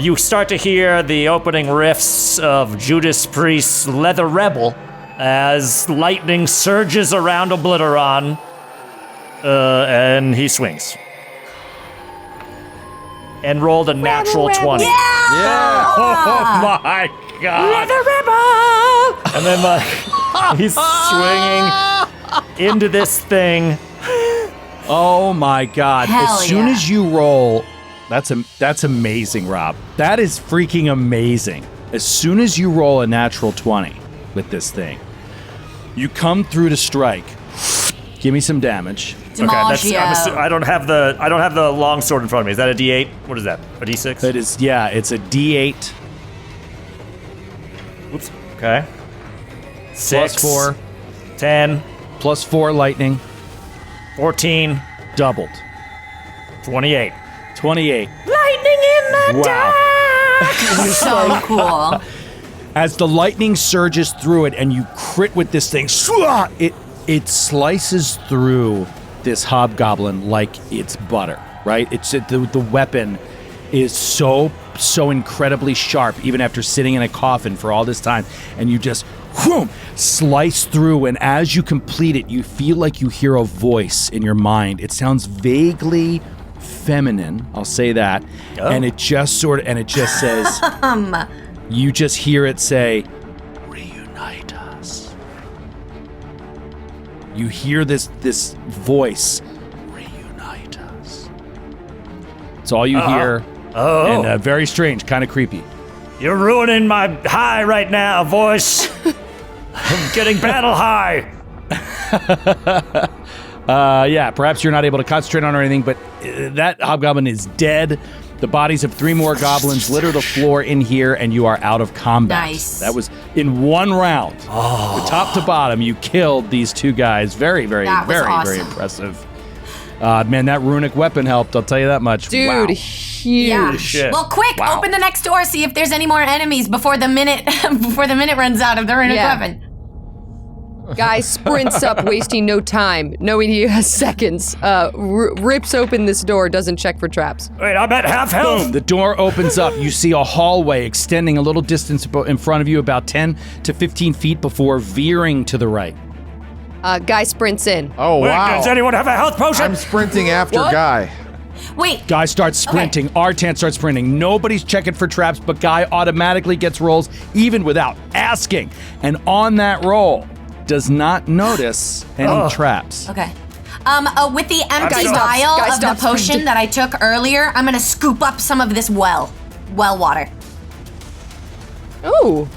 Speaker 5: You start to hear the opening riffs of Judas Priest's Leather Rebel as lightning surges around Obliteron, and he swings. And rolled a natural 20.
Speaker 2: Yeah!
Speaker 3: Oh my god!
Speaker 5: And then he's swinging into this thing.
Speaker 3: Oh my god.
Speaker 4: Hell
Speaker 3: as soon
Speaker 4: yeah.
Speaker 3: as you roll, that's amazing, Rob. That is freaking amazing. As soon as you roll a natural 20 with this thing, you come through to strike. Give me some damage.
Speaker 4: Demologio.
Speaker 5: I don't have the long sword in front of me. Is that a D8? What is that? A D6?
Speaker 3: That is, yeah, it's a D8.
Speaker 5: Oops. Okay. 6.
Speaker 3: Plus 4.
Speaker 5: 10.
Speaker 3: Plus 4 lightning.
Speaker 5: 14.
Speaker 3: Doubled.
Speaker 5: 28.
Speaker 3: 28.
Speaker 4: Lightning in the
Speaker 3: Wow.
Speaker 4: So cool.
Speaker 3: As the lightning surges through it and you crit with this thing, it slices through this hobgoblin like it's butter, right? It's the weapon is so incredibly sharp, even after sitting in a coffin for all this time, and you just slice through, and as you complete it, you feel like you hear a voice in your mind. It sounds vaguely feminine, I'll say that, and it just says, you just hear it say, reunite us. You hear this voice, reunite us. It's all you hear, and very strange, kind of creepy.
Speaker 5: You're ruining my high right now, voice. I'm getting battle high.
Speaker 3: Yeah, perhaps you're not able to concentrate on or anything, but that hobgoblin is dead. The bodies of 3 more goblins litter the floor in here, and you are out of combat.
Speaker 4: Nice.
Speaker 3: That was in one round. Oh. Top to bottom, you killed these 2 guys. Very, very, very,
Speaker 4: awesome.
Speaker 3: very impressive. Man, that runic weapon helped. I'll tell you that much.
Speaker 6: Dude,
Speaker 3: wow.
Speaker 6: huge.
Speaker 4: Yeah.
Speaker 5: Shit.
Speaker 4: Well, quick, open the next door, see if there's any more enemies before the minute runs out of the runic weapon.
Speaker 6: Guy sprints up, wasting no time, knowing he has seconds. Rips open this door, doesn't check for traps.
Speaker 5: Wait, I'm at half health.
Speaker 3: Boom, the door opens up. You see a hallway extending a little distance in front of you, about 10 to 15 feet before veering to the right.
Speaker 6: Guy sprints in.
Speaker 2: Oh,
Speaker 5: Wait,
Speaker 2: wow.
Speaker 5: does anyone have a health potion?
Speaker 2: I'm sprinting after Guy.
Speaker 4: Wait.
Speaker 3: Guy starts sprinting. Artan starts sprinting. Nobody's checking for traps, but Guy automatically gets rolls even without asking. And on that roll, does not notice any traps.
Speaker 4: Okay. With the empty
Speaker 5: Guy
Speaker 4: vial of the
Speaker 6: stops
Speaker 4: potion
Speaker 6: sprinting.
Speaker 4: that I took earlier, I'm gonna scoop up some of this well water.
Speaker 6: Ooh.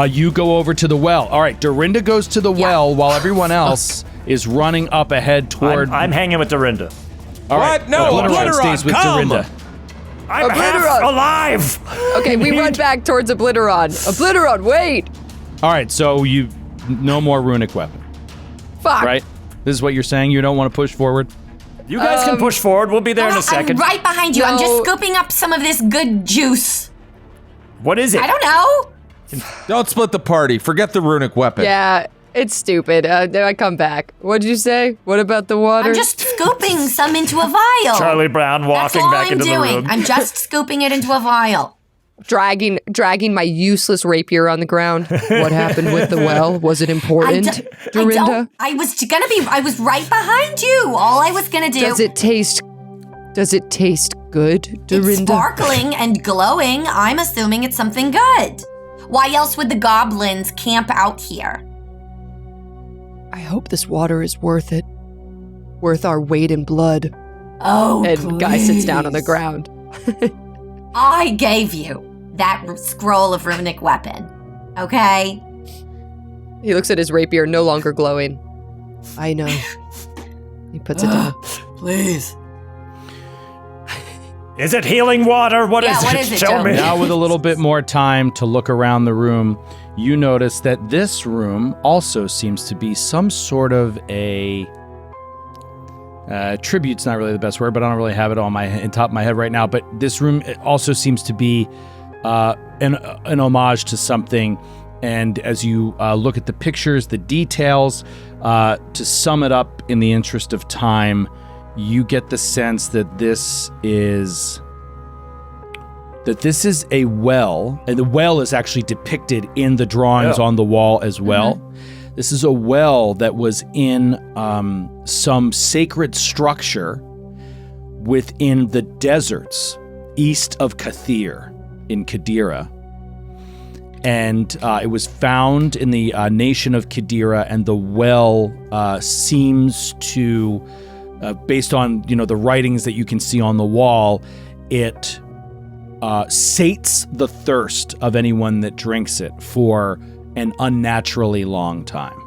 Speaker 3: You go over to the well. All right, Dorinda goes to the well while everyone else is running up ahead toward...
Speaker 5: I'm hanging with Dorinda.
Speaker 3: All right,
Speaker 7: What? No,
Speaker 3: Obliteron
Speaker 7: Obliteron,
Speaker 3: stays with
Speaker 7: come!
Speaker 3: Dorinda.
Speaker 5: I'm half alive.
Speaker 6: Okay, we run back towards Obliteron. Obliteron, wait!
Speaker 3: All right, so no more runic weapon,
Speaker 6: Fuck.
Speaker 3: right? This is what you're saying? You don't want to push forward?
Speaker 5: You guys can push forward. We'll be there in a second.
Speaker 4: I'm right behind you. I'm just
Speaker 6: No.
Speaker 4: scooping up some of this good juice.
Speaker 5: What is it?
Speaker 4: I don't know.
Speaker 2: Don't split the party. Forget the runic weapon.
Speaker 6: Yeah, it's stupid. Then I come back. What did you say? What about the water?
Speaker 4: I'm just scooping some into a vial.
Speaker 5: Charlie Brown
Speaker 4: That's
Speaker 5: walking
Speaker 4: all
Speaker 5: back
Speaker 4: I'm
Speaker 5: into
Speaker 4: doing.
Speaker 5: the room.
Speaker 4: I'm just scooping it into a vial.
Speaker 6: dragging my useless rapier on the ground. What happened with the well? Was it important, Dorinda?
Speaker 4: I was right behind you. All I was gonna do.
Speaker 6: Does it taste good,
Speaker 4: It's
Speaker 6: Dorinda?
Speaker 4: sparkling and glowing. I'm assuming it's something good. Why else would the goblins camp out here?
Speaker 6: I hope this water is worth it. Worth our weight in blood.
Speaker 4: Oh,
Speaker 6: And Guy sits down on the
Speaker 4: please.
Speaker 6: ground.
Speaker 4: I gave you that scroll of runic weapon. Okay?
Speaker 6: He looks at his rapier, no longer glowing. I know. He puts it down.
Speaker 4: Please.
Speaker 5: Is it healing water? What is
Speaker 4: what
Speaker 5: it?
Speaker 4: is it?
Speaker 5: Tell
Speaker 4: Tell
Speaker 5: me.
Speaker 4: me.
Speaker 3: Now, with a little bit more time to look around the room, you notice that this room also seems to be some sort of a tribute's not really the best word, but I don't really have it on top of my head right now. But this room also seems to be an homage to something. And as you look at the pictures, the details, to sum it up in the interest of time, you get the sense that this is a well, and the well is actually depicted in the drawings on the wall as well. Mm-hmm. This is a well that was in some sacred structure within the deserts east of Kathir in Qadira. And it was found in the nation of Qadira, and the well seems to, based on the writings that you can see on the wall, it sates the thirst of anyone that drinks it for an unnaturally long time.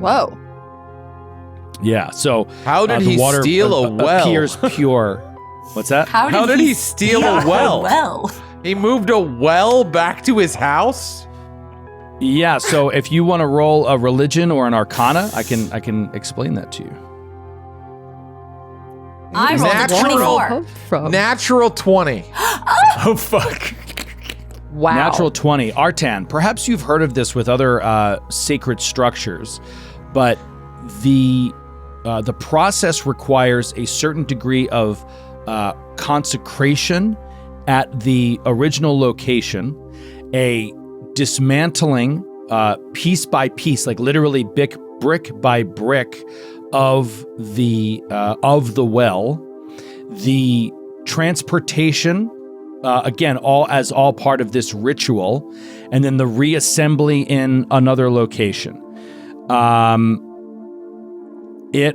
Speaker 6: Whoa.
Speaker 3: Yeah. So
Speaker 2: How did
Speaker 3: the
Speaker 2: he
Speaker 3: water
Speaker 2: steal a well?
Speaker 3: appears pure. What's that?
Speaker 2: How did he steal a well?
Speaker 4: Well.
Speaker 2: He moved a well back to his house?
Speaker 3: Yeah, so if you want to roll a religion or an arcana, I can explain that to you.
Speaker 4: I rolled a
Speaker 2: Natural.
Speaker 4: 24.
Speaker 6: From
Speaker 2: Natural 20.
Speaker 5: Oh, fuck.
Speaker 6: wow.
Speaker 3: Natural 20. Artan, perhaps you've heard of this with other sacred structures, but the process requires a certain degree of consecration at the original location, a dismantling piece by piece, like literally brick by brick of the well, the transportation, again, all part of this ritual, and then the reassembly in another location. It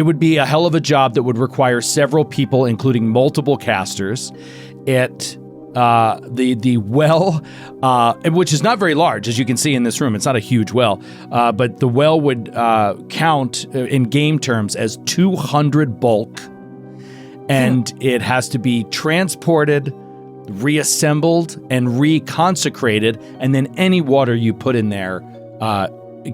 Speaker 3: would be a hell of a job that would require several people, including multiple casters. The well, which is not very large, as you can see in this room. It's not a huge well, but the well would count in game terms as 200 bulk, and it has to be transported, reassembled, and reconsecrated, and then any water you put in there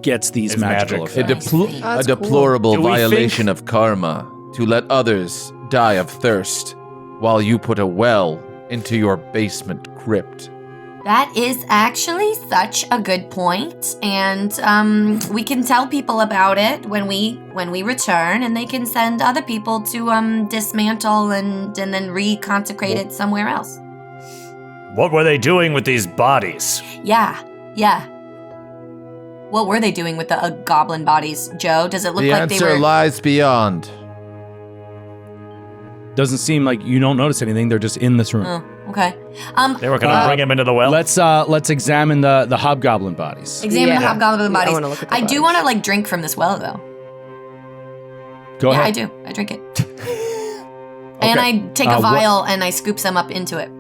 Speaker 3: gets these
Speaker 5: It's
Speaker 3: magical
Speaker 5: magic.
Speaker 3: effects.
Speaker 2: A deplorable
Speaker 5: Do we
Speaker 2: violation of karma to let others die of thirst while you put a well into your basement crypt.
Speaker 4: That is actually such a good point, and we can tell people about it when we return, and they can send other people to dismantle and then reconsecrate it somewhere else.
Speaker 5: What were they doing with these bodies?
Speaker 4: Yeah. What were they doing with the goblin bodies, Joe? Does it look
Speaker 2: The
Speaker 4: like they
Speaker 2: answer
Speaker 4: were?
Speaker 2: lies beyond.
Speaker 3: Doesn't seem like you don't notice anything. They're just in this room.
Speaker 4: Oh, okay.
Speaker 5: They were going to bring him into the well?
Speaker 3: Let's examine the hobgoblin bodies.
Speaker 4: Examine the
Speaker 6: Yeah.
Speaker 4: hobgoblin
Speaker 6: I
Speaker 4: bodies.
Speaker 6: wanna look at the
Speaker 4: I do
Speaker 6: bodies.
Speaker 4: want to drink from this well, though.
Speaker 3: Go
Speaker 4: Yeah,
Speaker 3: ahead.
Speaker 4: I do. I drink it. And I take a vial and I scoop some up into it.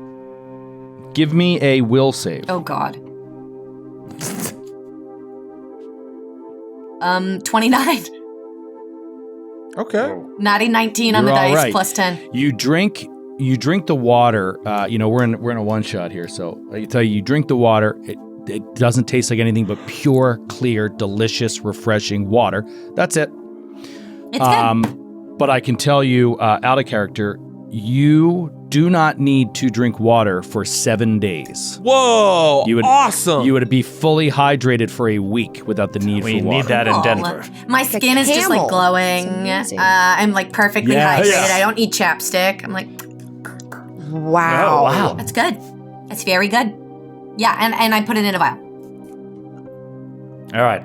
Speaker 3: Give me a will save.
Speaker 4: Oh God. 29.
Speaker 2: Okay.
Speaker 4: Natty 19 on
Speaker 3: You're
Speaker 4: the
Speaker 3: all
Speaker 4: dice
Speaker 3: right.
Speaker 4: plus 10.
Speaker 3: You drink the water. We're in a one shot here, so I can tell you drink the water. It doesn't taste like anything but pure, clear, delicious, refreshing water. That's it.
Speaker 4: It's good.
Speaker 3: But I can tell you, out of character, you do not need to drink water for 7 days.
Speaker 2: Whoa! Awesome!
Speaker 3: You would be fully hydrated for a week without the need
Speaker 5: We
Speaker 3: for water.
Speaker 5: need that in
Speaker 4: Cool.
Speaker 5: Denver.
Speaker 4: My
Speaker 6: Like a
Speaker 4: skin is just like
Speaker 6: camel.
Speaker 4: glowing.
Speaker 6: It's amazing.
Speaker 4: I'm like perfectly
Speaker 3: Yeah.
Speaker 4: hydrated.
Speaker 5: Yeah.
Speaker 4: I don't need chapstick. I'm like,
Speaker 6: Wow.
Speaker 5: Oh, wow.
Speaker 4: that's good. That's very good. Yeah, and I put it in a vial.
Speaker 5: All right.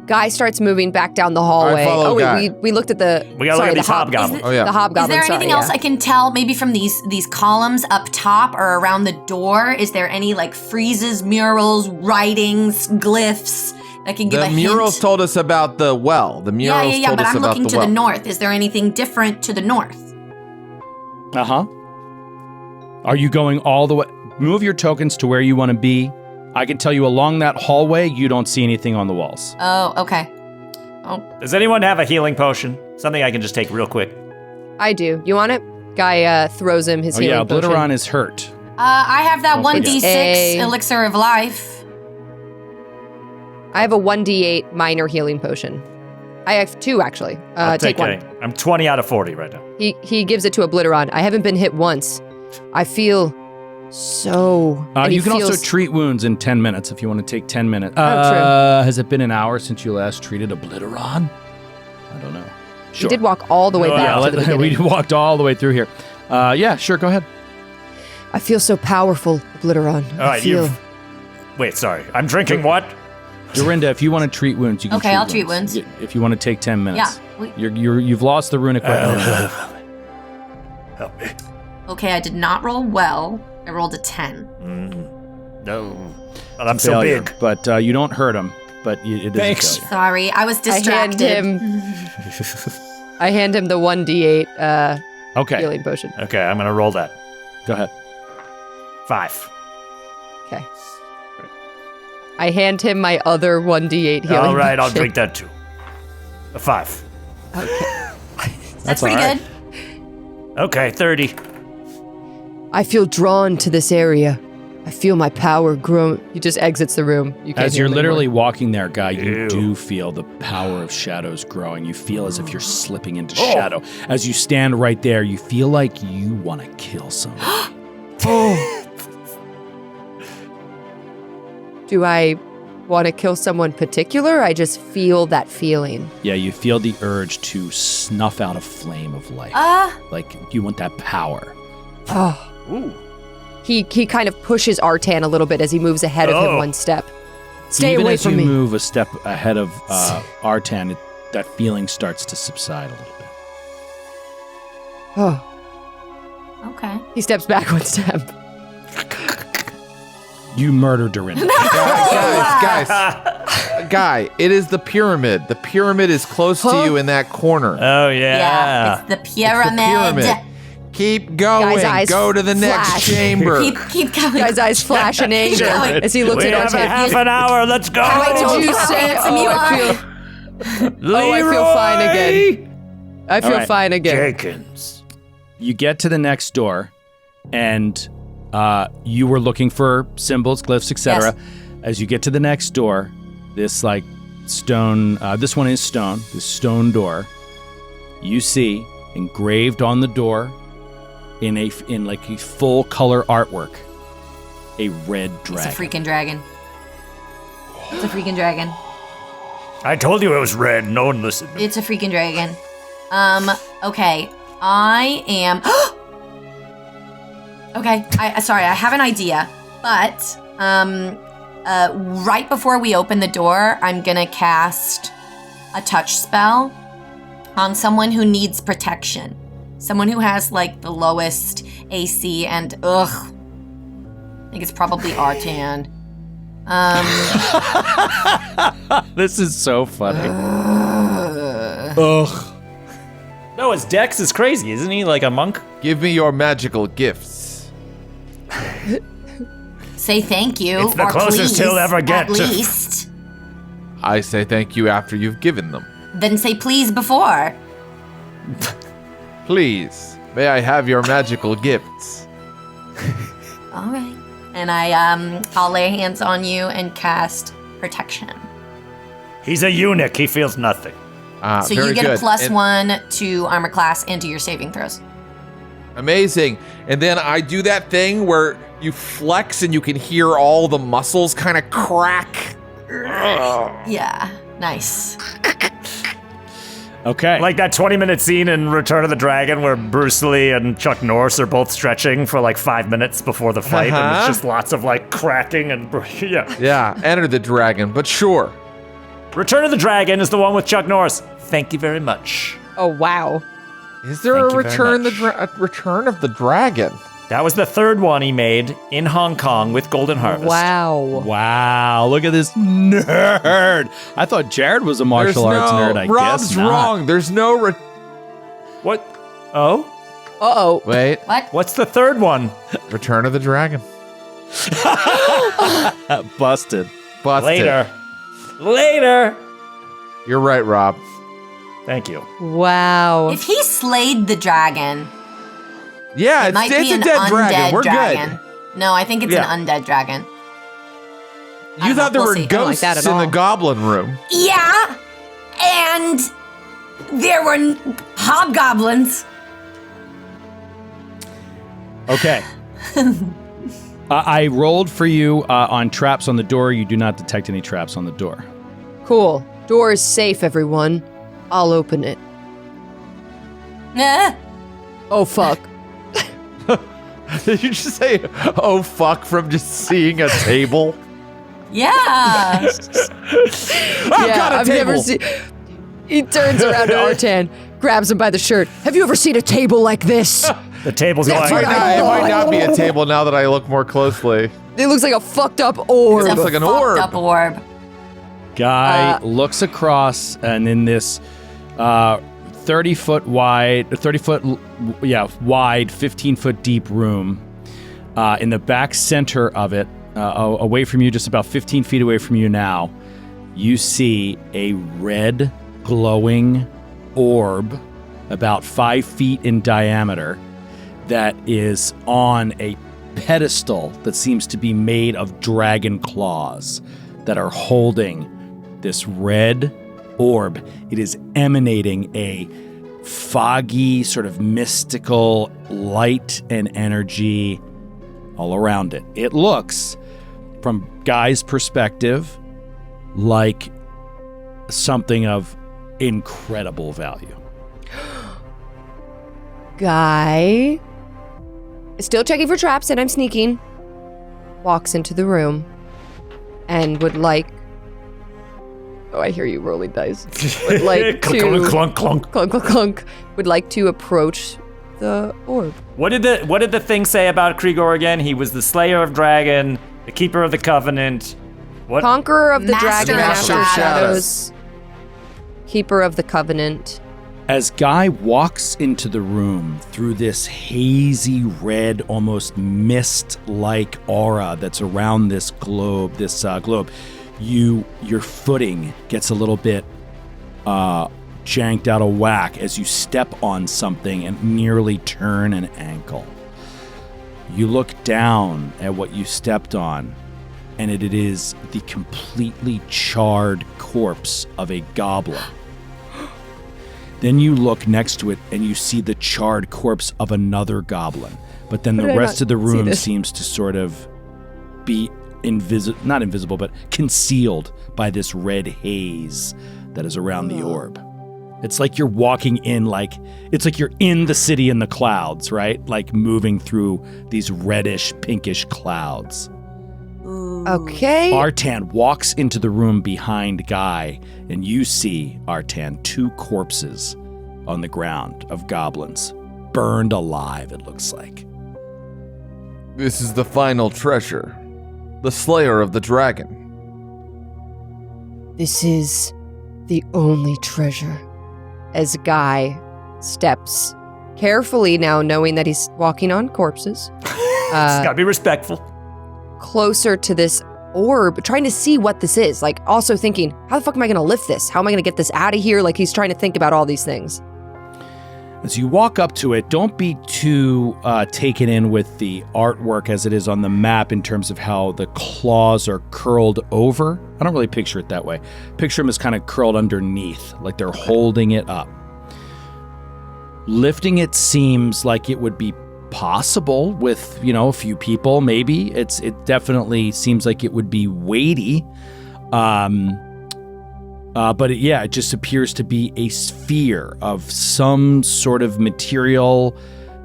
Speaker 6: Guy starts moving back down the hallway.
Speaker 2: follow
Speaker 6: Oh wait,
Speaker 2: Guy.
Speaker 6: we looked at the.
Speaker 5: We gotta
Speaker 6: sorry,
Speaker 5: look at
Speaker 6: the
Speaker 5: these hobgoblins.
Speaker 2: Oh, yeah.
Speaker 6: The hobgoblin.
Speaker 4: Is there anything
Speaker 6: sorry,
Speaker 4: else
Speaker 6: yeah.
Speaker 4: I can tell maybe from these columns up top or around the door? Is there any like friezes, murals, writings, glyphs that can give
Speaker 2: The
Speaker 4: a
Speaker 2: murals
Speaker 4: hint?
Speaker 2: told us about the well. The murals
Speaker 4: Yeah,
Speaker 2: told
Speaker 4: but
Speaker 2: us
Speaker 4: I'm
Speaker 2: about
Speaker 4: looking
Speaker 2: the
Speaker 4: to
Speaker 2: well.
Speaker 4: the north. Is there anything different to the north?
Speaker 3: Uh-huh. Are you going all the way? Move your tokens to where you want to be. I can tell you along that hallway, you don't see anything on the walls.
Speaker 4: Oh, okay.
Speaker 5: Does anyone have a healing potion? Something I can just take real quick.
Speaker 6: I do. You want it? Guy throws him his
Speaker 3: Oh
Speaker 6: healing
Speaker 3: yeah,
Speaker 6: potion.
Speaker 3: Obliteron is hurt.
Speaker 4: I have that
Speaker 3: Don't forget.
Speaker 4: 1d6
Speaker 6: A-
Speaker 4: elixir of life.
Speaker 6: I have a 1d8 minor healing potion. I have 2 actually.
Speaker 5: I'll
Speaker 6: Take one.
Speaker 5: it. I'm 20 out of 40 right now.
Speaker 6: He gives it to Obliteron. I haven't been hit once. I feel so. and he
Speaker 3: You can also
Speaker 6: feels-
Speaker 3: treat wounds in 10 minutes if you want to take 10 minutes.
Speaker 6: true.
Speaker 3: Has it been an hour since you last treated Obliteron? I don't know.
Speaker 6: He did walk all the way
Speaker 5: Oh,
Speaker 6: back
Speaker 5: yeah,
Speaker 6: to the beginning.
Speaker 3: we walked all the way through here. Yeah, sure, go ahead.
Speaker 6: I feel so powerful, Obliteron.
Speaker 5: All right, Wait, sorry. I'm drinking what?
Speaker 3: Dorinda, if you want to treat wounds, you can
Speaker 4: Okay, I'll treat wounds.
Speaker 3: If you want to take 10 minutes.
Speaker 4: Yeah.
Speaker 3: You've lost the runic weapon.
Speaker 5: Help me.
Speaker 4: Okay, I did not roll well. I rolled a 10.
Speaker 5: No. Well, I'm so
Speaker 3: Failure.
Speaker 5: big.
Speaker 3: But you don't hurt him. But it is
Speaker 5: Thanks.
Speaker 3: a failure.
Speaker 4: Sorry, I was distracted.
Speaker 6: I hand him the 1d8
Speaker 3: Okay,
Speaker 6: healing potion.
Speaker 5: Okay, I'm going to roll that.
Speaker 3: go ahead.
Speaker 5: 5.
Speaker 6: Okay. I hand him my other 1d8 healing
Speaker 5: All right, I'll
Speaker 6: potion.
Speaker 5: drink that too. A 5.
Speaker 4: That's pretty
Speaker 3: all right.
Speaker 4: good.
Speaker 5: Okay, 30.
Speaker 6: I feel drawn to this area. I feel my power grow. He just exits the room. You can't
Speaker 3: As
Speaker 6: hear
Speaker 3: you're
Speaker 6: him
Speaker 3: literally
Speaker 6: anymore.
Speaker 3: walking there, Guy, you
Speaker 5: Ew.
Speaker 3: do feel the power of shadows growing. You feel as if you're slipping into shadow. As you stand right there, you feel like you want to kill somebody.
Speaker 6: Do I want to kill someone particular? I just feel that feeling.
Speaker 3: Yeah, you feel the urge to snuff out a flame of light. Like you want that power.
Speaker 6: Oh.
Speaker 5: Ooh.
Speaker 6: He kind of pushes Artan a little bit as he moves ahead of him one step. Stay
Speaker 3: Even
Speaker 6: away
Speaker 3: as
Speaker 6: from
Speaker 3: you
Speaker 6: me.
Speaker 3: move a step ahead of Artan, that feeling starts to subside a little bit.
Speaker 6: Oh.
Speaker 4: Okay.
Speaker 6: He steps back one step.
Speaker 3: You murdered Dorinda.
Speaker 2: Guys, Guy, it is the pyramid. The pyramid is close to you in that corner.
Speaker 5: Oh
Speaker 4: Yeah,
Speaker 5: yeah.
Speaker 4: it's the pyramid.
Speaker 2: Keep going.
Speaker 6: Guy's eyes
Speaker 2: Go to the next
Speaker 6: flash.
Speaker 2: chamber.
Speaker 4: Keep going.
Speaker 6: Guy's eyes flash in anger
Speaker 4: going.
Speaker 6: as he looks
Speaker 5: We
Speaker 6: at
Speaker 5: have a
Speaker 6: Artan.
Speaker 5: half an hour. Let's go.
Speaker 6: What did you say?
Speaker 4: handsome you
Speaker 6: I feel fine again. I feel
Speaker 3: right.
Speaker 6: fine again.
Speaker 5: Jenkins.
Speaker 3: You get to the next door, and you were looking for symbols, glyphs, etc.
Speaker 4: Yes.
Speaker 3: As you get to the next door, this like stone, this one is stone, this stone door, you see engraved on the door in like a full color artwork, a red
Speaker 4: It's
Speaker 3: dragon.
Speaker 4: a freaking dragon. It's a freaking dragon.
Speaker 5: I told you it was red. No one listened.
Speaker 4: It's a freaking dragon. Okay. I am. Okay. Sorry, I have an idea. But, right before we open the door, I'm gonna cast a touch spell on someone who needs protection. Someone who has, like, the lowest AC and, I think it's probably Artan.
Speaker 3: This is so funny. Ugh.
Speaker 5: No, his dex is crazy, isn't he? Like a monk?
Speaker 2: Give me your magical gifts.
Speaker 4: Say thank you.
Speaker 5: It's the
Speaker 4: or
Speaker 5: closest
Speaker 4: please,
Speaker 5: he'll ever get
Speaker 4: At
Speaker 5: to-
Speaker 4: least.
Speaker 2: I say thank you after you've given them.
Speaker 4: Then say please before.
Speaker 2: Please, may I have your magical gifts?
Speaker 4: All right. And I'll lay hands on you and cast protection.
Speaker 5: He's a eunuch. He feels nothing.
Speaker 4: So
Speaker 2: Very
Speaker 4: you get
Speaker 2: good.
Speaker 4: a +1
Speaker 2: And-
Speaker 4: to armor class and to your saving throws.
Speaker 2: Amazing. And then I do that thing where you flex and you can hear all the muscles kind of crack.
Speaker 4: Yeah. Nice.
Speaker 3: Okay.
Speaker 5: Like that 20-minute scene in Return of the Dragon where Bruce Lee and Chuck Norris are both stretching for like 5 minutes before the fight, and
Speaker 2: Uh-huh.
Speaker 5: it's just lots of like cracking and yeah.
Speaker 2: Yeah, enter the dragon, but sure.
Speaker 5: Return of the Dragon is the one with Chuck Norris. Thank you very much.
Speaker 6: Oh, wow.
Speaker 2: Is there
Speaker 5: Thank
Speaker 2: a
Speaker 5: you very
Speaker 2: return
Speaker 5: much.
Speaker 2: a return of the dragon?
Speaker 5: That was the third one he made in Hong Kong with Golden Harvest.
Speaker 6: Wow.
Speaker 3: Wow, look at this nerd. I thought Jared was a martial arts nerd. I
Speaker 2: Rob's
Speaker 3: guess not.
Speaker 2: wrong. There's no
Speaker 5: What? Oh?
Speaker 6: Uh-oh.
Speaker 2: Wait.
Speaker 4: What?
Speaker 5: What's the third one?
Speaker 2: Return of the dragon.
Speaker 3: Busted.
Speaker 2: Busted.
Speaker 5: Later.
Speaker 2: You're right, Rob.
Speaker 5: Thank you.
Speaker 6: Wow.
Speaker 4: If he slayed the dragon,
Speaker 2: Yeah,
Speaker 4: it might
Speaker 2: it's
Speaker 4: be
Speaker 2: a
Speaker 4: an
Speaker 2: dead
Speaker 4: undead
Speaker 2: dragon. We're
Speaker 4: dragon.
Speaker 2: good.
Speaker 4: No, I think it's
Speaker 2: Yeah.
Speaker 4: an undead dragon. I
Speaker 2: You
Speaker 4: don't
Speaker 2: thought
Speaker 4: know.
Speaker 2: there
Speaker 4: We'll
Speaker 2: were
Speaker 4: see.
Speaker 6: I don't like
Speaker 2: ghosts
Speaker 6: that at
Speaker 2: in the
Speaker 6: all.
Speaker 2: goblin room.
Speaker 4: Yeah, and there were hobgoblins.
Speaker 3: Okay. I rolled for you on traps on the door. You do not detect any traps on the door.
Speaker 6: Cool. Door is safe, everyone. I'll open it. Oh, fuck.
Speaker 2: Did you just say, oh fuck, from just seeing a table?
Speaker 4: Yeah.
Speaker 2: I've got a
Speaker 6: I've
Speaker 2: table.
Speaker 6: never seen... He turns around to Artan, grabs him by the shirt. Have you ever seen a table like this?
Speaker 5: The table's
Speaker 6: That's
Speaker 5: going.
Speaker 6: what I
Speaker 2: It might not be a table now that I look more closely.
Speaker 6: It looks like a fucked up orb.
Speaker 4: It's a
Speaker 2: like an
Speaker 4: fucked
Speaker 2: orb.
Speaker 4: up orb.
Speaker 3: Guy looks across, and in this 30-foot wide, 30-foot, wide, 15-foot deep room, in the back center of it, away from you, just about 15 feet away from you now, you see a red, glowing orb about 5 feet in diameter that is on a pedestal that seems to be made of dragon claws that are holding this red orb. It is emanating a foggy, sort of mystical light and energy all around it. It looks, from Guy's perspective, like something of incredible value.
Speaker 6: Guy, still checking for traps, and I'm sneaking, walks into the room and would like... Oh, I hear you rolling dice. Would like to...
Speaker 5: clunk, clunk, clunk.
Speaker 6: Clunk, clunk, clunk. Would like to approach the orb.
Speaker 5: What did the thing say about Krygor again? He was the slayer of dragon, the keeper of the covenant. What?
Speaker 6: Conqueror of the
Speaker 4: Master
Speaker 6: dragon,
Speaker 4: of
Speaker 6: Master of
Speaker 4: Shadows.
Speaker 6: Shadows. Keeper of the covenant.
Speaker 3: As Guy walks into the room through this hazy red, almost mist-like aura that's around this globe, your footing gets a little bit janked out of whack as you step on something and nearly turn an ankle. You look down at what you stepped on, and it is the completely charred corpse of a goblin. Then you look next to it and you see the charred corpse of another goblin. But then the rest of the room seems to sort of be not invisible, but concealed by this red haze that is around the orb. It's like you're walking in, it's like you're in the city in the clouds, right? Like moving through these reddish, pinkish clouds.
Speaker 6: Okay.
Speaker 3: Artan walks into the room behind Guy, and you see, Artan, 2 corpses on the ground of goblins. Burned alive, it looks like.
Speaker 2: This is the final treasure. The slayer of the dragon.
Speaker 6: This is the only treasure. As Guy steps carefully now, knowing that he's walking on corpses.
Speaker 5: Just gotta be respectful.
Speaker 6: Closer to this orb, trying to see what this is. Like, also thinking, how the fuck am I going to lift this? How am I going to get this out of here? Like, he's trying to think about all these things.
Speaker 3: As you walk up to it, don't be too taken in with the artwork as it is on the map in terms of how the claws are curled over. I don't really picture it that way. Picture them as kind of curled underneath, like they're holding it up. Lifting it seems like it would be possible with, a few people, maybe. It definitely seems like it would be weighty. But it just appears to be a sphere of some sort of material.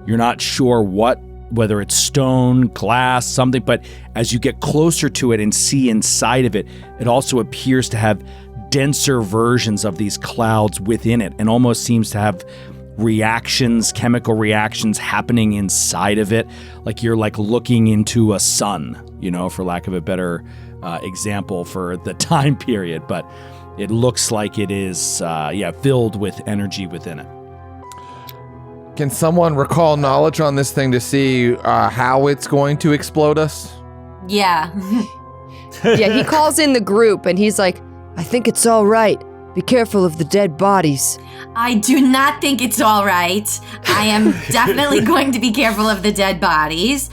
Speaker 3: You're not sure whether it's stone, glass, something, but as you get closer to it and see inside of it, it also appears to have denser versions of these clouds within it and almost seems to have chemical reactions happening inside of it, like you're looking into a sun, for lack of a better example for the time period. But it looks like it is, filled with energy within it.
Speaker 2: Can someone recall knowledge on this thing to see how it's going to explode us?
Speaker 4: Yeah.
Speaker 6: Yeah, he calls in the group and he's like, I think it's all right. Be careful of the dead bodies.
Speaker 4: I do not think it's all right. I am definitely going to be careful of the dead bodies.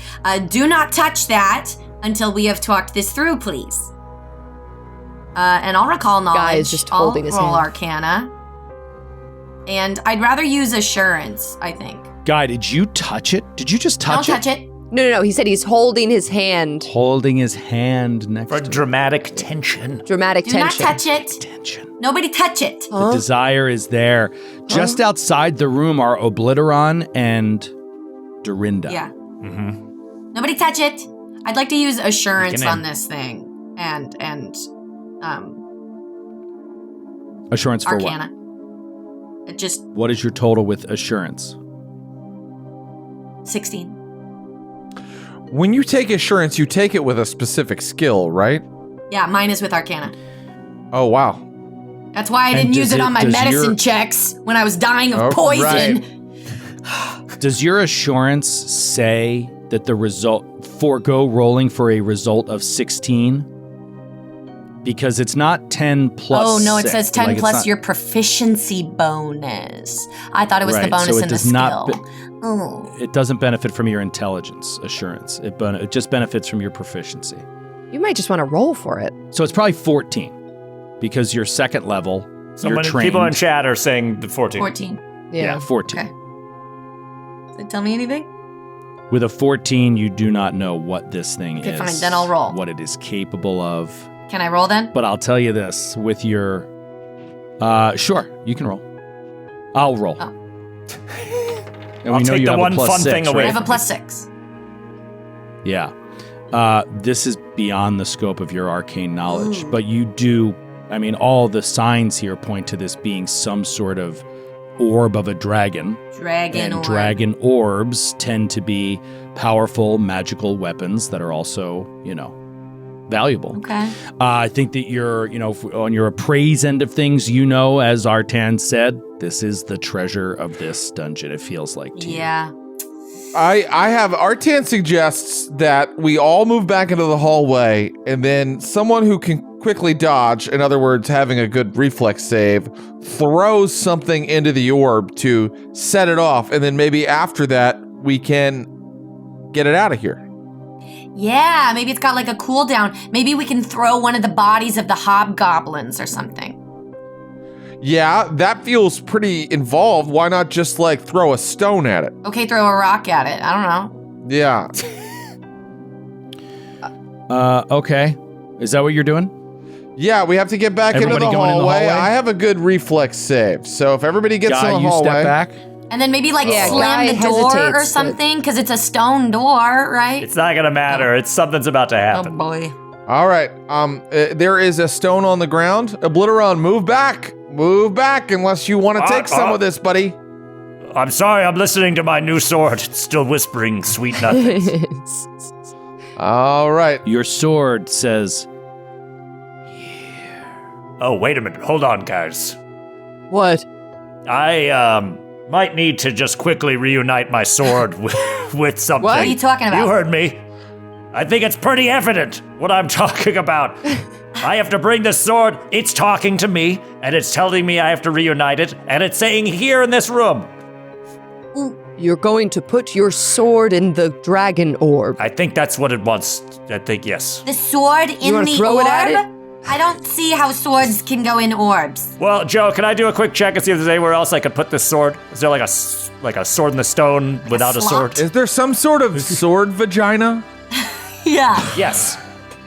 Speaker 4: Do not touch that until we have talked this through, please. And I'll recall knowledge.
Speaker 6: Guy is just holding his hand.
Speaker 4: I'll roll Arcana. And I'd rather use Assurance, I think.
Speaker 3: Guy, did you touch it? Did you just touch it?
Speaker 4: Don't touch it.
Speaker 6: No. He said he's holding his hand.
Speaker 3: Holding his hand next
Speaker 5: For
Speaker 3: to
Speaker 5: dramatic tension.
Speaker 6: Dramatic
Speaker 4: Do
Speaker 6: tension.
Speaker 4: not touch it.
Speaker 3: tension.
Speaker 4: Nobody touch it.
Speaker 3: The desire is there. Just outside the room are Obliteron and Dorinda.
Speaker 4: Yeah. Nobody touch it. I'd like to use Assurance on this thing. And
Speaker 3: Assurance for
Speaker 4: Arcana.
Speaker 3: what?
Speaker 4: It just
Speaker 3: What is your total with Assurance?
Speaker 4: 16.
Speaker 2: When you take assurance, you take it with a specific skill, right?
Speaker 4: Yeah, mine is with Arcana.
Speaker 2: Oh, wow.
Speaker 4: That's why I didn't use it on my medicine checks when I was dying of poison.
Speaker 2: Right.
Speaker 3: Does your Assurance say that the result, forego rolling for a result of 16? because it's not 10 plus.
Speaker 4: Oh, no, it
Speaker 3: 6.
Speaker 4: says 10
Speaker 3: Like,
Speaker 4: plus
Speaker 3: it's not-
Speaker 4: your proficiency bonus. I thought it was the
Speaker 3: Right,
Speaker 4: bonus
Speaker 3: so it
Speaker 4: in the
Speaker 3: does not
Speaker 4: skill. Oh.
Speaker 3: It doesn't benefit from your intelligence assurance. It just benefits from your proficiency.
Speaker 6: You might just want to roll for it.
Speaker 3: So it's probably 14 because you're second level.
Speaker 5: So
Speaker 3: you're trained.
Speaker 5: people in chat are saying the 14.
Speaker 4: 14.
Speaker 3: Yeah, 14.
Speaker 4: Okay. Does it tell me anything?
Speaker 3: With a 14, you do not know what this thing
Speaker 4: Okay,
Speaker 3: is.
Speaker 4: fine, then I'll roll.
Speaker 3: What it is capable of.
Speaker 4: Can I roll then?
Speaker 3: But I'll tell you this, with your... sure, you can roll. I'll roll.
Speaker 4: Oh.
Speaker 3: And
Speaker 5: I'll
Speaker 3: we know
Speaker 5: take
Speaker 3: you
Speaker 5: the
Speaker 3: have
Speaker 5: one
Speaker 3: a plus
Speaker 5: fun
Speaker 3: 6,
Speaker 5: thing away.
Speaker 3: right?
Speaker 4: I have a plus 6.
Speaker 3: Yeah. This is beyond the scope of your arcane knowledge,
Speaker 4: Ooh.
Speaker 3: but you do... I mean, all the signs here point to this being some sort of orb of a dragon.
Speaker 4: Dragon orb.
Speaker 3: Dragon orbs tend to be powerful magical weapons that are also, valuable.
Speaker 4: Okay.
Speaker 3: I think that you're, on your appraise end of things, as Artan said, this is the treasure of this dungeon, it feels like to you.
Speaker 4: Yeah.
Speaker 2: I have Artan suggests that we all move back into the hallway, and then someone who can quickly dodge, in other words, having a good reflex save, throws something into the orb to set it off, and then maybe after that we can get it out of here.
Speaker 4: Yeah, maybe it's got like a cooldown. Maybe we can throw one of the bodies of the hobgoblins or something.
Speaker 2: Yeah, that feels pretty involved. Why not just throw a stone at it?
Speaker 4: Okay, throw a rock at it. I don't know.
Speaker 2: Yeah.
Speaker 3: Okay. Is that what you're doing?
Speaker 2: Yeah, we have to get back
Speaker 3: Everybody
Speaker 2: into the
Speaker 3: going in the
Speaker 2: hallway.
Speaker 3: hallway?
Speaker 2: I have a good reflex save, so if everybody gets
Speaker 3: Guy,
Speaker 2: in the
Speaker 3: you
Speaker 2: hallway,
Speaker 3: step back.
Speaker 4: And then maybe
Speaker 6: Yeah,
Speaker 4: slam
Speaker 6: Guy
Speaker 4: the door
Speaker 6: hesitates,
Speaker 4: or
Speaker 6: but-
Speaker 4: something, because it's a stone door, right?
Speaker 5: It's not gonna matter. It's something's about to
Speaker 4: Oh
Speaker 5: happen.
Speaker 4: boy.
Speaker 2: All right. There is a stone on the ground. Obliteron, move back. Move back unless you want to take some of this, buddy.
Speaker 5: I'm sorry, I'm listening to my new sword. It's still whispering sweet nothings.
Speaker 2: All right.
Speaker 3: Your sword says,
Speaker 5: Oh, wait a minute. Hold on, guys.
Speaker 6: What?
Speaker 5: I might need to just quickly reunite my sword with something.
Speaker 4: What are you talking about?
Speaker 5: You heard me. I think it's pretty evident what I'm talking about. I have to bring this sword. It's talking to me, and it's telling me I have to reunite it, and it's saying here in this room.
Speaker 6: You're going to put your sword in the dragon orb.
Speaker 5: I think that's what it wants. I think, yes.
Speaker 4: The sword in
Speaker 6: wanna
Speaker 4: the
Speaker 6: throw
Speaker 4: orb?
Speaker 6: it at it?
Speaker 4: I don't see how swords can go in orbs.
Speaker 5: Well, Joe, can I do a quick check and see if there's anywhere else I could put this sword? Is there like a sword in the stone without a sword?
Speaker 4: slot?
Speaker 2: Is there some sort of sword vagina?
Speaker 4: Yeah.
Speaker 5: Yes.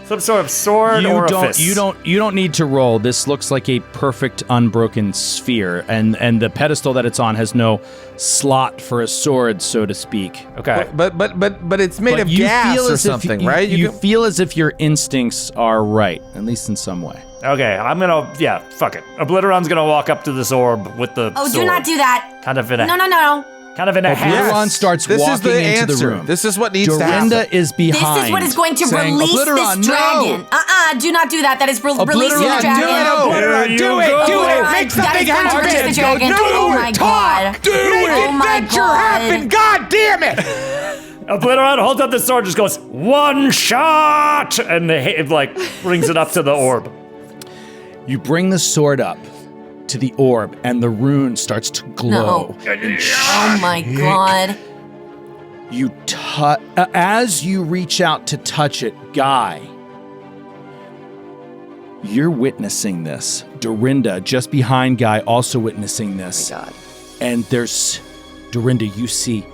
Speaker 5: Some sort of sword orifice.
Speaker 3: you don't need to roll. This looks like a perfect unbroken sphere, and the pedestal that it's on has no slot for a sword, so to speak.
Speaker 5: Okay.
Speaker 2: But it's made
Speaker 3: But
Speaker 2: of
Speaker 3: you
Speaker 2: gas
Speaker 3: feel
Speaker 2: or
Speaker 3: as if
Speaker 2: something,
Speaker 3: you,
Speaker 2: right?
Speaker 3: You
Speaker 2: can-
Speaker 3: feel as if your instincts are right, at least in some way.
Speaker 5: Okay, I'm gonna, fuck it. Obliteron's gonna walk up to this orb with the
Speaker 4: Oh,
Speaker 5: sword.
Speaker 4: do not do that.
Speaker 5: Kind of in a,
Speaker 4: No.
Speaker 5: kind of in a
Speaker 3: Obliteron
Speaker 5: half.
Speaker 3: Obliteron starts
Speaker 2: This is
Speaker 3: walking
Speaker 2: the
Speaker 3: into
Speaker 2: answer.
Speaker 3: the room.
Speaker 2: This is what needs to happen.
Speaker 3: Dorinda is behind.
Speaker 4: This is what is going to
Speaker 3: saying,
Speaker 4: release
Speaker 3: Obliteron,
Speaker 4: this dragon.
Speaker 3: No!
Speaker 4: Do not do that. That is releasing the
Speaker 3: Obliteron,
Speaker 4: dragon.
Speaker 5: Here you go.
Speaker 4: That is going to release the dragon. Oh my god. Oh my god.
Speaker 2: God damn it!
Speaker 5: Obliteron holds up the sword, just goes, one shot! And it brings it up to the orb.
Speaker 3: You bring the sword up to the orb, and the rune starts to glow.
Speaker 4: Oh my god.
Speaker 3: You as you reach out to touch it, Guy, you're witnessing this. Dorinda, just behind Guy, also witnessing this.
Speaker 6: Oh my God.
Speaker 3: And there's Dorinda, you see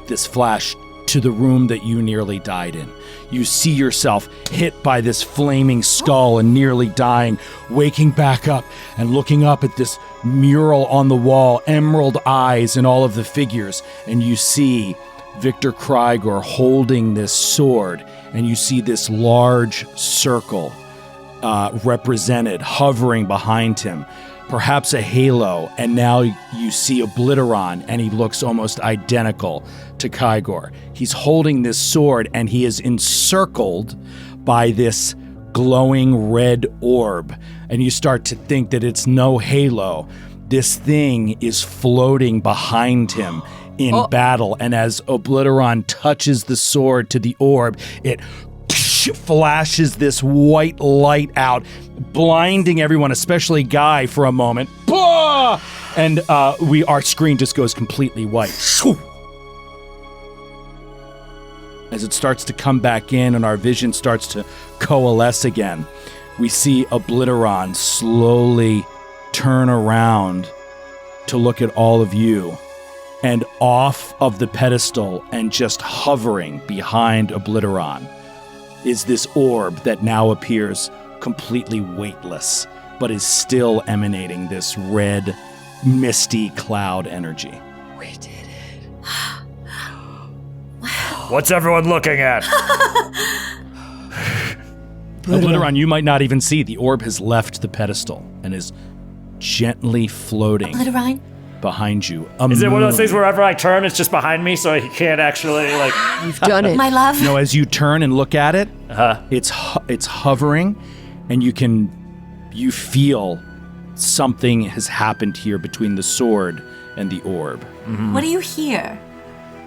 Speaker 3: this flash to the room that you nearly died in. You see yourself hit by this flaming skull and nearly dying, waking back up and looking up at this mural on the wall, emerald eyes and all of the figures, and you see Victor Krygor holding this sword, and you see this large circle represented, hovering behind him, perhaps a halo, and now you see Obliteron, and he looks almost identical to Krygor. He's holding this sword, and he is encircled by this glowing red orb, and you start to think that it's no halo. This thing is floating behind him in battle, and as Obliteron touches the sword to the orb, it flashes this white light out, blinding everyone, especially Guy, for a moment. Bah! And our screen just goes completely white. As it starts to come back in and our vision starts to coalesce again, we see Obliteron slowly turn around to look at all of you. And off of the pedestal and just hovering behind Obliteron is this orb that now appears completely weightless, but is still emanating this red, misty cloud energy.
Speaker 6: We did it.
Speaker 5: What's everyone looking at?
Speaker 3: Obliteron, you might not even see. The orb has left the pedestal and is gently floating
Speaker 4: Obliteron?
Speaker 3: behind you.
Speaker 5: Is it one of those things wherever I turn, it's just behind me, so he can't actually, like...
Speaker 6: You've done it.
Speaker 4: My love?
Speaker 3: No, as you turn and look at it, it's hovering, and you feel something has happened here between the sword and the orb.
Speaker 4: What do you hear?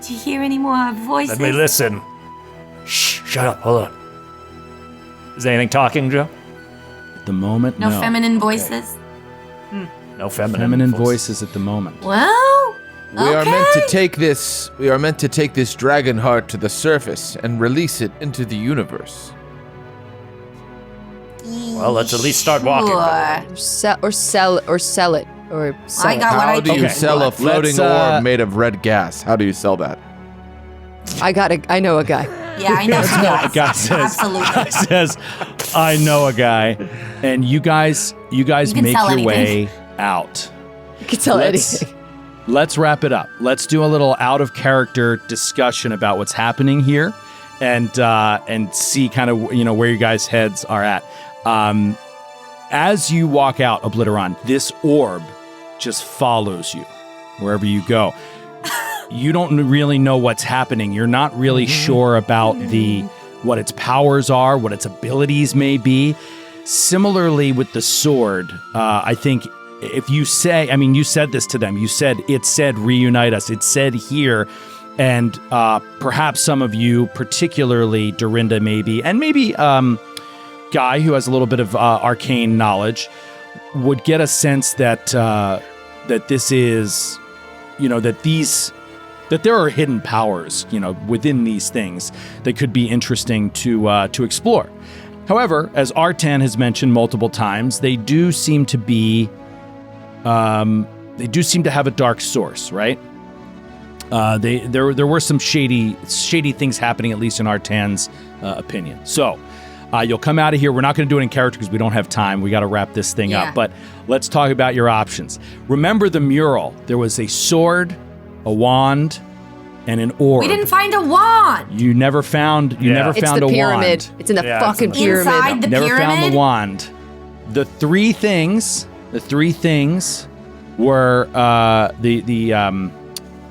Speaker 4: Do you hear any more voices?
Speaker 5: Let me listen. Shh, shut up, hold on. Is anything talking, Joe?
Speaker 3: At the moment, no.
Speaker 4: No feminine voices?
Speaker 5: No feminine,
Speaker 3: Feminine voices at the moment.
Speaker 4: Well,
Speaker 2: We are meant to take this. We are meant to take this dragon heart to the surface and release it into the universe.
Speaker 5: Well, let's at least start walking.
Speaker 4: Sure.
Speaker 6: Or sell it.
Speaker 4: I got what
Speaker 2: How
Speaker 4: I
Speaker 2: do you
Speaker 4: can.
Speaker 2: sell a floating
Speaker 3: Let's,
Speaker 2: orb made of red gas? How do you sell that?
Speaker 6: I know a guy.
Speaker 4: Yeah, I know.
Speaker 3: A guy says,
Speaker 4: Absolutely.
Speaker 3: says, I know a guy. And you guys
Speaker 4: You can
Speaker 3: make
Speaker 4: sell
Speaker 3: your
Speaker 4: anything.
Speaker 3: way out.
Speaker 6: You can sell anything.
Speaker 3: Let's wrap it up. Let's do a little out of character discussion about what's happening here, and see kind of where you guys' heads are at. As you walk out, Obliteron, this orb just follows you wherever you go. You don't really know what's happening. You're not really sure about what its powers are, what its abilities may be. Similarly with the sword, I think if you say, you said this to them, it said reunite us, it said here, and perhaps some of you, particularly Dorinda maybe, and maybe Guy, who has a little bit of arcane knowledge, would get a sense that this is, that there are hidden powers, within these things that could be interesting to explore. However, as Artan has mentioned multiple times, they do seem to have a dark source, right? There were some shady things happening, at least in Artan's opinion. So you'll come out of here. We're not going to do it in character because we don't have time. We got to wrap this thing up. But let's talk about your options. Remember the mural. There was a sword, a wand, and an orb.
Speaker 4: We didn't find a wand.
Speaker 3: You never found. You never
Speaker 6: It's
Speaker 3: found
Speaker 6: the
Speaker 3: a
Speaker 6: pyramid.
Speaker 3: wand.
Speaker 6: It's in the
Speaker 5: Yeah,
Speaker 6: fucking
Speaker 5: it's in
Speaker 6: pyramid.
Speaker 4: Inside the
Speaker 3: Never
Speaker 4: pyramid?
Speaker 3: found the wand. The three things were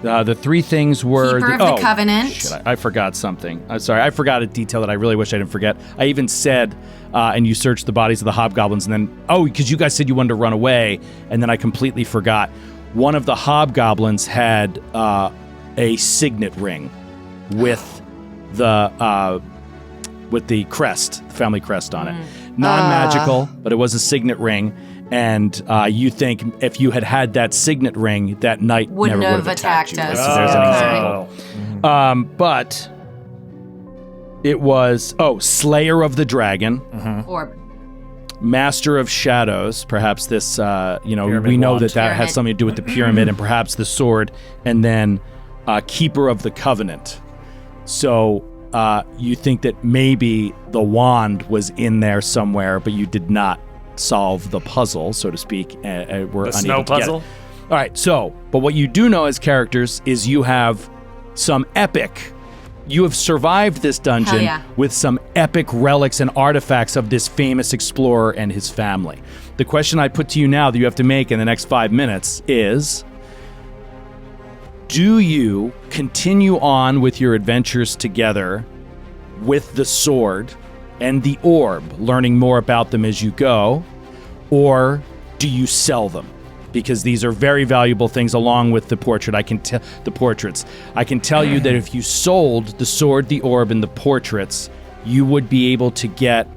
Speaker 3: the three things were
Speaker 4: Keeper of the Covenant.
Speaker 3: Shit, I forgot something. I'm sorry. I forgot a detail that I really wish I didn't forget. I even said, and you searched the bodies of the hobgoblins, and then because you guys said you wanted to run away, and then I completely forgot. One of the hobgoblins had a signet ring with the crest, the family crest on it. Non-magical, but it was a signet ring. And you think if you had that signet ring, that knight
Speaker 4: Wouldn't
Speaker 3: never would
Speaker 4: have
Speaker 3: have attacked
Speaker 4: attacked
Speaker 3: you.
Speaker 4: us.
Speaker 3: There's an example. But it was Slayer of the Dragon,
Speaker 4: Orb.
Speaker 3: Master of Shadows. Perhaps this,
Speaker 5: Pyramid
Speaker 3: we know
Speaker 5: wand.
Speaker 3: that has
Speaker 4: Pyramid.
Speaker 3: something to do with the pyramid, and perhaps the sword, and then Keeper of the Covenant. So you think that maybe the wand was in there somewhere, but you did not solve the puzzle, so to speak. We're
Speaker 5: The
Speaker 3: unable
Speaker 5: snow
Speaker 3: to get it.
Speaker 5: puzzle?
Speaker 3: All right, but what you do know as characters is you have some epic. You have survived this dungeon
Speaker 4: Hell yeah.
Speaker 3: with some epic relics and artifacts of this famous explorer and his family. The question I put to you now that you have to make in the next 5 minutes is, do you continue on with your adventures together with the sword and the orb, learning more about them as you go, or do you sell them? Because these are very valuable things, along with the portrait. the portraits. I can tell you that if you sold the sword, the orb, and the portraits, you would be able to get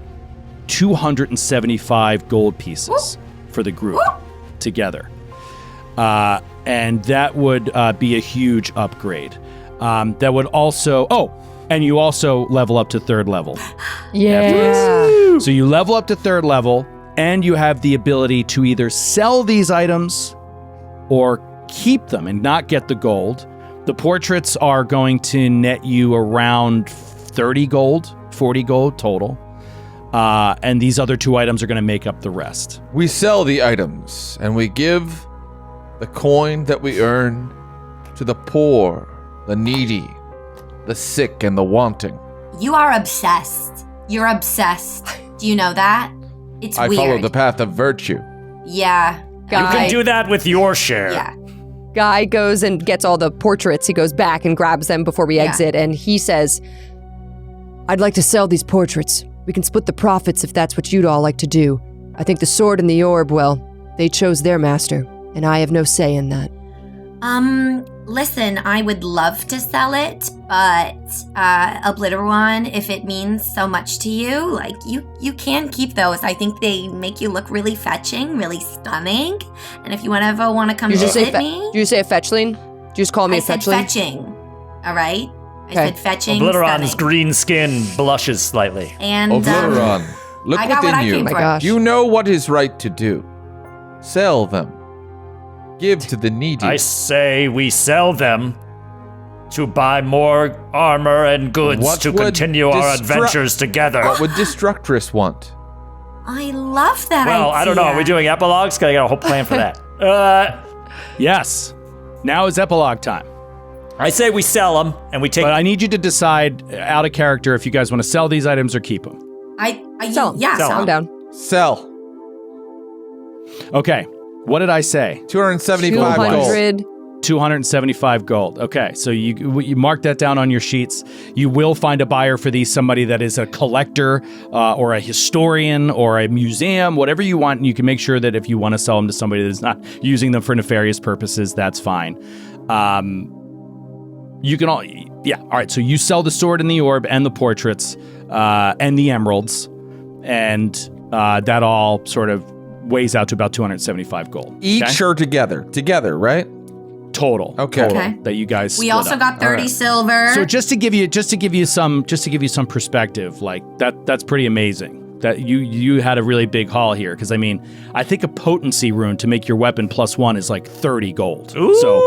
Speaker 3: 275 gold pieces for the group together. And that would be a huge upgrade. That would also... Oh, and you also level up to 3rd level.
Speaker 6: Yeah.
Speaker 3: So you level up to 3rd level, and you have the ability to either sell these items or keep them and not get the gold. The portraits are going to net you around 30 gold, 40 gold total. And these other 2 items are going to make up the rest.
Speaker 2: We sell the items, and we give the coin that we earn to the poor, the needy, the sick, and the wanting.
Speaker 4: You are obsessed. You're obsessed. Do you know that? It's
Speaker 2: I
Speaker 4: weird.
Speaker 2: follow the path of virtue.
Speaker 4: Yeah.
Speaker 5: You
Speaker 6: Guy,
Speaker 5: can do that with your share.
Speaker 4: Yeah.
Speaker 6: Guy goes and gets all the portraits. He goes back and grabs them before we exit, and he says, I'd like to sell these portraits. We can split the profits if that's what you'd all like to do. I think the sword and the orb, well, they chose their master, and I have no say in that.
Speaker 4: Listen, I would love to sell it, but, Obliteron, if it means so much to you, like, you can keep those. I think they make you look really fetching, really stunning. And if you ever want to come visit me...
Speaker 6: Do you say a fetchling? Do you just call me
Speaker 4: I
Speaker 6: a
Speaker 4: said
Speaker 6: fetchling?
Speaker 4: fetching, all right? I
Speaker 6: Okay.
Speaker 4: said fetching,
Speaker 5: Obliteron's
Speaker 4: stunning.
Speaker 5: green skin blushes slightly.
Speaker 4: And,
Speaker 2: Obliteron, look
Speaker 4: I got what
Speaker 2: within
Speaker 4: I
Speaker 2: you.
Speaker 6: Oh
Speaker 4: came
Speaker 6: my
Speaker 4: for.
Speaker 6: gosh.
Speaker 2: You know what is right to do. Sell them. Give to the needy.
Speaker 5: I say we sell them to buy more armor and goods
Speaker 2: What
Speaker 5: to
Speaker 2: would
Speaker 5: continue our
Speaker 2: Destru-
Speaker 5: adventures together.
Speaker 2: What would Destructress want?
Speaker 4: I love that idea.
Speaker 5: Well, I don't know. Are we doing epilogues? 'Cause I got a whole plan for that.
Speaker 3: Yes. Now is epilogue time.
Speaker 5: I say we sell them and we take.
Speaker 3: But I need you to decide out of character if you guys want to sell these items or keep them.
Speaker 6: Sell 'em.
Speaker 4: Yeah,
Speaker 5: Sell
Speaker 4: sell
Speaker 6: I'm
Speaker 4: 'em.
Speaker 6: down.
Speaker 2: Sell.
Speaker 3: Okay. What did I say?
Speaker 2: 275 gold.
Speaker 6: 200.
Speaker 3: 275 gold. Okay, so you mark that down on your sheets. You will find a buyer for these, somebody that is a collector or a historian or a museum, whatever you want. And you can make sure that if you want to sell them to somebody that's not using them for nefarious purposes, that's fine. You can all, yeah. All right, so you sell the sword and the orb and the portraits and the emeralds, and that all sort of weighs out to about 275 gold.
Speaker 2: Each
Speaker 3: okay?
Speaker 2: or together? Together, right?
Speaker 3: Total.
Speaker 2: Okay.
Speaker 3: Total
Speaker 4: Okay.
Speaker 3: that you guys.
Speaker 4: We
Speaker 3: split
Speaker 4: also
Speaker 3: up.
Speaker 4: got 30 silver.
Speaker 3: So just to give you some perspective, like that's pretty amazing. That you had a really big haul here, because I mean, I think a potency rune to make your weapon +1 is like 30 gold.
Speaker 5: Ooh.
Speaker 3: So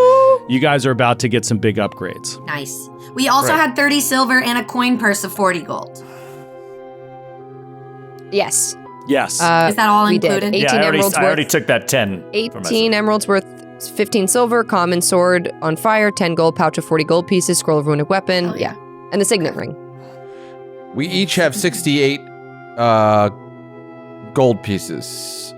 Speaker 3: you guys are about to get some big upgrades.
Speaker 4: Nice. We also had 30 silver and a coin purse of 40 gold.
Speaker 6: Yes.
Speaker 3: Yes.
Speaker 4: Is that all
Speaker 6: we did.
Speaker 4: included?
Speaker 6: 18 emeralds
Speaker 5: I already
Speaker 6: worth.
Speaker 5: took that 10. for
Speaker 6: 18
Speaker 5: myself.
Speaker 6: emeralds worth 15 silver, common sword on fire, 10 gold, pouch of 40 gold pieces, scroll of runic weapon.
Speaker 4: Oh, yeah.
Speaker 6: And the signet ring.
Speaker 2: We each have 68 gold pieces.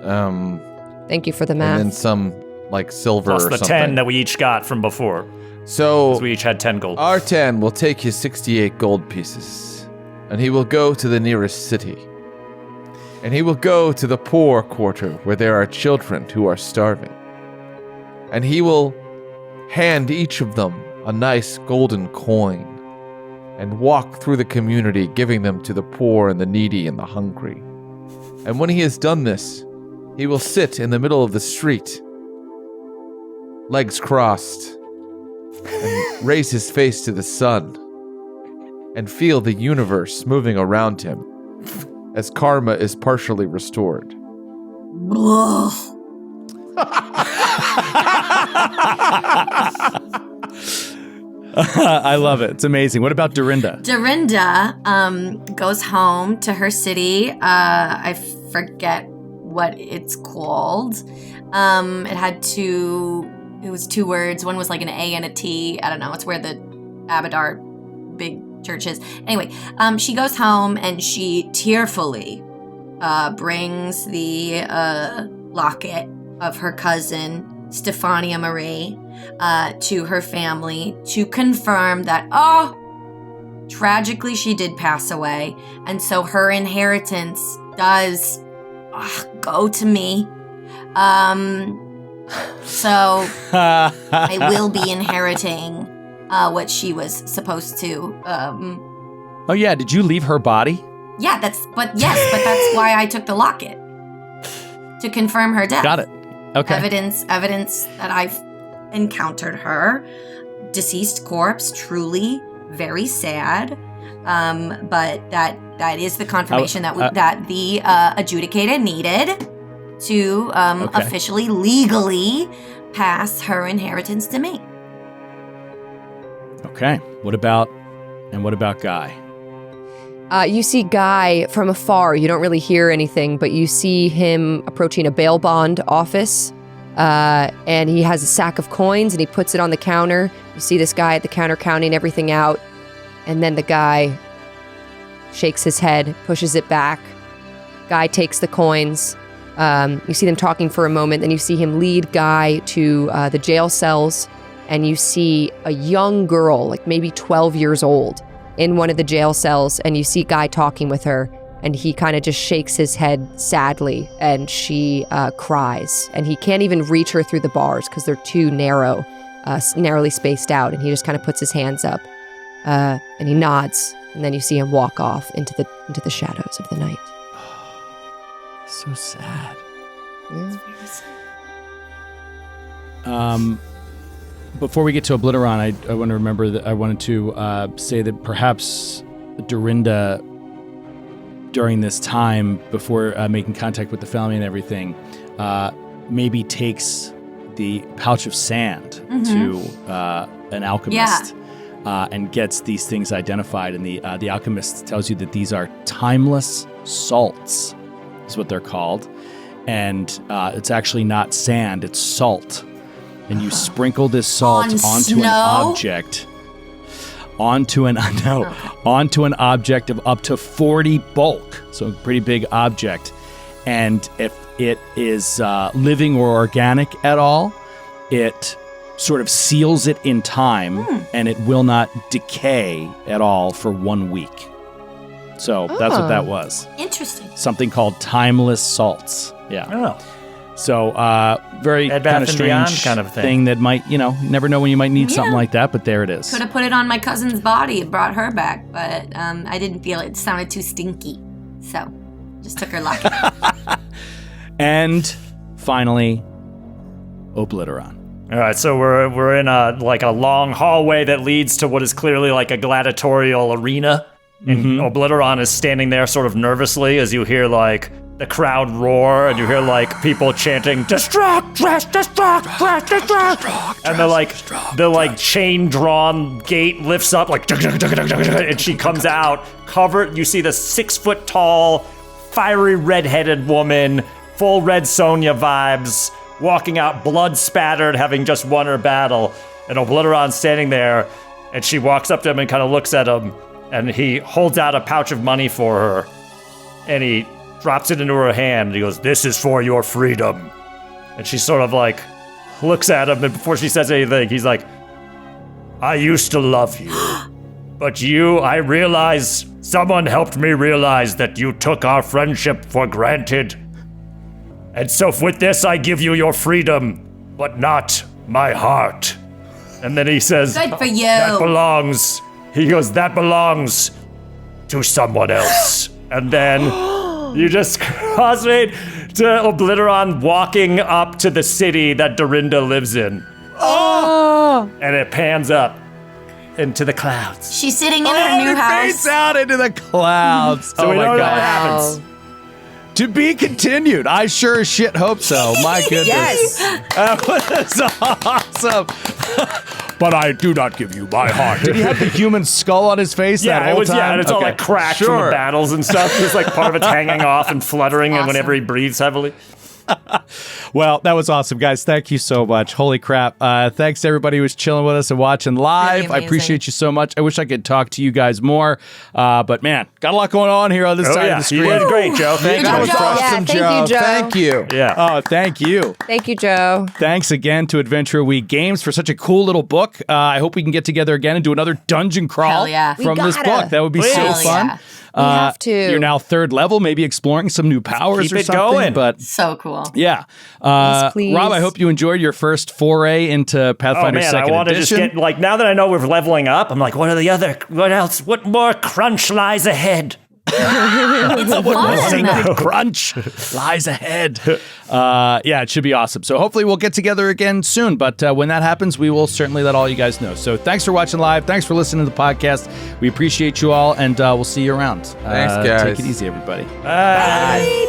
Speaker 6: Thank you for the
Speaker 2: And
Speaker 6: math.
Speaker 2: then some like silver
Speaker 5: Plus
Speaker 2: or
Speaker 5: the
Speaker 2: something.
Speaker 5: 10 that we each got from before.
Speaker 2: So
Speaker 5: 'Cause we each had 10 gold.
Speaker 2: our 10 will take his 68 gold pieces, and he will go to the nearest city. And he will go to the poor quarter where there are children who are starving. And he will hand each of them a nice golden coin and walk through the community giving them to the poor and the needy and the hungry. And when he has done this, he will sit in the middle of the street, legs crossed, and raise his face to the sun and feel the universe moving around him as karma is partially restored.
Speaker 4: Ugh.
Speaker 3: I love it. It's amazing. What about Dorinda?
Speaker 4: Dorinda goes home to her city. I forget what it's called. It was two words. One was like an A and a T. I don't know. It's where the Abadar big church is. Anyway, she goes home and she tearfully brings the locket of her cousin, Stefania Marie, to her family to confirm that, tragically she did pass away. And so her inheritance does go to me. So I will be inheriting what she was supposed to
Speaker 3: Oh yeah, did you leave her body?
Speaker 4: Yeah, but that's why I took the locket. To confirm her death.
Speaker 3: Got it. Okay.
Speaker 4: Evidence that I've encountered her. Deceased corpse, truly very sad. But that is the confirmation that the adjudicator needed to officially, legally pass her inheritance to me.
Speaker 3: Okay. What about Guy?
Speaker 6: You see Guy from afar. You don't really hear anything, but you see him approaching a bail bond office. And he has a sack of coins and he puts it on the counter. You see this guy at the counter counting everything out. And then the guy shakes his head, pushes it back. Guy takes the coins. You see them talking for a moment. Then you see him lead Guy to the jail cells. And you see a young girl, like maybe 12 years old, in one of the jail cells. And you see Guy talking with her. And he kind of just shakes his head sadly. And she cries. And he can't even reach her through the bars because they're too narrow, narrowly spaced out. And he just kind of puts his hands up. And he nods. And then you see him walk off into the shadows of the night.
Speaker 3: So sad. Before we get to Obliteron, I want to remember that I wanted to say that perhaps Dorinda, during this time, before making contact with the family and everything, maybe takes the pouch of sand to an alchemist and gets these things identified. And the alchemist tells you that these are timeless salts, is what they're called. And it's actually not sand, it's salt. And you sprinkle this salt onto an object. Onto an object of up to 40 bulk. So a pretty big object. And if it is living or organic at all, it sort of seals it in time and it will not decay at all for 1 week. So that's what that was.
Speaker 4: Interesting.
Speaker 3: Something called timeless salts. Yeah.
Speaker 5: Oh.
Speaker 3: So very
Speaker 5: Bed,
Speaker 3: kind of
Speaker 5: Bath &
Speaker 3: strange
Speaker 5: Beyond kind of thing
Speaker 3: that might, you never know when you might need something like that, but there it is.
Speaker 4: Could have put it on my cousin's body and brought her back, but I didn't feel it. It sounded too stinky. So just took her locket.
Speaker 3: And finally, Obliteron.
Speaker 5: All right, so we're in a long hallway that leads to what is clearly like a gladiatorial arena. And Obliteron is standing there sort of nervously as you hear like the crowd roar and you hear like people chanting destruct, dress, destruct, dress, destruct. And the chain drawn gate lifts up like and she comes out covered. You see the 6 foot tall, fiery red-headed woman, full Red Sonja vibes, walking out blood spattered, having just won her battle. And Obliteron's standing there and she walks up to him and kind of looks at him. And he holds out a pouch of money for her, and he drops it into her hand. And he goes, "This is for your freedom." And she sort of like looks at him, and before she says anything, he's like, "I used to love you, but someone helped me realize that you took our friendship for granted. And so with this, I give you your freedom, but not my heart." And then he says,
Speaker 4: Good for you.
Speaker 5: That belongs to someone else. And then you just cross-fade to Obliteron walking up to the city that Dorinda lives in. Oh! And it pans up into the clouds.
Speaker 4: She's sitting in her new house.
Speaker 3: It fades out into the clouds.
Speaker 5: So we
Speaker 3: my
Speaker 5: don't know
Speaker 3: God.
Speaker 5: what happens.
Speaker 3: To be continued. I sure as shit hope so. My goodness.
Speaker 6: Yes.
Speaker 3: That was awesome. But I do not give you my heart. Did he have the human skull on his face that whole time?
Speaker 5: Yeah, and it's all like cracked from the battles and stuff. Just like part of it's hanging off and fluttering and whenever he breathes heavily.
Speaker 3: Well, that was awesome, guys. Thank you so much. Holy crap. Thanks to everybody who was chilling with us and watching live.
Speaker 4: Really
Speaker 3: I appreciate you so much. I wish I could talk to you guys more. But man, got a lot going on here on this side of the screen.
Speaker 5: You did great, Joe. Thank you.
Speaker 6: That was awesome, thank you, Joe.
Speaker 2: Thank you.
Speaker 5: Yeah.
Speaker 3: Oh, thank you.
Speaker 6: Thank you, Joe.
Speaker 3: Thanks again to Adventure Week Games for such a cool little book. I hope we can get together again and do another dungeon crawl
Speaker 4: Hell yeah.
Speaker 3: from
Speaker 6: We
Speaker 3: this
Speaker 6: gotta.
Speaker 3: book. That would be so
Speaker 4: Hell
Speaker 3: fun.
Speaker 4: yeah.
Speaker 6: have to.
Speaker 3: You're now 3rd level, maybe exploring some new powers
Speaker 5: Keep
Speaker 3: or
Speaker 5: it
Speaker 3: something.
Speaker 5: going.
Speaker 3: But
Speaker 4: So cool.
Speaker 3: yeah.
Speaker 6: Yes, please.
Speaker 3: Rob, I hope you enjoyed your first foray into
Speaker 5: Oh
Speaker 3: Pathfinder
Speaker 5: man,
Speaker 3: 2nd
Speaker 5: I want to just
Speaker 3: edition.
Speaker 5: get like now that I know we're leveling up. I'm like, what else? What more crunch lies ahead?
Speaker 4: Fun.
Speaker 3: Crunch lies ahead. Yeah, it should be awesome. So hopefully we'll get together again soon. But when that happens, we will certainly let all you guys know. So thanks for watching live. Thanks for listening to the podcast. We appreciate you all, and we'll see you around.
Speaker 2: Thanks, guys.
Speaker 3: Take it easy, everybody.
Speaker 5: Bye.